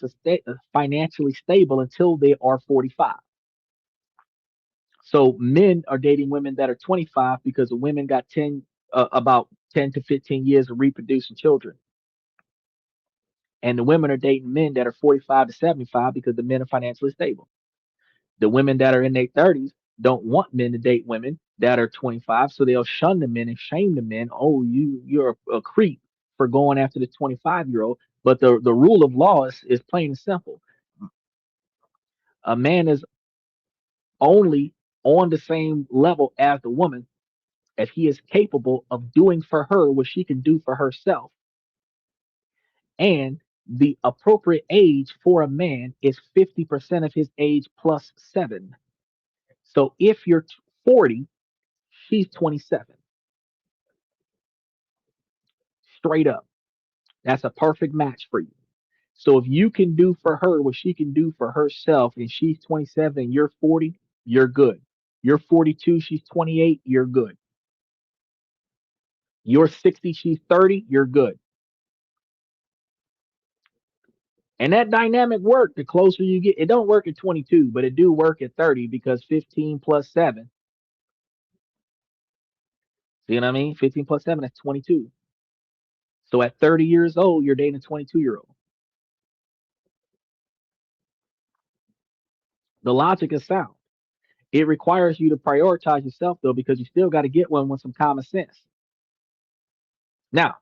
stable until they are 45. So men are dating women that are 25 because the women got about 10 to 15 years of reproducing children. And the women are dating men that are 45 to 75 because the men are financially stable. The women that are in their 30s don't want men to date women that are 25, so they'll shun the men and shame the men. Oh, you're a creep for going after the 25-year-old. But the rule of law is plain and simple. A man is only on the same level as the woman if he is capable of doing for her what she can do for herself. And the appropriate age for a man is 50% of his age plus 7. So if you're 40, she's 27. Straight up. That's a perfect match for you. So if you can do for her what she can do for herself and she's 27 and you're 40, you're good. You're 42, she's 28, you're good. You're 60, she's 30, you're good. And that dynamic work, the closer you get, it don't work at 22, but it do work at 30 because 15 plus 7, see what I mean? 15 plus 7, that's 22. So at 30 years old, you're dating a 22-year-old. The logic is sound. It requires you to prioritize yourself though, because you still got to get one with some common sense. Now,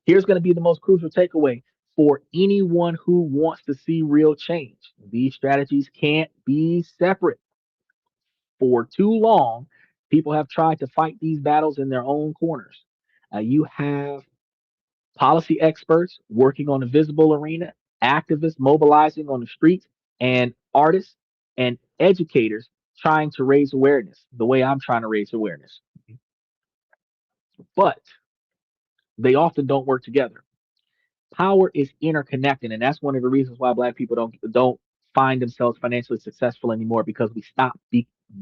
here's going to be the most crucial takeaway for anyone who wants to see real change. These strategies can't be separate. For too long, people have tried to fight these battles in their own corners. You have policy experts working on the visible arena, activists mobilizing on the streets, and artists and educators trying to raise awareness the way I'm trying to raise awareness. But they often don't work together. Power is interconnected, and that's one of the reasons why Black people don't find themselves financially successful anymore because we stop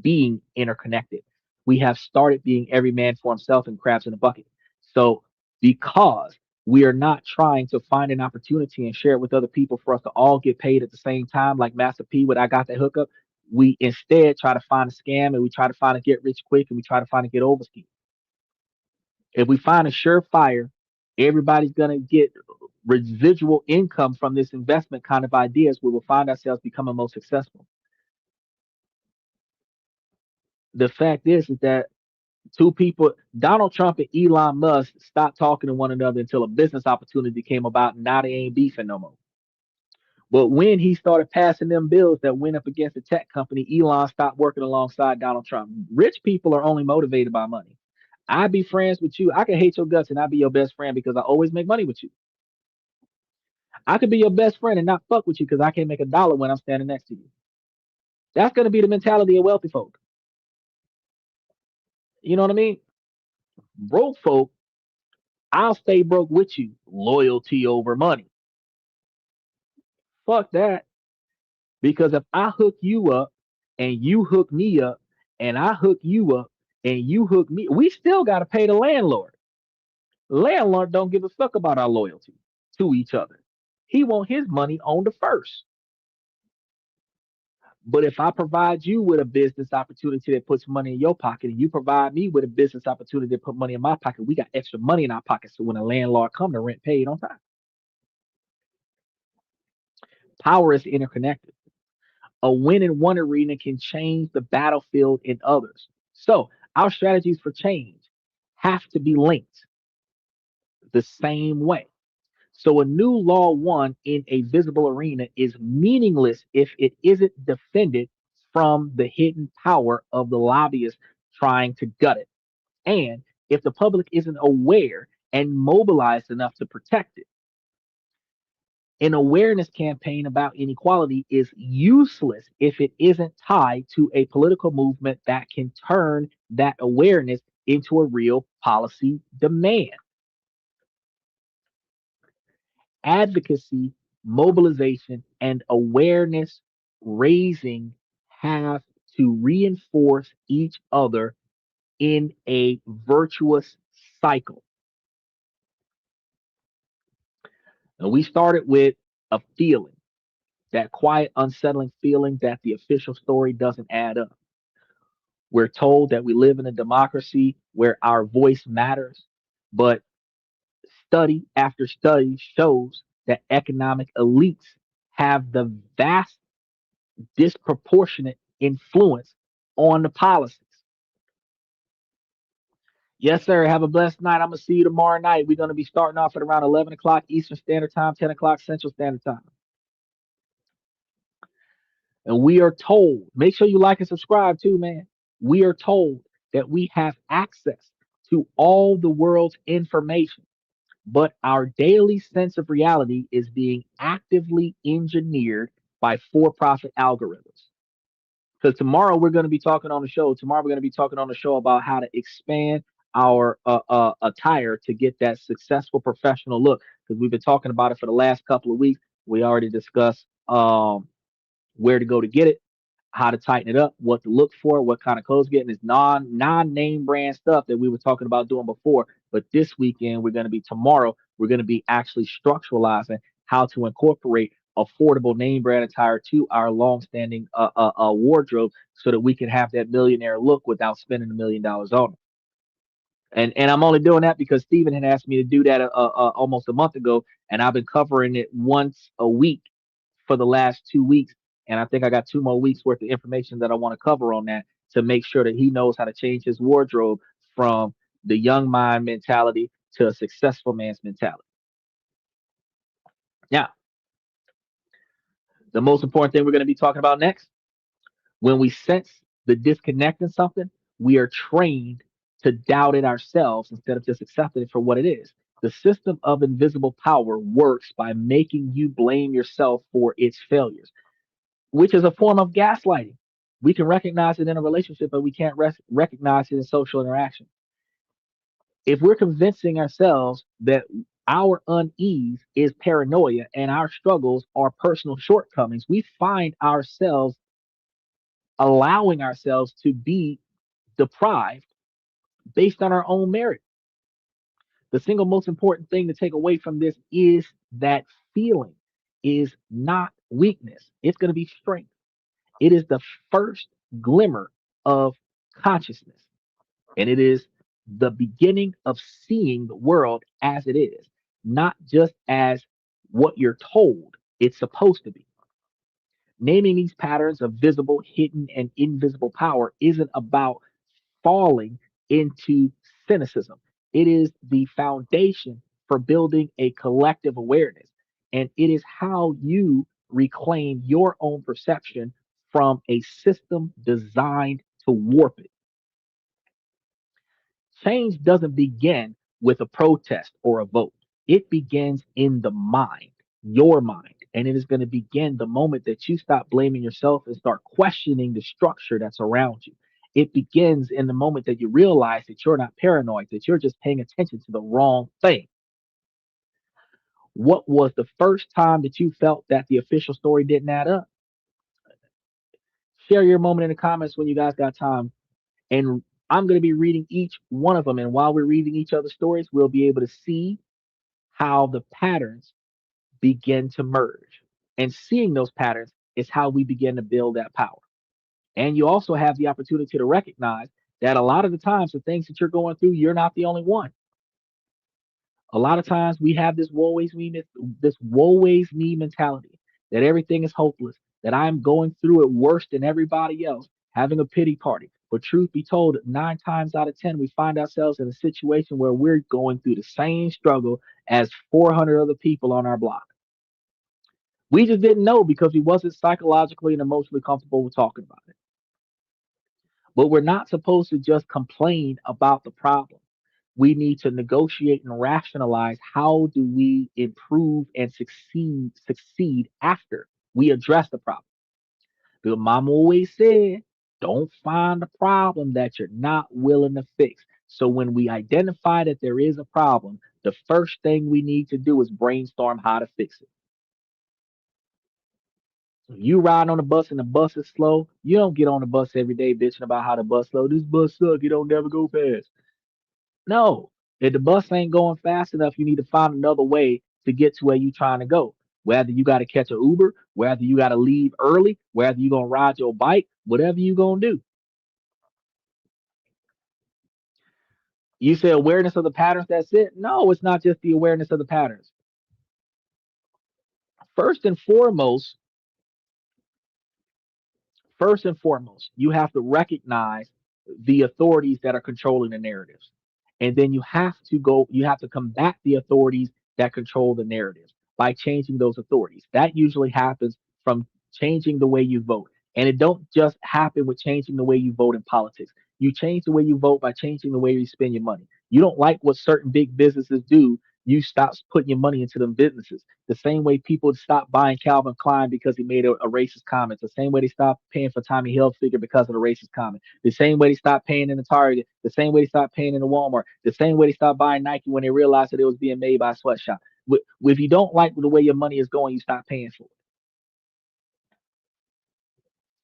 being interconnected. We have started being every man for himself and crabs in a bucket. So because we are not trying to find an opportunity and share it with other people for us to all get paid at the same time, like Master P, what I got that hookup, we instead try to find a scam and we try to find a get rich quick and we try to find a get over scheme. If we find a surefire, everybody's going to get residual income from this investment kind of ideas, we will find ourselves becoming most successful. The fact is that two people, Donald Trump and Elon Musk, stopped talking to one another until a business opportunity came about. And now they ain't beefing no more. But when he started passing them bills that went up against the tech company, Elon stopped working alongside Donald Trump. Rich people are only motivated by money. I be friends with you. I can hate your guts and I be your best friend because I always make money with you. I could be your best friend and not fuck with you because I can't make a dollar when I'm standing next to you. That's going to be the mentality of wealthy folk. You know what I mean? Broke folk, I'll stay broke with you. Loyalty over money. Fuck that. Because if I hook you up and you hook me up and I hook you up and you hook me, we still got to pay the landlord. Landlord don't give a fuck about our loyalty to each other. He want his money on the first. But if I provide you with a business opportunity that puts money in your pocket, and you provide me with a business opportunity that put money in my pocket, we got extra money in our pocket. So when a landlord come, the rent paid on time. Power is interconnected. A win in one arena can change the battlefield in others. So our strategies for change have to be linked the same way. So a new law won in a visible arena is meaningless if it isn't defended from the hidden power of the lobbyists trying to gut it. And if the public isn't aware and mobilized enough to protect it. An awareness campaign about inequality is useless if it isn't tied to a political movement that can turn that awareness into a real policy demand. Advocacy, mobilization, and awareness raising have to reinforce each other in a virtuous cycle. And we started with a feeling, that quiet, unsettling feeling that the official story doesn't add up. We're told that we live in a democracy where our voice matters, but study after study shows that economic elites have the vast disproportionate influence on the policies. Yes, sir. Have a blessed night. I'm gonna see you tomorrow night. We're gonna be starting off at around 11 o'clock Eastern Standard Time, 10 o'clock Central Standard Time. And we are told, make sure you like and subscribe too, man. We are told that we have access to all the world's information, but our daily sense of reality is being actively engineered by for profit algorithms. Because tomorrow we're going to be talking on the show. Tomorrow we're going to be talking on the show about how to expand our attire to get that successful professional look. Because we've been talking about it for the last couple of weeks. We already discussed where to go to get it, how to tighten it up, what to look for, what kind of clothes getting. It's non name brand stuff that we were talking about doing before. But this weekend we're going to be tomorrow. We're going to be actually structuralizing how to incorporate affordable name brand attire to our long-standing wardrobe so that we can have that millionaire look without spending $1 million on it. And I'm only doing that because Steven had asked me to do that almost a month ago, and I've been covering it once a week for the last 2 weeks. And I think I got 2 more weeks worth of information that I want to cover on that to make sure that he knows how to change his wardrobe from the young mind mentality to a successful man's mentality. Now, the most important thing we're going to be talking about next, when we sense the disconnect in something, we are trained to doubt it ourselves instead of just accepting it for what it is. The system of invisible power works by making you blame yourself for its failures, which is a form of gaslighting. We can recognize it in a relationship, but we can't recognize it in social interaction. If we're convincing ourselves that our unease is paranoia and our struggles are personal shortcomings, we find ourselves allowing ourselves to be deprived based on our own merit. The single most important thing to take away from this is that feeling is not weakness, it's going to be strength. It is the first glimmer of consciousness, and it is the beginning of seeing the world as it is, not just as what you're told it's supposed to be. Naming these patterns of visible, hidden, and invisible power isn't about falling into cynicism. It is the foundation for building a collective awareness. And it is how you reclaim your own perception from a system designed to warp it. Change doesn't begin with a protest or a vote. It begins in the mind, your mind. And it is going to begin the moment that you stop blaming yourself and start questioning the structure that's around you. It begins in the moment that you realize that you're not paranoid, that you're just paying attention to the wrong thing. What was the first time that you felt that the official story didn't add up? Share your moment in the comments when you guys got time. And I'm going to be reading each one of them. And while we're reading each other's stories, we'll be able to see how the patterns begin to merge. And seeing those patterns is how we begin to build that power. And you also have the opportunity to recognize that a lot of the times, the things that you're going through, you're not the only one. A lot of times we have this woe is me mentality that everything is hopeless, that I'm going through it worse than everybody else, having a pity party. But truth be told, 9 times out of 10, we find ourselves in a situation where we're going through the same struggle as 400 other people on our block. We just didn't know because we wasn't psychologically and emotionally comfortable with talking about it. But we're not supposed to just complain about the problem. We need to negotiate and rationalize how do we improve and succeed after we address the problem. Because mama always said, don't find a problem that you're not willing to fix. So when we identify that there is a problem, the first thing we need to do is brainstorm how to fix it. You ride on the bus and the bus is slow. You don't get on the bus every day bitching about how the bus slow. This bus suck. It don't never go fast. No, if the bus ain't going fast enough, you need to find another way to get to where you trying to go. Whether you got to catch an Uber, whether you got to leave early, whether you gonna ride your bike, whatever you gonna do. You say awareness of the patterns. That's it. No, it's not just the awareness of the patterns. First and foremost, first and foremost, you have to recognize the authorities that are controlling the narratives. And then you have to combat the authorities that control the narratives by changing those authorities. That usually happens from changing the way you vote. And it don't just happen with changing the way you vote in politics. You change the way you vote by changing the way you spend your money. You don't like what certain big businesses do, you stop putting your money into them businesses. The same way people stopped buying Calvin Klein because he made a racist comment. The same way they stopped paying for Tommy Hilfiger because of the racist comment. The same way they stopped paying in the Target. The same way they stopped paying in the Walmart. The same way they stopped buying Nike when they realized that it was being made by a sweatshop. If you don't like the way your money is going, you stop paying for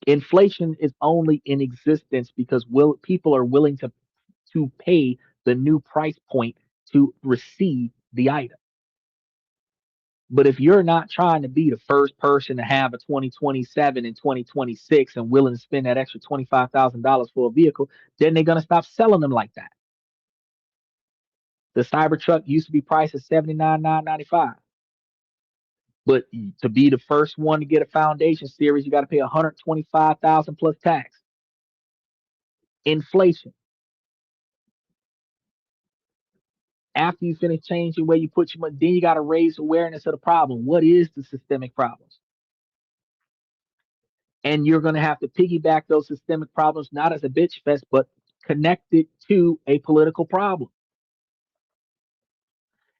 it. Inflation is only in existence because people are willing to pay the new price point to receive the item. But if you're not trying to be the first person to have a 2027 and 2026 and willing to spend that extra $25,000 for a vehicle, then they're going to stop selling them like that. The Cybertruck used to be priced at $79,995. But to be the first one to get a foundation series, you got to pay 125,000 plus tax. Inflation. After you finish changing where you put your money, then you got to raise awareness of the problem. What is the systemic problems? And you're going to have to piggyback those systemic problems not as a bitch fest, but connected to a political problem.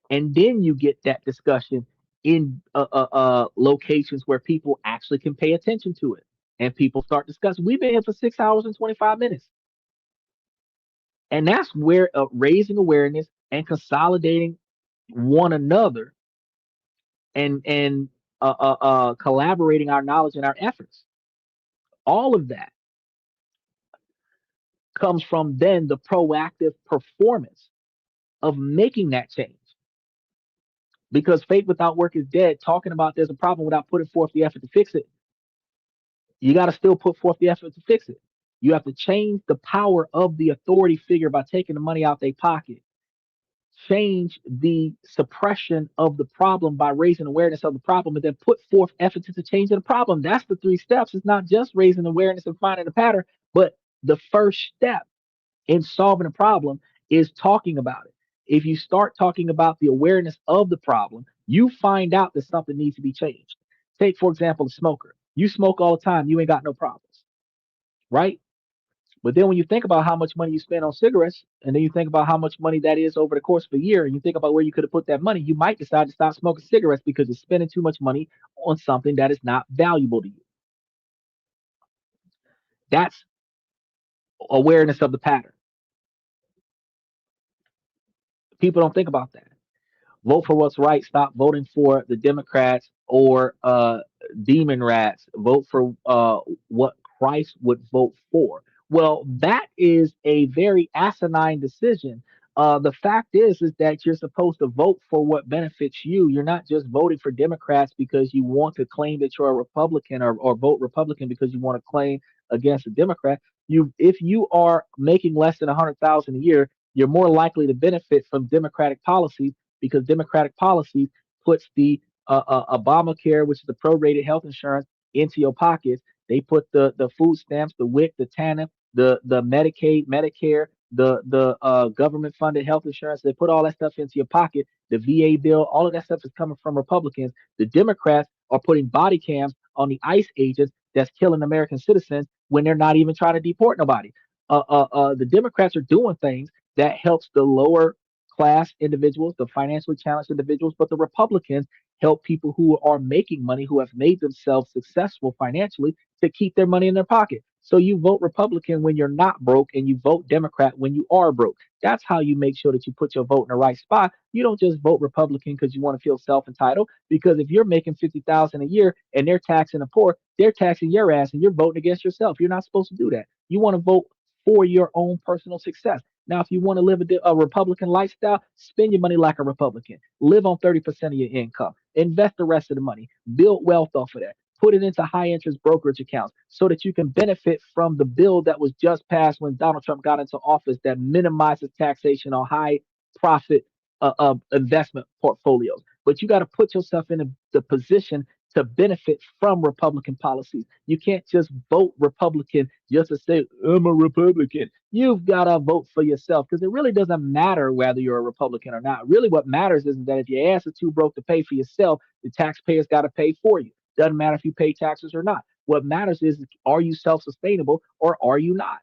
And then you get that discussion in locations where people actually can pay attention to it, and people start discussing. We've been here for 6 hours and 25 minutes, and that's where raising awareness and consolidating one another and collaborating our knowledge and our efforts. All of that comes from then the proactive performance of making that change. Because faith without work is dead. Talking about there's a problem without putting forth the effort to fix it, you got to still put forth the effort to fix it. You have to change the power of the authority figure by taking the money out their pocket. Change the suppression of the problem by raising awareness of the problem, and then put forth effort to change the problem. That's the three steps. It's not just raising awareness and finding a pattern, but the first step in solving a problem is talking about it. If you start talking about the awareness of the problem, you find out that something needs to be changed. Take, for example, a smoker. You smoke all the time, you ain't got no problems, right? But then when you think about how much money you spend on cigarettes, and then you think about how much money that is over the course of a year, and you think about where you could have put that money, you might decide to stop smoking cigarettes because you're spending too much money on something that is not valuable to you. That's awareness of the pattern. People don't think about that. Vote for what's right. Stop voting for the Democrats or demon rats. Vote for what Christ would vote for. Well, that is a very asinine decision. The fact is that you're supposed to vote for what benefits you. You're not just voting for Democrats because you want to claim that you're a Republican, or vote Republican because you want to claim against a Democrat. If you are making less than 100,000 a year, you're more likely to benefit from Democratic policies, because Democratic policies puts the Obamacare, which is the prorated health insurance, into your pockets. They put the food stamps, the WIC, the TANF, the Medicaid, Medicare, the government funded health insurance. They put all that stuff into your pocket. The VA bill, all of that stuff is coming from Republicans. The Democrats are putting body cams on the ICE agents that's killing American citizens when they're not even trying to deport nobody. The Democrats are doing things that helps the lower class individuals, the financially challenged individuals, but the Republicans help people who are making money, who have made themselves successful financially, to keep their money in their pocket. So you vote Republican when you're not broke, and you vote Democrat when you are broke. That's how you make sure that you put your vote in the right spot. You don't just vote Republican because you want to feel self-entitled. Because if you're making 50,000 a year and they're taxing the poor, they're taxing your ass, and you're voting against yourself. You're not supposed to do that. You want to vote for your own personal success. Now, if you want to live a Republican lifestyle, spend your money like a Republican. Live on 30% of your income. Invest the rest of the money. Build wealth off of that. Put it into high interest brokerage accounts so that you can benefit from the bill that was just passed when Donald Trump got into office, that minimizes taxation on high profit investment portfolios. But you got to put yourself in the position to benefit from Republican policies. You can't just vote Republican just to say, I'm a Republican. You've got to vote for yourself because it really doesn't matter whether you're a Republican or not. Really, what matters is that if your ass is too broke to pay for yourself, the taxpayers got to pay for you. Doesn't matter if you pay taxes or not. What matters is, are you self sustainable or are you not?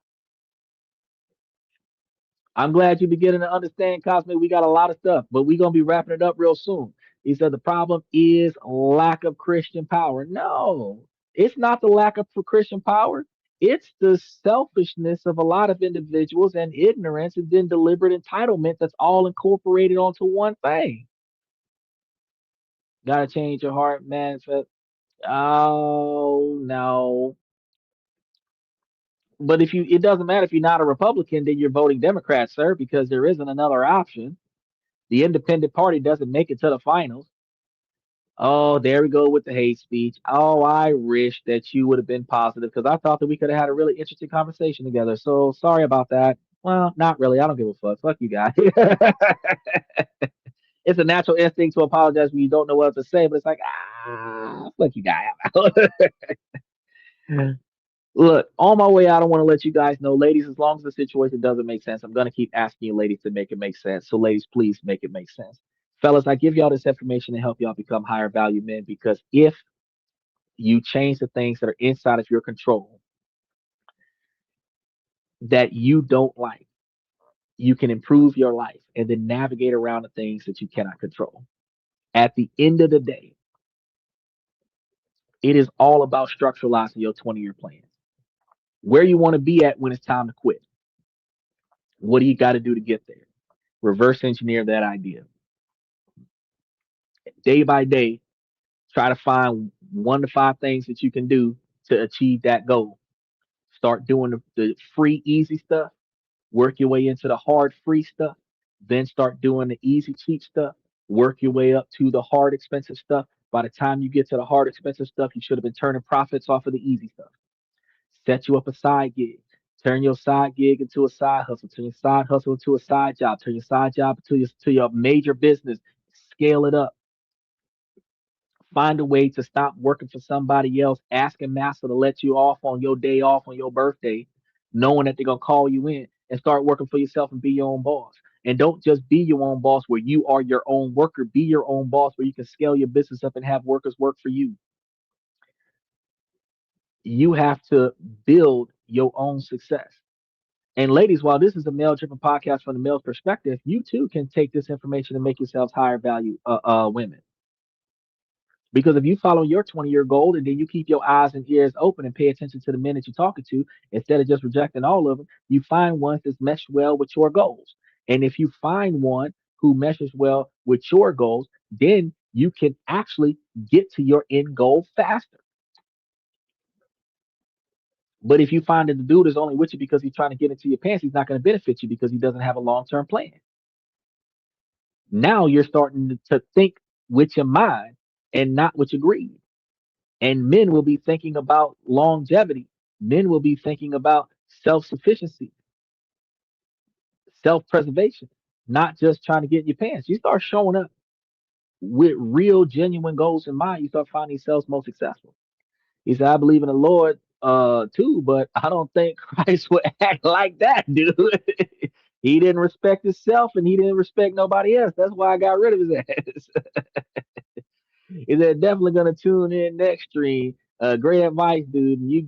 I'm glad you're beginning to understand, Cosmic. We got a lot of stuff, but we're going to be wrapping it up real soon. He said the problem is lack of Christian power. No, it's not the lack of Christian power. It's the selfishness of a lot of individuals and ignorance and then deliberate entitlement that's all incorporated onto one thing. Got to change your heart, man. Oh, no. But if you, it doesn't matter if you're not a Republican, then you're voting Democrat, sir, because there isn't another option. The independent party doesn't make it to the finals. Oh, there we go with the hate speech. Oh, I wish that you would have been positive because I thought that we could have had a really interesting conversation together. So sorry about that. Well, not really. I don't give a fuck. Fuck you guys. It's a natural instinct to apologize when you don't know what to say, but it's like, fuck you guys. Look, on my way out, I want to let you guys know, ladies, as long as the situation doesn't make sense, I'm going to keep asking you, ladies, to make it make sense. So, ladies, please make it make sense. Fellas, I give y'all this information to help y'all become higher value men because if you change the things that are inside of your control that you don't like, you can improve your life and then navigate around the things that you cannot control. At the end of the day, it is all about structuralizing your 20-year plan. Where you want to be at when it's time to quit. What do you got to do to get there? Reverse engineer that idea. Day by day, try to find 1 to 5 things that you can do to achieve that goal. Start doing the free, easy stuff. Work your way into the hard, free stuff. Then start doing the easy, cheap stuff. Work your way up to the hard, expensive stuff. By the time you get to the hard, expensive stuff, you should have been turning profits off of the easy stuff. Set you up a side gig. Turn your side gig into a side hustle. Turn your side hustle into a side job. Turn your side job to your major business. Scale it up. Find a way to stop working for somebody else, asking master to let you off on your day off on your birthday, knowing that they're gonna call you in and start working for yourself and be your own boss. And don't just be your own boss where you are your own worker. Be your own boss where you can scale your business up and have workers work for you. You have to build your own success. And ladies, while this is a male driven podcast from the male's perspective, you too can take this information and make yourselves higher value women. Because if you follow your 20-year goal and then you keep your eyes and ears open and pay attention to the men that you're talking to, instead of just rejecting all of them, you find ones that mesh well with your goals. And if you find one who meshes well with your goals, then you can actually get to your end goal faster. But if you find that the dude is only with you because he's trying to get into your pants, he's not going to benefit you because he doesn't have a long-term plan. Now you're starting to think with your mind and not with your greed. And men will be thinking about longevity. Men will be thinking about self sufficiency, self preservation, not just trying to get in your pants. You start showing up with real, genuine goals in mind, you start finding yourselves most successful. He said, I believe in the Lord too, but I don't think Christ would act like that, dude. He didn't respect himself and he didn't respect nobody else. That's why I got rid of his ass. Is that definitely gonna tune in next stream. Great advice, dude. You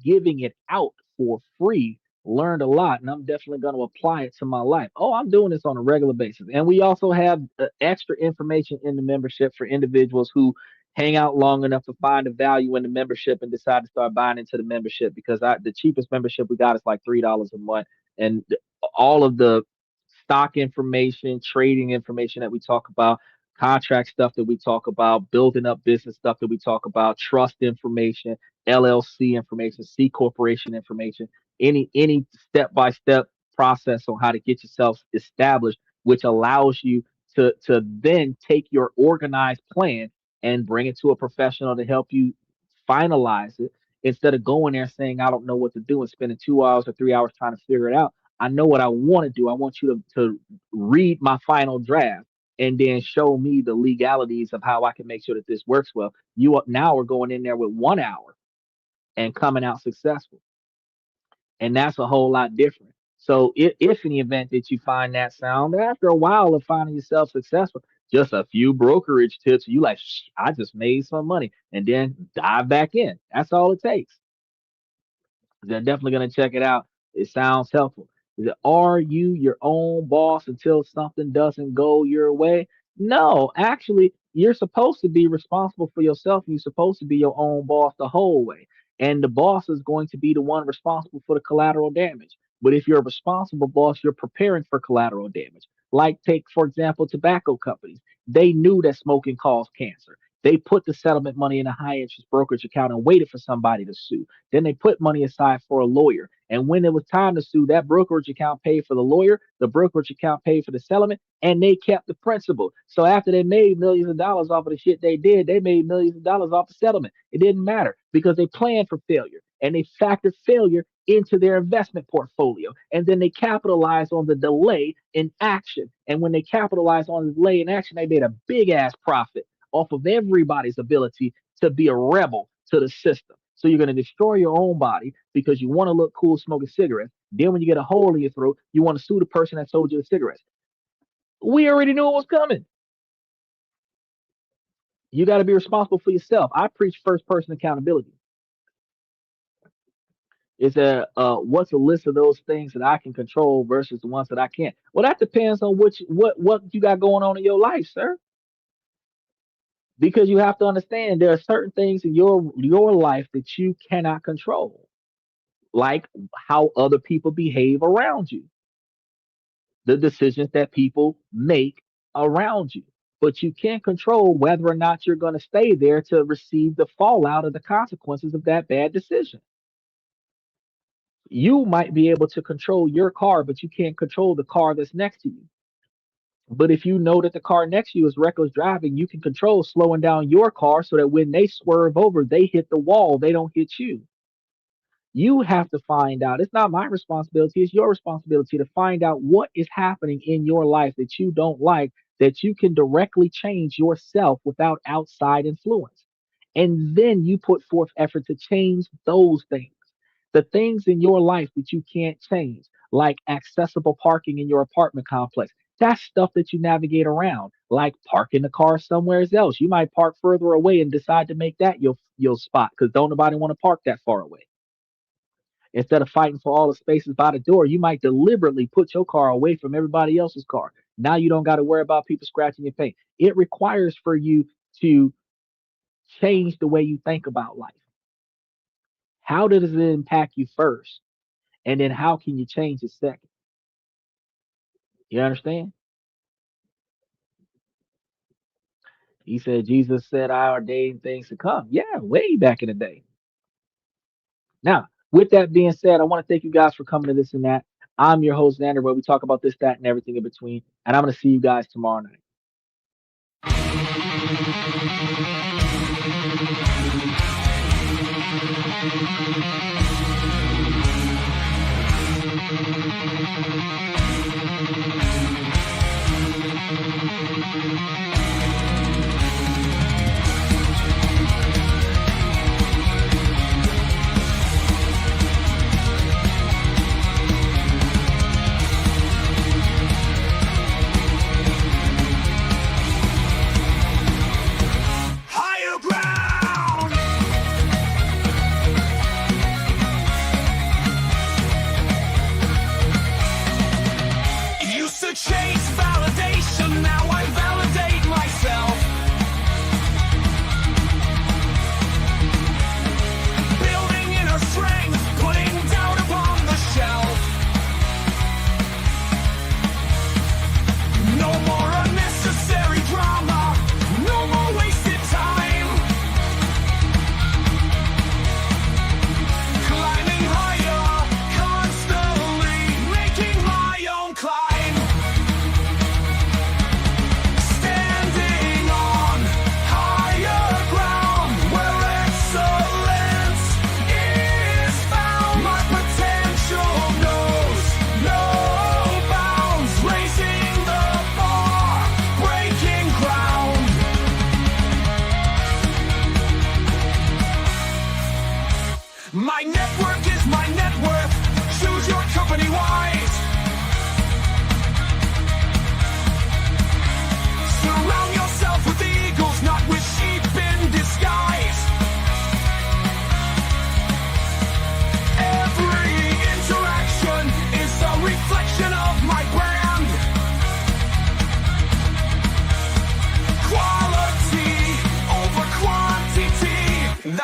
giving it out for free. Learned a lot, and I'm definitely gonna apply it to my life. Oh, I'm doing this on a regular basis, and we also have extra information in the membership for individuals who hang out long enough to find the value in the membership and decide to start buying into the membership because the cheapest membership we got is like $3 a month, and all of the stock information, trading information that we talk about, contract stuff that we talk about, building up business stuff that we talk about, trust information, LLC information, C corporation information, any step by step process on how to get yourself established, which allows you to then take your organized plan and bring it to a professional to help you finalize it instead of going there saying I don't know what to do and spending 2 hours or 3 hours trying to figure it out. I know what I want to do. I want you to read my final draft and then show me the legalities of how I can make sure that this works well. You now are going in there with 1 hour and coming out successful. And that's a whole lot different. So if in the event that you find that sound, after a while of finding yourself successful, just a few brokerage tips, you like, I just made some money, and then dive back in. That's all it takes. They're definitely going to check it out. It sounds helpful. Is it, are you your own boss until something doesn't go your way? No, actually, you're supposed to be responsible for yourself. You're supposed to be your own boss the whole way. And the boss is going to be the one responsible for the collateral damage. But if you're a responsible boss, you're preparing for collateral damage. Like, take, for example, tobacco companies. They knew that smoking caused cancer. They put the settlement money in a high interest brokerage account and waited for somebody to sue. Then they put money aside for a lawyer. And when it was time to sue, that brokerage account paid for the lawyer, the brokerage account paid for the settlement, and they kept the principal. So after they made millions of dollars off of the shit they did, they made millions of dollars off the settlement. It didn't matter because they planned for failure and they factored failure into their investment portfolio. And then they capitalized on the delay in action. And when they capitalized on the delay in action, they made a big ass profit off of everybody's ability to be a rebel to the system. So you're going to destroy your own body because you want to look cool smoking cigarettes. Then when you get a hole in your throat, you want to sue the person that sold you the cigarettes. We already knew it was coming. You got to be responsible for yourself. I preach first person accountability. Is there what's a list of those things that I can control versus the ones that I can't? Well, that depends on what you got going on in your life, sir. Because you have to understand there are certain things in your life that you cannot control, like how other people behave around you, the decisions that people make around you. But you can't control whether or not you're going to stay there to receive the fallout of the consequences of that bad decision. You might be able to control your car, but you can't control the car that's next to you. But if you know that the car next to you is reckless driving, you can control slowing down your car so that when they swerve over, they hit the wall, they don't hit you. You have to find out. It's not my responsibility, it's your responsibility to find out what is happening in your life that you don't like, that you can directly change yourself without outside influence. And then you put forth effort to change those things. The things in your life that you can't change, like accessible parking in your apartment complex. That's stuff that you navigate around, like parking the car somewhere else. You might park further away and decide to make that your spot because don't nobody want to park that far away. Instead of fighting for all the spaces by the door, you might deliberately put your car away from everybody else's car. Now you don't got to worry about people scratching your paint. It requires for you to change the way you think about life. How does it impact you first? And then how can you change it second? You understand? He said, Jesus said, I ordained things to come. Yeah, way back in the day. Now, with that being said, I want to thank you guys for coming to this and that. I'm your host, Xander, where we talk about this, that, and everything in between. And I'm going to see you guys tomorrow night. Chase validation, now I validate myself. Building inner strength, putting doubt upon the shelf. No more unnecessary drama, no more wasted time. Climbing higher, constantly making my own climb.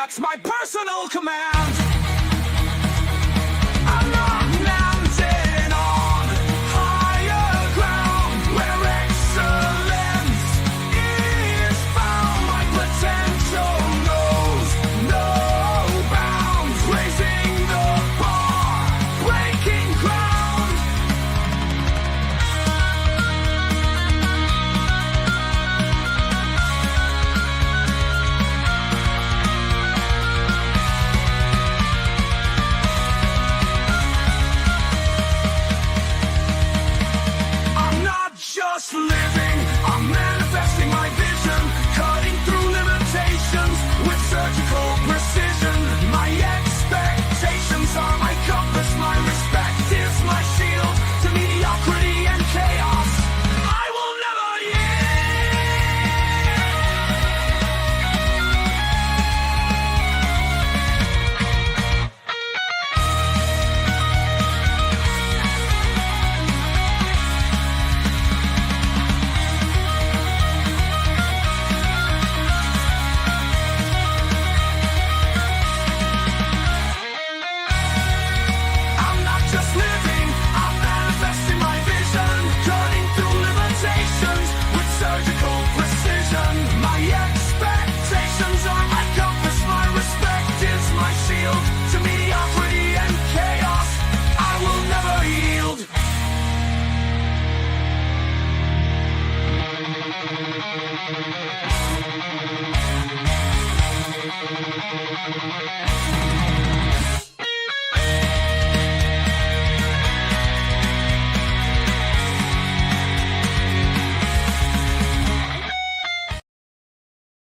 That's my personal command. I'm not mounted on higher ground where excellence is found. My potential knows no bounds, raising the bar, breaking ground. I'm not just living, I'm manifesting my vision, cutting through limitations with surgical precision. My expectations are my compass, my respect is my shield to mediocrity and chaos. I will never I'm not just living, I'm manifesting my vision, cutting through limitations with surgical precision. My expectations are my compass, my respect is my shield to mediocrity and chaos. I will never yield.